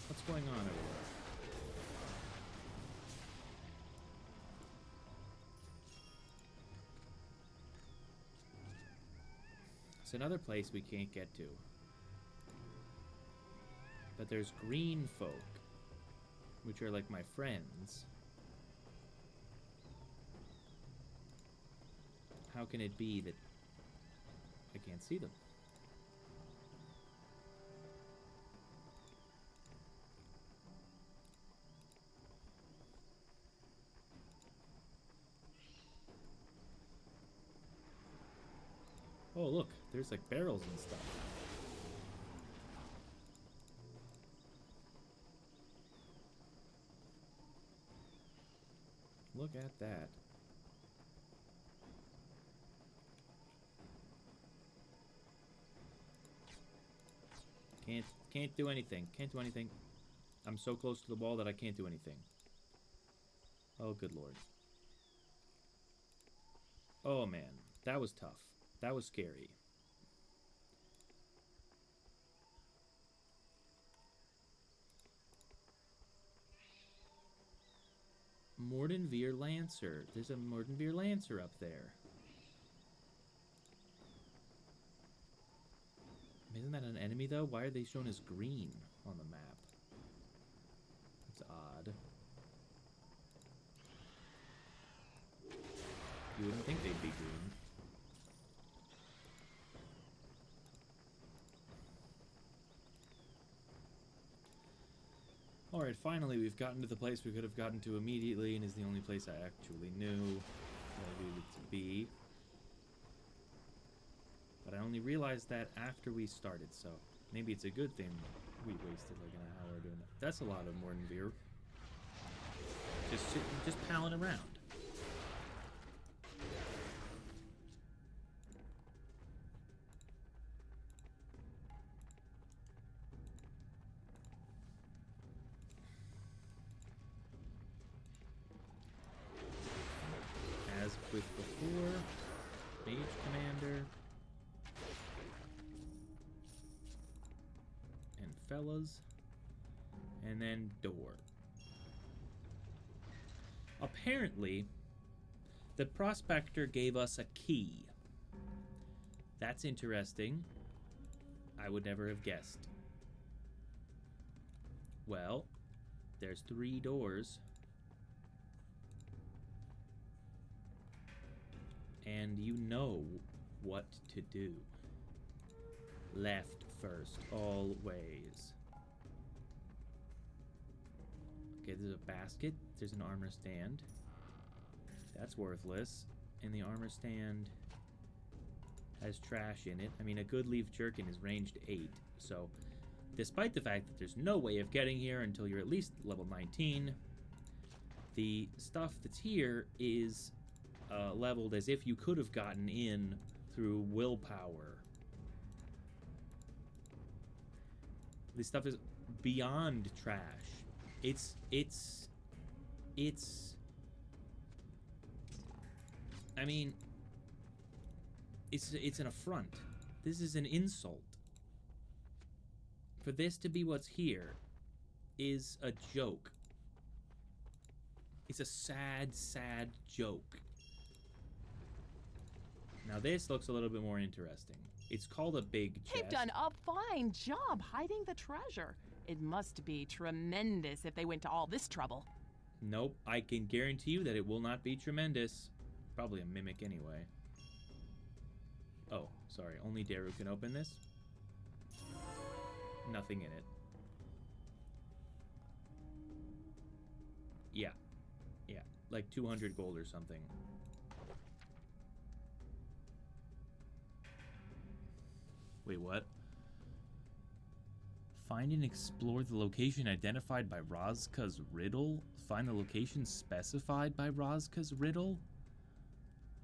What's going on over there? It's another place we can't get to. But there's green folk, which are like my friends. How can it be that I can't see them? Oh, look, there's like barrels and stuff. Look at that. Can't do anything. Can't do anything. I'm so close to the wall that I can't do anything. Oh, good lord. Oh, man. That was tough. That was scary. Mod-ResetSkills Lancer. There's a Mod-ResetSkills Lancer up there. Isn't that an enemy, though? Why are they shown as green on the map? That's odd. You wouldn't think they'd be green. Alright, finally we've gotten to the place we could have gotten to immediately, and is the only place I actually knew I needed to be. But I only realized that after we started, so maybe it's a good thing we wasted like an hour doing that. That's a lot of Mod-ResetSkills. Just palling around. As with before, Mage Commander. Fellas, and then door. Apparently, the prospector gave us a key. That's interesting. I would never have guessed. Well, there's 3 doors. And you know what to do. Left first, always. Okay, there's a basket. There's an armor stand. That's worthless. And the armor stand has trash in it. I mean, a good leaf jerkin is ranged 8. So, despite the fact that there's no way of getting here until you're at least level 19, the stuff that's here is leveled as if you could have gotten in through willpower. This stuff is beyond trash. It's I mean, it's an affront. This is an insult. For this to be what's here is a joke. It's a sad, sad joke. Now this looks a little bit more interesting. It's called a big chest. They've done a fine job hiding the treasure. It must be tremendous if they went to all this trouble. Nope, I can guarantee you that it will not be tremendous. Probably a mimic anyway. Oh, sorry, only Daru can open this. Nothing in it. Yeah, like 200 gold or something. Wait, what? Find and explore the location identified by Rozka's riddle? Find the location specified by Rozka's riddle?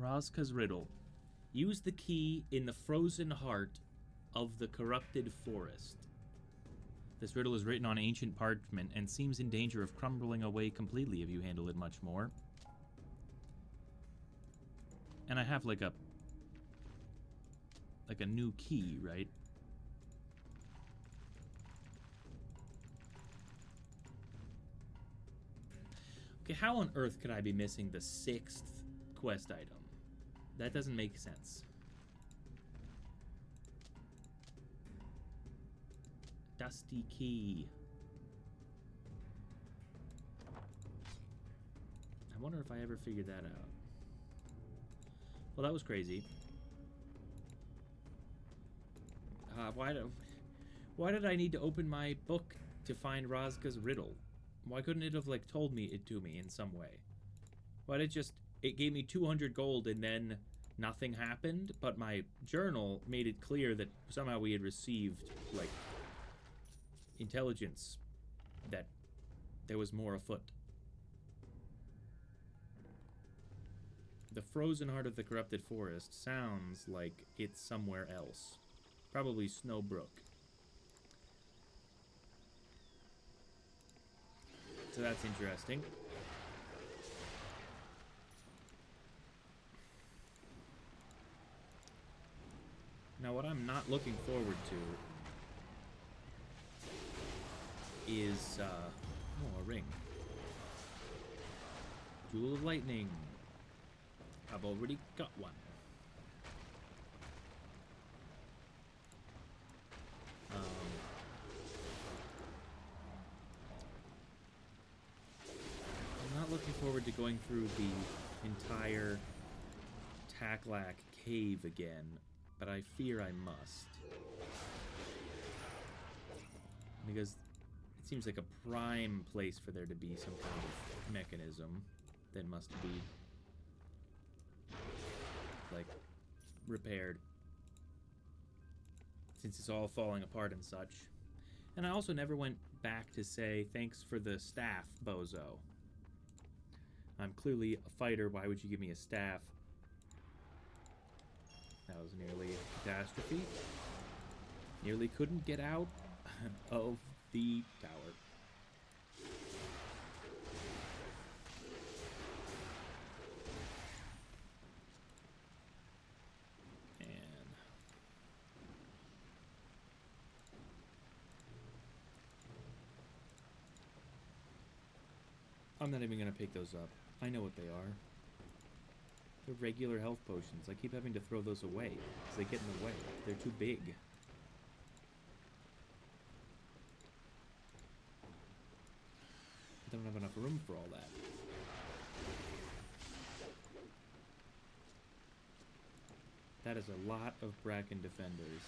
Rozka's riddle. Use the key in the frozen heart of the corrupted forest. This riddle is written on ancient parchment and seems in danger of crumbling away completely if you handle it much more. And I have like a new key, right? Okay, how on earth could I be missing the 6th quest item? That doesn't make sense. Dusty key. I wonder if I ever figured that out. Well, that was crazy. Why did I need to open my book to find Razka's riddle? Why couldn't it have, like, told me it to me in some way? Why did it gave me 200 gold and then nothing happened, but my journal made it clear that somehow we had received, like, intelligence that there was more afoot. The frozen heart of the corrupted forest sounds like it's somewhere else. Probably Snowbrook. So that's interesting. Now what I'm not looking forward to is, oh, a ring. Jewel of Lightning. I've already got one. I'm not looking forward to going through the entire Taklak cave again, but I fear I must. Because it seems like a prime place for there to be some kind of mechanism that must be, like, repaired. Since it's all falling apart and such. And I also never went back to say, thanks for the staff, bozo. I'm clearly a fighter, why would you give me a staff? That was nearly a catastrophe. Nearly couldn't get out of the tower. I'm not even going to pick those up. I know what they are. They're regular health potions. I keep having to throw those away because they get in the way. They're too big. I don't have enough room for all that. That is a lot of Bracken defenders.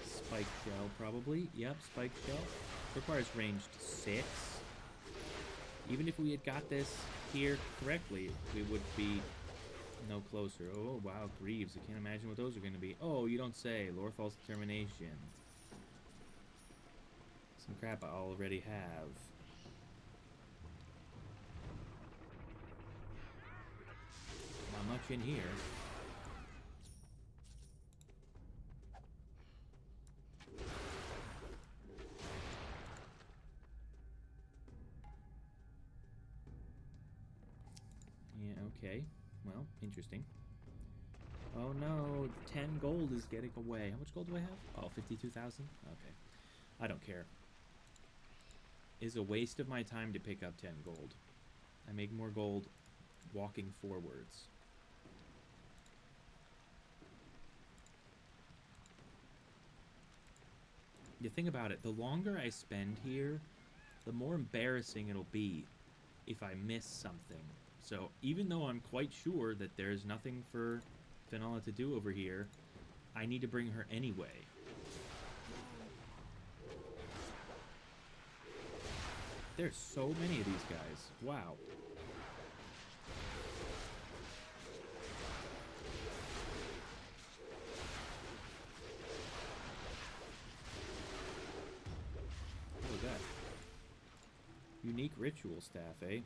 Spike shell, probably. Yep, spike shell. Requires ranged 6. Even if we had got this here correctly, we would be no closer. Oh, wow, Greaves. I can't imagine what those are going to be. Oh, you don't say. Lorthal's Determination. Some crap I already have. Not much in here. Yeah, okay. Well, interesting. Oh no, 10 gold is getting away. How much gold do I have? Oh, 52,000? Okay. I don't care. It's a waste of my time to pick up 10 gold. I make more gold walking forwards. The thing about it, the longer I spend here, the more embarrassing it'll be if I miss something. So even though I'm quite sure that there's nothing for Fenala to do over here, I need to bring her anyway. There's so many of these guys. Wow. What was that? Unique ritual staff, eh?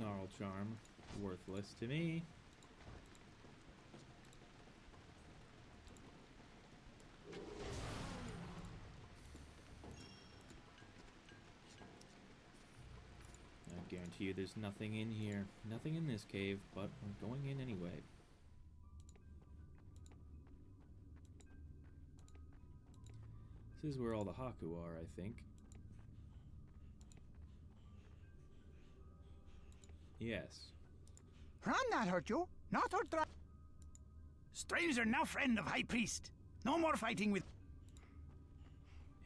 Snarl Charm. Worthless to me. I guarantee you there's nothing in here. Nothing in this cave, but we're going in anyway. This is where all the Haku are, I think. Yes. Run that hurt you, not hurt dra- Stranger now friend of High Priest. No more fighting with...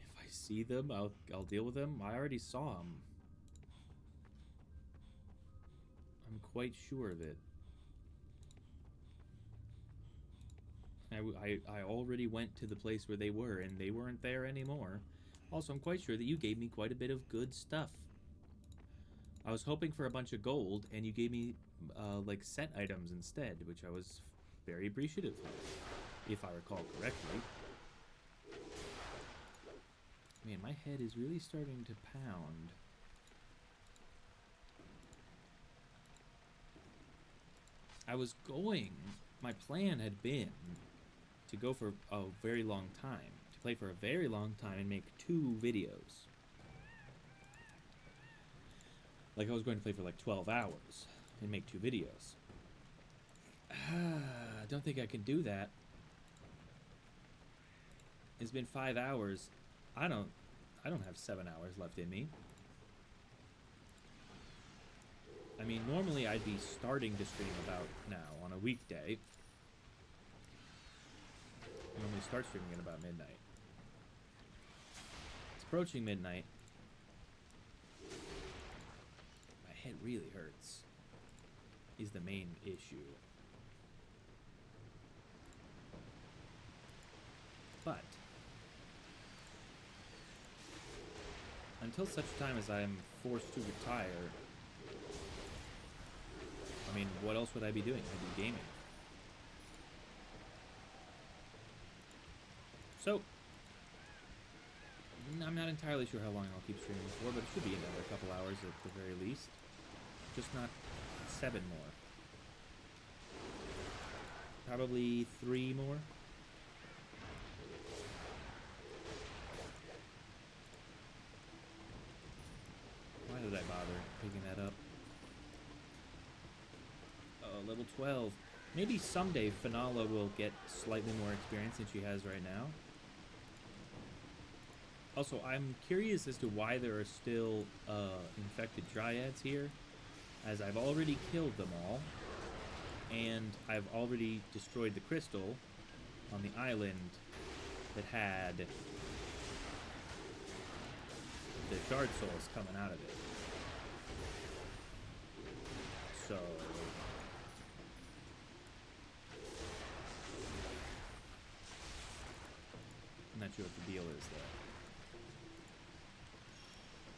If I see them, I'll deal with them. I already saw them. I'm quite sure of it. I already went to the place where they were, and they weren't there anymore. Also, I'm quite sure that you gave me quite a bit of good stuff. I was hoping for a bunch of gold, and you gave me, like, set items instead, which I was very appreciative of, if I recall correctly. Man, my head is really starting to pound. My plan had been to go for a very long time, to play for a very long time and make 2 videos. Like I was going to play for like 12 hours and make 2 videos. I don't think I can do that. It's been 5 hours. I don't have 7 hours left in me. I mean, normally I'd be starting to stream about now on a weekday. I normally start streaming at about midnight. It's approaching midnight. My head really hurts, is the main issue. But until such time as I am forced to retire, I mean, what else would I be doing? I'd be gaming. So, I'm not entirely sure how long I'll keep streaming for, but it should be another couple hours at the very least. Just not 7 more. Probably 3 more. Why did I bother picking that up? Level 12. Maybe someday Finala will get slightly more experience than she has right now. Also, I'm curious as to why there are still infected dryads here, as I've already killed them all, and I've already destroyed the crystal on the island that had the shard souls coming out of it. So I'm not sure what the deal is there.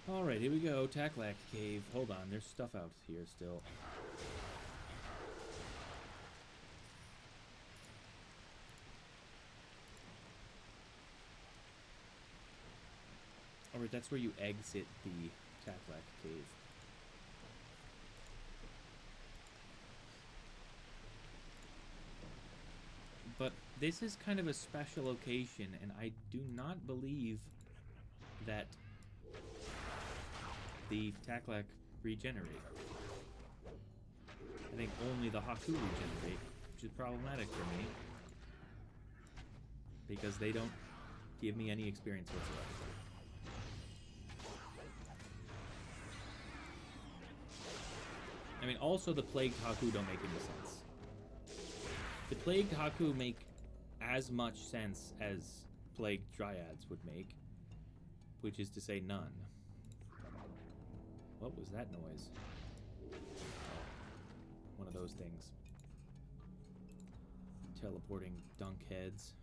Alright, here we go. Taklak Cave. Hold on, there's stuff out here still. Alright, that's where you exit the Taklak Cave. But this is kind of a special location, and I do not believe that the Taklak regenerate. I think only the Haku regenerate, which is problematic for me, because they don't give me any experience whatsoever. I mean, also the Plagued Haku don't make any sense. The Plagued Haku make as much sense as Plagued Dryads would make, which is to say none. What was that noise? One of those things. Teleporting dunk heads.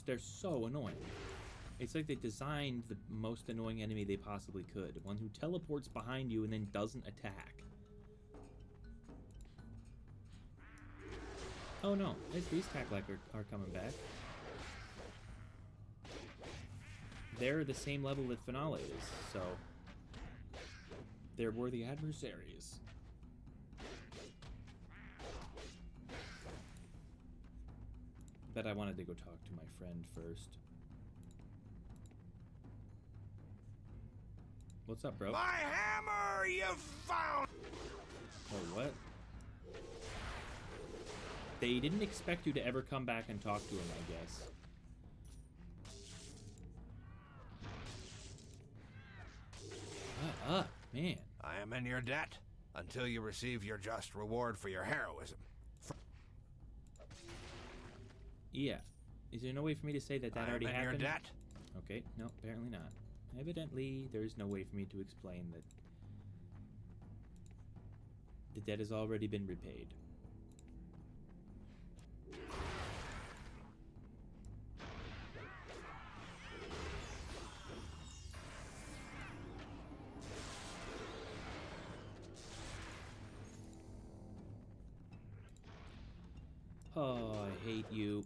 They're so annoying. It's like they designed the most annoying enemy they possibly could. One who teleports behind you and then doesn't attack. Oh no, these Taklak are coming back. they're the same level that Finale is, so they're worthy adversaries. But I wanted to go talk to my friend first. What's up, bro? My hammer, you found! Oh, what? They didn't expect you to ever come back and talk to him, I guess. Man. I am in your debt until you receive your just reward for your heroism. Yeah. Is there no way for me to say that already happened? I am in your debt. Okay, no, apparently not. Evidently, there is no way for me to explain that the debt has already been repaid. Oh, I hate you.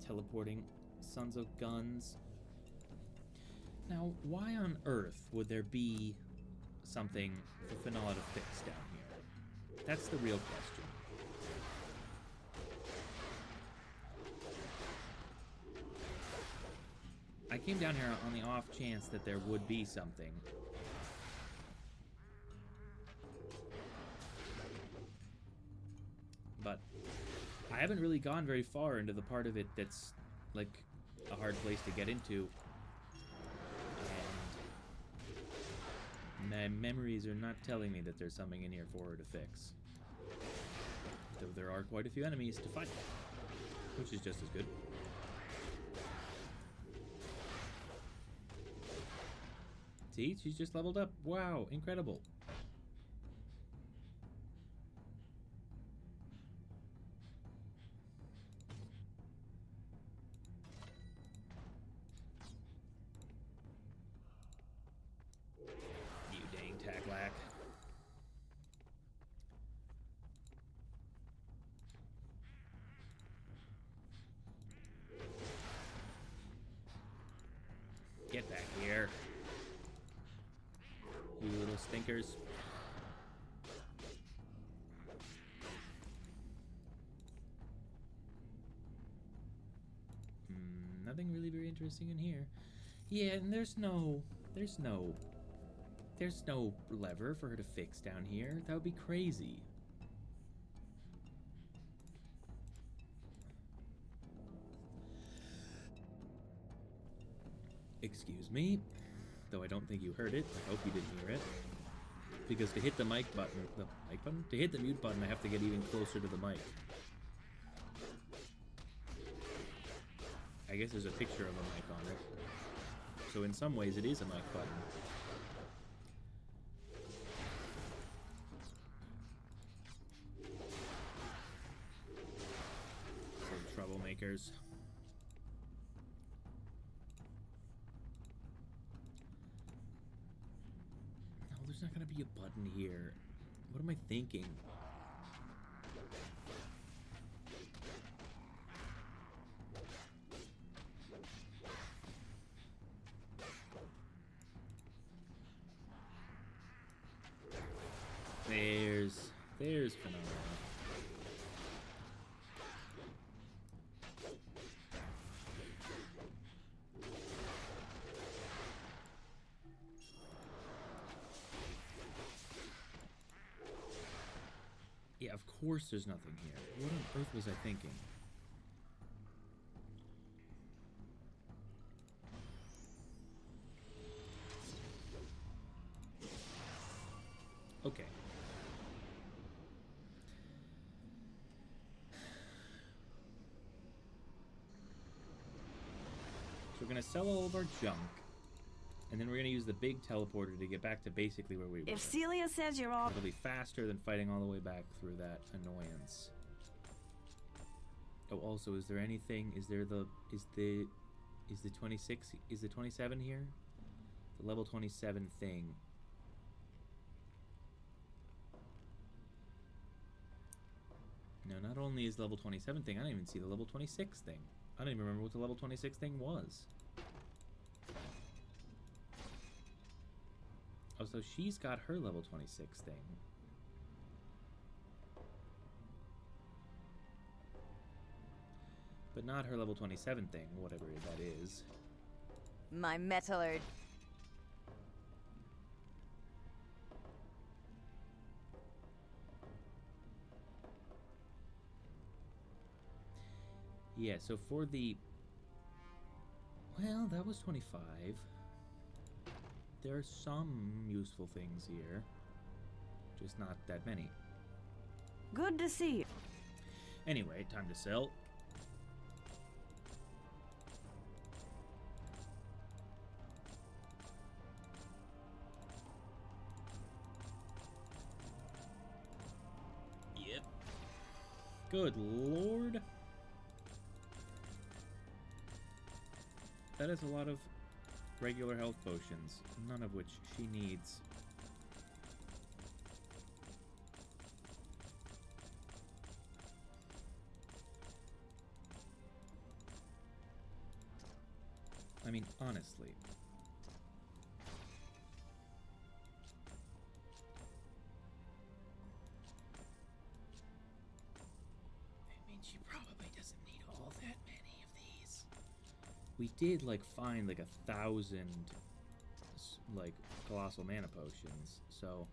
Teleporting sons of guns. Now, why on earth would there be something for Finale to fix down here? That's the real question. I came down here on the off chance that there would be something. But I haven't really gone very far into the part of it that's like a hard place to get into. And my memories are not telling me that there's something in here for her to fix. Though there are quite a few enemies to fight, which is just as good. See, she's just leveled up. Wow, incredible. You dang tacklack. Get back here. You little stinkers. Nothing really very interesting in here. Yeah, and there's no lever for her to fix down here. That would be crazy. Excuse me. Though I don't think you heard it. I hope you didn't hear it. Because to hit the mic button, to hit the mute button, I have to get even closer to the mic. I guess there's a picture of a mic on it. So in some ways it is a mic button. Some troublemakers. There's not gonna be a button here. What am I thinking? There's Phenomena. Yeah, of course there's nothing here. What on earth was I thinking? Okay. So we're gonna sell all of our junk, and then we're gonna use the big teleporter to get back to basically where we were. If Celia says you're all... It'll be faster than fighting all the way back through that annoyance. Oh, also, is there anything? Is the 26? Is the 27 here? The level 27 thing. No, not only is the level 27 thing, I don't even see the level 26 thing. I don't even remember what the level 26 thing was. Oh, so she's got her level 26 thing. But not her level 27 thing, whatever that is. My metallurg. Yeah, so for the... Well, that was 25. There are some useful things here. Just not that many. Good to see you. Anyway, time to sell. Yep. Good lord. That is a lot of regular health potions, none of which she needs. I mean, honestly. I mean, she probably doesn't need all that many of these. We did, like, find, like, 1,000, like, colossal mana potions, so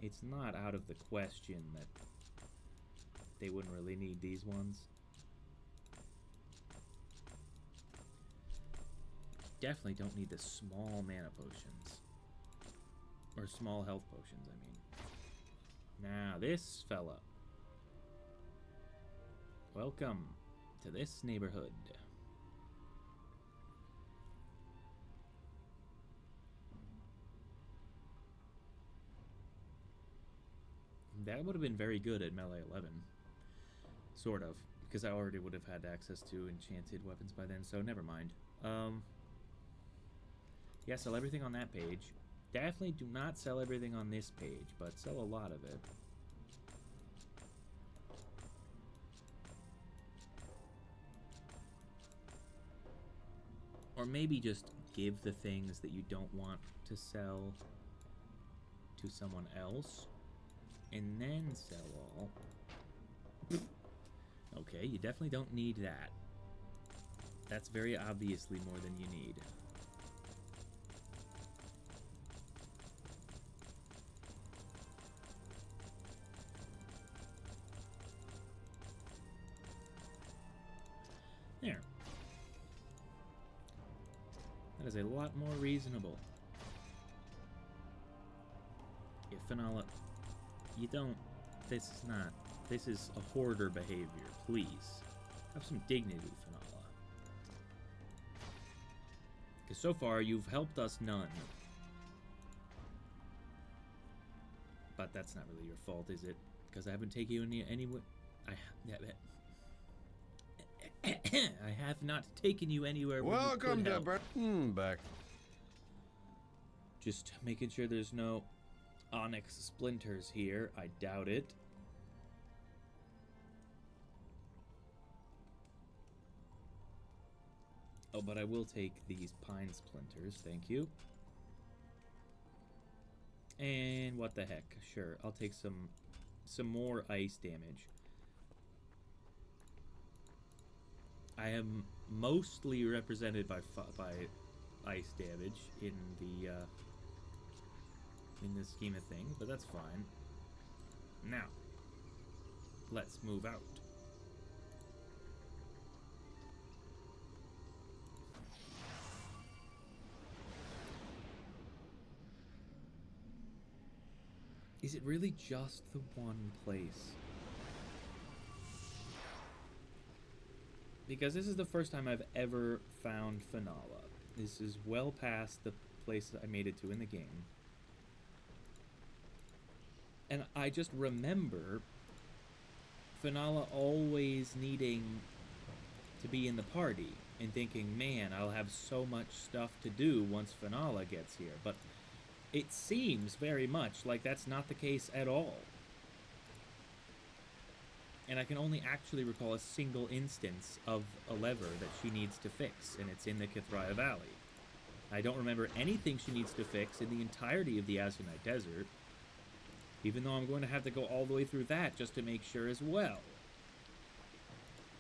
it's not out of the question that they wouldn't really need these ones. Definitely don't need the small mana potions. Or small health potions, I mean. Now, this fella. Welcome to this neighborhood. That would have been very good at Melee 11. Sort of. Because I already would have had access to enchanted weapons by then, so never mind. Yeah, sell everything on that page. Definitely do not sell everything on this page, but sell a lot of it. Or maybe just give the things that you don't want to sell to someone else, and then sell all. Okay, you definitely don't need that. That's very obviously more than you need. There. That is a lot more reasonable. Yeah, Fenala, you don't... This is not... This is a hoarder behavior, please. Have some dignity, Fenala. Because so far, you've helped us none. But that's not really your fault, is it? Because I haven't taken you anywhere... I have not taken you anywhere. Welcome to back. Just making sure there's no onyx splinters here. I doubt it. Oh, but I will take these pine splinters. Thank you. And what the heck? Sure, I'll take some more ice damage. I am mostly represented by ice damage in the scheme of things, but that's fine. Now, let's move out. Is it really just the one place? Because this is the first time I've ever found Fenala. This is well past the place I made it to in the game. And I just remember Fenala always needing to be in the party and thinking, man, I'll have so much stuff to do once Fenala gets here. But it seems very much like that's not the case at all. And I can only actually recall a single instance of a lever that she needs to fix, and it's in the Kithraya Valley. I don't remember anything she needs to fix in the entirety of the Azunite Desert, even though I'm going to have to go all the way through that just to make sure as well.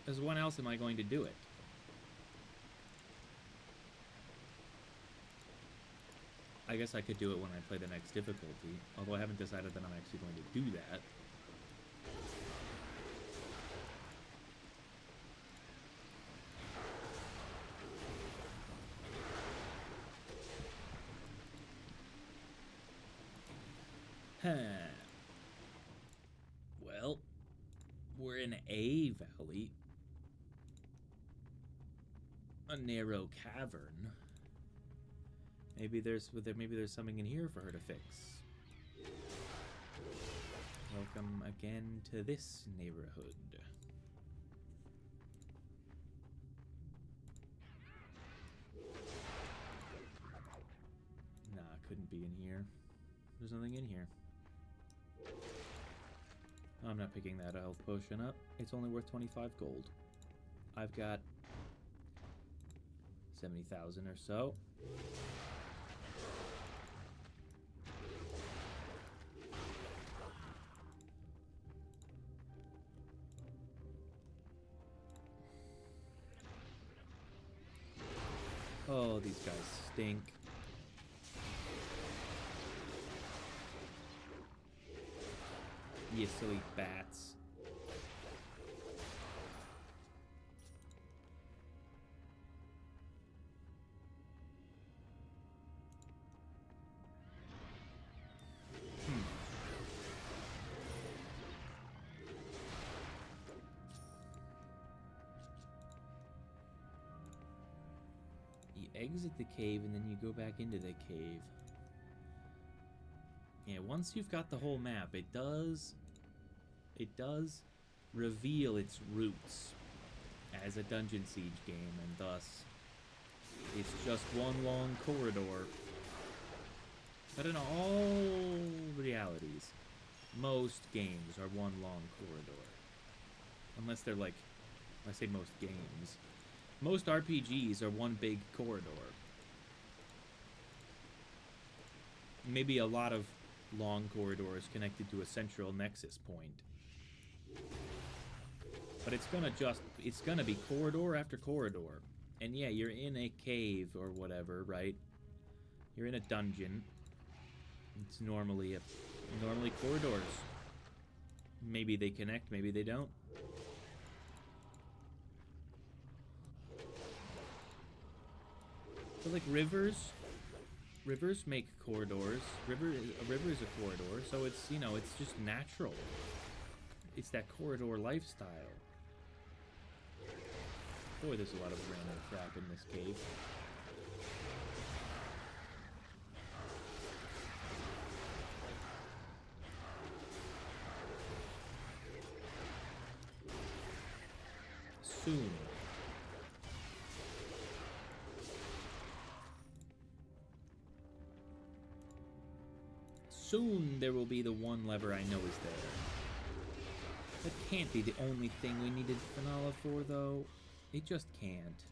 As when else am I going to do it? I guess I could do it when I play the next difficulty, although I haven't decided that I'm actually going to do that. Well, we're in a valley. A narrow cavern. Maybe there's something in here for her to fix. Welcome again to this neighborhood. Nah, couldn't be in here. There's nothing in here. I'm not picking that health potion up. It's only worth 25 gold. I've got 70,000 or so. Oh, these guys stink. You silly bats. You exit the cave and then you go back into the cave. Yeah, once you've got the whole map, it does reveal its roots as a dungeon siege game, and thus it's just one long corridor. But in all realities, most games are one long corridor. Unless they're like, I say most games. Most RPGs are one big corridor. Maybe a lot of long corridors connected to a central nexus point. But it's gonna be corridor after corridor. And yeah, you're in a cave or whatever, right? You're in a dungeon. It's normally corridors. Maybe they connect, maybe they don't. But like rivers make corridors. A river is a corridor, so it's, you know, it's just natural. It's that corridor lifestyle. Boy, there's a lot of random crap in this cave. Soon. Soon there will be the one lever I know is there. That can't be the only thing we needed Finala for, though. It just can't.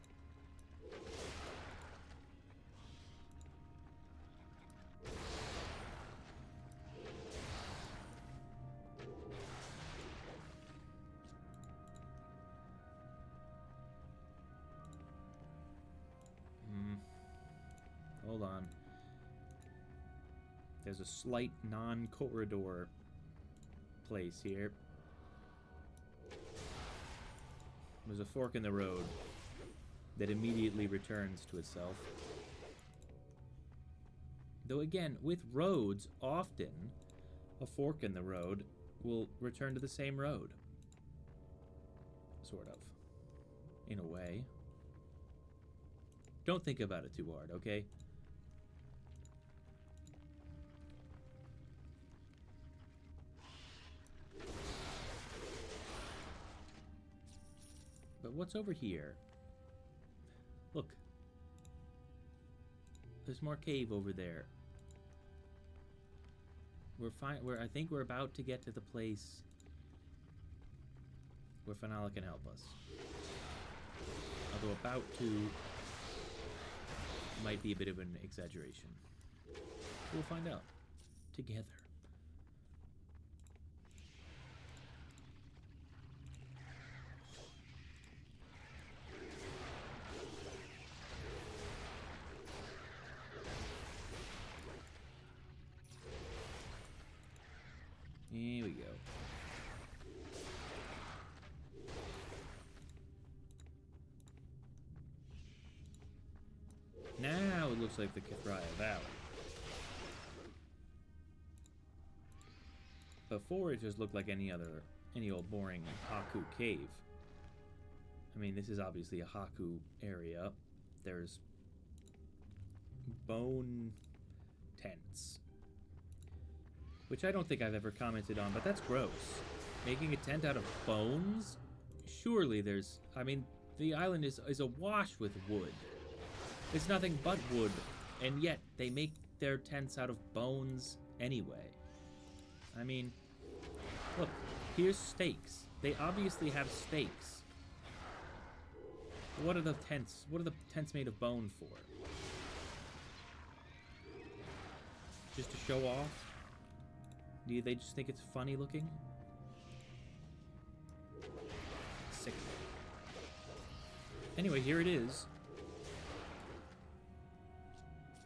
Hold on. There's a slight non-corridor place here. There's a fork in the road that immediately returns to itself. Though again, with roads, often a fork in the road will return to the same road. Sort of. In a way. Don't think about it too hard, okay? But what's over here? Look. There's more cave over there. We're fine. I think we're about to get to the place where Finala can help us. Although about to might be a bit of an exaggeration. We'll find out together. Here we go. Now it looks like the Kathraya Valley. Before it just looked like any old boring Haku cave. I mean, this is obviously a Haku area. There's bone tents, which I don't think I've ever commented on, but that's gross. Making a tent out of bones? Surely there's... I mean, the island is awash with wood. It's nothing but wood, and yet they make their tents out of bones anyway. I mean, look, here's stakes. They obviously have stakes. What are the tents made of bone for? Just to show off? Do they just think it's funny looking? Sick. Anyway, here it is.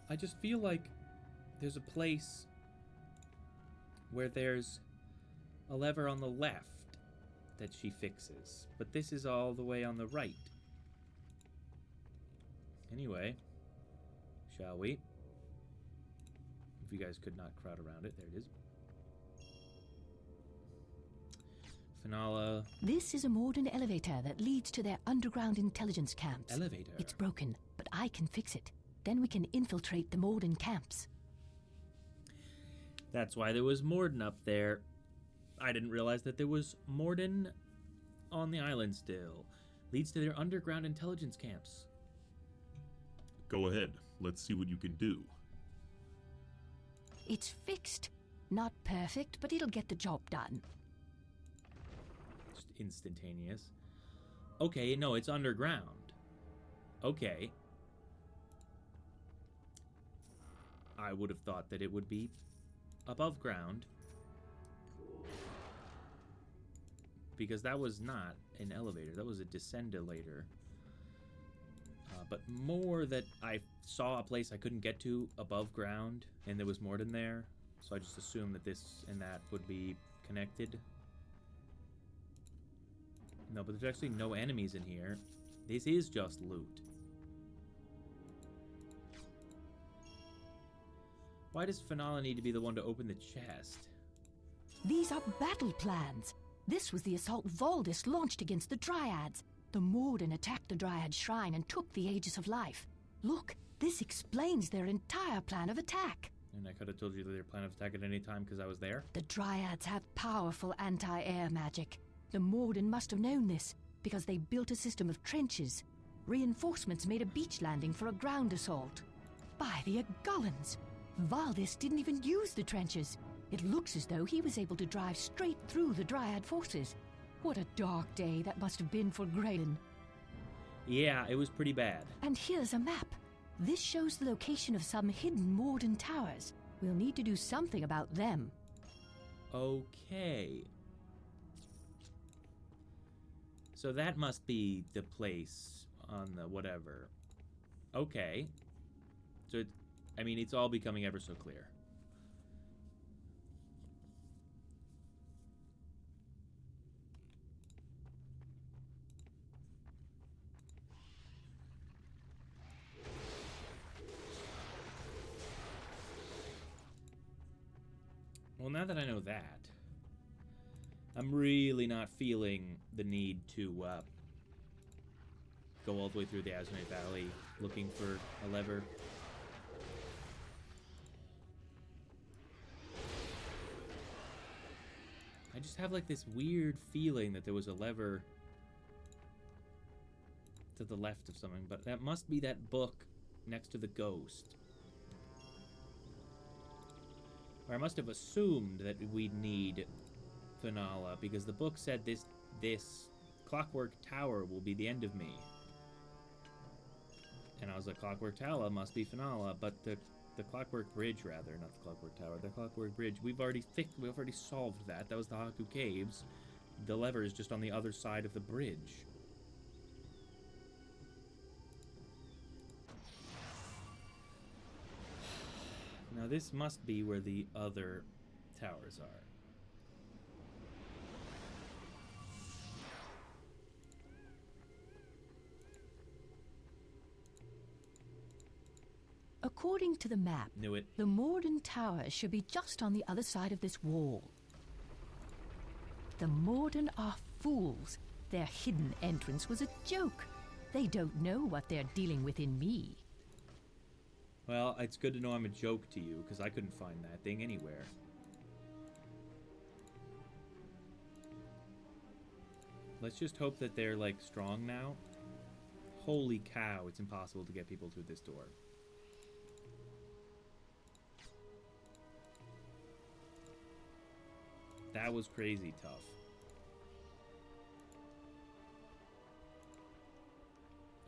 I just feel like there's a place where there's a lever on the left that she fixes, but this is all the way on the right. Anyway, shall we? If you guys could not crowd around it, there it is. Finala. This is a modern elevator that leads to their underground intelligence camps. Elevator? It's broken, but I can fix it. Then we can infiltrate the Morden camps. That's why there was Morden up there. I didn't realize that there was Morden on the island still. Leads to their underground intelligence camps. Go ahead. Let's see what you can do. It's fixed. Not perfect, but it'll get the job done. Just instantaneous. Okay, no, it's underground. Okay. I would have thought that it would be above ground, because that was not an elevator, that was a descendolator. But more that I saw a place I couldn't get to above ground, and there was more than there, so I just assumed that this and that would be connected. No, but there's actually no enemies in here. This is just loot. Why does Finala need to be the one to open the chest? These are battle plans. This was the assault Valdis launched against the Dryads. The Morden attacked the Dryad Shrine and took the Aegis of Life. Look, this explains their entire plan of attack. And I could have told you that their plan of attack at any time because I was there. The Dryads have powerful anti-air magic. The Morden must have known this, because they built a system of trenches. Reinforcements made a beach landing for a ground assault. By the Agullans! Valdis didn't even use the trenches. It looks as though he was able to drive straight through the Dryad forces. What a dark day that must have been for Graylin. Yeah, it was pretty bad. And here's a map. This shows the location of some hidden Morden towers. We'll need to do something about them. Okay. So that must be the place on the whatever. Okay. So it's all becoming ever so clear. Well, now that I know that, I'm really not feeling the need to go all the way through the Azunite Valley looking for a lever. I just have like this weird feeling that there was a lever to the left of something, but that must be that book next to the ghost. Or I must have assumed that we'd need Finala, because the book said this clockwork tower will be the end of me. And I was like, Clockwork Tower must be Finala, but the Clockwork Bridge, rather, not the Clockwork Tower, the Clockwork Bridge, we've already solved that. That was the Haku Caves. The lever is just on the other side of the bridge. Now this must be where the other towers are. According to the map, Knew it. the Morden Tower should be just on the other side of this wall. The Morden are fools. Their hidden entrance was a joke. They don't know what they're dealing with in me. Well, it's good to know I'm a joke to you, because I couldn't find that thing anywhere. Let's just hope that they're, like, strong now. Holy cow, it's impossible to get people through this door. That was crazy tough.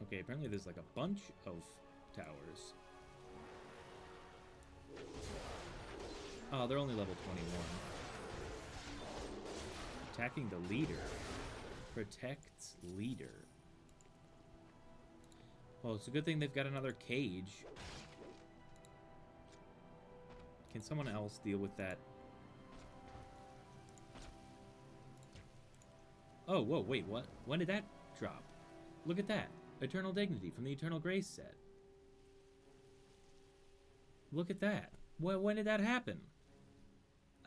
Okay, apparently there's like a bunch of towers. Oh, they're only level 21. Attacking the leader. Protects leader. Well, it's a good thing they've got another cage. Can someone else deal with that? Oh, whoa, wait, what? When did that drop? Look at that. Eternal Dignity from the Eternal Grace set. Look at that. Well, when did that happen?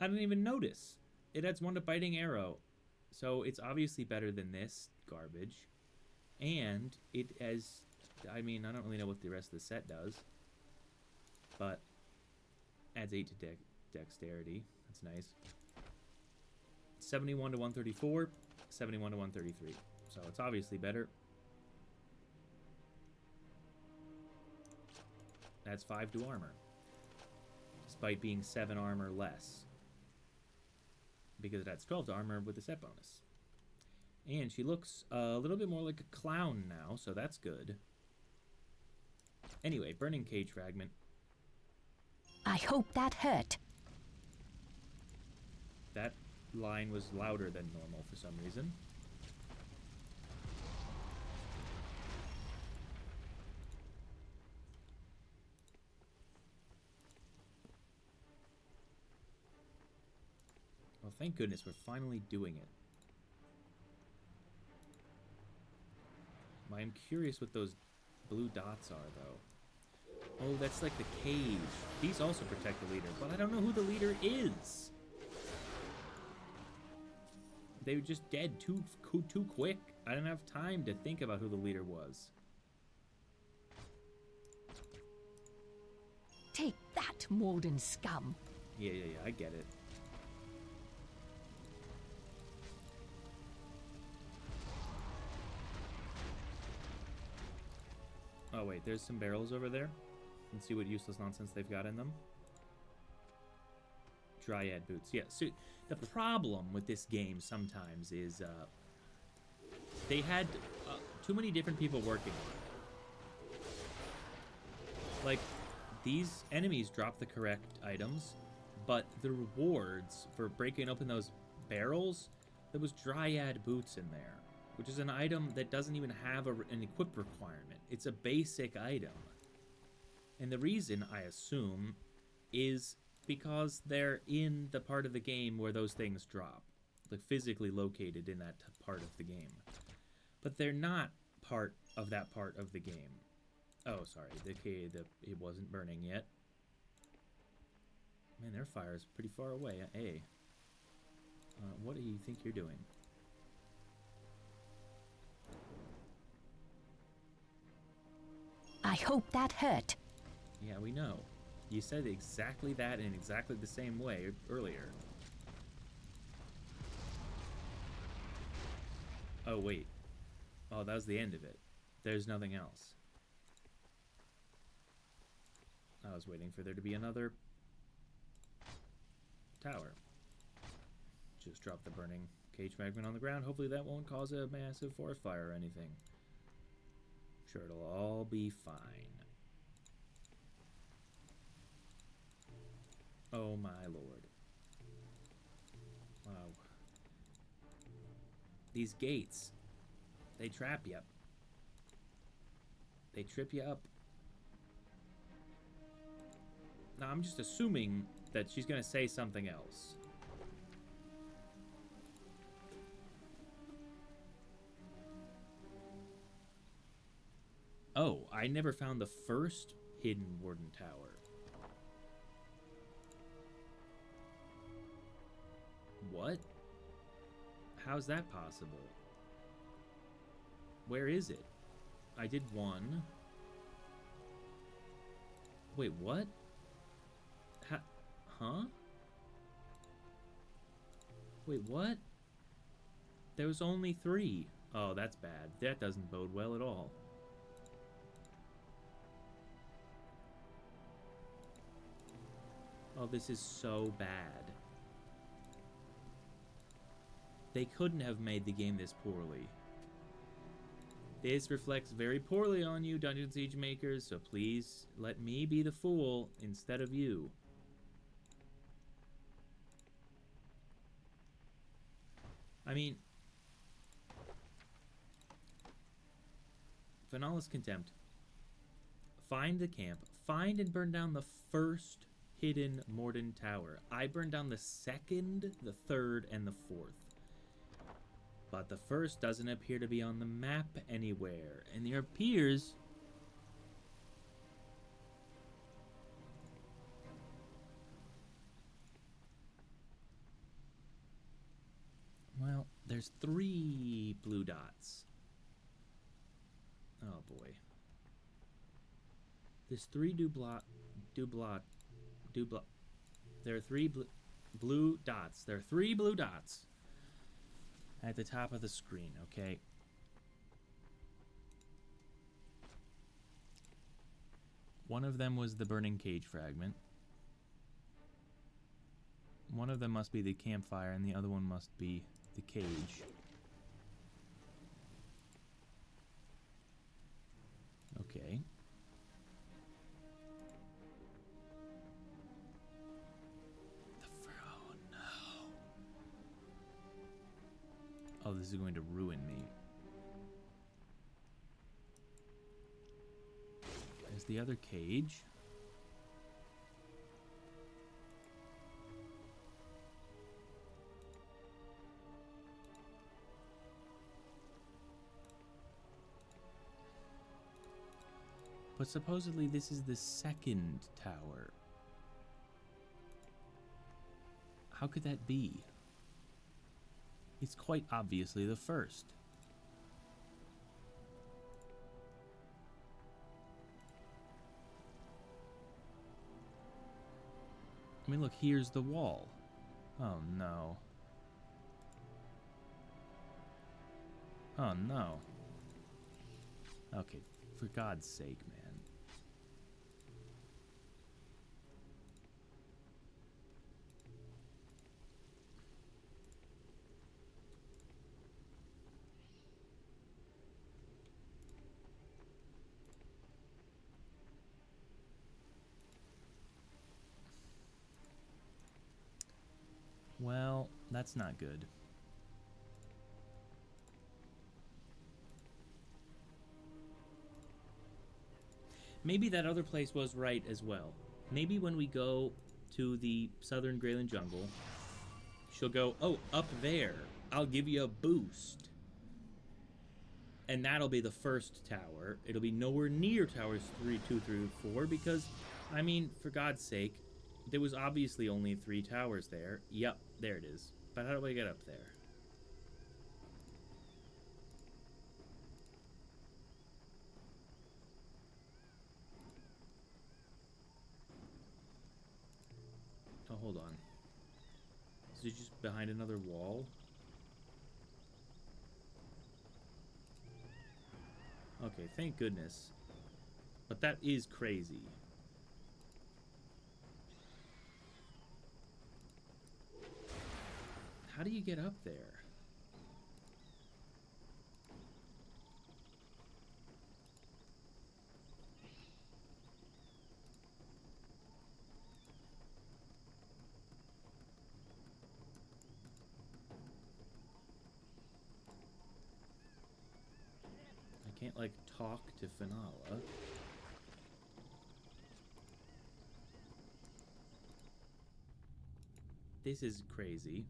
I didn't even notice. It adds 1 to Biting Arrow. So it's obviously better than this garbage. And it has... I mean, I don't really know what the rest of the set does. But adds 8 to Dexterity. That's nice. 71 to 134. 71 to 133. So it's obviously better. That's 5 to armor. Despite being 7 armor less. Because it adds 12 to armor with the set bonus. And she looks a little bit more like a clown now, so that's good. Anyway, Burning Cage Fragment. I hope that hurt. That line was louder than normal for some reason. Well, thank goodness we're finally doing it. I'm curious what those blue dots are, though. Oh, that's like the cage. These also protect the leader, but I don't know who the leader is. They were just dead too quick. I didn't have time to think about who the leader was. Take that, Morden scum. Yeah, I get it. Oh wait, there's some barrels over there. Let's see what useless nonsense they've got in them. Dryad boots. Yeah, so the problem with this game sometimes is they had too many different people working on it. Like, these enemies drop the correct items, but the rewards for breaking open those barrels, there was Dryad boots in there, which is an item that doesn't even have an equip requirement. It's a basic item. And the reason, I assume, is because they're in the part of the game where those things drop. Like, physically located in that part of the game. But they're not part of that part of the game. Oh, sorry, it wasn't burning yet. Man, their fire is pretty far away. Hey, what do you think you're doing? I hope that hurt. Yeah, we know. You said exactly that in exactly the same way earlier. Oh, wait. Oh, that was the end of it. There's nothing else. I was waiting for there to be another tower. Just drop the burning cage fragment on the ground. Hopefully that won't cause a massive forest fire or anything. Sure, it'll all be fine. Oh my lord. Wow. These gates, they trap you. They trip you up. Now, I'm just assuming that she's gonna say something else. Oh, I never found the first hidden Warden Tower. What? How's that possible? Where is it? I did one. Wait, what? Huh? Wait, what? There was only 3. Oh, that's bad. That doesn't bode well at all. Oh, this is so bad. They couldn't have made the game this poorly. This reflects very poorly on you, Dungeon Siege makers, so please let me be the fool instead of you. I mean, Vanala's Contempt. Find the camp. Find and burn down the first hidden Morden Tower. I burned down the 2nd, the 3rd, and the 4th. But the first doesn't appear to be on the map anywhere. And there appears... Well, there's 3 blue dots. Oh boy. There's 3 There are 3 blue dots. There are 3 blue dots at the top of the screen, okay? One of them was the burning cage fragment. One of them must be the campfire, and the other one must be the cage. Okay. Oh no. Oh, this is going to ruin me. There's the other cage. But supposedly this is the 2nd tower. How could that be? It's quite obviously the 1st. I mean, look, here's the wall. Oh no. Oh no. Okay, for God's sake, man. Well, that's not good. Maybe that other place was right as well. Maybe when we go to the southern Greyland jungle, she'll go, oh, up there, I'll give you a boost. And that'll be the 1st tower. It'll be nowhere near towers 3, 2, 3, 4, because, I mean, for God's sake, there was obviously only 3 towers there. Yep, there it is. But how do I get up there? Oh, hold on. Is it just behind another wall? Okay, thank goodness. But that is crazy. How do you get up there? like, talk to Finala. This is crazy.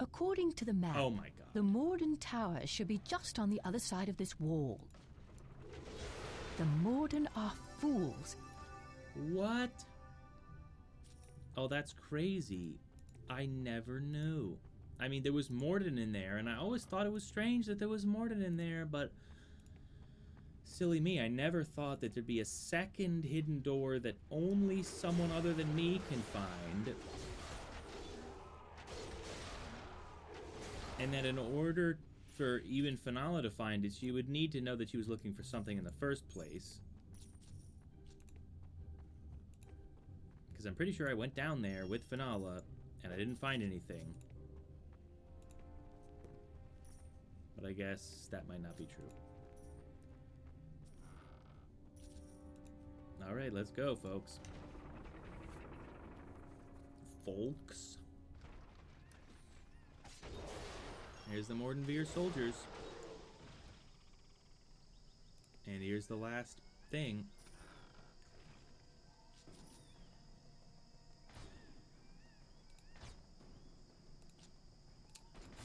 According to the map, oh my God, the Morden Tower should be just on the other side of this wall. The Morden are fools. What? Oh, that's crazy. I never knew. I mean, there was Morden in there, and I always thought it was strange that there was Morden in there, but silly me, I never thought that there'd be a second hidden door that only someone other than me can find. And that in order for even Finala to find it, she would need to know that she was looking for something in the first place. Because I'm pretty sure I went down there with Finala, and I didn't find anything. But I guess that might not be true. Alright, let's go, folks. Here's the Mordenveer soldiers. And here's the last thing.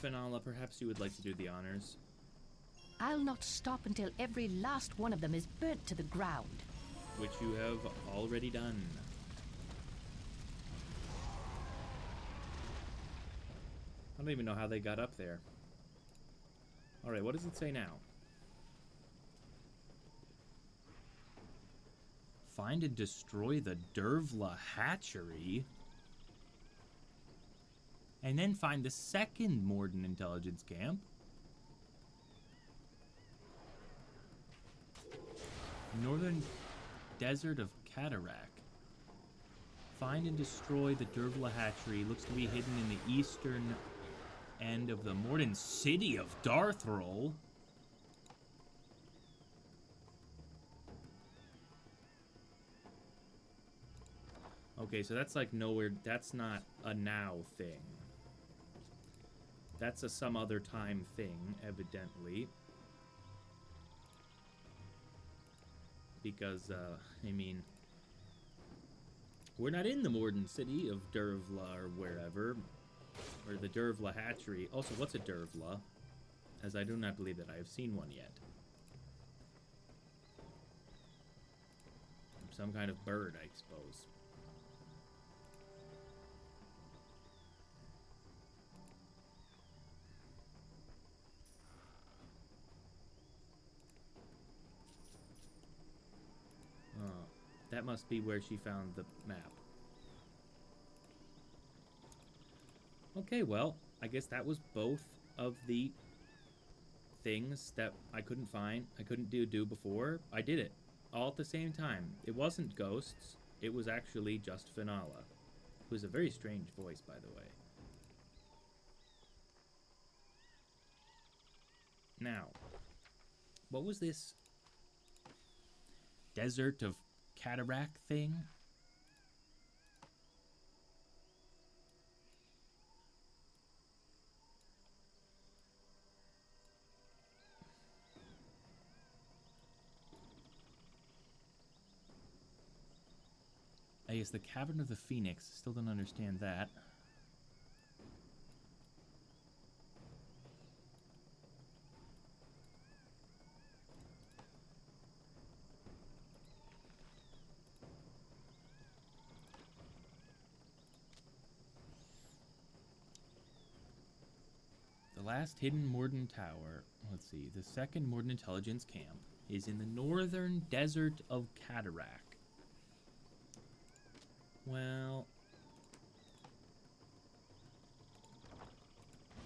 Finala, perhaps you would like to do the honors. I'll not stop until every last one of them is burnt to the ground. Which you have already done. I don't even know how they got up there. Alright, what does it say now? Find and destroy the Dervla hatchery. And then find the second Morden intelligence camp. Northern Desert of Cataract. Find and destroy the Dervla hatchery. Looks to be hidden in the eastern end of the Morden city of Darthrol. Okay, so that's like nowhere. That's not a now thing. That's a some other time thing, evidently. Because, I mean, we're not in the Morden city of Dervla or wherever. Or the Dervla hatchery. Also, what's a Dervla? As I do not believe that I have seen one yet. Some kind of bird, I suppose. Oh, that must be where she found the map. Okay, well, I guess that was both of the things that I couldn't find, I couldn't do before. I did it, all at the same time. It wasn't ghosts, it was actually just Finala, who's a very strange voice, by the way. Now, what was this Desert of Cataract thing? I guess the Cavern of the Phoenix. Still don't understand that. The last hidden Morden tower. Let's see. The second Morden intelligence camp is in the northern desert of Cataract. Well,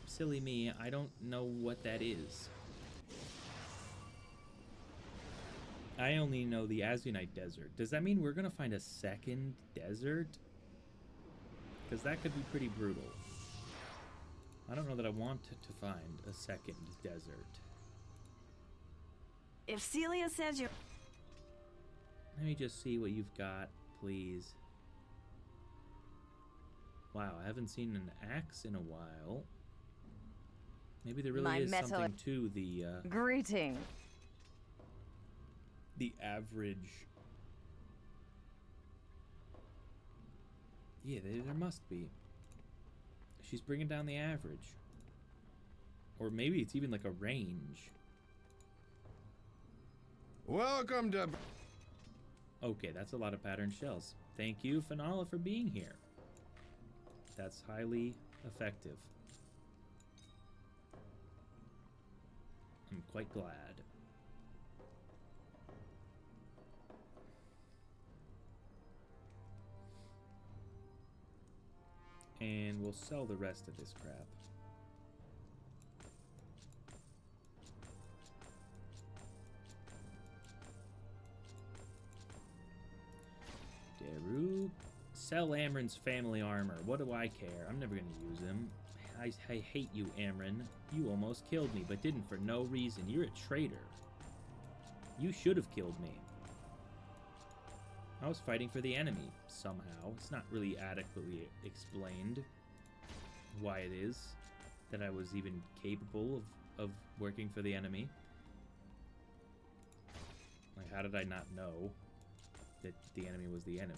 silly me, I don't know what that is. I only know the Azunite Desert. Does that mean we're gonna find a second desert? Because that could be pretty brutal. I don't know that I want to find a second desert. If Celia says you're... Let me just see what you've got, please. Wow, I haven't seen an axe in a while. Maybe there really is something to the... Greeting. the average. Yeah, there must be. She's bringing down the average. Or maybe it's even like a range. Welcome to... Okay, that's a lot of patterned shells. Thank you, Finala, for being here. That's highly effective. I'm quite glad. And we'll sell the rest of this crap. Daru. Sell Amren's family armor. What do I care? I'm never going to use him. I hate you, Amren. You almost killed me, but didn't for no reason. You're a traitor. You should have killed me. I was fighting for the enemy, somehow. It's not really adequately explained why it is that I was even capable of working for the enemy. Like, how did I not know that the enemy was the enemy?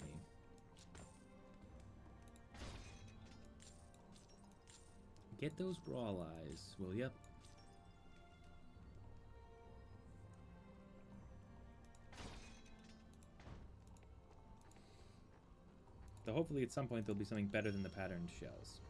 Get those brawl eyes, will ya? So hopefully at some point there'll be something better than the patterned shells.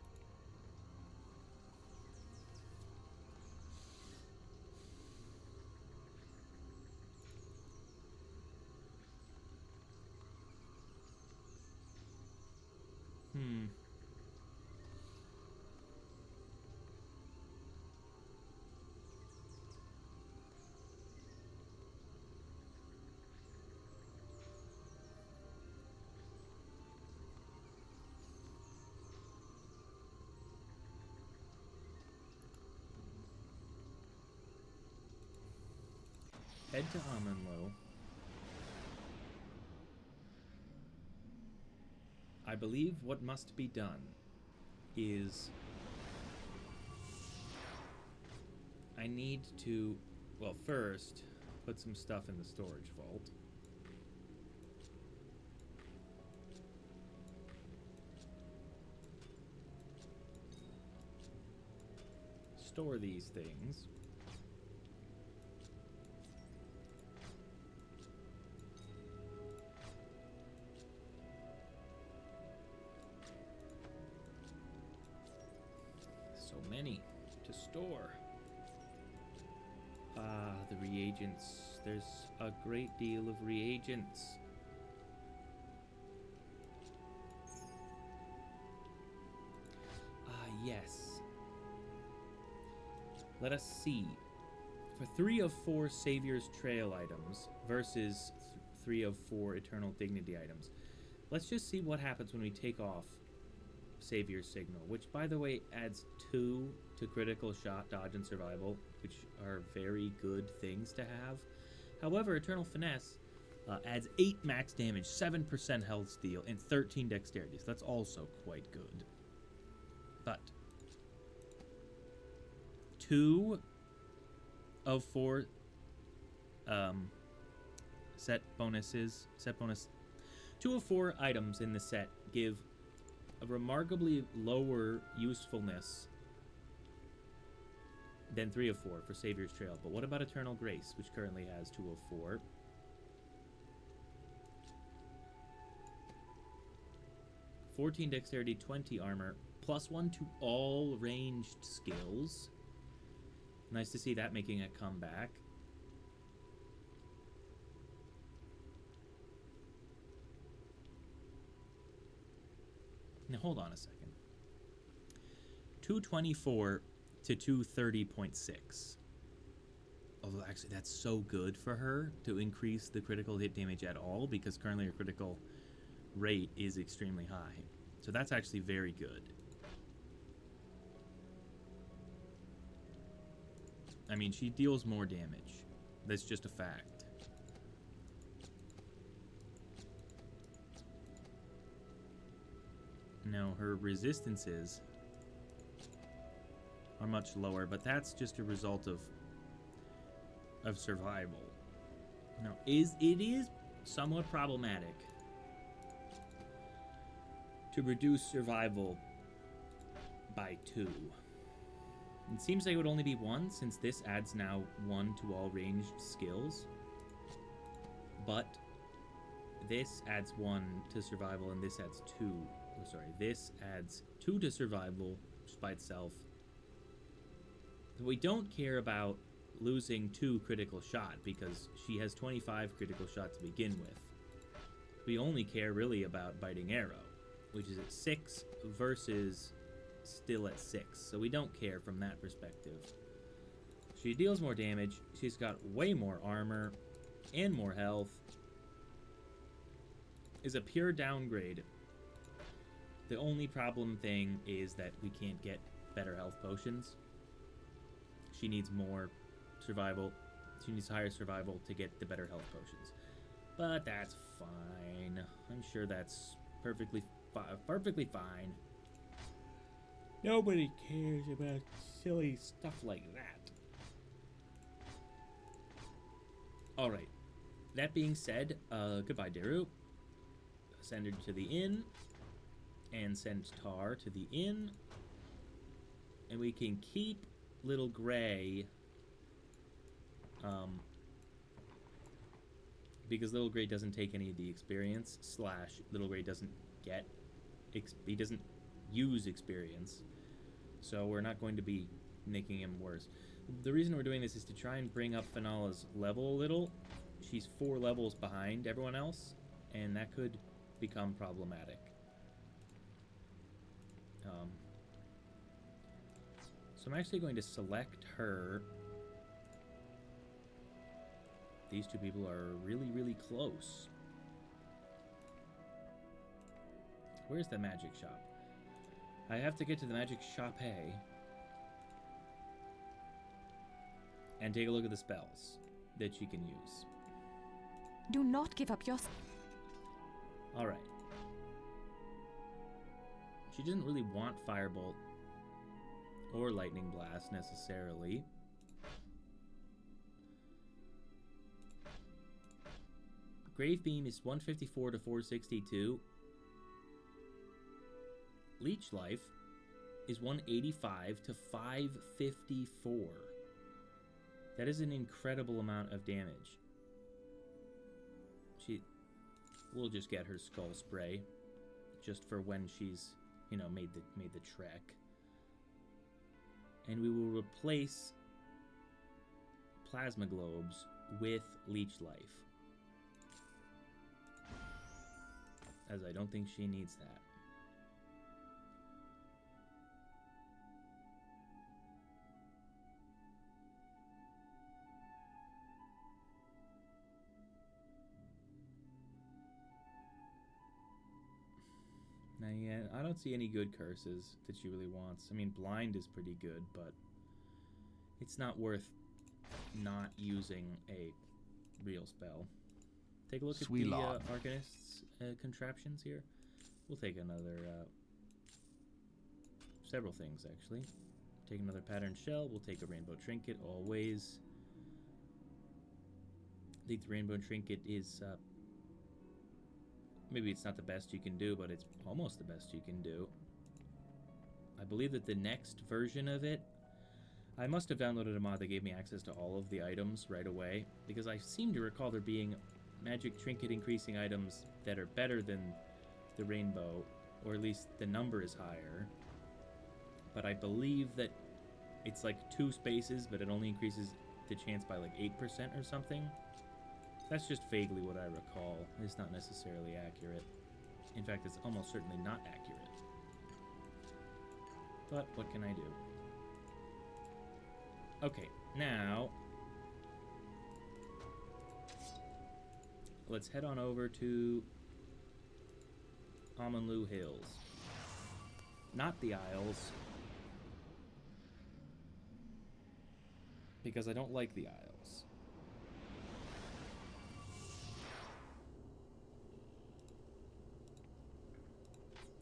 Head to Amenlo. I believe what must be done is I need to, well, first put some stuff in the storage vault. Store these things. So many to store. Ah, the reagents. There's a great deal of reagents. Ah, yes. Let us see. For 3 of 4 Savior's Trail items versus 3 of 4 Eternal Dignity items, let's just see what happens when we take off Savior's Signal, which, by the way, adds 2 to critical shot, dodge, and survival, which are very good things to have. However, Eternal Finesse adds 8 max damage, 7% health steal, and 13 dexterity, so that's also quite good. But 2 of 4 set bonus 2 of 4 items in the set give a remarkably lower usefulness than 3 of 4 for Savior's Trail. But what about Eternal Grace, which currently has 2 of 4? +14 dexterity, 20 armor, +1 to all ranged skills. Nice to see that making a comeback. Now hold on a second. 224 to 230.6. Although actually that's so good for her to increase the critical hit damage at all, because currently her critical rate is extremely high. So that's actually very good. I mean, she deals more damage. That's just a fact. No, her resistances are much lower, but that's just a result of survival. Now, it is somewhat problematic to reduce survival by 2. It seems like it would only be 1, since this adds now 1 to all ranged skills. But this adds 1 to survival, and this adds 2. Oh, sorry, this adds 2 to survival just by itself. But we don't care about losing 2 critical shot, because she has 25 critical shot to begin with. We only care really about biting arrow, which is at 6 versus still at 6, so we don't care from that perspective. She deals more damage, she's got way more armor and more health, is a pure downgrade. The only problem thing is that we can't get better health potions. She needs more survival, she needs higher survival to get the better health potions. But that's fine. I'm sure that's perfectly fine. Nobody cares about silly stuff like that. Alright. That being said, goodbye, Daru. Send her to the inn. And send Tar to the inn. And we can keep Little Gray. Because Little Gray doesn't take any of the experience. / Little Gray doesn't get... he doesn't use experience. So we're not going to be making him worse. The reason we're doing this is to try and bring up Finala's level a little. She's 4 levels behind everyone else, and that could become problematic. So I'm actually going to select her. These 2 people are really, really close. Where's the magic shop? I have to get to the magic shop and take a look at the spells that she can use. Do not give up your... Alright. She doesn't really want Firebolt or Lightning Blast necessarily. Grave Beam is 154 to 462. Leech Life is 185 to 554. That is an incredible amount of damage. We'll just get her Skull Spray, just for when she's, you know, made the trek. And we will replace Plasma Globes with Leech Life, as I don't think she needs that. Now, yeah, I don't see any good curses that she really wants. I mean, Blind is pretty good, but it's not worth not using a real spell. Take a look at the Arcanist's contraptions here. We'll take another... several things, actually. Take another Patterned Shell. We'll take a Rainbow Trinket, always. I think the Rainbow Trinket is... maybe it's not the best you can do, but it's almost the best you can do. I believe that the next version of it... I must have downloaded a mod that gave me access to all of the items right away, because I seem to recall there being magic trinket increasing items that are better than the rainbow, or at least the number is higher. But I believe that it's like 2 spaces, but it only increases the chance by like 8% or something. That's just vaguely what I recall. It's not necessarily accurate. In fact, it's almost certainly not accurate. But what can I do? Okay, now let's head on over to Amanlu Hills. Not the Isles, because I don't like the Isles.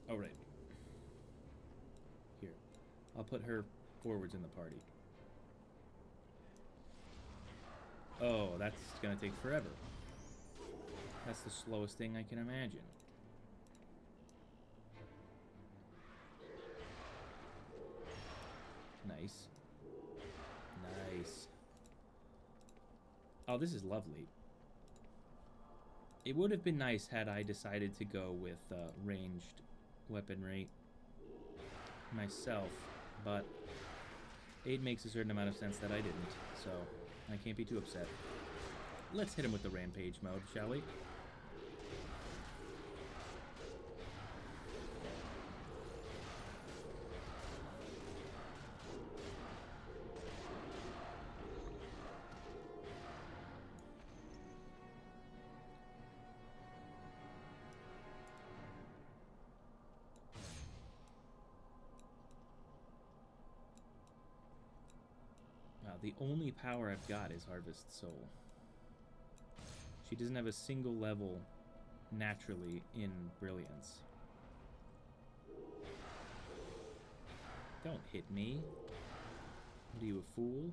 Oh, right. Here. I'll put her forwards in the party. Oh, that's gonna take forever. That's the slowest thing I can imagine. Nice. Nice. Oh, this is lovely. It would have been nice had I decided to go with ranged weaponry myself, but it makes a certain amount of sense that I didn't, so I can't be too upset. Let's hit him with the rampage mode, shall we? The only power I've got is Harvest Soul. She doesn't have a single level naturally in Brilliance. Don't hit me. What are you, a fool?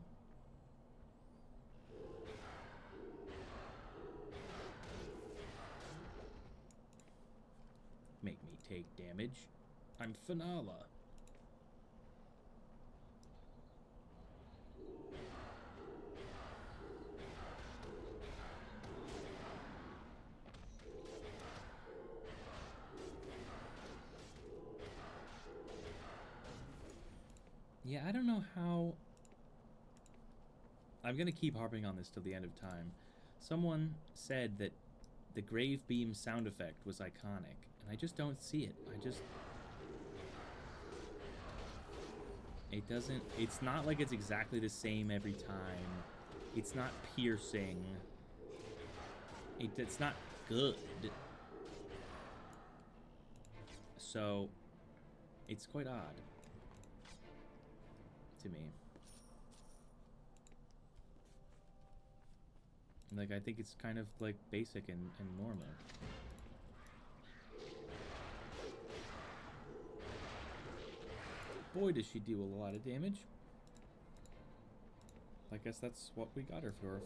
Make me take damage. I'm Finala. Yeah, I don't know how... I'm gonna keep harping on this till the end of time. Someone said that the Grave Beam sound effect was iconic, and I just don't see it. It doesn't... It's not like it's exactly the same every time. It's not piercing. It's not good. So, it's quite odd. To me. Like, I think it's kind of, like, basic and normal. Boy, does she deal a lot of damage. I guess that's what we got her for.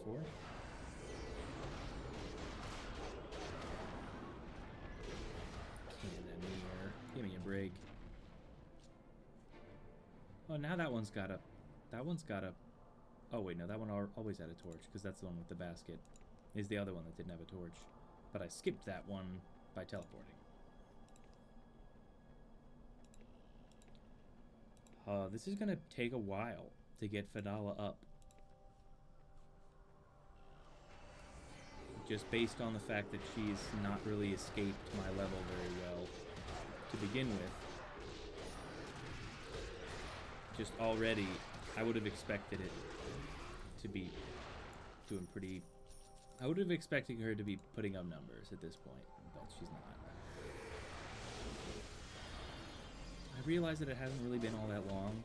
Cannoneer. Give me a break. Oh, now that one's got a... Oh, wait, no, that one always had a torch, because that's the one with the basket. Is the other one that didn't have a torch. But I skipped that one by teleporting. This is gonna take a while to get Finala up. Just based on the fact that she's not really escaped my level very well to begin with. Just already, I would have expected it to be doing pretty... I would have expected her to be putting up numbers at this point, but she's not. I realize that it hasn't really been all that long,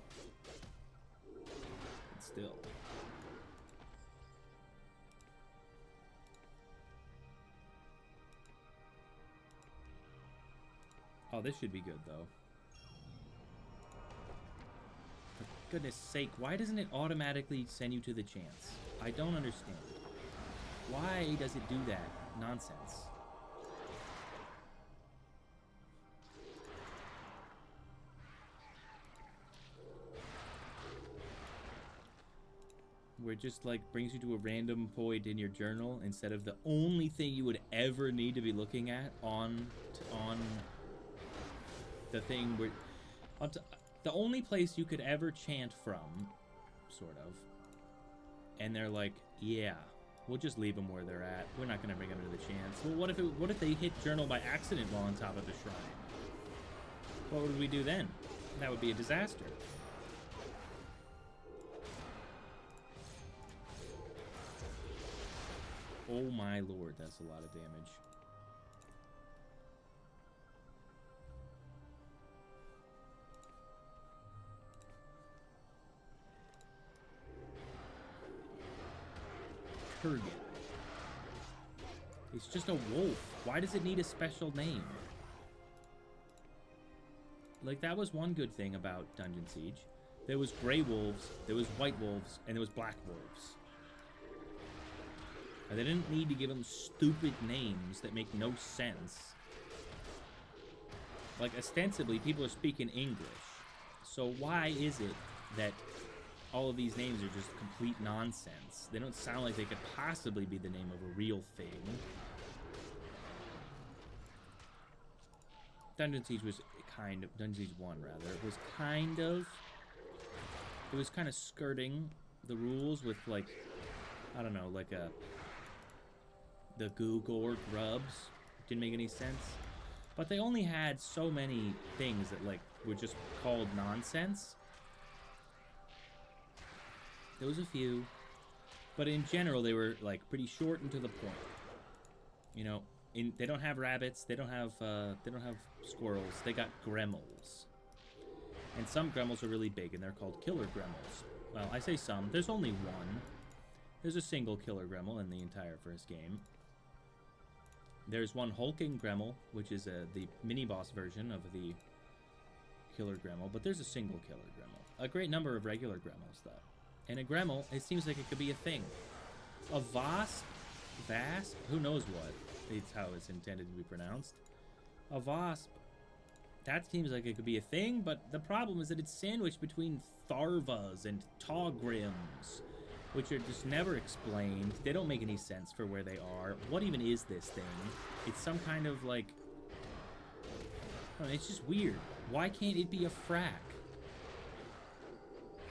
but still. Oh, this should be good, though. For goodness sake, why doesn't it automatically send you to the chance? I don't understand. Why does it do that nonsense? Where it just, like, brings you to a random point in your journal instead of the only thing you would ever need to be looking at on the thing where... the only place you could ever chant from, sort of. And they're like, yeah, we'll just leave them where they're at. We're not going to bring them to the chance. Well, what if they hit journal by accident while on top of the shrine? What would we do then? That would be a disaster. Oh my lord, that's a lot of damage. Kurgan. It's just a wolf. Why does it need a special name? Like, that was one good thing about Dungeon Siege. There was gray wolves, there was white wolves, and there was black wolves. They didn't need to give them stupid names that make no sense. Like, ostensibly, people are speaking English. So why is it that all of these names are just complete nonsense? They don't sound like they could possibly be the name of a real thing. Dungeon Siege was kind of... Dungeon Siege 1, rather. It was kind of skirting the rules with, like... I don't know, like the Googor grubs. Didn't make any sense. But they only had so many things that, like, were just called nonsense. There was a few. But in general, they were, like, pretty short and to the point. You know, they don't have rabbits. They don't have squirrels. They got gremlins. And some gremlins are really big, and they're called killer gremlins. Well, I say some. There's only one. There's a single killer gremlin in the entire first game. There's one hulking gremlin, which is the mini-boss version of the killer gremlin, but there's a single killer gremlin. A great number of regular gremlins, though. And a gremlin, it seems like it could be a thing. A vasp, who knows what? It's how it's intended to be pronounced. A vasp, that seems like it could be a thing, but the problem is that it's sandwiched between tharvas and togrims, which are just never explained. They don't make any sense for where they are. What even is this thing? It's some kind of, like... I don't know, it's just weird. Why can't it be a frack?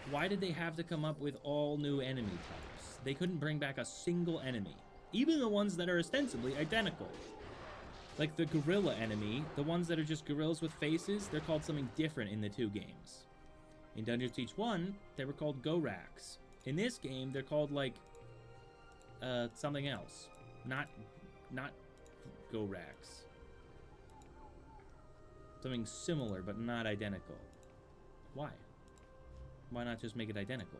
Why did they have to come up with all new enemy types? They couldn't bring back a single enemy. Even the ones that are ostensibly identical. Like the gorilla enemy, the ones that are just gorillas with faces, they're called something different in the two games. In Dungeon Siege 1, they were called Goraks. In this game, they're called, like, something else. Not Goraks. Something similar, but not identical. Why? Why not just make it identical?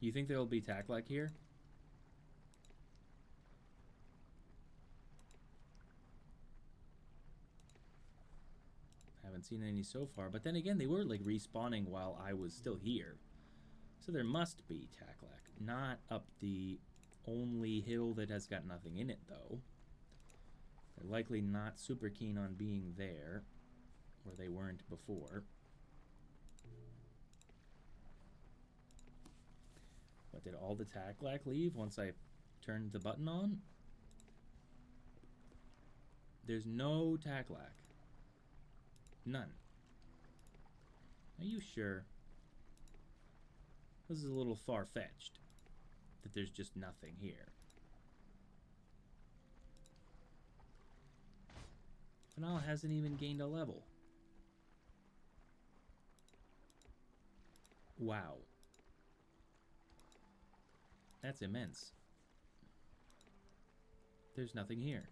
You think there'll be Taklak here? Haven't seen any so far, but then again, they were like respawning while I was still here. So there must be Taklak. Not up the only hill that has got nothing in it, though. They're likely not super keen on being there, where they weren't before. But did all the Taklak leave once I turned the button on? There's no Taklak. None. Are you sure? This is a little far-fetched. That there's just nothing here. Fanal hasn't even gained a level. Wow. That's immense. There's nothing here.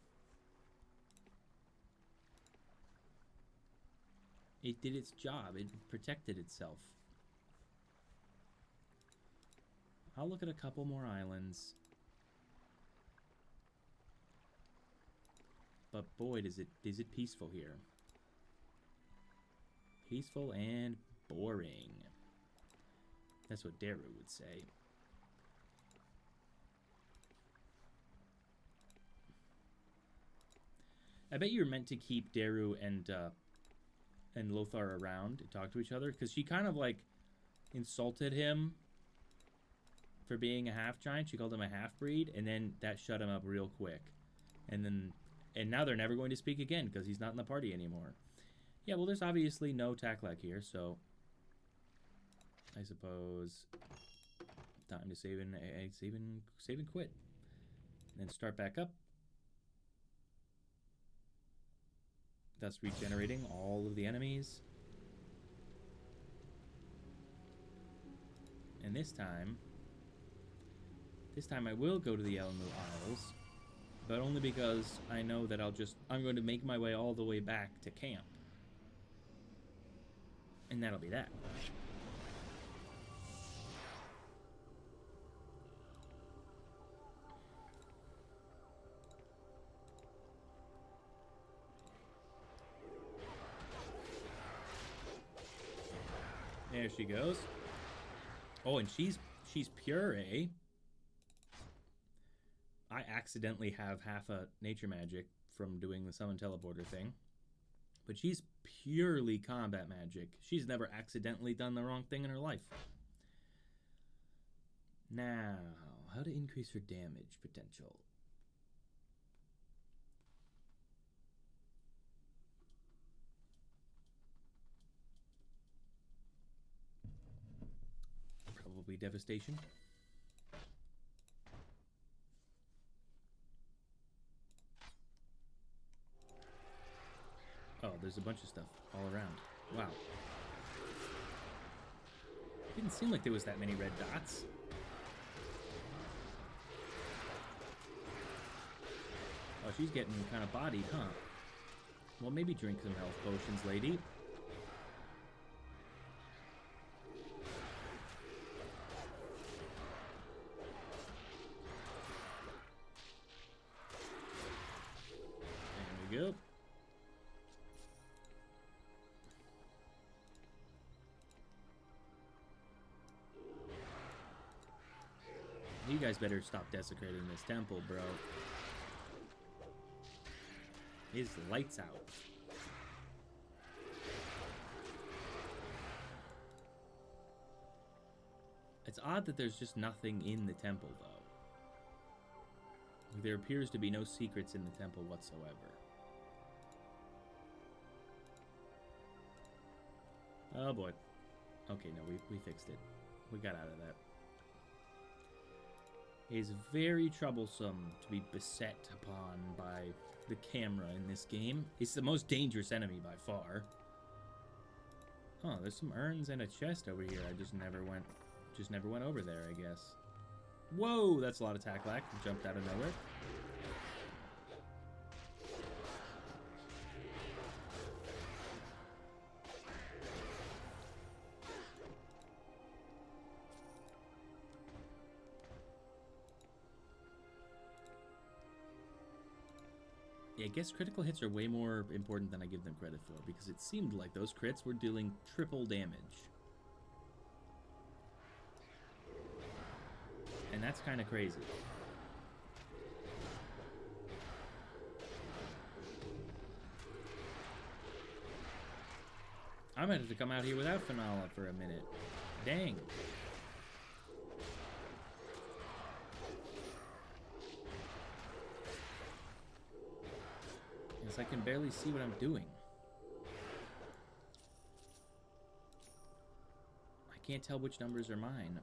It did its job. It protected itself. I'll look at a couple more islands. But boy, is it peaceful here. Peaceful and boring. That's what Daru would say. I bet you were meant to keep Daru and Lothar around and talk to each other, because she kind of like insulted him for being a half-giant. She called him a half-breed, and then that shut him up real quick. And now they're never going to speak again because he's not in the party anymore. Yeah, well, there's obviously no Taklak here, so I suppose time to save and quit, and then start back up. Thus regenerating all of the enemies. And this time I will go to the Elmu Isles, but only because I know that I'm going to make my way all the way back to camp. And that'll be that. There she goes. Oh, and she's pure, eh? I accidentally have half a nature magic from doing the summon teleporter thing. But she's purely combat magic. She's never accidentally done the wrong thing in her life. Now, how to increase her damage potential. Probably devastation. Oh, there's a bunch of stuff all around. Wow. Didn't seem like there was that many red dots. Oh, she's getting kind of bodied, huh? Well, maybe drink some health potions, lady. There we go. You guys better stop desecrating this temple, bro. His lights out. It's odd that there's just nothing in the temple, though. There appears to be no secrets in the temple whatsoever. Oh boy. Okay, no, we fixed it. We got out of that. It is very troublesome to be beset upon by the camera in this game. It's the most dangerous enemy by far. Oh, there's some urns and a chest over here. I just never went over there, I guess. Whoa, that's a lot of tack-lack. Jumped out of nowhere. Yeah, I guess critical hits are way more important than I give them credit for, because it seemed like those crits were dealing triple damage. And that's kind of crazy. I might have to come out here without Finala for a minute. Dang. I can barely see what I'm doing. I can't tell which numbers are mine.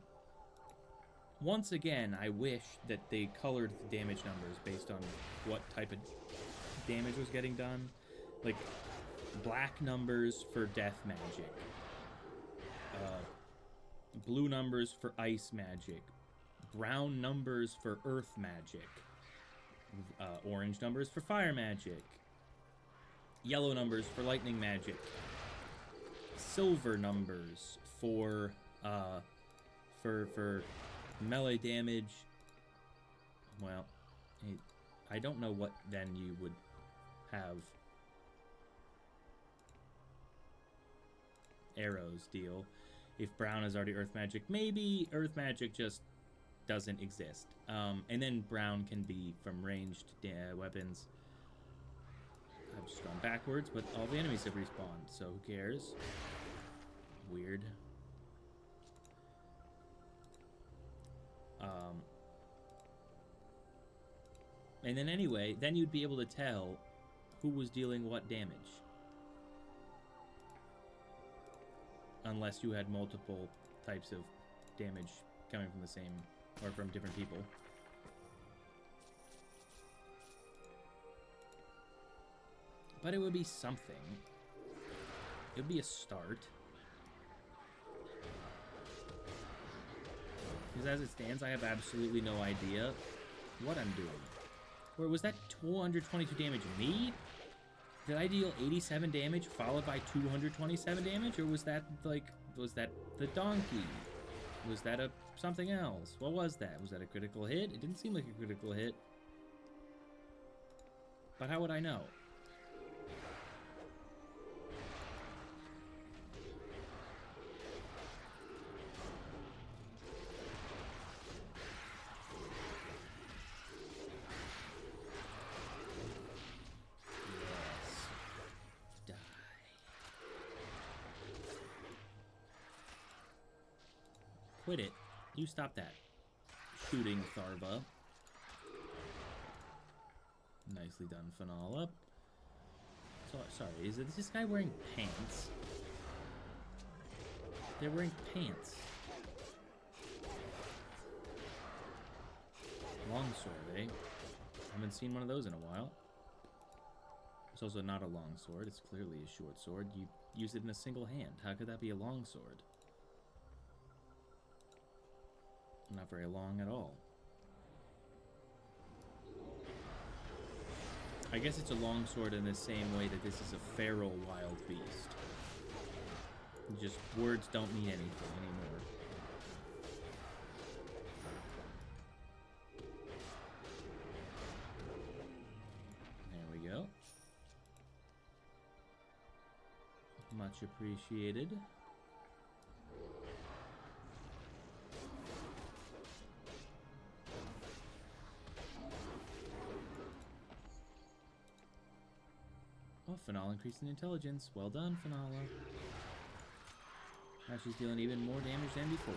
Once again, I wish that they colored the damage numbers based on what type of damage was getting done. Like, black numbers for death magic. Blue numbers for ice magic. Brown numbers for earth magic. Orange numbers for fire magic. Yellow numbers for lightning magic. Silver numbers for melee damage. Well, I don't know what then you would have arrows deal. If brown is already earth magic, maybe earth magic just doesn't exist. And then brown can be from ranged weapons. I've just gone backwards, but all the enemies have respawned, so who cares? Weird. And then anyway, then you'd be able to tell who was dealing what damage. Unless you had multiple types of damage coming from the same, or from different people. But it would be something. It would be a start. Because as it stands, I have absolutely no idea what I'm doing. Or was that 222 damage me? Did I deal 87 damage followed by 227 damage? Or was that, like, was that the donkey? Was that a something else? What was that? Was that a critical hit? It didn't seem like a critical hit. But how would I know? Quit it. You stop that. Shooting Tharva. Nicely done, Finala. So, sorry, is this guy wearing pants? They're wearing pants. Longsword, eh? Haven't seen one of those in a while. It's also not a long sword. It's clearly a short sword. You use it in a single hand. How could that be a long sword? Not very long at all. I guess it's a long sword in the same way that this is a feral wild beast. Just words don't mean anything anymore. There we go. Much appreciated. Oh, Finala increased in intelligence. Well done, Finala. Now she's dealing even more damage than before.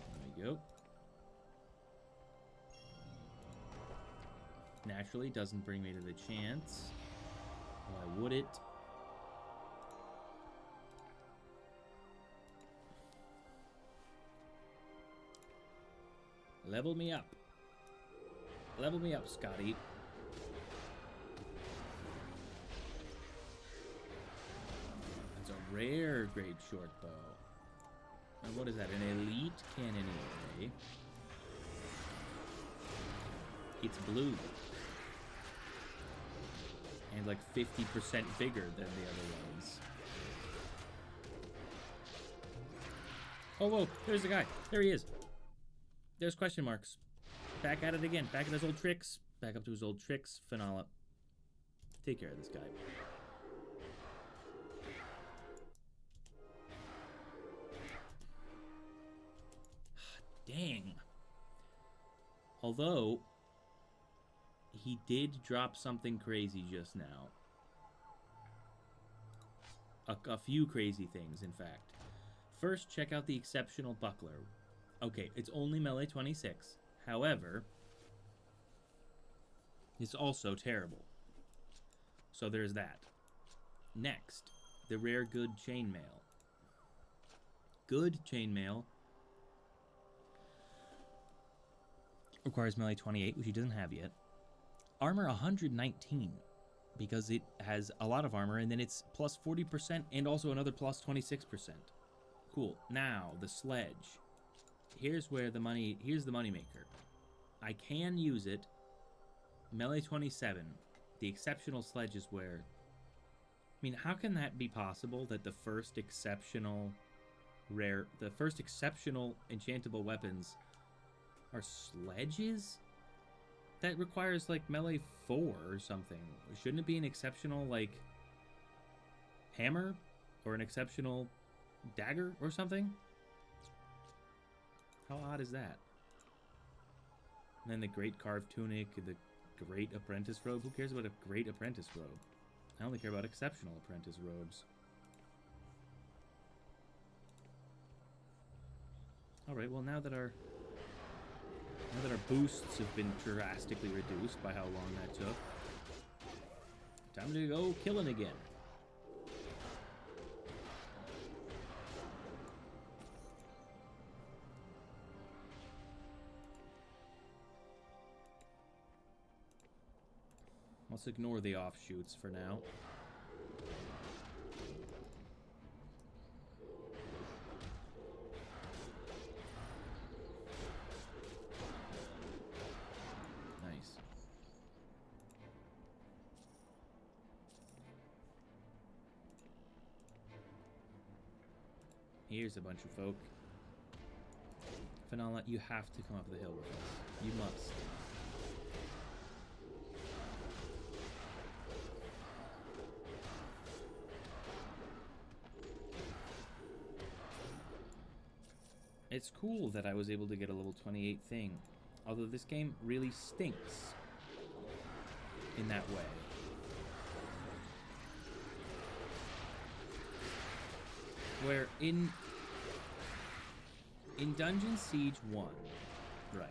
There we go. Naturally, doesn't bring me to the chance. Why would it? Level me up. Level me up, Scotty. That's a rare great short bow. And what is that? An elite cannoneer, eh? It's blue. And like 50% bigger than the other ones. Oh, whoa. There's the guy. There he is. There's question marks. Back at it again. Back at his old tricks. Back up to his old tricks. Finala. Take care of this guy. Dang. Although, he did drop something crazy just now. A few crazy things, in fact. First, check out the exceptional buckler. Okay, it's only melee 26. However, it's also terrible. So there's that. Next, the rare good chainmail. Good chainmail requires melee 28, which he doesn't have yet. Armor 119, because it has a lot of armor, and then it's plus 40% and also another plus 26%. Cool. Now, the sledge. Here's the moneymaker. I can use it. Melee 27. The exceptional sledge is where... I mean, how can that be possible that the first exceptional enchantable weapons are sledges? That requires, like, melee 4 or something. Shouldn't it be an exceptional, like, hammer? Or an exceptional dagger or something? How odd is that? And then the great carved tunic, the great apprentice robe. Who cares about a great apprentice robe? I only care about exceptional apprentice robes. Alright, well now that our boosts have been drastically reduced by how long that took, time to go killing again. Let's ignore the offshoots for now. Nice. Here's a bunch of folk. Finala, you have to come up the hill with us. You must. It's cool that I was able to get a level 28 thing, although this game really stinks in that way. Where in Dungeon Siege 1, right,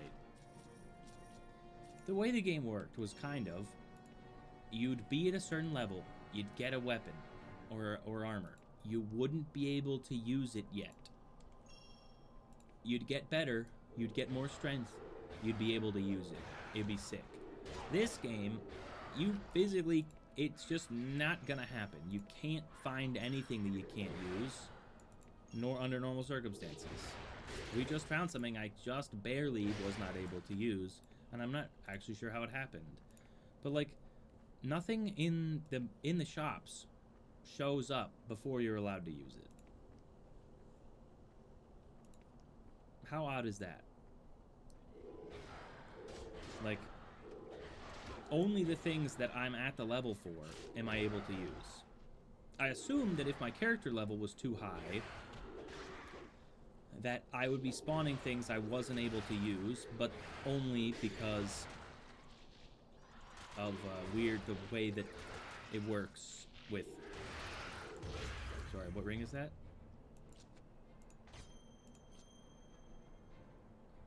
the way the game worked was kind of, you'd be at a certain level, you'd get a weapon or armor. You wouldn't be able to use it yet. You'd get better, you'd get more strength, you'd be able to use it. It'd be sick. This game, you physically, it's just not gonna happen. You can't find anything that you can't use, nor under normal circumstances. We just found something I just barely was not able to use, and I'm not actually sure how it happened. But like, nothing in the shops shows up before you're allowed to use it. How odd is that? Like, only the things that I'm at the level for am I able to use. I assumed that if my character level was too high, that I would be spawning things I wasn't able to use, but only because of the way that it works with... Sorry, what ring is that?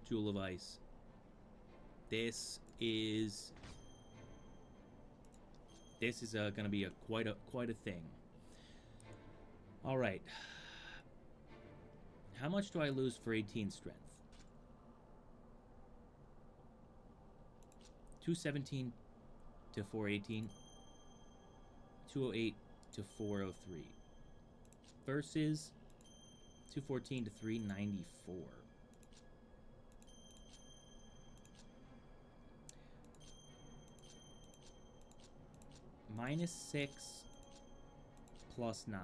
Jewel of Ice. This is gonna be quite a thing. All right. How much do I lose for 18 strength? 217 to 418. 208 to 403. Versus 214 to 394. -6 plus 9.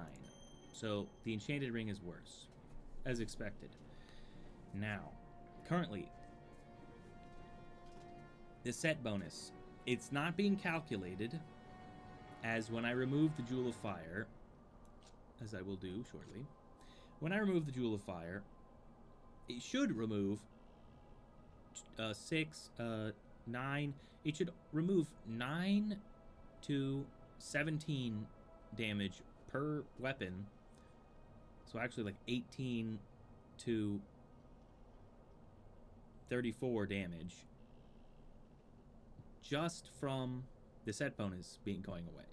So the enchanted ring is worse, as expected. Now, currently, the set bonus, it's not being calculated as when I remove the Jewel of Fire, as I will do shortly. When I remove the Jewel of Fire, it should remove 9. It should remove 9 to 17 damage per weapon. So actually like 18 to 34 damage just from the set bonus going away.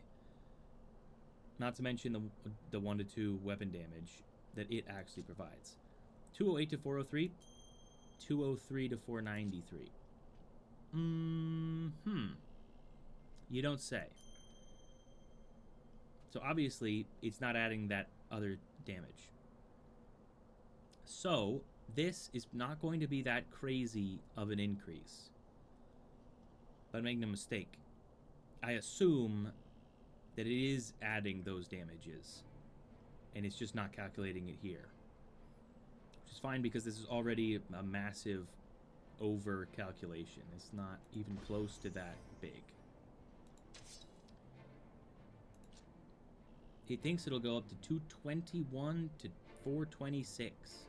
Not to mention the 1 to 2 weapon damage that it actually provides. 208 to 403, 203 to 493. You don't say. So obviously, it's not adding that other damage. So, this is not going to be that crazy of an increase. But make no mistake, I assume that it is adding those damages. And it's just not calculating it here. Which is fine because this is already a massive over-calculation. It's not even close to that big. It thinks it'll go up to 221 to 426.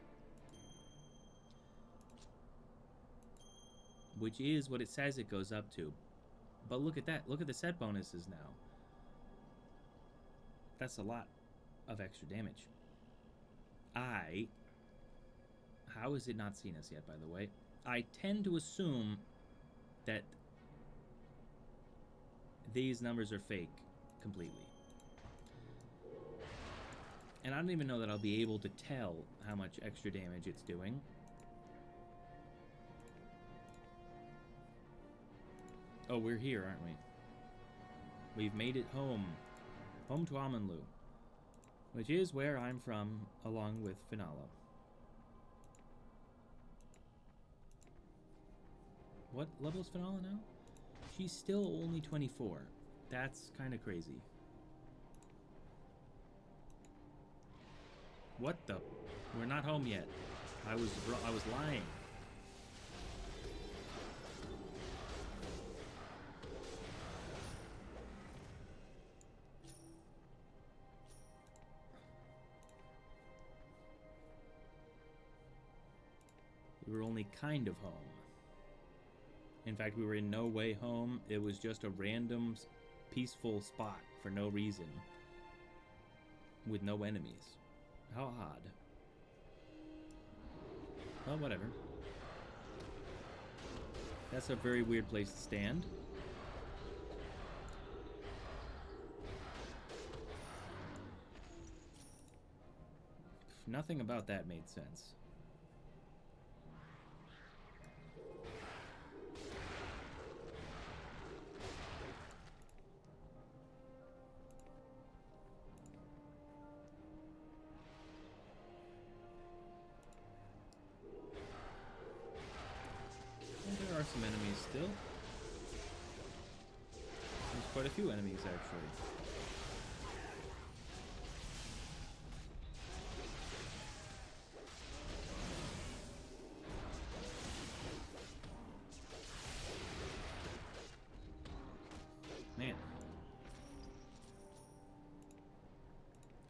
Which is what it says it goes up to. But look at that. Look at the set bonuses now. That's a lot of extra damage. How has it not seen us yet, by the way? I tend to assume that these numbers are fake completely. And I don't even know that I'll be able to tell how much extra damage it's doing. Oh, we're here, aren't we? We've made it home. Home to Amanlu. Which is where I'm from, along with Finala. What level is Finala now? She's still only 24. That's kind of crazy. What the? We're not home yet. I was lying. We were only kind of home. In fact, we were in no way home. It was just a random, peaceful spot for no reason. With no enemies. How odd. Well, whatever. That's a very weird place to stand. Nothing about that made sense. There are some enemies still. There's quite a few enemies, actually. Man.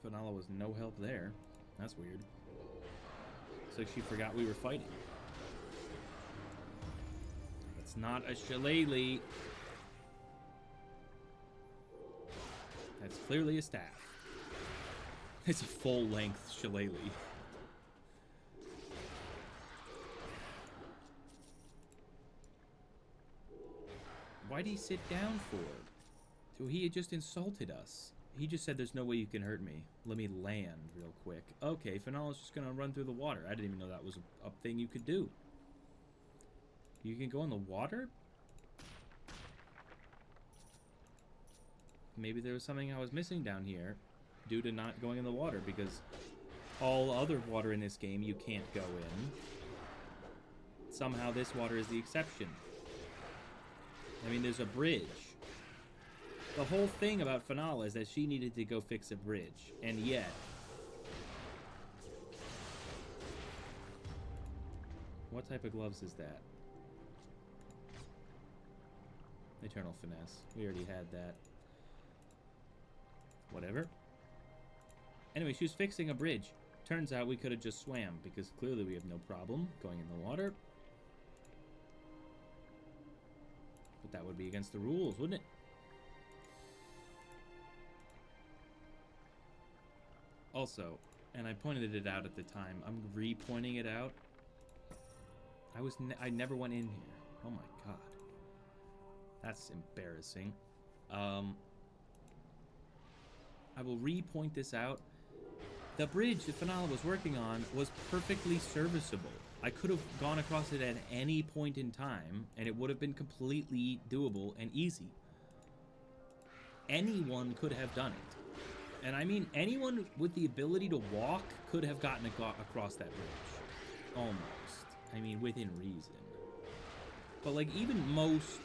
Finala was no help there. That's weird. Looks like she forgot we were fighting. It's not a shillelagh. That's clearly a staff. It's a full-length shillelagh. Why'd he sit down for? So he had just insulted us. He just said there's no way you can hurt me. Let me land real quick. Okay, Finala's just gonna run through the water. I didn't even know that was a thing you could do. You can go in the water? Maybe there was something I was missing down here due to not going in the water, because all other water in this game you can't go in. Somehow this water is the exception. I mean, there's a bridge. The whole thing about Finala is that she needed to go fix a bridge, and yet... What type of gloves is that? Eternal Finesse. We already had that. Whatever. Anyway, she was fixing a bridge. Turns out we could have just swam, because clearly we have no problem going in the water. But that would be against the rules, wouldn't it? Also, and I pointed it out at the time, I'm re-pointing it out. I never went in here. Oh my god. That's embarrassing. I will re-point this out. The bridge that Finala was working on was perfectly serviceable. I could have gone across it at any point in time, and it would have been completely doable and easy. Anyone could have done it. And I mean, anyone with the ability to walk could have gotten across that bridge. Almost. I mean, within reason. But, like, even most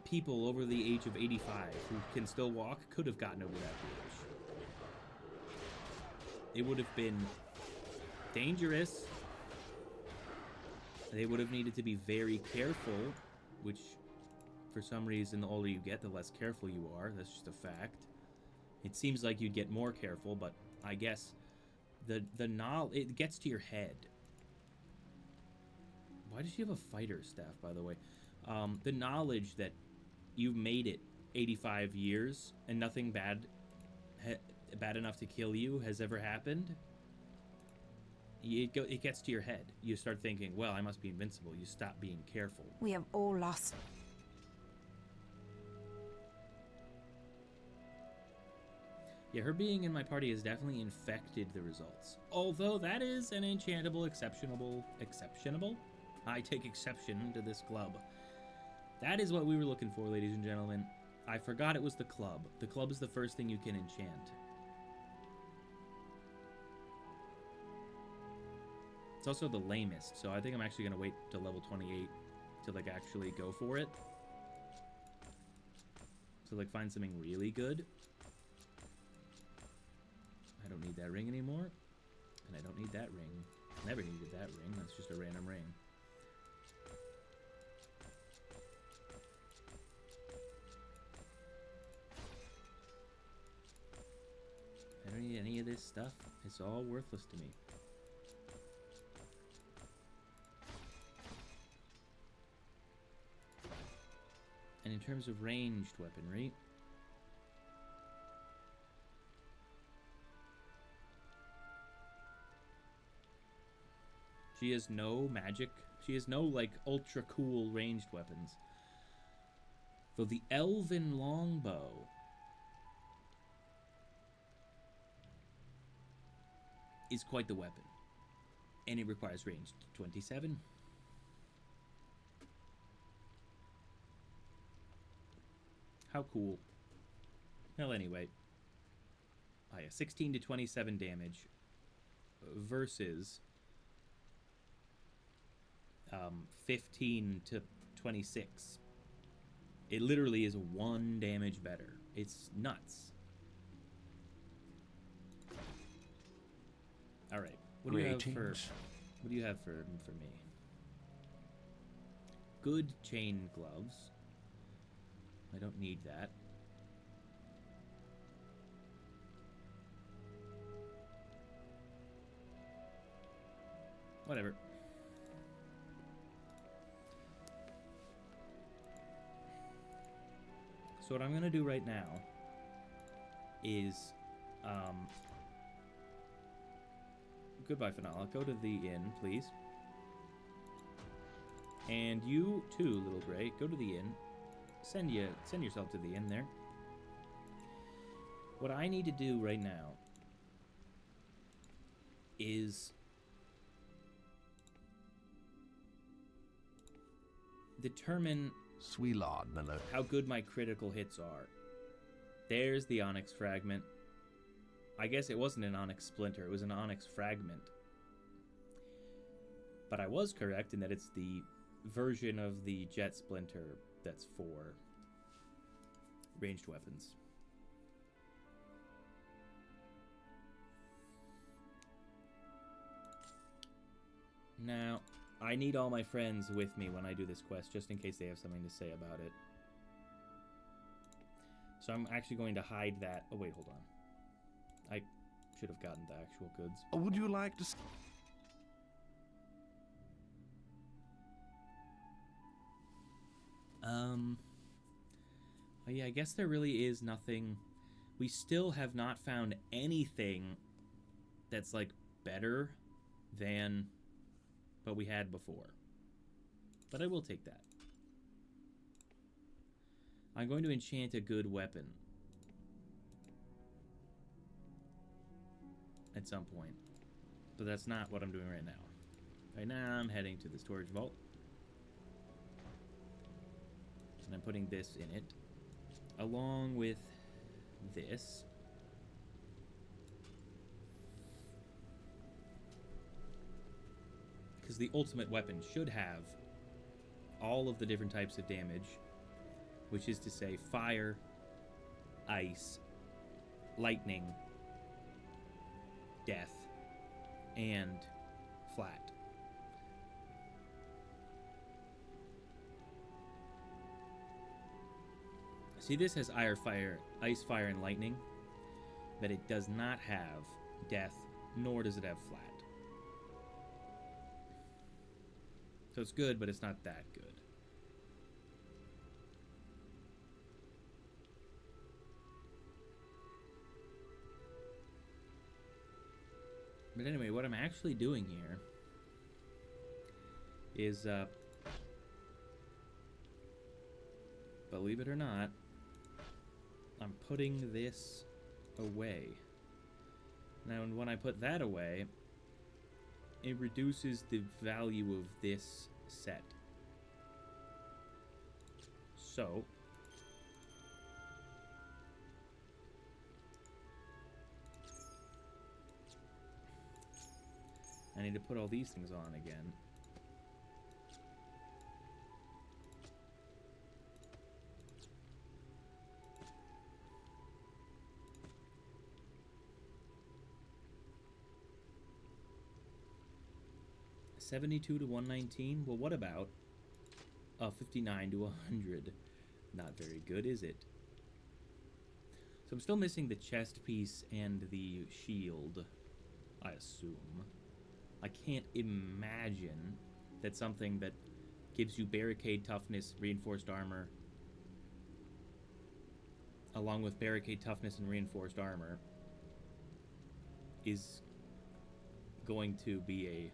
people over the age of 85 who can still walk could have gotten over that bridge. It would have been dangerous. They would have needed to be very careful, which, for some reason, the older you get, the less careful you are. That's just a fact. It seems like you'd get more careful, but I guess the knowledge, it gets to your head. Why does she have a fighter staff, by the way? The knowledge that you've made it 85 years and nothing bad enough to kill you has ever happened. It gets to your head. You start thinking, well, I must be invincible. You stop being careful. We have all lost. Yeah, her being in my party has definitely infected the results. Although that is an enchantable, exceptionable? I take exception to this club. That is what we were looking for, ladies and gentlemen. I forgot it was the club. The club is the first thing you can enchant. It's also the lamest, so I think I'm actually going to wait till level 28 to, like, actually go for it. To, like, find something really good. I don't need that ring anymore. And I don't need that ring. Never needed that ring. That's just a random ring. I don't need any of this stuff. It's all worthless to me. And in terms of ranged weaponry, She has no magic. She has no, like, ultra cool ranged weapons. Though the elven longbow is quite the weapon. And it requires range 27. How cool. Well, anyway. Oh, yeah, 16 to 27 damage versus 15 to 26. It literally is 1 damage better. It's nuts. All right. What do you have for me? Good chain gloves. I don't need that. Whatever. So what I'm gonna do right now is, goodbye, Finale. Go to the inn, please. And you too, Little Gray. Go to the inn. Send yourself to the inn there. What I need to do right now is determine how good my critical hits are. There's the Onyx Fragment. I guess it wasn't an Onyx Splinter, it was an Onyx Fragment. But I was correct in that it's the version of the Jet Splinter that's for ranged weapons. Now, I need all my friends with me when I do this quest, just in case they have something to say about it. So I'm actually going to hide that. Oh, wait, hold on. I should have gotten the actual goods. Would you like to... Oh yeah, I guess there really is nothing. We still have not found anything that's, like, better than what we had before. But I will take that. I'm going to enchant a good weapon at some point. But that's not what I'm doing right now. Right now, I'm heading to the storage vault. And I'm putting this in it, along with this. Because the ultimate weapon should have all of the different types of damage, which is to say fire, ice, lightning, death, and flat. See, this has ice, fire, and lightning, but it does not have death, nor does it have flat. So it's good, but it's not that good. But anyway, what I'm actually doing here is, believe it or not, I'm putting this away. Now, when I put that away, it reduces the value of this set. So, I need to put all these things on again. $72 to $119. Well, what about 59 to 100? Not very good, is it? So I'm still missing the chest piece and the shield, I assume. I can't imagine that something that gives you barricade toughness, reinforced armor, along with barricade toughness and reinforced armor, is going to be a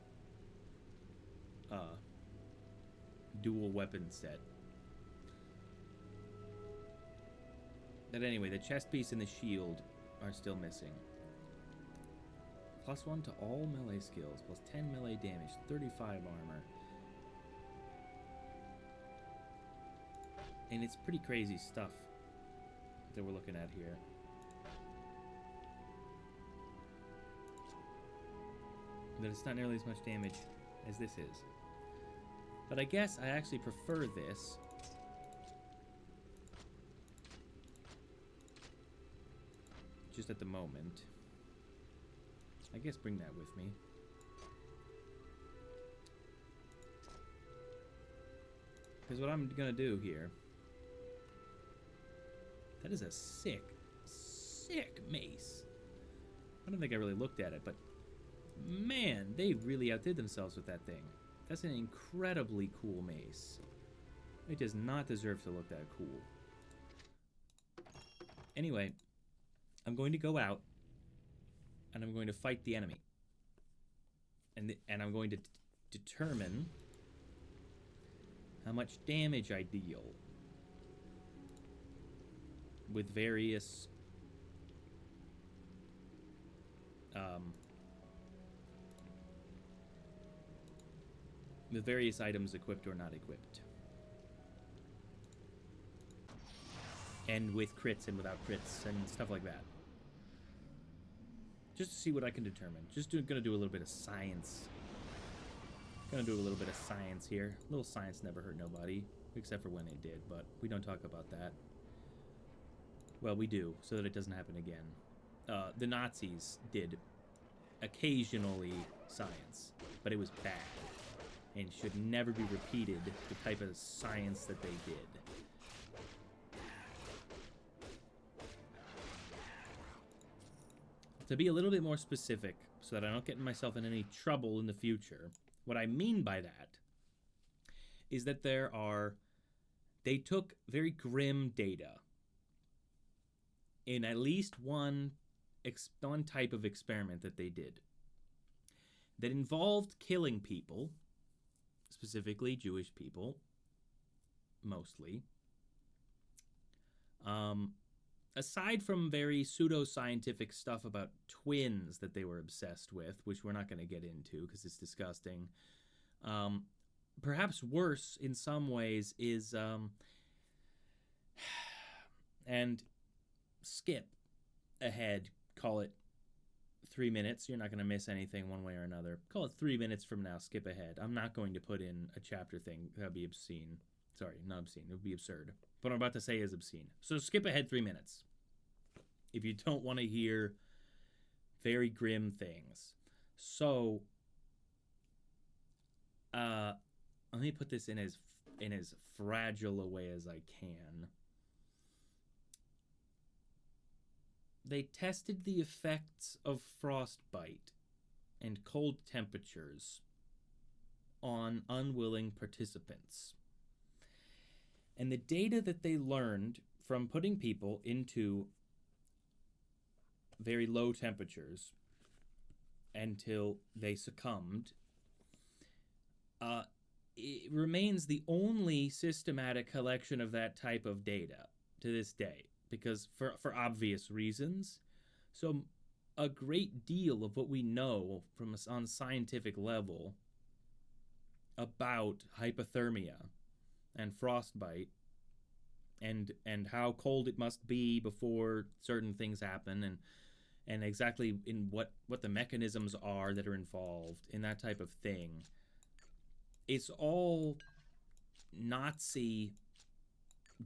dual weapon set. But anyway, the chest piece and the shield are still missing. +1 to all melee skills, plus 10 melee damage, 35 armor. And it's pretty crazy stuff that we're looking at here. But it's not nearly as much damage as this is. But I guess I actually prefer this. Just at the moment. I guess bring that with me. Because what I'm gonna do here... That is a sick, sick mace. I don't think I really looked at it, but... Man, they really outdid themselves with that thing. That's an incredibly cool mace. It does not deserve to look that cool. Anyway, I'm going to go out, and I'm going to fight the enemy. And I'm going to determine how much damage I deal with various items equipped or not equipped. And with crits and without crits and stuff like that. Just to see what I can determine. Gonna do a little bit of science. Gonna do a little bit of science here. A little science never hurt nobody. Except for when it did, but we don't talk about that. Well, we do, so that it doesn't happen again. The Nazis did occasionally science, but it was bad. And should never be repeated, the type of science that they did. To be a little bit more specific, so that I don't get myself in any trouble in the future, what I mean by that is that they took very grim data in at least one type of experiment that they did that involved killing people, specifically Jewish people, mostly. Aside from very pseudoscientific stuff about twins that they were obsessed with, which we're not going to get into because it's disgusting. Perhaps worse in some ways is, and skip ahead, call it 3 minutes. You're not going to miss anything one way or another. Call it 3 minutes from now, skip ahead. I'm not going to put in a chapter thing. That would be obscene. Sorry, not obscene. It would be absurd. What I'm about to say is obscene. So skip ahead 3 minutes. If you don't want to hear very grim things. So, let me put this in as fragile a way as I can. They tested the effects of frostbite and cold temperatures on unwilling participants. And the data that they learned from putting people into very low temperatures until they succumbed, it remains the only systematic collection of that type of data to this day, because for obvious reasons. So a great deal of what we know from on scientific level about hypothermia and frostbite and how cold it must be before certain things happen, and exactly in what the mechanisms are that are involved in that type of thing. It's all Nazi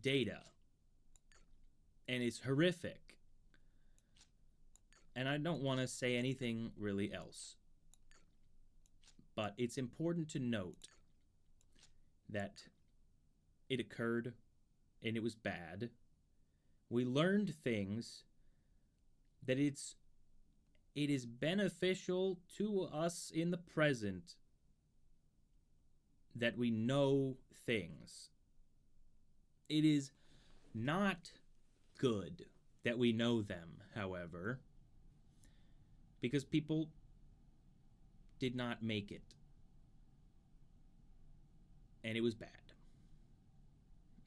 data. And it's horrific. And I don't want to say anything really else. But it's important to note that it occurred and it was bad. We learned things that it is beneficial to us in the present that we know things. It is not good that we know them, however, because people did not make it. and it was bad.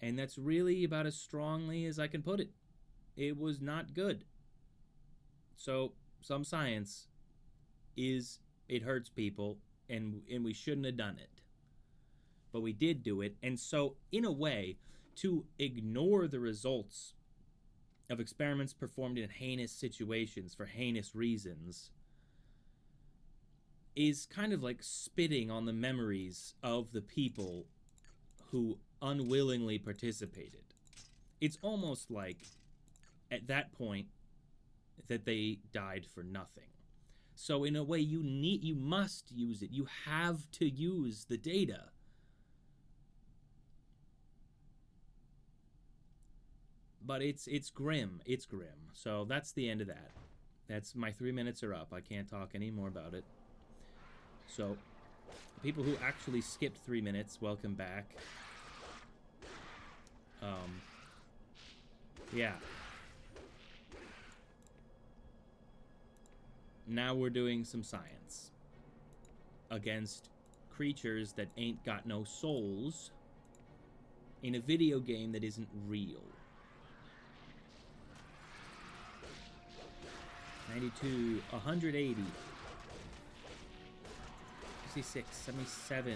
And that's really about as strongly as I can put it. It was not good. So, some science is it hurts people, and we shouldn't have done it. But we did do it, and so, in a way, to ignore the results of experiments performed in heinous situations for heinous reasons is kind of like spitting on the memories of the people who unwillingly participated. It's almost like, at that point, that they died for nothing. So in a way, you must use it. You have to use the data. But it's grim. It's grim. So that's the end of that. That's my 3 minutes are up. I can't talk any more about it. So, people who actually skipped 3 minutes, welcome back. Yeah. Now we're doing some science against creatures that ain't got no souls in a video game that isn't real. 92, 180, 66, 77,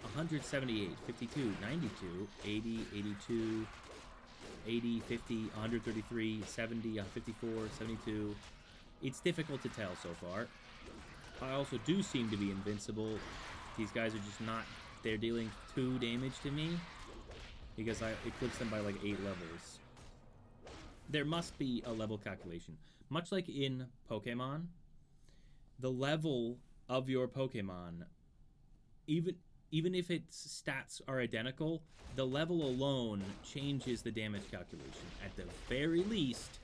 178, 52, 92, 80, 82, 80, 50, 133, 70, 54, 72. It's difficult to tell so far. I also do seem to be invincible. These guys are just not... They're dealing 2 damage to me because I eclipsed them by like 8 levels. There must be a level calculation. Much like in Pokemon, the level of your Pokemon, even if its stats are identical, the level alone changes the damage calculation. At the very least,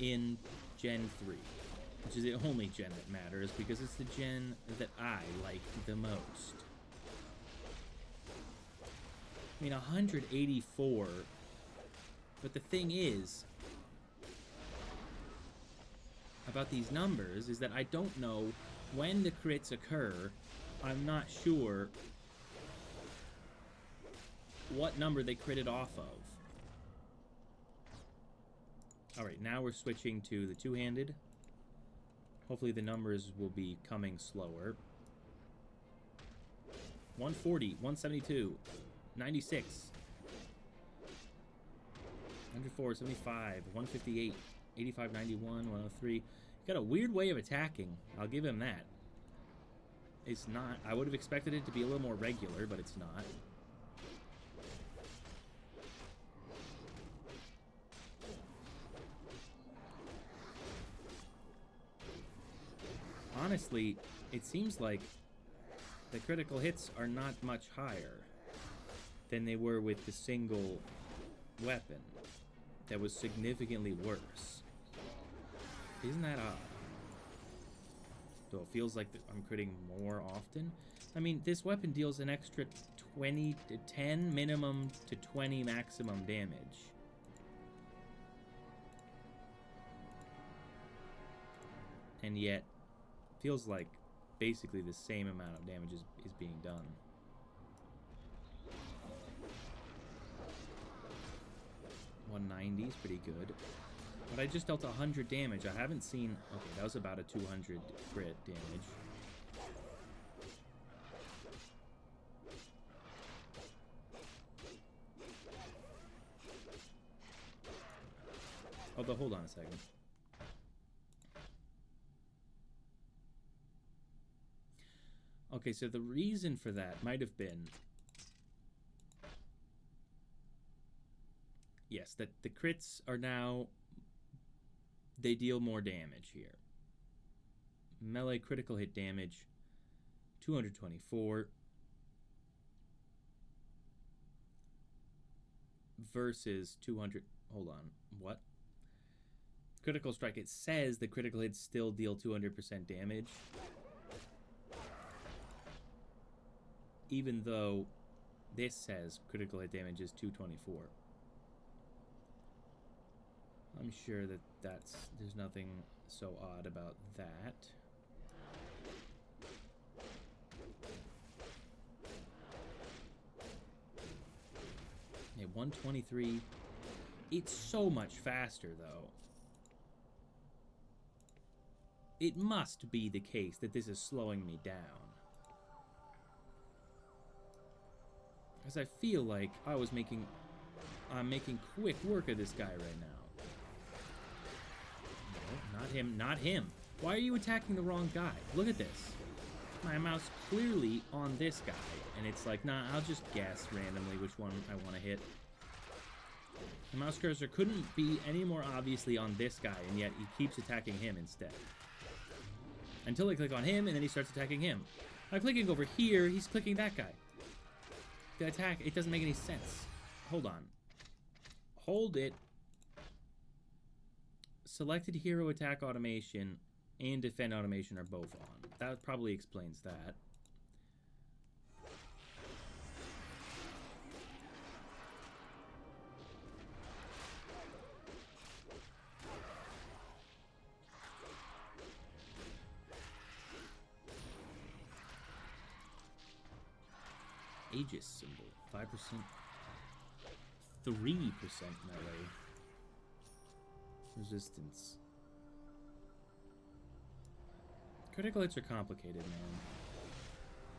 in Gen 3, which is the only gen that matters because it's the gen that I like the most. I mean, 184, but the thing is about these numbers is that I don't know when the crits occur. I'm not sure what number they critted off of. Alright, now we're switching to the two-handed. Hopefully the numbers will be coming slower. 140, 172, 96, 104, 75, 158, 85, 91, 103. Got a weird way of attacking. I'll give him that. It's not... I would have expected it to be a little more regular, but it's not. Honestly, it seems like the critical hits are not much higher than they were with the single weapon that was significantly worse. Isn't that odd? Though it feels like I'm critting more often. I mean, this weapon deals an extra 20 to 10 minimum to 20 maximum damage. And yet, feels like basically the same amount of damage is being done. $190 is pretty good. But I just dealt 100 damage. I haven't seen... Okay, that was about a 200 crit damage. Although, hold on a second. Okay, so the reason for that might have been... Yes, that the crits are now... They deal more damage here. Melee critical hit damage, 224. Versus 200... Hold on, what? Critical strike, it says the critical hits still deal 200% damage. Even though this says critical hit damage is 224. I'm sure that there's nothing so odd about that. Okay, 123. It's so much faster, though. It must be the case that this is slowing me down. Because I feel like I'm making quick work of this guy right now. No, not him, not him. Why are you attacking the wrong guy? Look at this. My mouse clearly on this guy, and it's like, nah, I'll just guess randomly which one I want to hit. The mouse cursor couldn't be any more obviously on this guy, and yet he keeps attacking him instead. Until I click on him, and then he starts attacking him. By clicking over here, he's clicking that guy. The attack, it doesn't make any sense. Hold on. Hold it. Selected hero attack automation and defend automation are both on. That probably explains that. Aegis symbol, 5%, 3% melee. Resistance. Critical hits are complicated, man.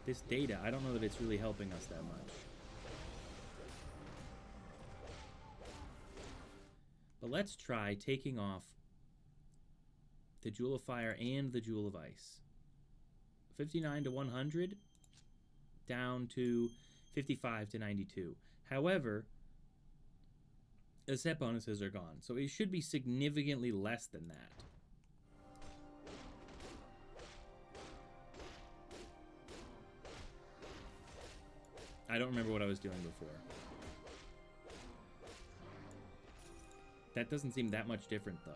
This data, I don't know that it's really helping us that much. But let's try taking off the Jewel of Fire and the Jewel of Ice. 59 to 100, down to 55 to 92. However, the set bonuses are gone, so it should be significantly less than that. I don't remember what I was doing before. That doesn't seem that much different, though.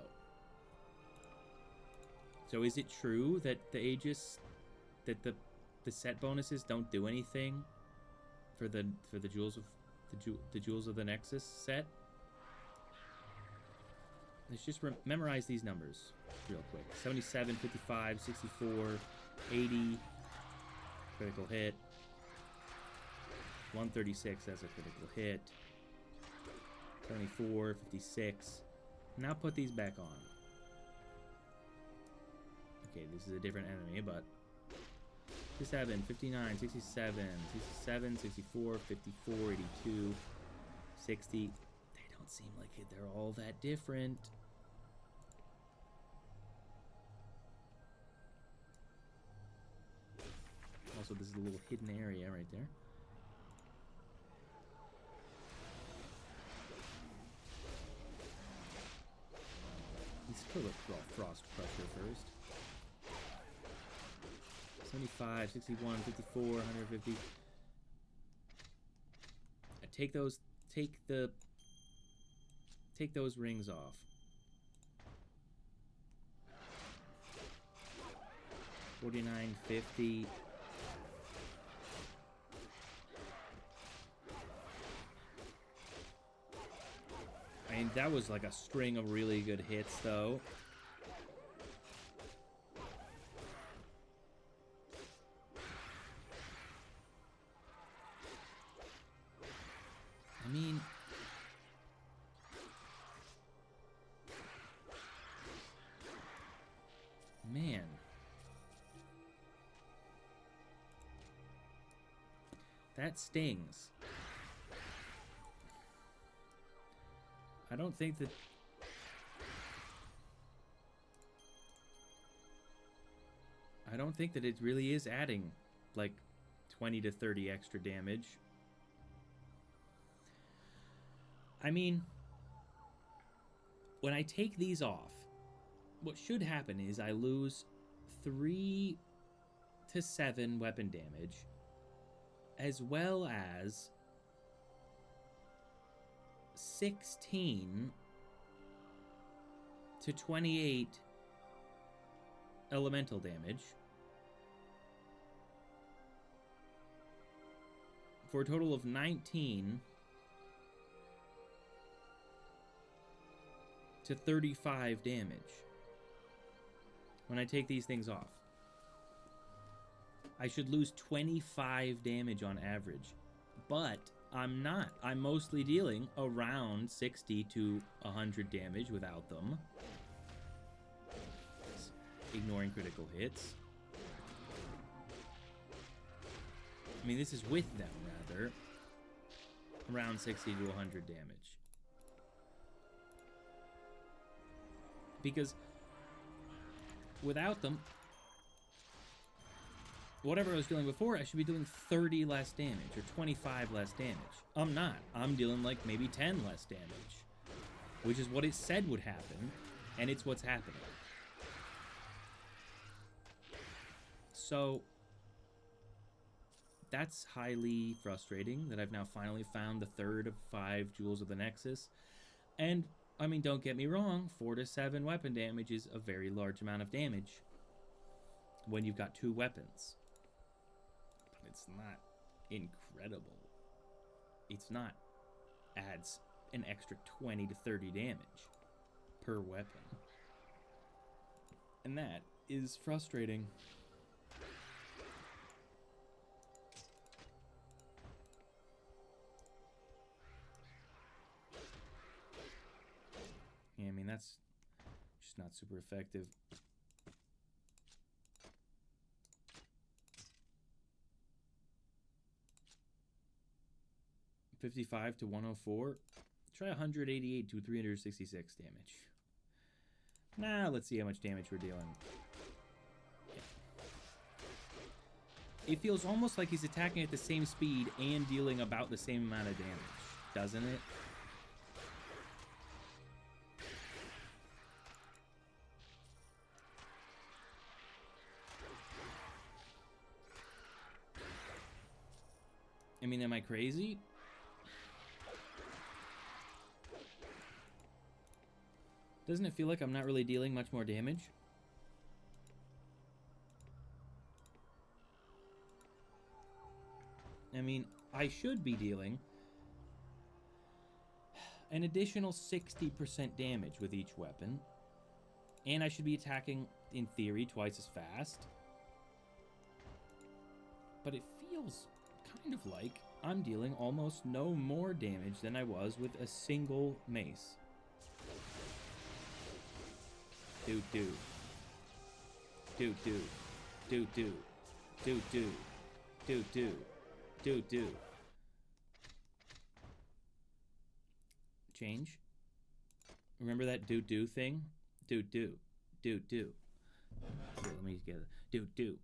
So is it true that the Aegis, that the set bonuses don't do anything for the jewels of the Jewels of the Nexus set? Let's just memorize these numbers real quick. 77, 55, 64, 80, critical hit. 136, that's a critical hit. 74, 56. Now put these back on. Okay, this is a different enemy, but 57, 59, 67, 67, 64, 54, 82, 60. They don't seem like they're all that different. Also, this is a little hidden area right there. Let's kill the Frost Crusher first. 75, 61, 54, 150. Take those rings off. $49.50. I mean, that was like a string of really good hits, though. I mean, man. That stings. I don't think that... I don't think that it really is adding, like, 20 to 30 extra damage. I mean, when I take these off, what should happen is I lose 3 to 7 weapon damage, as well as 16 to 28 elemental damage, for a total of 19 to 35 damage when I take these things off. I should lose 25 damage on average, but I'm not. I'm mostly dealing around 60 to 100 damage without them. Ignoring critical hits. I mean, this is with them, rather. Around 60 to 100 damage. Because without them, whatever I was doing before, I should be doing 30 less damage or 25 less damage. I'm not. I'm dealing like maybe 10 less damage, which is what it said would happen, and it's what's happening. So that's highly frustrating that I've now finally found the third of 5 Jewels of the Nexus. And, I mean, don't get me wrong, 4 to 7 weapon damage is a very large amount of damage when you've got 2 weapons. But it's not incredible. It's not. Adds an extra 20 to 30 damage per weapon. And that is frustrating. Yeah, I mean, that's just not super effective. $55 to 104. Try 188 to 366 damage. Now, let's see how much damage we're dealing. Yeah. It feels almost like he's attacking at the same speed and dealing about the same amount of damage, doesn't it? I mean, am I crazy? Doesn't it feel like I'm not really dealing much more damage? I mean, I should be dealing an additional 60% damage with each weapon. And I should be attacking, in theory, twice as fast. But it feels kind of like I'm dealing almost no more damage than I was with a single mace. Do. Change. Remember that do thing? Do. Here, let me get it. Do.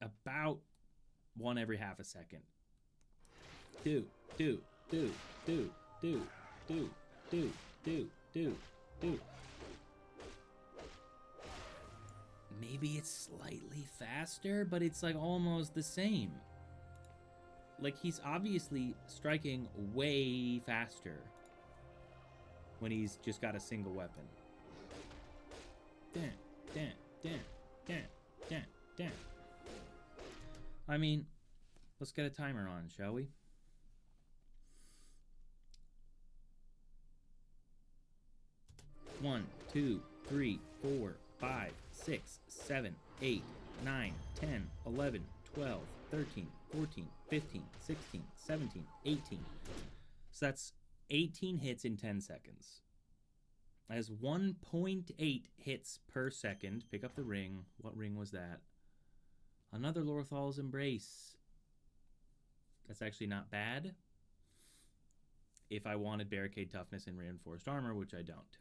About one every half a second. Do. Maybe it's slightly faster, but it's like almost the same. Like, he's obviously striking way faster when he's just got a single weapon. Damn. I mean, let's get a timer on, shall we? One, 2, 3, 4, 5, 6, 7, 8, 9, 10, 11, 12, 13, 14, 15, 16, 17, 18. So that's 18 hits in 10 seconds. As 1.8 hits per second. Pick up the ring. What ring was that? Another Lorthal's Embrace. That's actually not bad. If I wanted Barricade Toughness and Reinforced Armor, which I don't.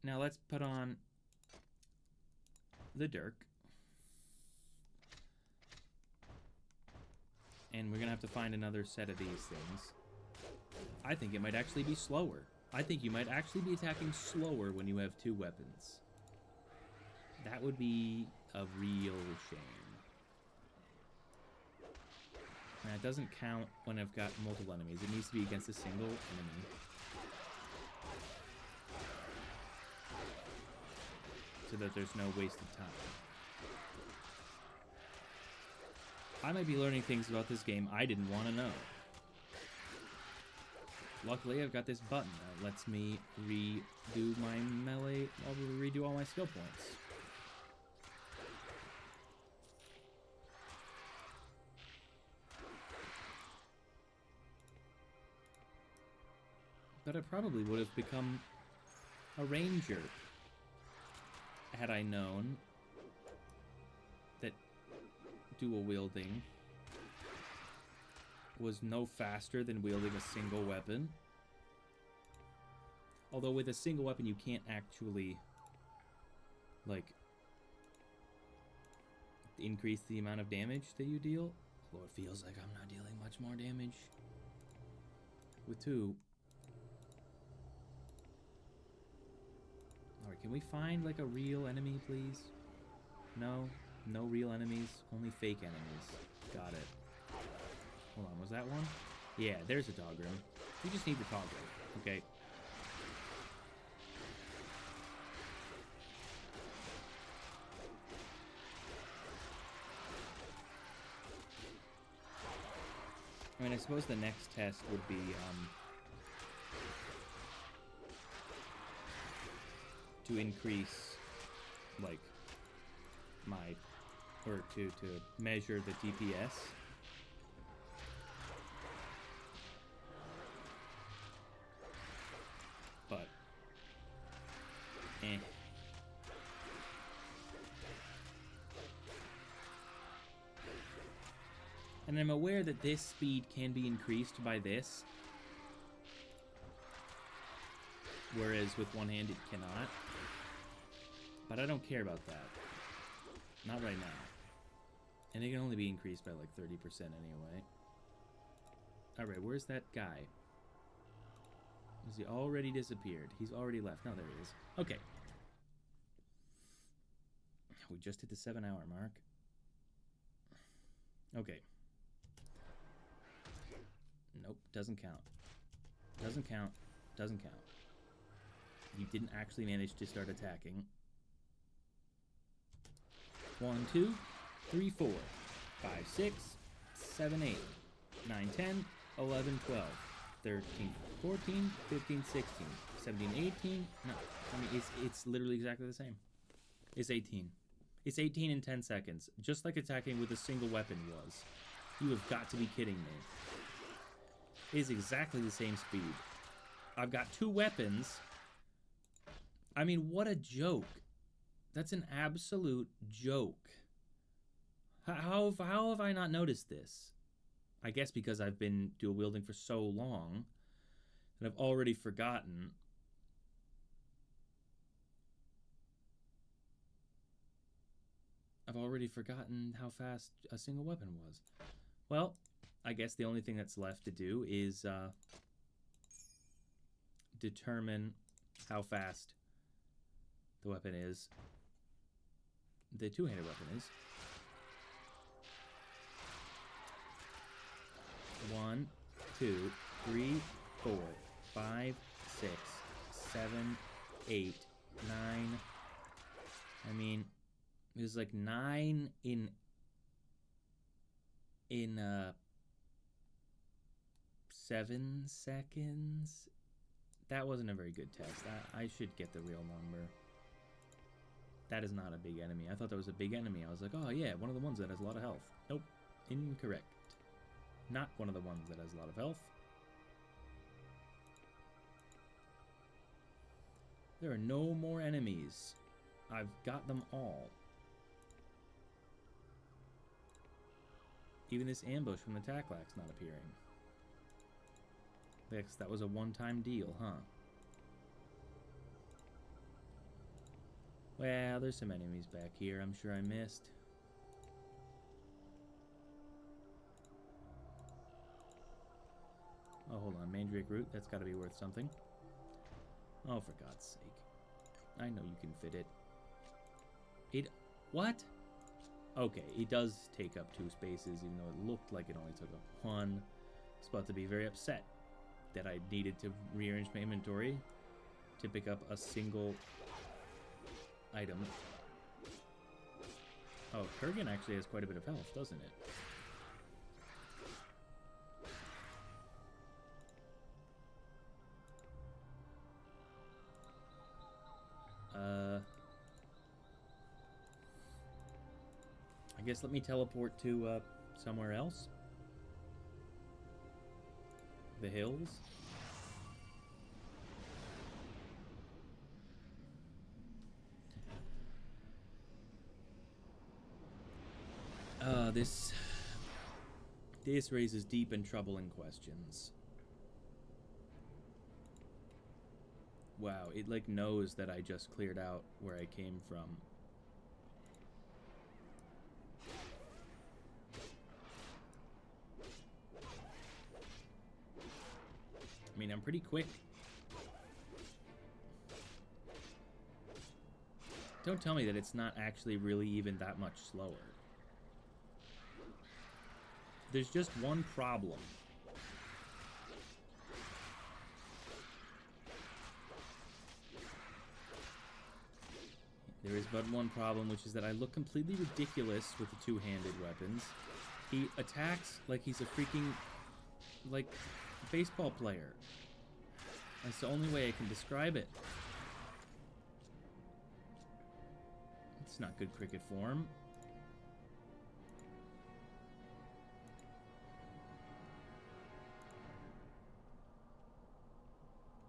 Now let's put on the Dirk. And we're going to have to find another set of these things. I think it might actually be slower. I think you might actually be attacking slower when you have 2 weapons. That would be a real shame. And it doesn't count when I've got multiple enemies. It needs to be against a single enemy. So that there's no wasted time. I might be learning things about this game I didn't want to know. Luckily, I've got this button that lets me redo my melee, redo all my skill points. But I probably would have become a ranger had I known that dual wielding was no faster than wielding a single weapon. Although with a single weapon you can't actually, like, increase the amount of damage that you deal. Although it feels like I'm not dealing much more damage with two. Alright, can we find, like, a real enemy, please? No? No real enemies? Only fake enemies. Got it. Hold on, was that one? Yeah, there's a dog room. We just need the dog room, okay? I mean, I suppose the next test would be, to increase, like, or to measure the DPS. But, eh. And I'm aware that this speed can be increased by this, whereas with one hand it cannot. But I don't care about that. Not right now. And it can only be increased by like 30% anyway. Alright, where's that guy? Has he already disappeared? He's already left. No, there he is. Okay. We just hit the 7-hour mark. Okay. Nope, doesn't count. Doesn't count. Doesn't count. You didn't actually manage to start attacking. 1, 2, 3, 4, 5, 6, 7, 8, 9, 10, 11, 12, 13, 14, 15, 16, 17, 18. No, I mean, it's literally exactly the same. It's 18. It's 18 in 10 seconds, just like attacking with a single weapon was. You have got to be kidding me. It is exactly the same speed. I've got 2 weapons. I mean, what a joke. That's an absolute joke. How have I not noticed this? I guess because I've been dual wielding for so long that I've already forgotten. I've already forgotten how fast a single weapon was. Well, I guess the only thing that's left to do is determine how fast the weapon is. The two-handed weapon is. 1, 2, 3, 4, 5, 6, 7, 8, 9. I mean, it was like 9 in 7 seconds. That wasn't a very good test. I should get the real number. That is not a big enemy. I thought that was a big enemy. I was like, oh yeah, one of the ones that has a lot of health. Nope. Incorrect. Not one of the ones that has a lot of health. There are no more enemies. I've got them all. Even this ambush from the Taklak's not appearing. That was a one-time deal, huh? Well, there's some enemies back here I'm sure I missed. Oh, hold on. Mandrake root. That's got to be worth something. Oh, for God's sake. I know you can fit it. What? Okay, it does take up 2 spaces, even though it looked like it only took up 1. I was about to be very upset that I needed to rearrange my inventory to pick up a single item. Oh, Kurgan actually has quite a bit of health, doesn't it? guess let me teleport to somewhere else. The hills. This raises deep and troubling questions. Wow, it like knows that I just cleared out where I came from. I mean, I'm pretty quick. Don't tell me that it's not actually really even that much slower. There's just one problem. There is but one problem, which is that I look completely ridiculous with the two-handed weapons. He attacks like he's a freaking, like, baseball player. That's the only way I can describe it. It's not good cricket form.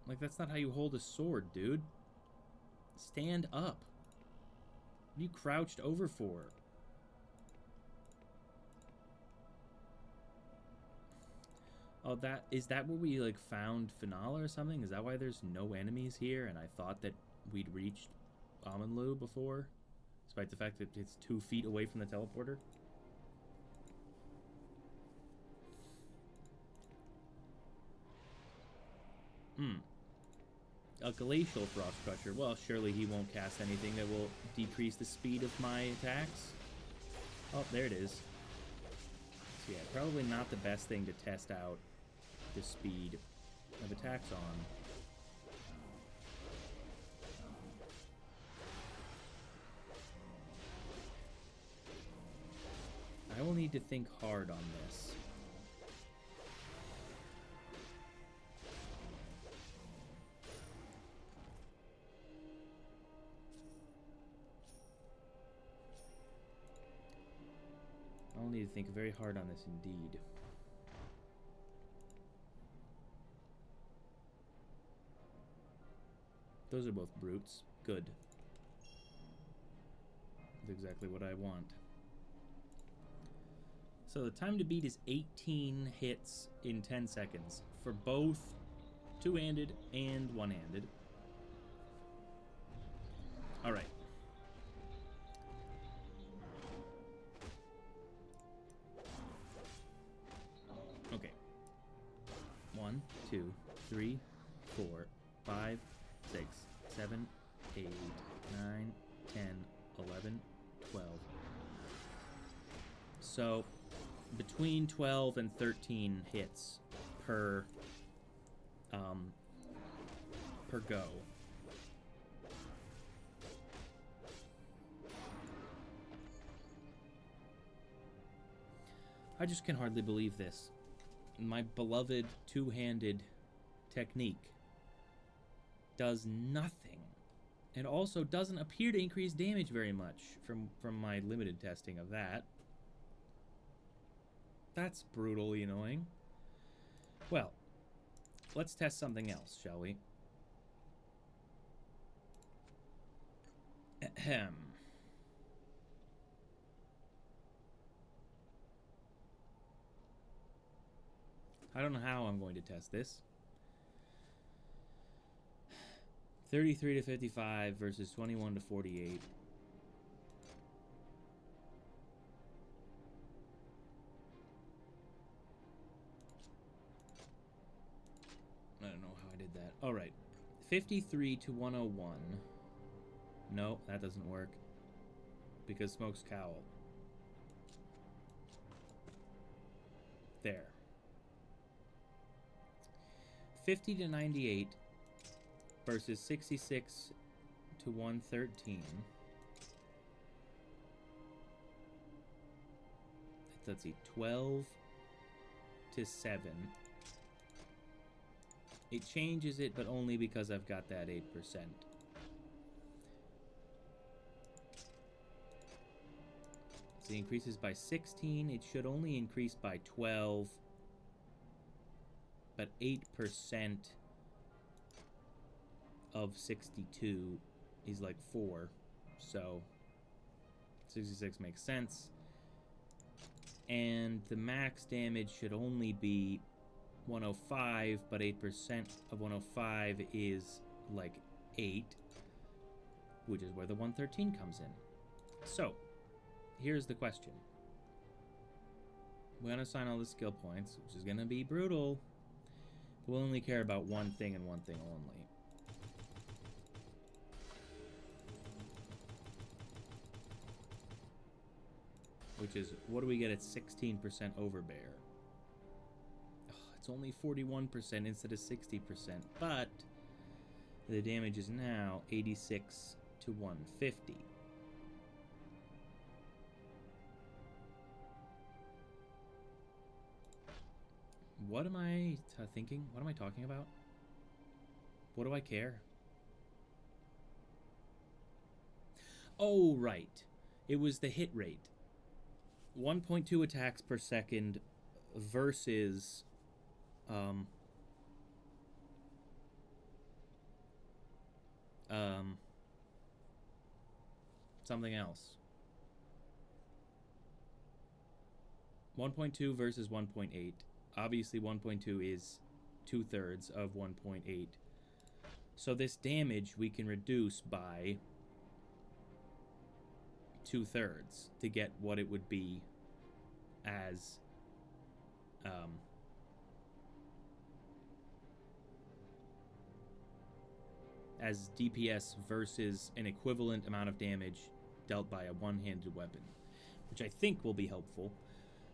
Like, that's not how you hold a sword, dude. Stand up. What are you crouched over for? Oh, is that where we, like, found Finale or something? Is that why there's no enemies here? And I thought that we'd reached Amanlu before? Despite the fact that it's 2 feet away from the teleporter? A Glacial Frost Crusher. Well, surely he won't cast anything that will decrease the speed of my attacks. Oh, there it is. So yeah, probably not the best thing to test out the speed of attacks on. I will need to think hard on this. I'll need to think very hard on this indeed. Those are both brutes. Good. That's exactly what I want. So the time to beat is 18 hits in 10 seconds for both two-handed and one-handed. All right. Okay. 1, 2, 3, 4, 5, 6, 7, 8, 9, 10, 11, 12. So between 12 and 13 hits per go. I just can hardly believe this. My beloved two-handed technique does nothing, and also doesn't appear to increase damage very much from my limited testing of that. That's brutally annoying. Well, let's test something else, shall we? Ahem. I don't know how I'm going to test this. 33 to 55 versus 21 to 48. I don't know how I did that. All right. 53 to 101. No, that doesn't work. Because Smoke's Cowl. There. 50 to 98 versus 66 to 113. Let's see, 12 to 7. It changes it, but only because I've got that 8%. It increases by 16. It should only increase by 12. But 8% of 62 is like 4. So 66 makes sense. And the max damage should only be 105, but 8% of 105 is like 8, which is where the 113 comes in. So, here's the question. We're going to assign all the skill points, which is going to be brutal. We'll only care about one thing and one thing only. Which is, what do we get at 16% overbear? Oh, it's only 41% instead of 60%, but the damage is now 86 to 150. What am I thinking? What am I talking about? What do I care? Oh, right. It was the hit rate. 1.2 attacks per second versus something else. 1.2 versus 1.8. Obviously 1.2 is 2/3 of 1.8. So this damage we can reduce by 2/3 to get what it would be as DPS versus an equivalent amount of damage dealt by a one-handed weapon, which I think will be helpful.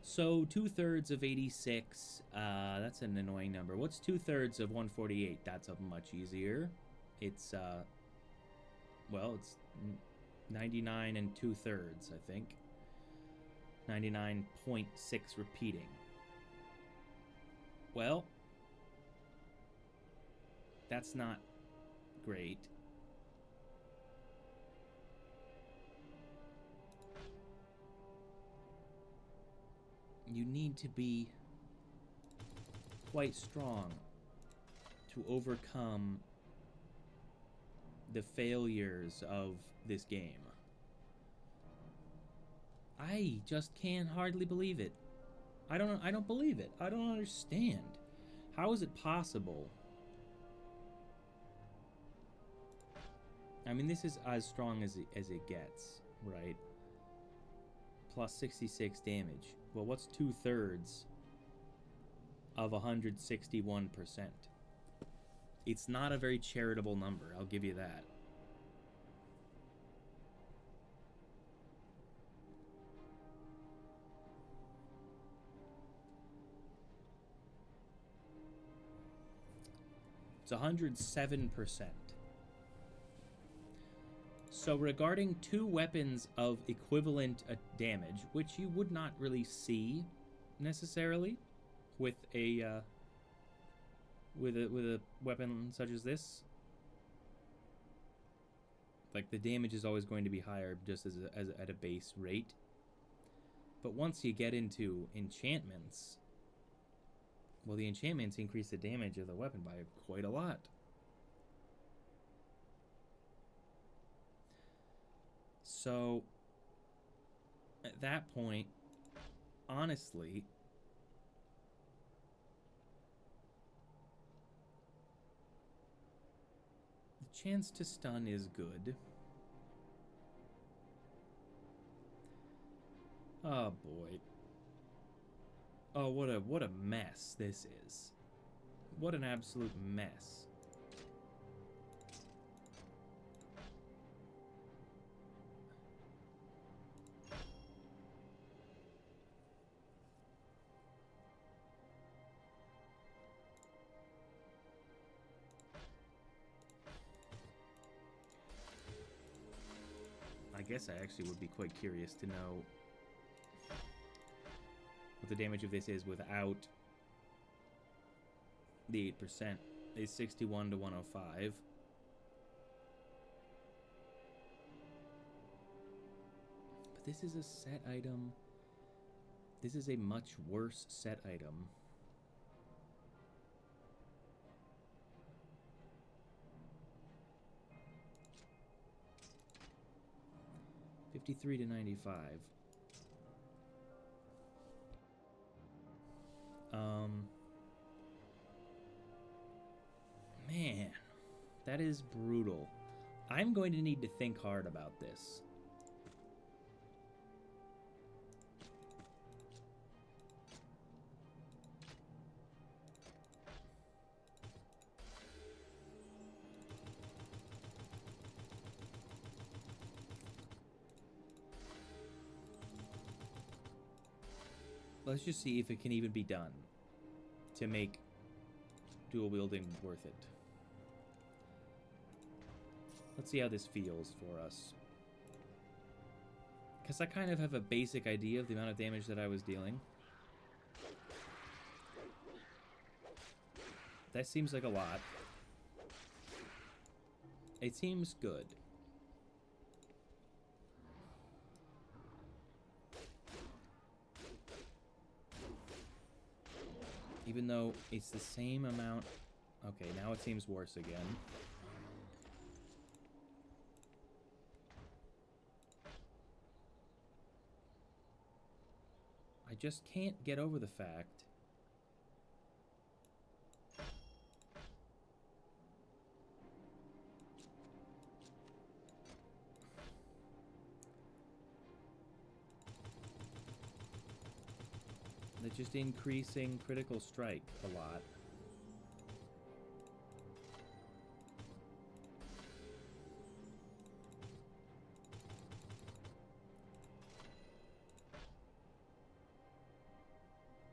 So 2/3 of 86, that's an annoying number. What's 2/3 of 148? That's a much easier. It's, well, it's 99 and 2/3, I think. 99.6 repeating. Well, that's not great. You need to be quite strong to overcome the failures of this game. I just can hardly believe it. I don't believe it. I don't understand. How is it possible? I mean, this is as strong as it gets, right? Plus 66 damage. Well, what's 2/3 of 161%? It's not a very charitable number, I'll give you that. It's 107%. So regarding two weapons of equivalent damage, which you would not really see necessarily with a weapon such as this, like the damage is always going to be higher just as at a base rate. But once you get into enchantments, well, the enchantments increase the damage of the weapon by quite a lot. So, at that point, honestly, the chance to stun is good. Oh boy. Oh, what a mess this is. What an absolute mess. I guess I actually would be quite curious to know what the damage of this is without the 8%. It's 61 to 105. But this is a set item. This is a much worse set item. $53 to $95. Man, that is brutal. I'm going to need to think hard about this. Let's just see if it can even be done to make dual wielding worth it. Let's see how this feels for us. Because I kind of have a basic idea of the amount of damage that I was dealing. That seems like a lot. It seems good. Even though it's the same amount... Okay, now it seems worse again. I just can't get over the fact that just increasing critical strike a lot.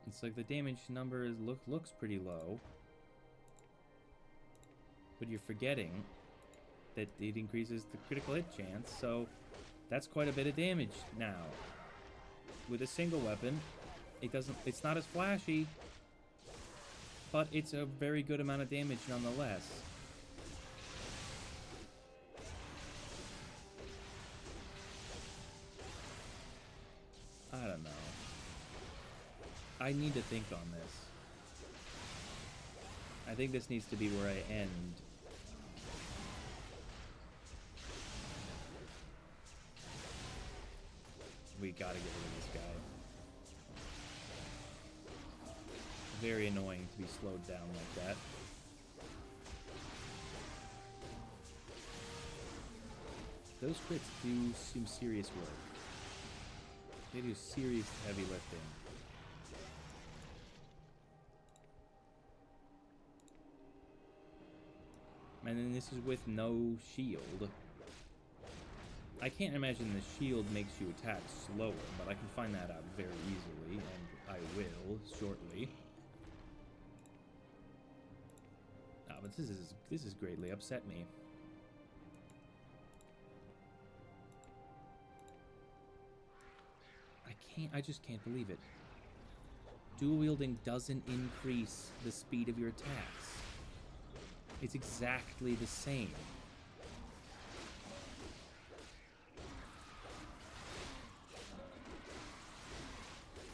It's like the damage number looks pretty low, but you're forgetting that it increases the critical hit chance, so that's quite a bit of damage now. With a single weapon, it's not as flashy, but it's a very good amount of damage nonetheless. I don't know. I need to think on this. I think this needs to be where I end. We gotta get rid of this guy. Very annoying to be slowed down like that. Those crits do some serious work. They do serious heavy lifting. And then this is with no shield. I can't imagine the shield makes you attack slower, but I can find that out very easily, and I will shortly. Ah, but this is greatly upset me. I just can't believe it. Dual wielding doesn't increase the speed of your attacks. It's exactly the same.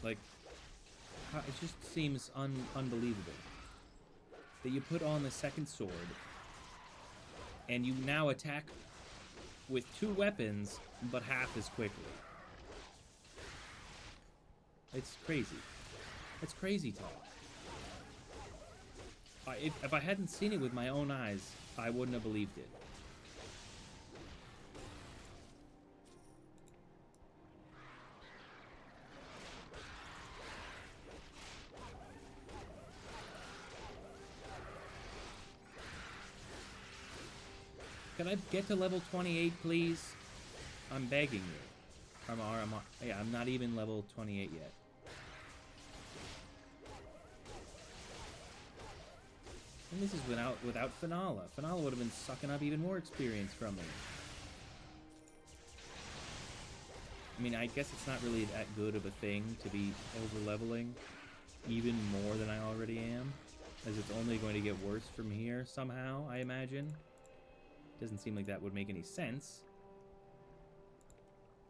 Like, it just seems unbelievable that you put on the second sword and you now attack with 2 weapons, but half as quickly. It's crazy. It's crazy talk. If I hadn't seen it with my own eyes, I wouldn't have believed it. Can I get to level 28, please? I'm begging you. I'm not even level 28 yet. And this is without Finala. Finala would have been sucking up even more experience from me. I mean, I guess it's not really that good of a thing to be over-leveling even more than I already am, as it's only going to get worse from here somehow, I imagine. Doesn't seem like that would make any sense.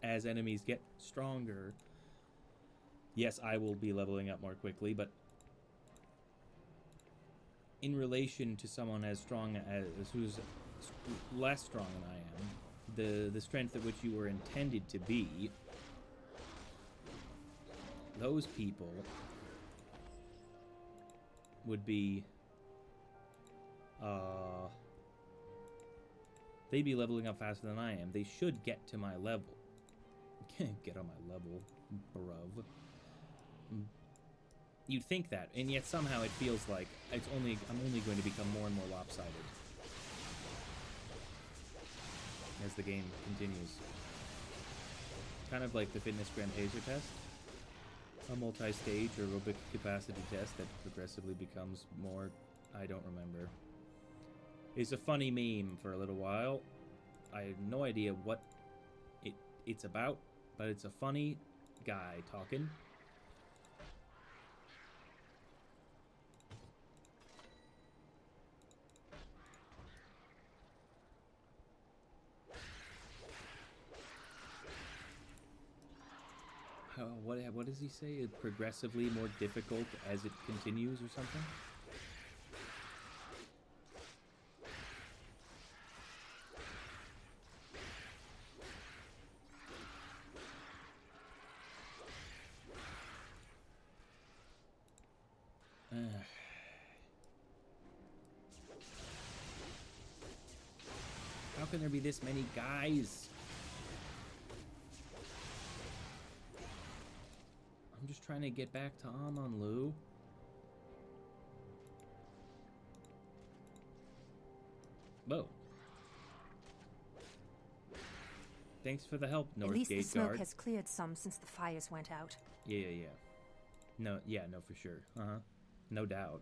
as enemies get stronger. Yes, I will be leveling up more quickly, but in relation to someone as strong as who's less strong than I am, the strength at which you were intended to be, those people would be they'd be leveling up faster than I am. They should get to my level. Get on my level, bruv. You'd think that, and yet somehow it feels like I'm only going to become more and more lopsided as the game continues. Kind of like the Fitness Grand Hazer test. A multi-stage aerobic capacity test that progressively becomes more, I don't remember. It's a funny meme for a little while. I have no idea what it's about, but it's a funny guy talking. What does he say? It's progressively more difficult as it continues or something? How can there be this many guys? I'm just trying to get back to Amonlu. Whoa. Thanks for the help, North At least Gate the smoke Guard. has cleared some since the fires went out. Yeah. No, for sure. No doubt.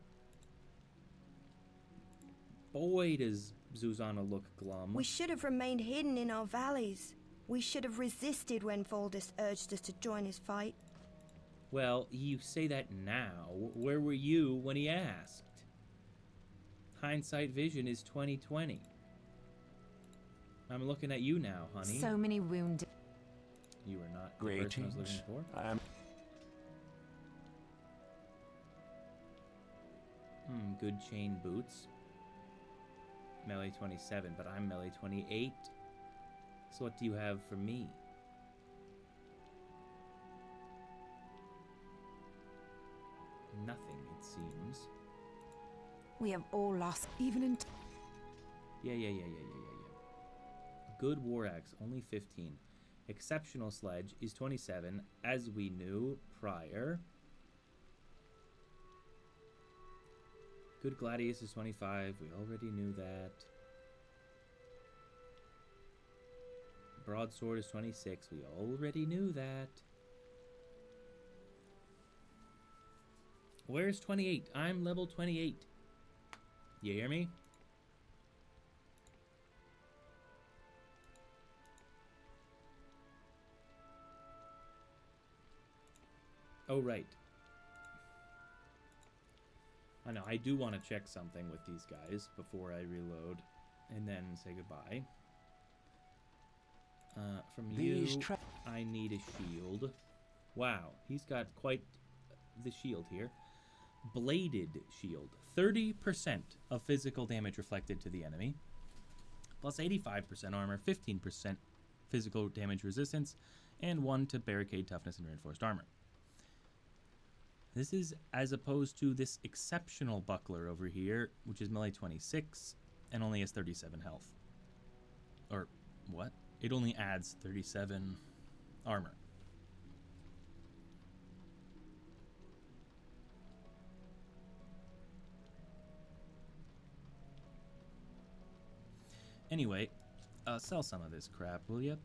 Boy, does Zuzana look glum. We should have remained hidden in our valleys. We should have resisted when Voldis urged us to join his fight. Well, you say that now. Where were you when he asked? Hindsight vision is 20/20. I'm looking at you now, honey. So many wounded. You are not the person I was looking for. Good chain boots. Melee 27, but I'm melee 28. So what do you have for me? Nothing, it seems. We have all lost, even in... Yeah. Good war axe, only 15. Exceptional sledge is 27, as we knew prior. Good gladius is 25, we already knew that. Broadsword is 26, we already knew that. Where's 28? I'm level 28. You hear me? Oh, right. I know, I do want to check something with these guys before I reload and then say goodbye. From you, I need a shield. Wow, he's got quite the shield here. Bladed shield. 30% of physical damage reflected to the enemy. Plus 85% armor, 15% physical damage resistance, and 1 to barricade toughness and reinforced armor. This is as opposed to this exceptional buckler over here, which is melee 26 and only has 37 health. Or what? It only adds 37 armor. Anyway, sell some of this crap, will ya?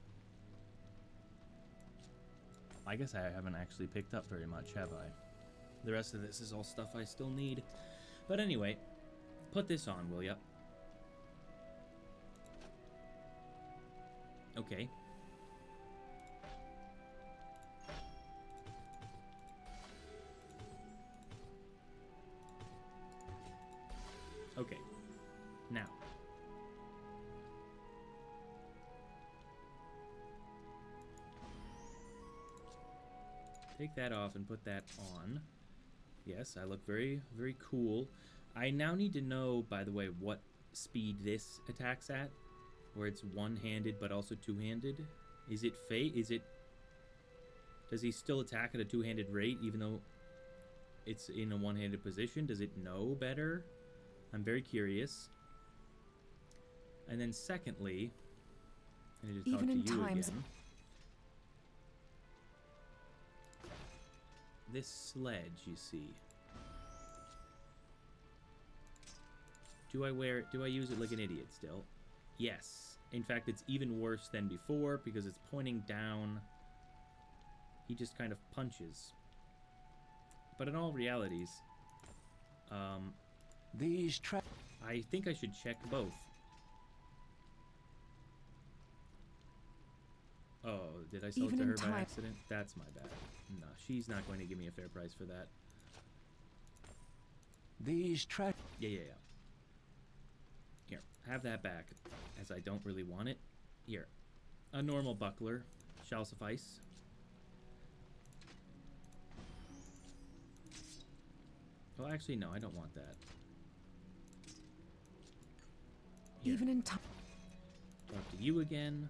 I guess I haven't actually picked up very much, have I? The rest of this is all stuff I still need. But anyway, put this on, will ya? Okay. Okay. Now. take that off and put that on. Yes, I look very, very cool. I now need to know, by the way, what speed this attacks at, where it's one-handed but also two-handed. Is it does he still attack at a two-handed rate even though it's in a one-handed position? Does it know better? I'm very curious. And then secondly, I need to talk to you again. This sledge, you see. Do I use it like an idiot still? Yes. In fact, it's even worse than before because it's pointing down. He just kind of punches. But in all realities, I think I should check both. Oh, did I sell it to her by accident? That's my bad. No, she's not going to give me a fair price for that. Yeah. Here, have that back, as I don't really want it. Here, a normal buckler shall suffice. Well, actually, no, I don't want that. Here. Even in time. Talk to you again.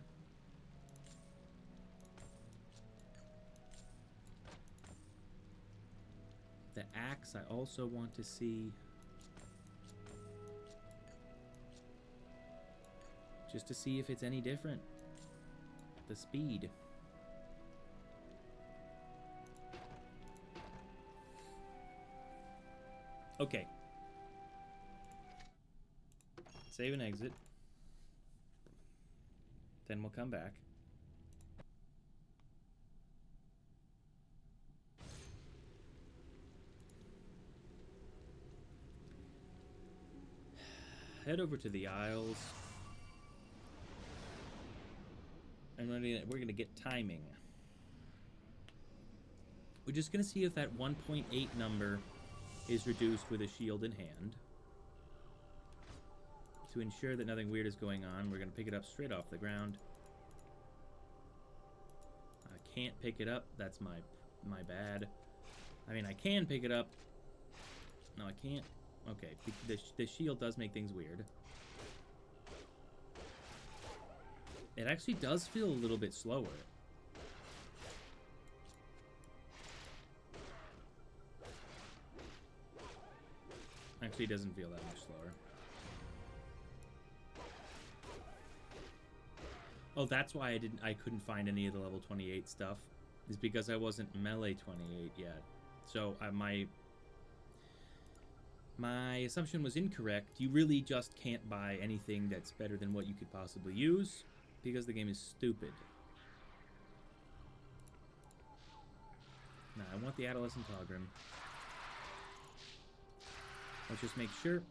The axe I also want to see. Just to see if it's any different. The speed. Okay. Save and exit. Then we'll come back. Head over to the Isles. And we're gonna get timing. We're just gonna see if that 1.8 number is reduced with a shield in hand. To ensure that nothing weird is going on, we're gonna pick it up straight off the ground. I can't pick it up. That's my bad. I mean, I can pick it up. No, I can't. Okay, the shield does make things weird. It actually does feel a little bit slower. Actually, it doesn't feel that much slower. Oh, that's why I couldn't find any of the level 28 stuff. Is because I wasn't melee 28 yet. So my assumption was incorrect. You really just can't buy anything that's better than what you could possibly use because the game is stupid. Now, I want the Adolescent Togrim. Let's just make sure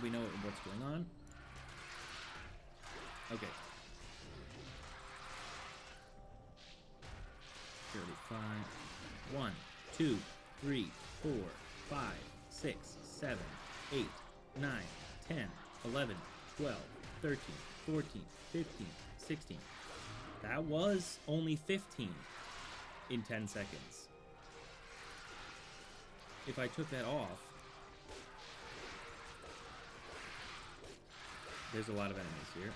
we know what's going on. Okay. 35. 1, 2, 3, 4, 5, 6, 7, 8, 9, 10, 11, 12, 13, 14, 15, 16. That was only 15 in 10 seconds. If I took that off, there's a lot of enemies here.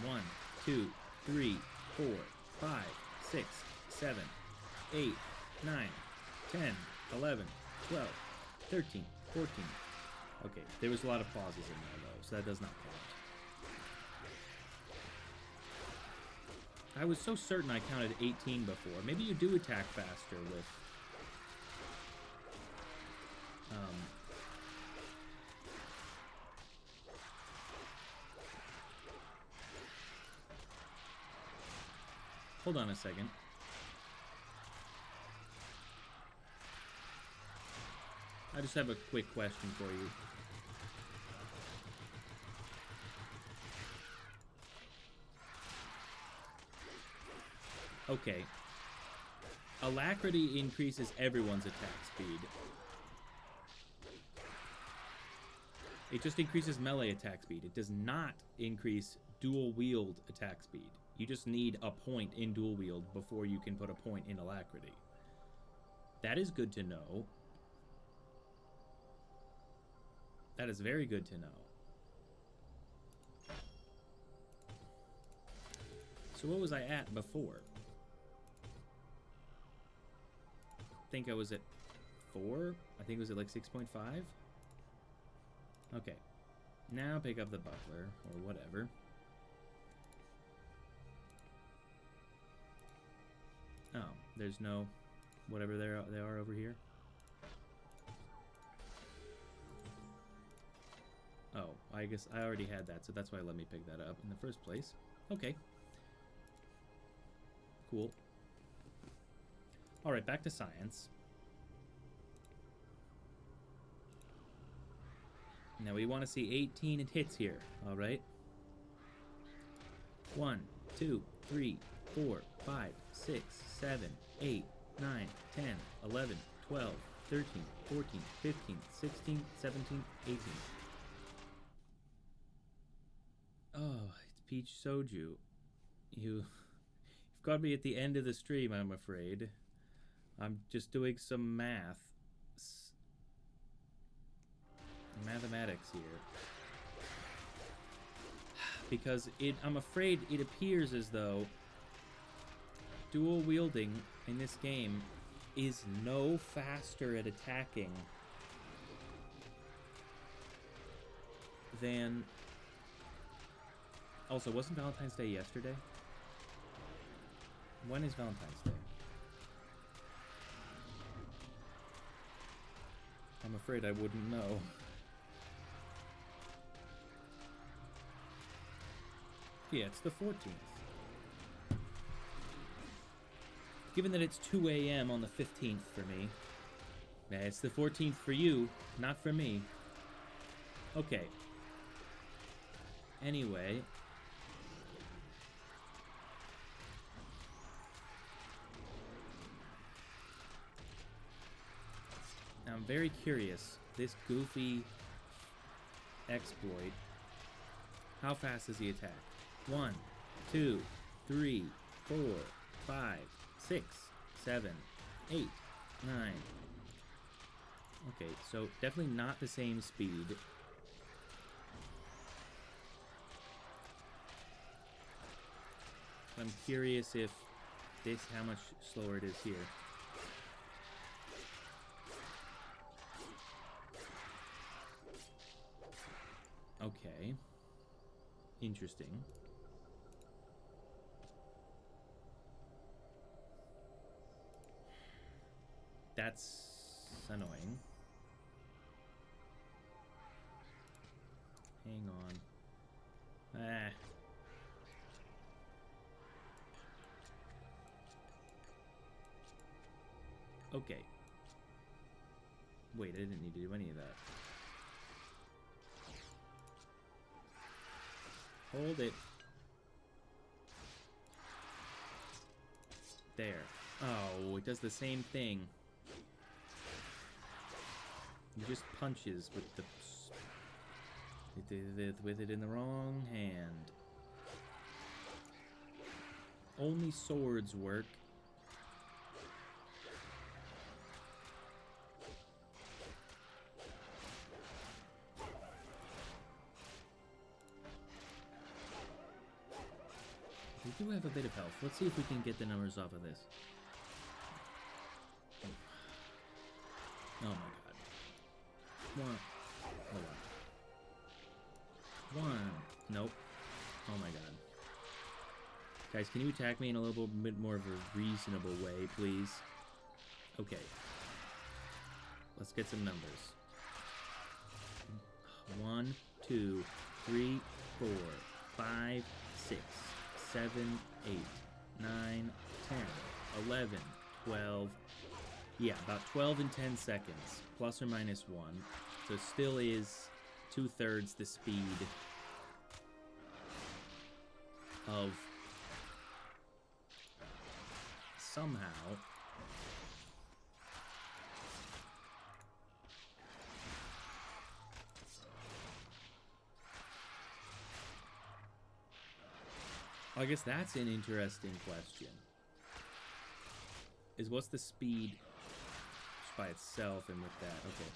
1, 2, 3, 4, 5, 6, 7, 8, 9, 10, 11, 12, 13, 14. Okay, there was a lot of pauses in there though, so that does not count. I was so certain I counted 18 before. Maybe you do attack faster with... Hold on a second. I just have a quick question for you. Okay. Alacrity increases everyone's attack speed. It just increases melee attack speed. It does not increase dual wield attack speed. You just need a point in dual wield before you can put a point in alacrity. That is good to know. That is very good to know. So what was I at before? I think I was at 4. I think it was at like 6.5. Okay. Now pick up the buckler, or whatever. Oh, there's no whatever they are over here. Oh, I guess I already had that, so that's why it let me pick that up in the first place. Okay. Cool. Alright, back to science. Now we want to see 18 hits here, alright? 1, 2, 3, 4, 5, 6, 7, 8, 9, 10, 11, 12, 13, 14, 15, 16, 17, 18. Oh, it's peach soju. You've got me at the end of the stream, I'm afraid. I'm just doing some mathematics here. Because I'm afraid it appears as though dual wielding in this game is no faster at attacking than... Also, wasn't Valentine's Day yesterday? When is Valentine's Day? I'm afraid I wouldn't know. Yeah, it's the 14th. Given that it's 2 a.m. on the 15th for me. Yeah, it's the 14th for you, not for me. Okay. Anyway. I'm very curious. This goofy exploit. How fast does he attack? 1, 2, 3, 4, 5, 6, 7, 8, 9. Okay, so definitely not the same speed. I'm curious if how much slower it is here. Okay. Interesting. That's annoying. Hang on. Ah. Okay. Wait, I didn't need to do any of that. Hold it. There. Oh, it does the same thing. He just punches with it in the wrong hand. Only swords work. We do have a bit of health. Let's see if we can get the numbers off of this. Oh my god. 1. Hold on. 1. Nope. Oh my god. Guys, can you attack me in a little bit more of a reasonable way, please? Okay. Let's get some numbers. 1, 2, 3, 4, 5, 6, 7, 8, 9, 10, 11, 12. Yeah, about 12 and 10 seconds, plus or minus 1. So still is 2/3 the speed of somehow I guess that's an interesting question. Is what's the speed by itself and with that. Okay.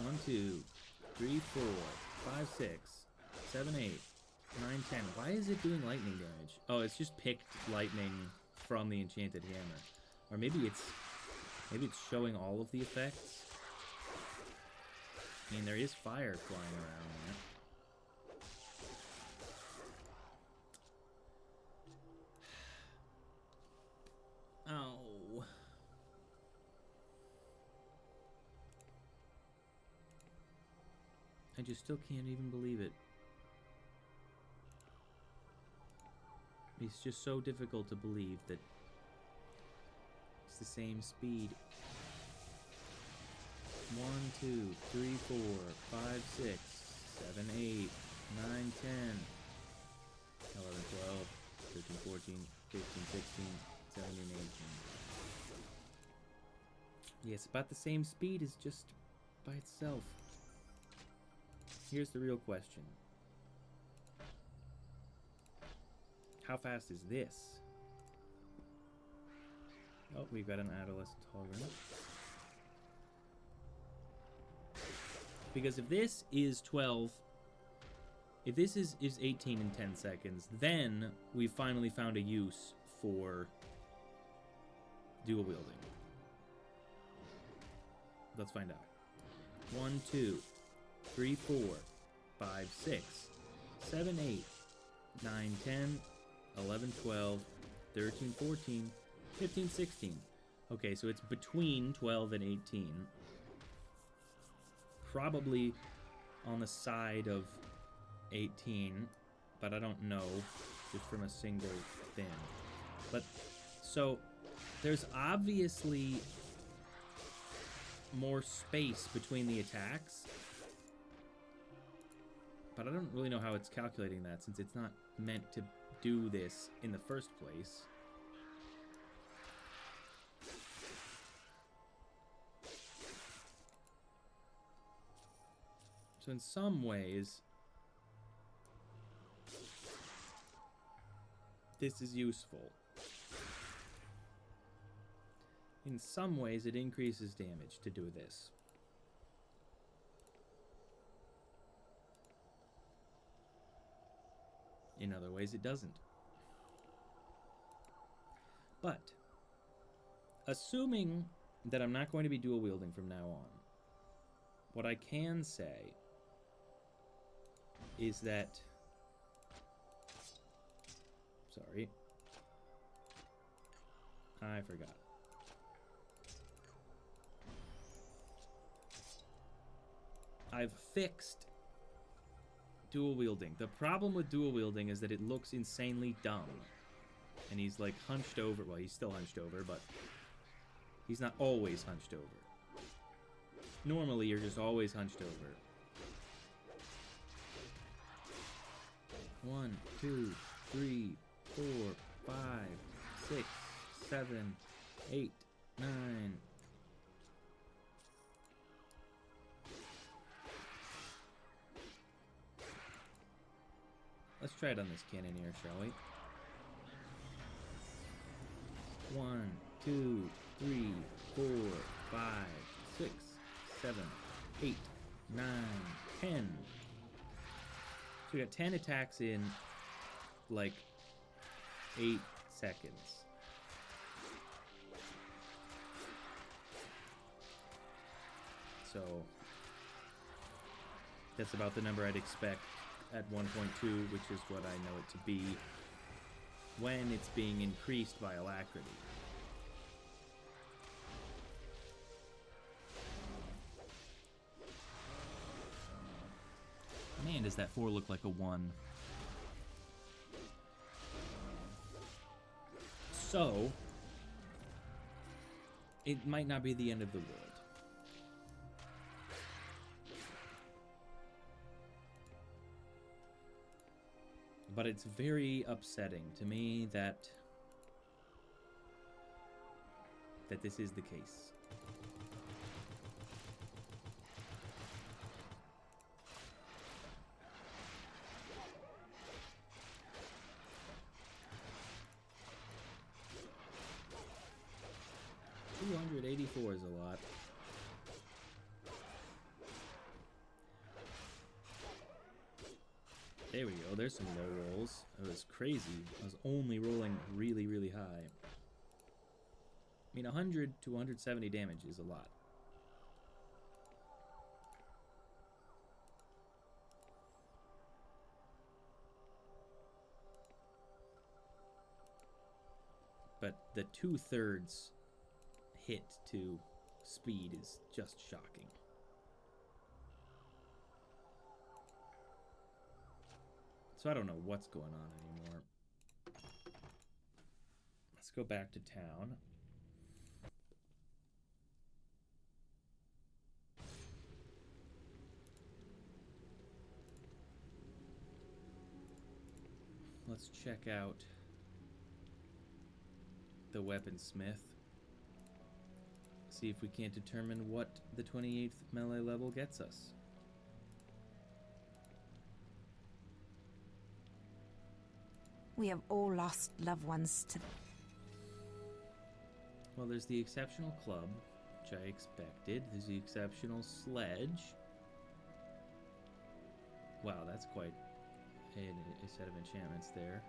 1, 2, 3, 4, 5, 6, 7, 8, 9, 10. Why is it doing lightning damage? Oh, it's just picked lightning from the enchanted hammer. Or maybe it's showing all of the effects. I mean, there is fire flying around there. Oh. I just still can't even believe it. It's just so difficult to believe that it's the same speed. 1, 2, 3, 4, 5, 6, 7, 8, 9, 10, 11, 12, 13, 14, 15, 16, 17, 18. Yes, about the same speed as just by itself. Here's the real question. How fast is this? Oh, we've got an adolescent hologram. Because if this is 12, if this is 18 in 10 seconds, then we've finally found a use for dual wielding. Let's find out. 1, 2, 3, 4, 5, 6, 7, 8, 9, 10, 11, 12, 13, 14, 15, 16. Okay, so it's between 12 and 18. Probably on the side of 18, but I don't know, just from a single thing. But, so, there's obviously more space between the attacks, but I don't really know how it's calculating that, since it's not meant to do this in the first place. So in some ways, this is useful. In some ways, it increases damage to do this. In other ways, it doesn't. But, assuming that I'm not going to be dual wielding from now on, what I can say is that... Sorry. I forgot. I've fixed dual wielding. The problem with dual wielding is that it looks insanely dumb. And he's like hunched over. Well, he's still hunched over, but he's not always hunched over. Normally, you're just always hunched over. 1, 2, 3, 4, 5, 6, 7, 8, 9. Let's try it on this cannoneer, shall we? 1, 2, 3, 4, 5, 6, 7, 8, 9, 10. So we got 10 attacks in, like, 8 seconds. So, that's about the number I'd expect at 1.2, which is what I know it to be when it's being increased by alacrity. Man, does that 4 look like a 1. So, it might not be the end of the world. But it's very upsetting to me that this is the case. 284 is a lot. There we go. There's some low rolls. That was crazy. I was only rolling really, really high. I mean, 100 to 170 damage is a lot. But the 2/3 hit to speed is just shocking. So I don't know what's going on anymore. Let's go back to town. Let's check out the weaponsmith. See if we can't determine what the 28th melee level gets us. We have all lost loved ones to... Well, there's the exceptional club, which I expected. There's the exceptional sledge. Wow, that's quite a set of enchantments there.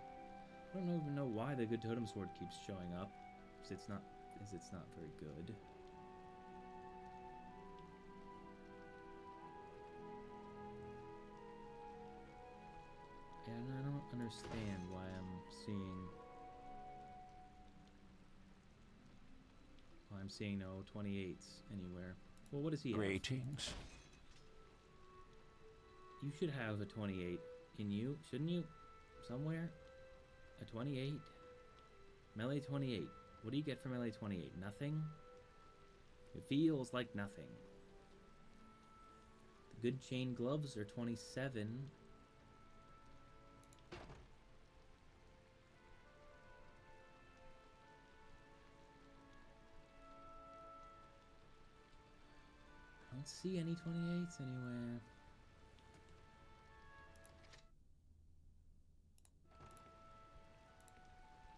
I don't even know why the good totem sword keeps showing up. It's not very good. And I don't understand why I'm seeing no 28s anywhere. Well, what does he have? Greetings. You should have a 28 in you, shouldn't you? Somewhere? A 28? Melee 28. What do you get from melee 28? Nothing? It feels like nothing. The good chain gloves are 27. I don't see any 28s anywhere.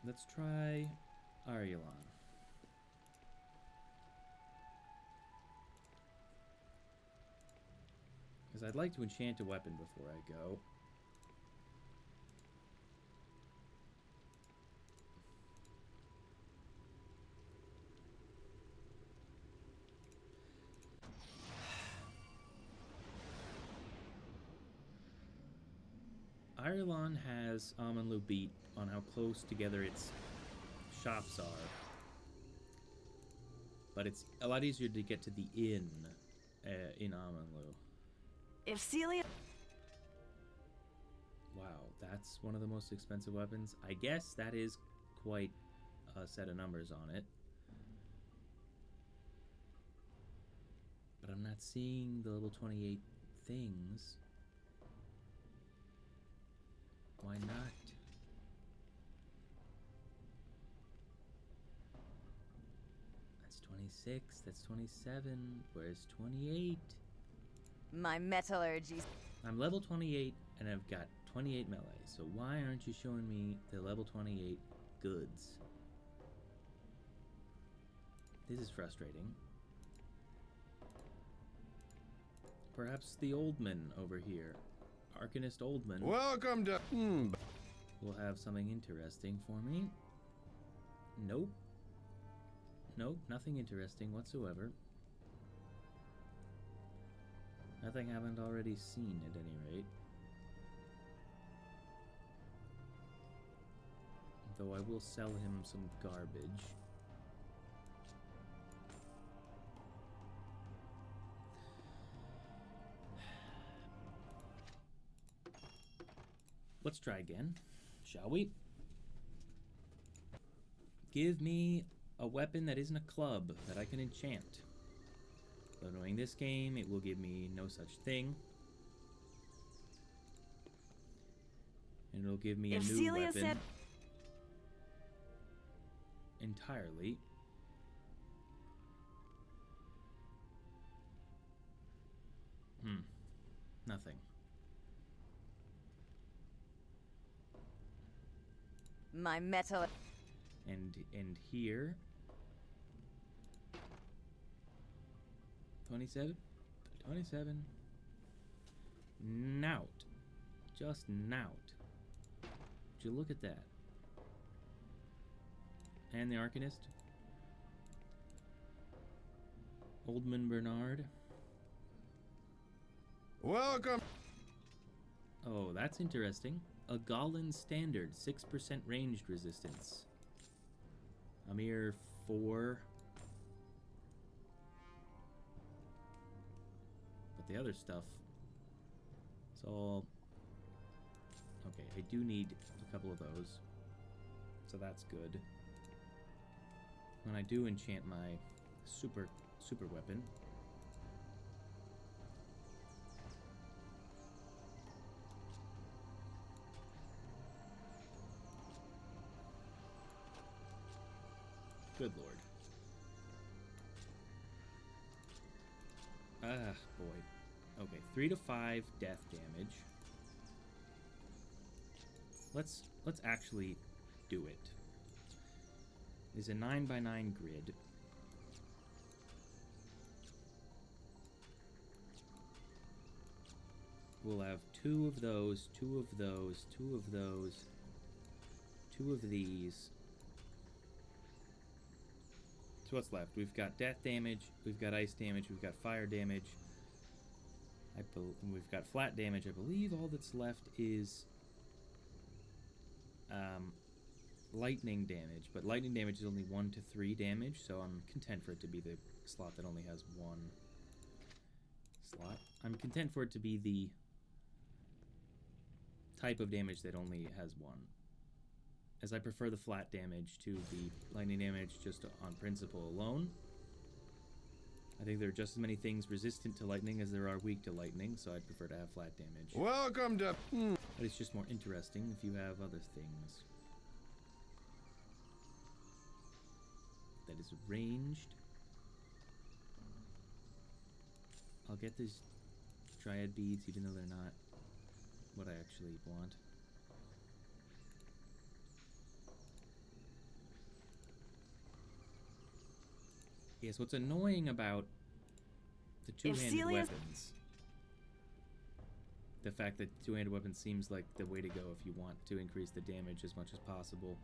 Let's try Arulon. Because I'd like to enchant a weapon before I go. Arulon has Amanlu beat on how close together its shops are. But it's a lot easier to get to the inn in Amanlu. If Celia... Wow, that's one of the most expensive weapons. I guess that is quite a set of numbers on it. But I'm not seeing the level 28 things. Why not? That's 26, that's 27, where's 28? My metallurgy. I'm level 28 and I've got 28 melee, so why aren't you showing me the level 28 goods? This is frustrating. Perhaps the Oldman over here. Arcanist Oldman. Welcome to... will have something interesting for me. Nope. Nope, nothing interesting whatsoever. Nothing I haven't already seen at any rate. Though I will sell him some garbage. Let's try again, shall we? Give me a weapon that isn't a club that I can enchant. Though knowing this game, it will give me no such thing. And it'll give me a new weapon entirely. Nothing. My metal. And here 27. 27. Nout. Just nout. Would you look at that? And the Arcanist. Oldman Bernard. Welcome. Oh, that's interesting. A Goblin Standard, 6% ranged resistance. A mere 4. But the other stuff, it's all... Okay, I do need a couple of those. So that's good. When I do enchant my super weapon, good lord. Ah, boy. Okay, 3 to 5 death damage. Let's actually do it. It's a 9x9 grid. We'll have 2 of those, 2 of those, 2 of those, 2 of these. So what's left? We've got death damage, we've got ice damage, we've got fire damage. We've got flat damage. I believe all that's left is lightning damage, but lightning damage is only 1 to 3 damage, so I'm content for it to be the slot that only has 1 slot. I'm content for it to be the type of damage that only has 1, as I prefer the flat damage to the lightning damage just on principle alone. I think there are just as many things resistant to lightning as there are weak to lightning, so I'd prefer to have flat damage. Welcome to... But it's just more interesting if you have other things. That is ranged. I'll get these Dryad beads even though they're not what I actually want. Yes, what's annoying about the two-handed weapons, the fact that two-handed weapons seems like the way to go if you want to increase the damage as much as possible,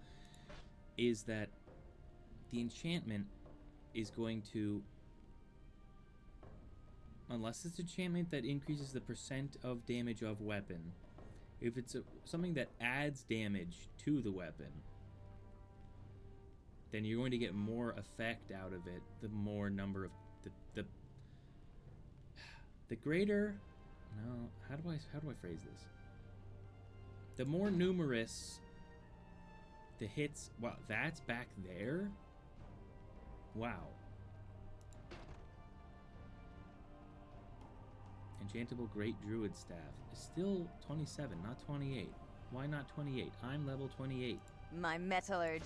is that the enchantment is going to, unless it's an enchantment that increases the percent of damage of weapon, if it's something that adds damage to the weapon, then you're going to get more effect out of it the more number of the greater, no, how do I phrase this? The more numerous the hits. Wow, that's back there? Wow. Enchantable Great Druid Staff is still 27, not 28. Why not 28? I'm level 28. My metallurgy.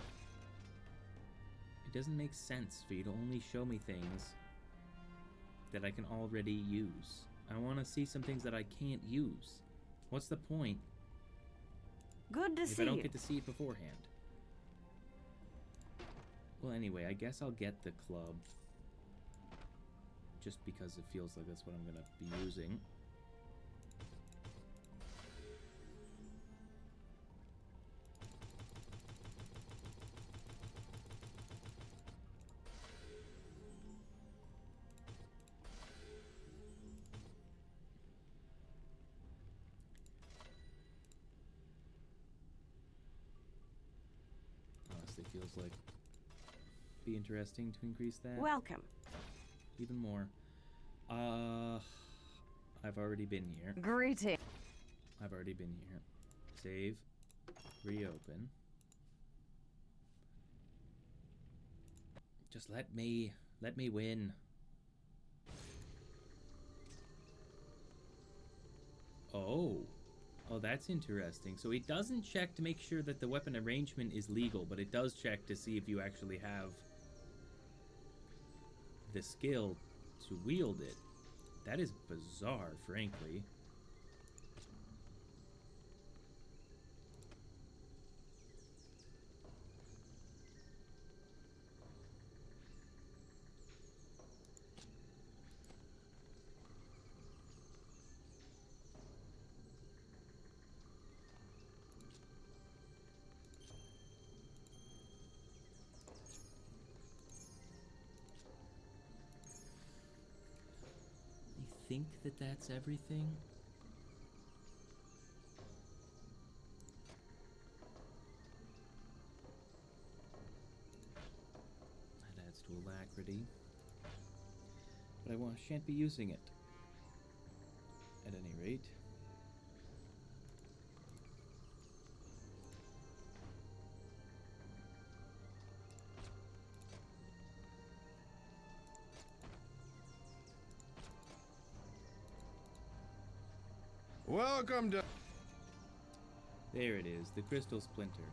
It doesn't make sense for you to only show me things that I can already use. I want to see some things that I can't use. What's the point? Good to see if I don't you. get to see it beforehand? Well, anyway, I guess I'll get the club. Just because it feels like that's what I'm going to be using. Honestly, feels like be interesting to increase that. Welcome. Even more. I've already been here. Greeting. I've already been here. Save. Reopen. Just let me win. Oh, that's interesting. So it doesn't check to make sure that the weapon arrangement is legal, but it does check to see if you actually have the skill to wield it. That is bizarre, frankly. think that that's everything. That adds to alacrity. But I shan't be using it. At any rate. Welcome to... There it is, the crystal splinter.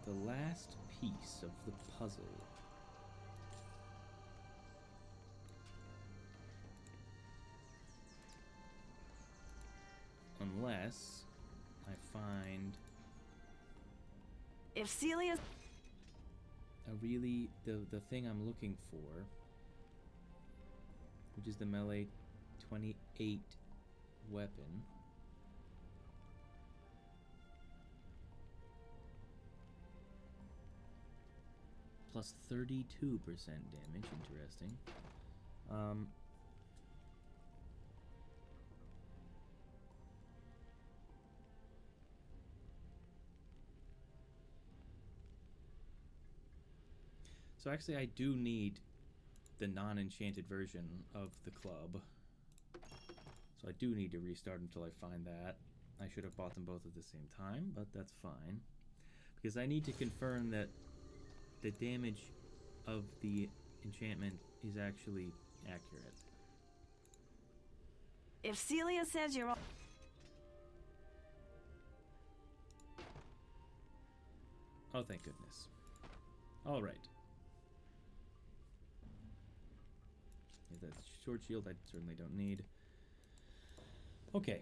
The last piece of the puzzle. Unless I find... If Celia's... the thing I'm looking for, which is the melee 28 weapon. Plus 32% damage, interesting. So actually I do need the non-enchanted version of the club. So I do need to restart until I find that. I should have bought them both at the same time, but that's fine. Because I need to confirm that the damage of the enchantment is actually accurate. If Celia says you're all... Oh, thank goodness. All right. If that's short shield, I certainly don't need. Okay.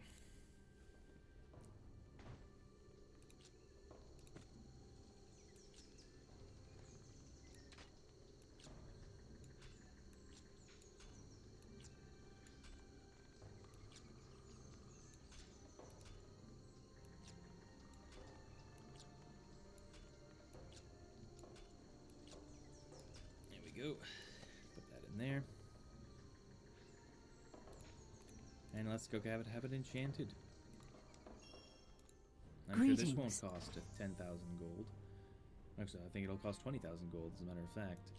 There we go. Put that in there. And let's go have it enchanted. I'm sure this won't cost 10,000 gold. Actually, I think it'll cost 20,000 gold, as a matter of fact.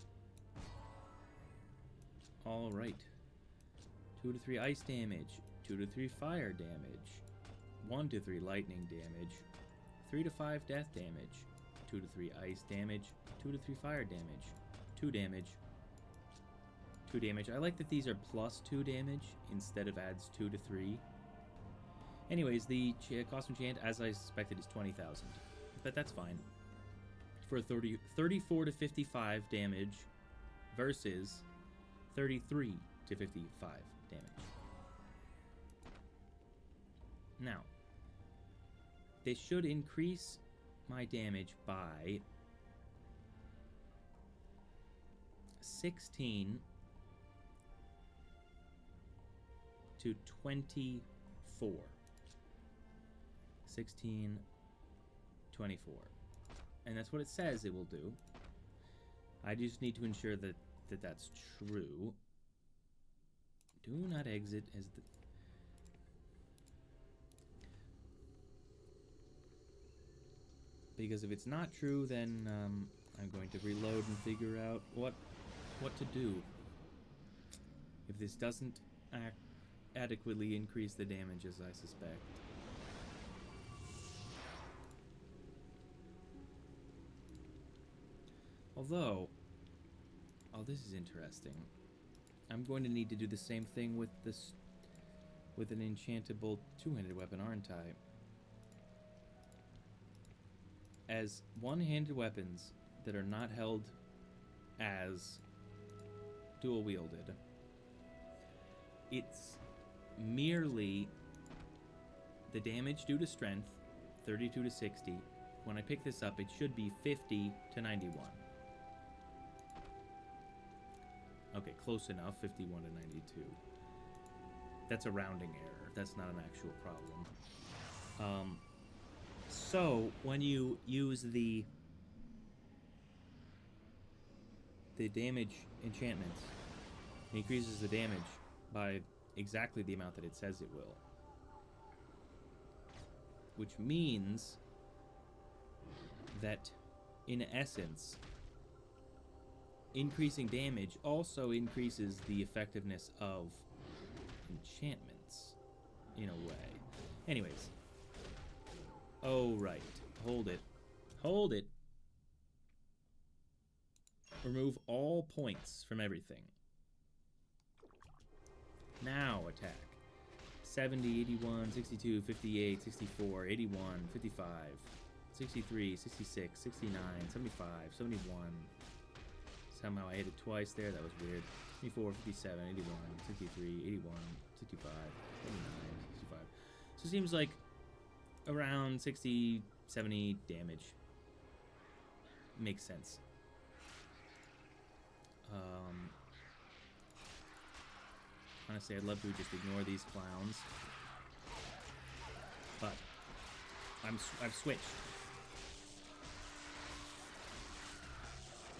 Alright. 2 to 3 ice damage. 2 to 3 fire damage. 1 to 3 lightning damage. 3 to 5 death damage. 2 to 3 ice damage. 2 to 3 fire damage. 2 damage. 2 damage. I like that these are plus 2 damage instead of adds 2 to 3. Anyways, the cost of enchant, as I suspected, is 20,000. But that's fine. For 34 to 55 damage versus 33 to 55 damage. Now, they should increase my damage by 16 to 24. 16, 24. And that's what it says it will do. I just need to ensure that that's true. Do not exit as the... Because if it's not true, then I'm going to reload and figure out what to do. If this doesn't adequately increase the damage as I suspect. Although, oh, this is interesting. I'm going to need to do the same thing with this, with an enchantable two-handed weapon, aren't I? As one-handed weapons that are not held as dual-wielded, it's merely the damage due to strength, 32 to 60. When I pick this up, it should be 50 to 91. Okay, close enough, 51 to 92. That's a rounding error. That's not an actual problem. So, when you use the damage enchantments, it increases the damage by exactly the amount that it says it will. Which means that, in essence, increasing damage also increases the effectiveness of enchantments, in a way. Anyways. Oh, right. Hold it. Hold it. Remove all points from everything. Now attack. 70, 81, 62, 58, 64, 81, 55, 63, 66, 69, 75, 71. Somehow I hit it twice there. That was weird. 54, 57, 81, 63, 81, 65, 79, 65. So it seems like around 60, 70 damage. Makes sense. Honestly, I'd love to just ignore these clowns. But I've switched.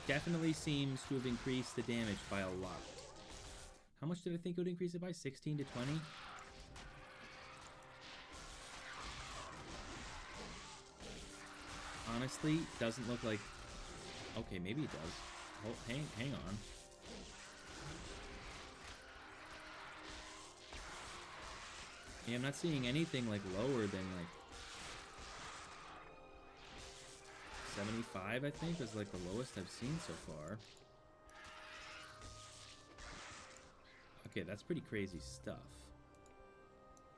Definitely seems to have increased the damage by a lot. How much did I think it would increase it by? 16 to 20? Honestly, doesn't look like... Okay, maybe it does. Oh, hang on. Yeah, I'm not seeing anything like lower than like 75, I think, is like the lowest I've seen so far. Okay, that's pretty crazy stuff,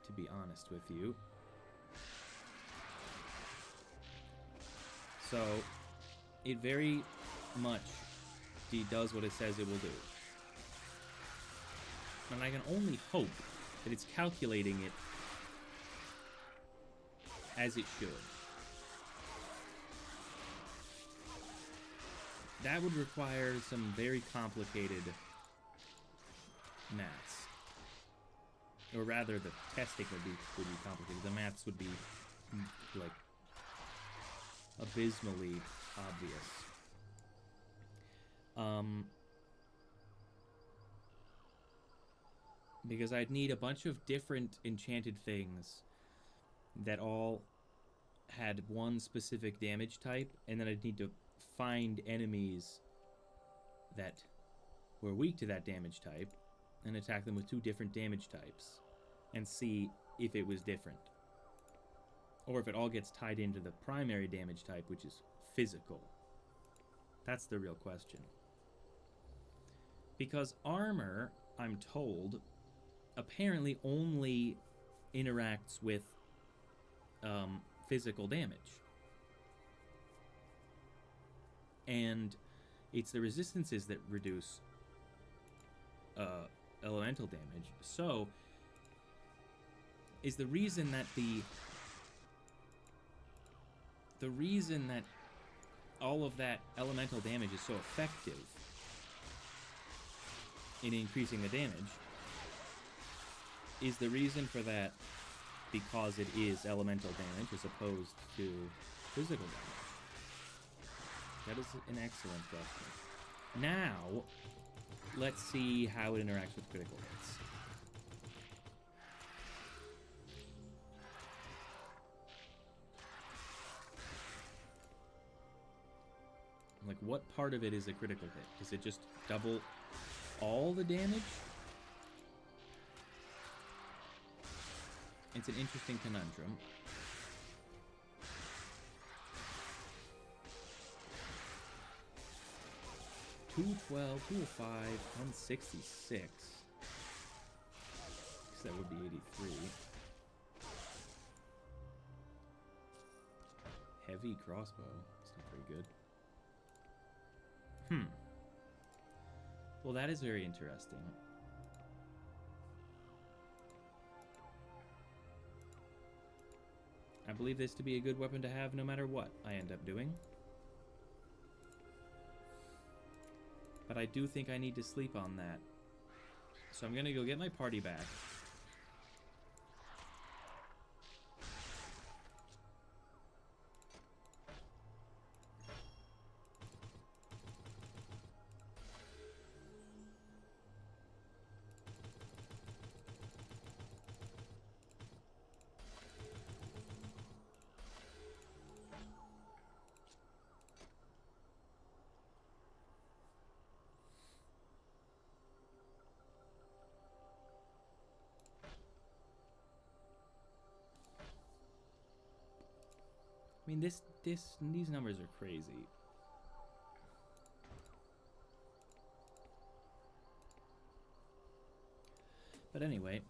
to be honest with you. So, it very much does what it says it will do. And I can only hope that it's calculating it as it should. That would require some very complicated maths. Or rather, the testing would be complicated. The maths would be, like, abysmally obvious. Because I'd need a bunch of different enchanted things that all had one specific damage type, and then I'd need to find enemies that were weak to that damage type and attack them with two different damage types and see if it was different. Or if it all gets tied into the primary damage type, which is physical. That's the real question. Because armor, I'm told, apparently only interacts with physical damage. And it's the resistances that reduce elemental damage. So, is the reason that the reason that all of that elemental damage is so effective in increasing the damage, is the reason for that because it is elemental damage as opposed to physical damage? That is an excellent question. Now, let's see how it interacts with critical hits. Like, what part of it is a critical hit? Does it just double all the damage? It's an interesting conundrum. $212, $205, $166. Because that would be 83. Heavy crossbow. It's not very good. Well, that is very interesting. I believe this to be a good weapon to have no matter what I end up doing. But I do think I need to sleep on that. So I'm gonna go get my party back. I mean, these numbers are crazy. But anyway,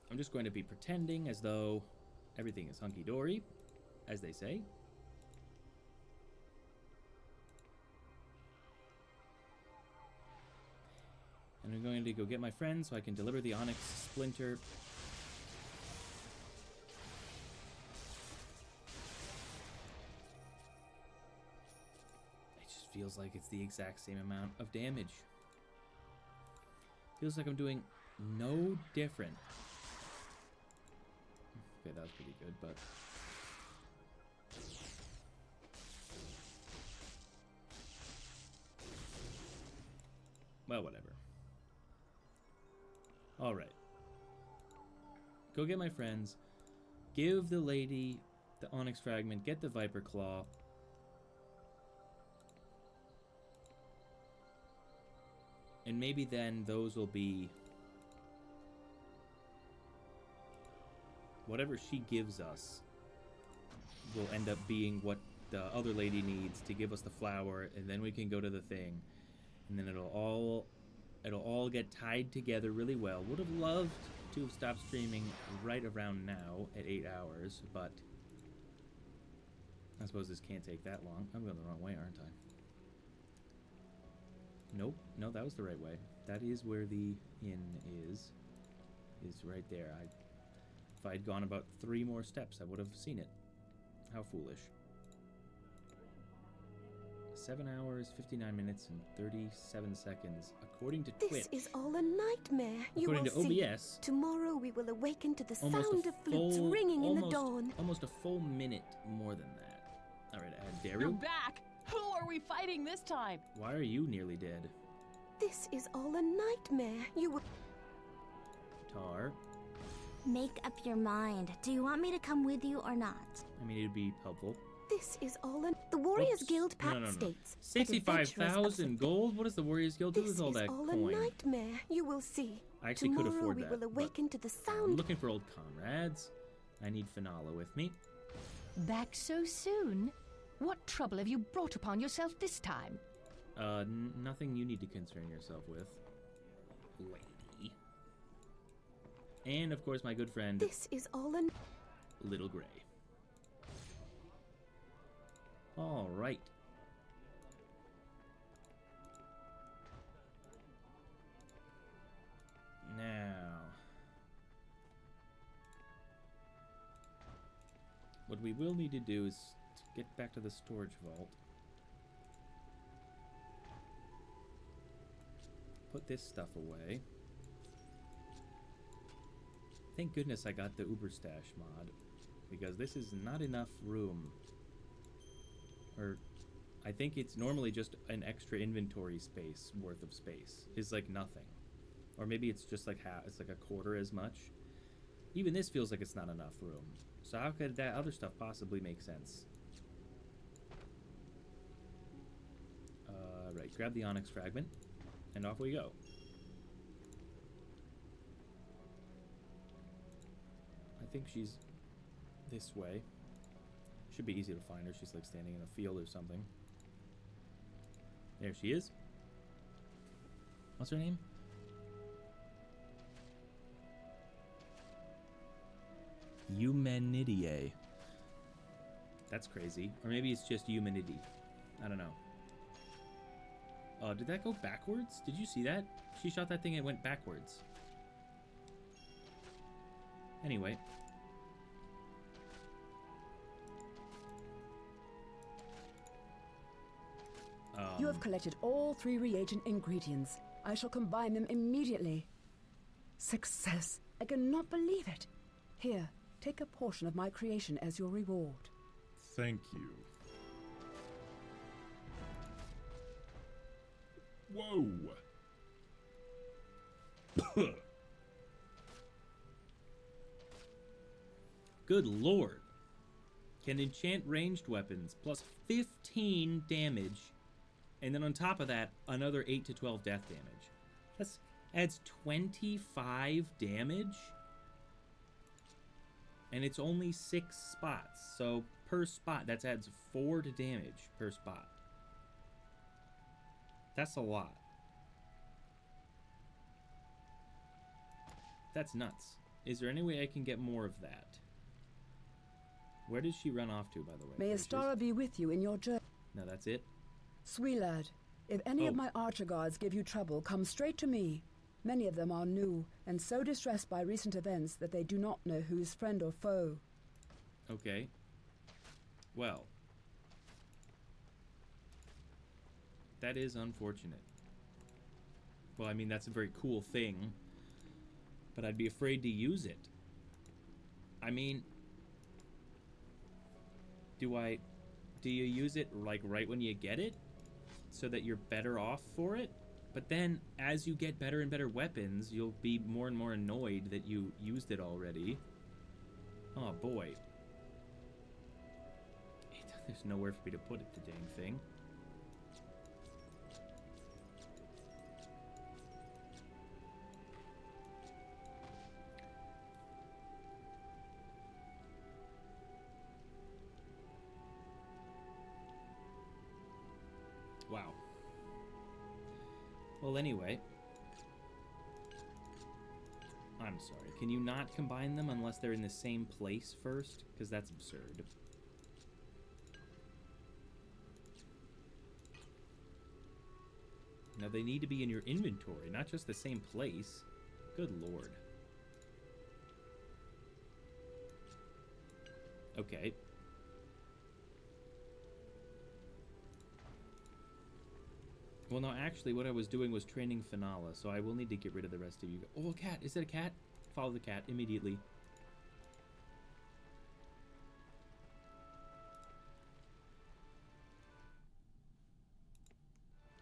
I'm just going to be pretending as though everything is hunky-dory, as they say. And I'm going to go get my friend so I can deliver the Onyx Splinter. It just feels like it's the exact same amount of damage. Feels like I'm doing no different. Okay, that was pretty good, but... well, whatever. Alright. Go get my friends. Give the lady the Onyx Fragment. Get the Viper Claw. And maybe then those will be... whatever she gives us will end up being what the other lady needs to give us the flower, and then we can go to the thing. And then it'll all get tied together really well. Would have loved to have stopped streaming right around now at 8 hours, but I suppose this can't take that long. I'm going the wrong way, aren't I? Nope. No, that was the right way. That is where the inn is. Is right there. If I'd gone about 3 more steps, I would have seen it. How foolish. 7 hours, 59 minutes, and 37 seconds, according to Twitch. This is all a nightmare. According to see. OBS, tomorrow we will awaken to the sound of flutes ringing in the dawn. Almost a full minute more than that. All right, Daru. You're back. Who are we fighting this time? Why are you nearly dead? This is all a nightmare. You will... Tar. Make up your mind. Do you want me to come with you or not? I mean, it'd be helpful. This is all in the Warriors Guild Pact states. 65,000 gold? What does the Warriors Guild do with all that coin? This is all a nightmare. You will see. I actually could afford that. Tomorrow we will awaken to the sound. I'm looking for old comrades. I need Finala with me. Back so soon? What trouble have you brought upon yourself this time? Nothing you need to concern yourself with, lady. And of course, my good friend. This is all in Little Gray. All right. Now, what we will need to do is to get back to the storage vault. Put this stuff away. Thank goodness I got the Uberstash mod, because this is not enough room. Or, I think it's normally just an extra inventory space worth of space. Is like nothing. Or maybe it's just like half, it's like a quarter as much. Even this feels like it's not enough room. So how could that other stuff possibly make sense? Right, grab the Onyx Fragment, and off we go. I think she's this way. Should be easy to find her. She's like standing in a field or something. There she is. What's her name? Humanidae. That's crazy. Or maybe it's just humanity. I don't know. Did that go backwards? Did you see that? She shot that thing and it went backwards. Anyway. You have collected all 3 reagent ingredients. I shall combine them immediately. Success! I cannot believe it. Here, take a portion of my creation as your reward. Thank you. Whoa! Good lord. Can enchant ranged weapons plus 15 damage, and then on top of that, another 8 to 12 death damage. That adds 25 damage, and it's only 6 spots, so per spot. That adds 4 to damage per spot. That's a lot. That's nuts. Is there any way I can get more of that? Where did she run off to, by the way? May Astara be with you in your journey. No, that's it? Sweet lad, if any of my archer guards give you trouble, come straight to me. Many of them are new, and so distressed by recent events that they do not know who's friend or foe. Okay. Well. That is unfortunate. Well, I mean, that's a very cool thing. But I'd be afraid to use it. I mean... Do you use it, like, right when you get it? So that you're better off for it? But then, as you get better and better weapons, you'll be more and more annoyed that you used it already. Oh, boy. There's nowhere for me to put it, the dang thing. Wow. Well, anyway. I'm sorry. Can you not combine them unless they're in the same place first? Because that's absurd. Now, they need to be in your inventory, not just the same place. Good lord. Okay. Well, no, actually, what I was doing was training Finala, so I will need to get rid of the rest of you. Oh, a cat! Is it a cat? Follow the cat immediately.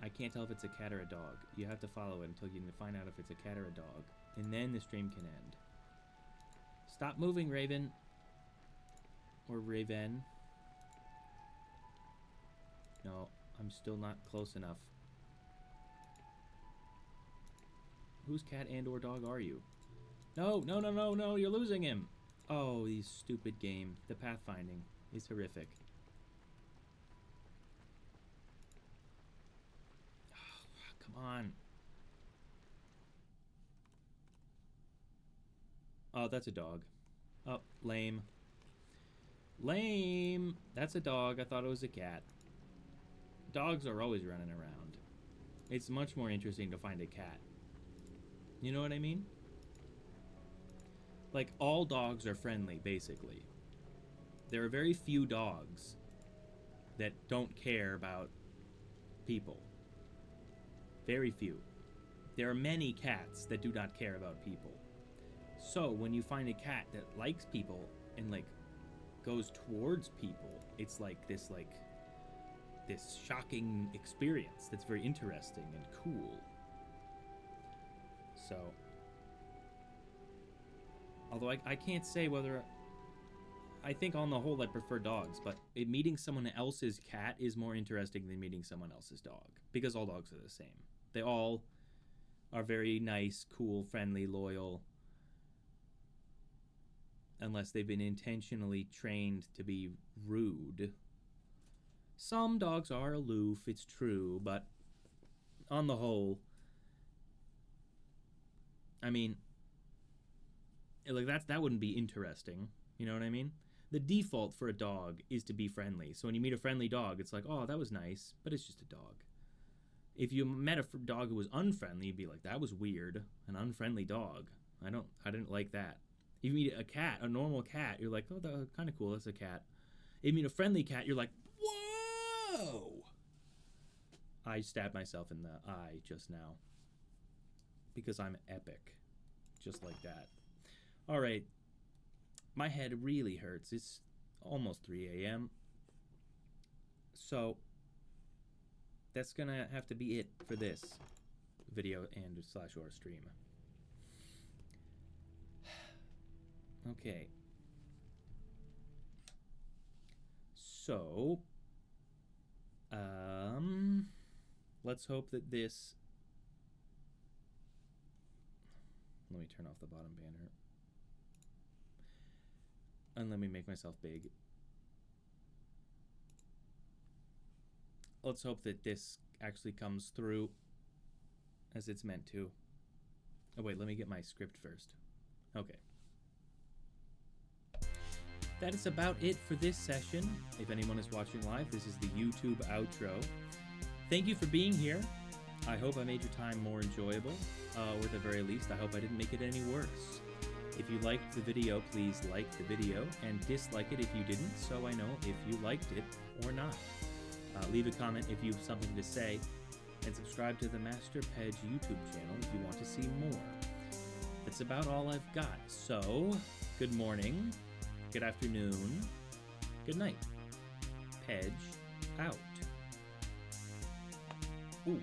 I can't tell if it's a cat or a dog. You have to follow it until you can find out if it's a cat or a dog. And then the stream can end. Stop moving, Raven. Or Raven. No, I'm still not close enough. Whose cat and or dog are you? No, no, no, no, no, you're losing him. Oh, these stupid game. The pathfinding is horrific. Oh, come on. Oh, that's a dog. Oh, lame. Lame. That's a dog. I thought it was a cat. Dogs are always running around. It's much more interesting to find a cat. You know what I mean? Like, all dogs are friendly, basically. There are very few dogs that don't care about people. Very few. There are many cats that do not care about people. So, when you find a cat that likes people and, like, goes towards people, it's like this shocking experience that's very interesting and cool. So, although I can't say whether, I think on the whole I prefer dogs, but meeting someone else's cat is more interesting than meeting someone else's dog, because all dogs are the same. They all are very nice, cool, friendly, loyal, unless they've been intentionally trained to be rude. Some dogs are aloof, it's true, but on the whole, I mean, like, that wouldn't be interesting. You know what I mean? The default for a dog is to be friendly. So when you meet a friendly dog, it's like, oh, that was nice, but it's just a dog. If you met a dog who was unfriendly, you'd be like, that was weird. An unfriendly dog. I didn't like that. If you meet a cat, a normal cat, you're like, oh, that's kind of cool, that's a cat. If you meet a friendly cat, you're like, whoa! I stabbed myself in the eye just now. Because I'm epic. Just like that. Alright. My head really hurts. It's almost 3 a.m. So, that's gonna have to be it for this video and /or stream. Okay. So, let's hope that this... Let me turn off the bottom banner. And let me make myself big. let's hope that this actually comes through as it's meant to. Oh wait, let me get my script first. Okay. That is about it for this session. If anyone is watching live, this is the YouTube outro. Thank you for being here. I hope I made your time more enjoyable, or at the very least, I hope I didn't make it any worse. If you liked the video, please like the video, and dislike it if you didn't, so I know if you liked it or not. Leave a comment if you have something to say, and subscribe to the Master Pedge YouTube channel if you want to see more. That's about all I've got, so good morning, good afternoon, good night. Pedge out. Ooh.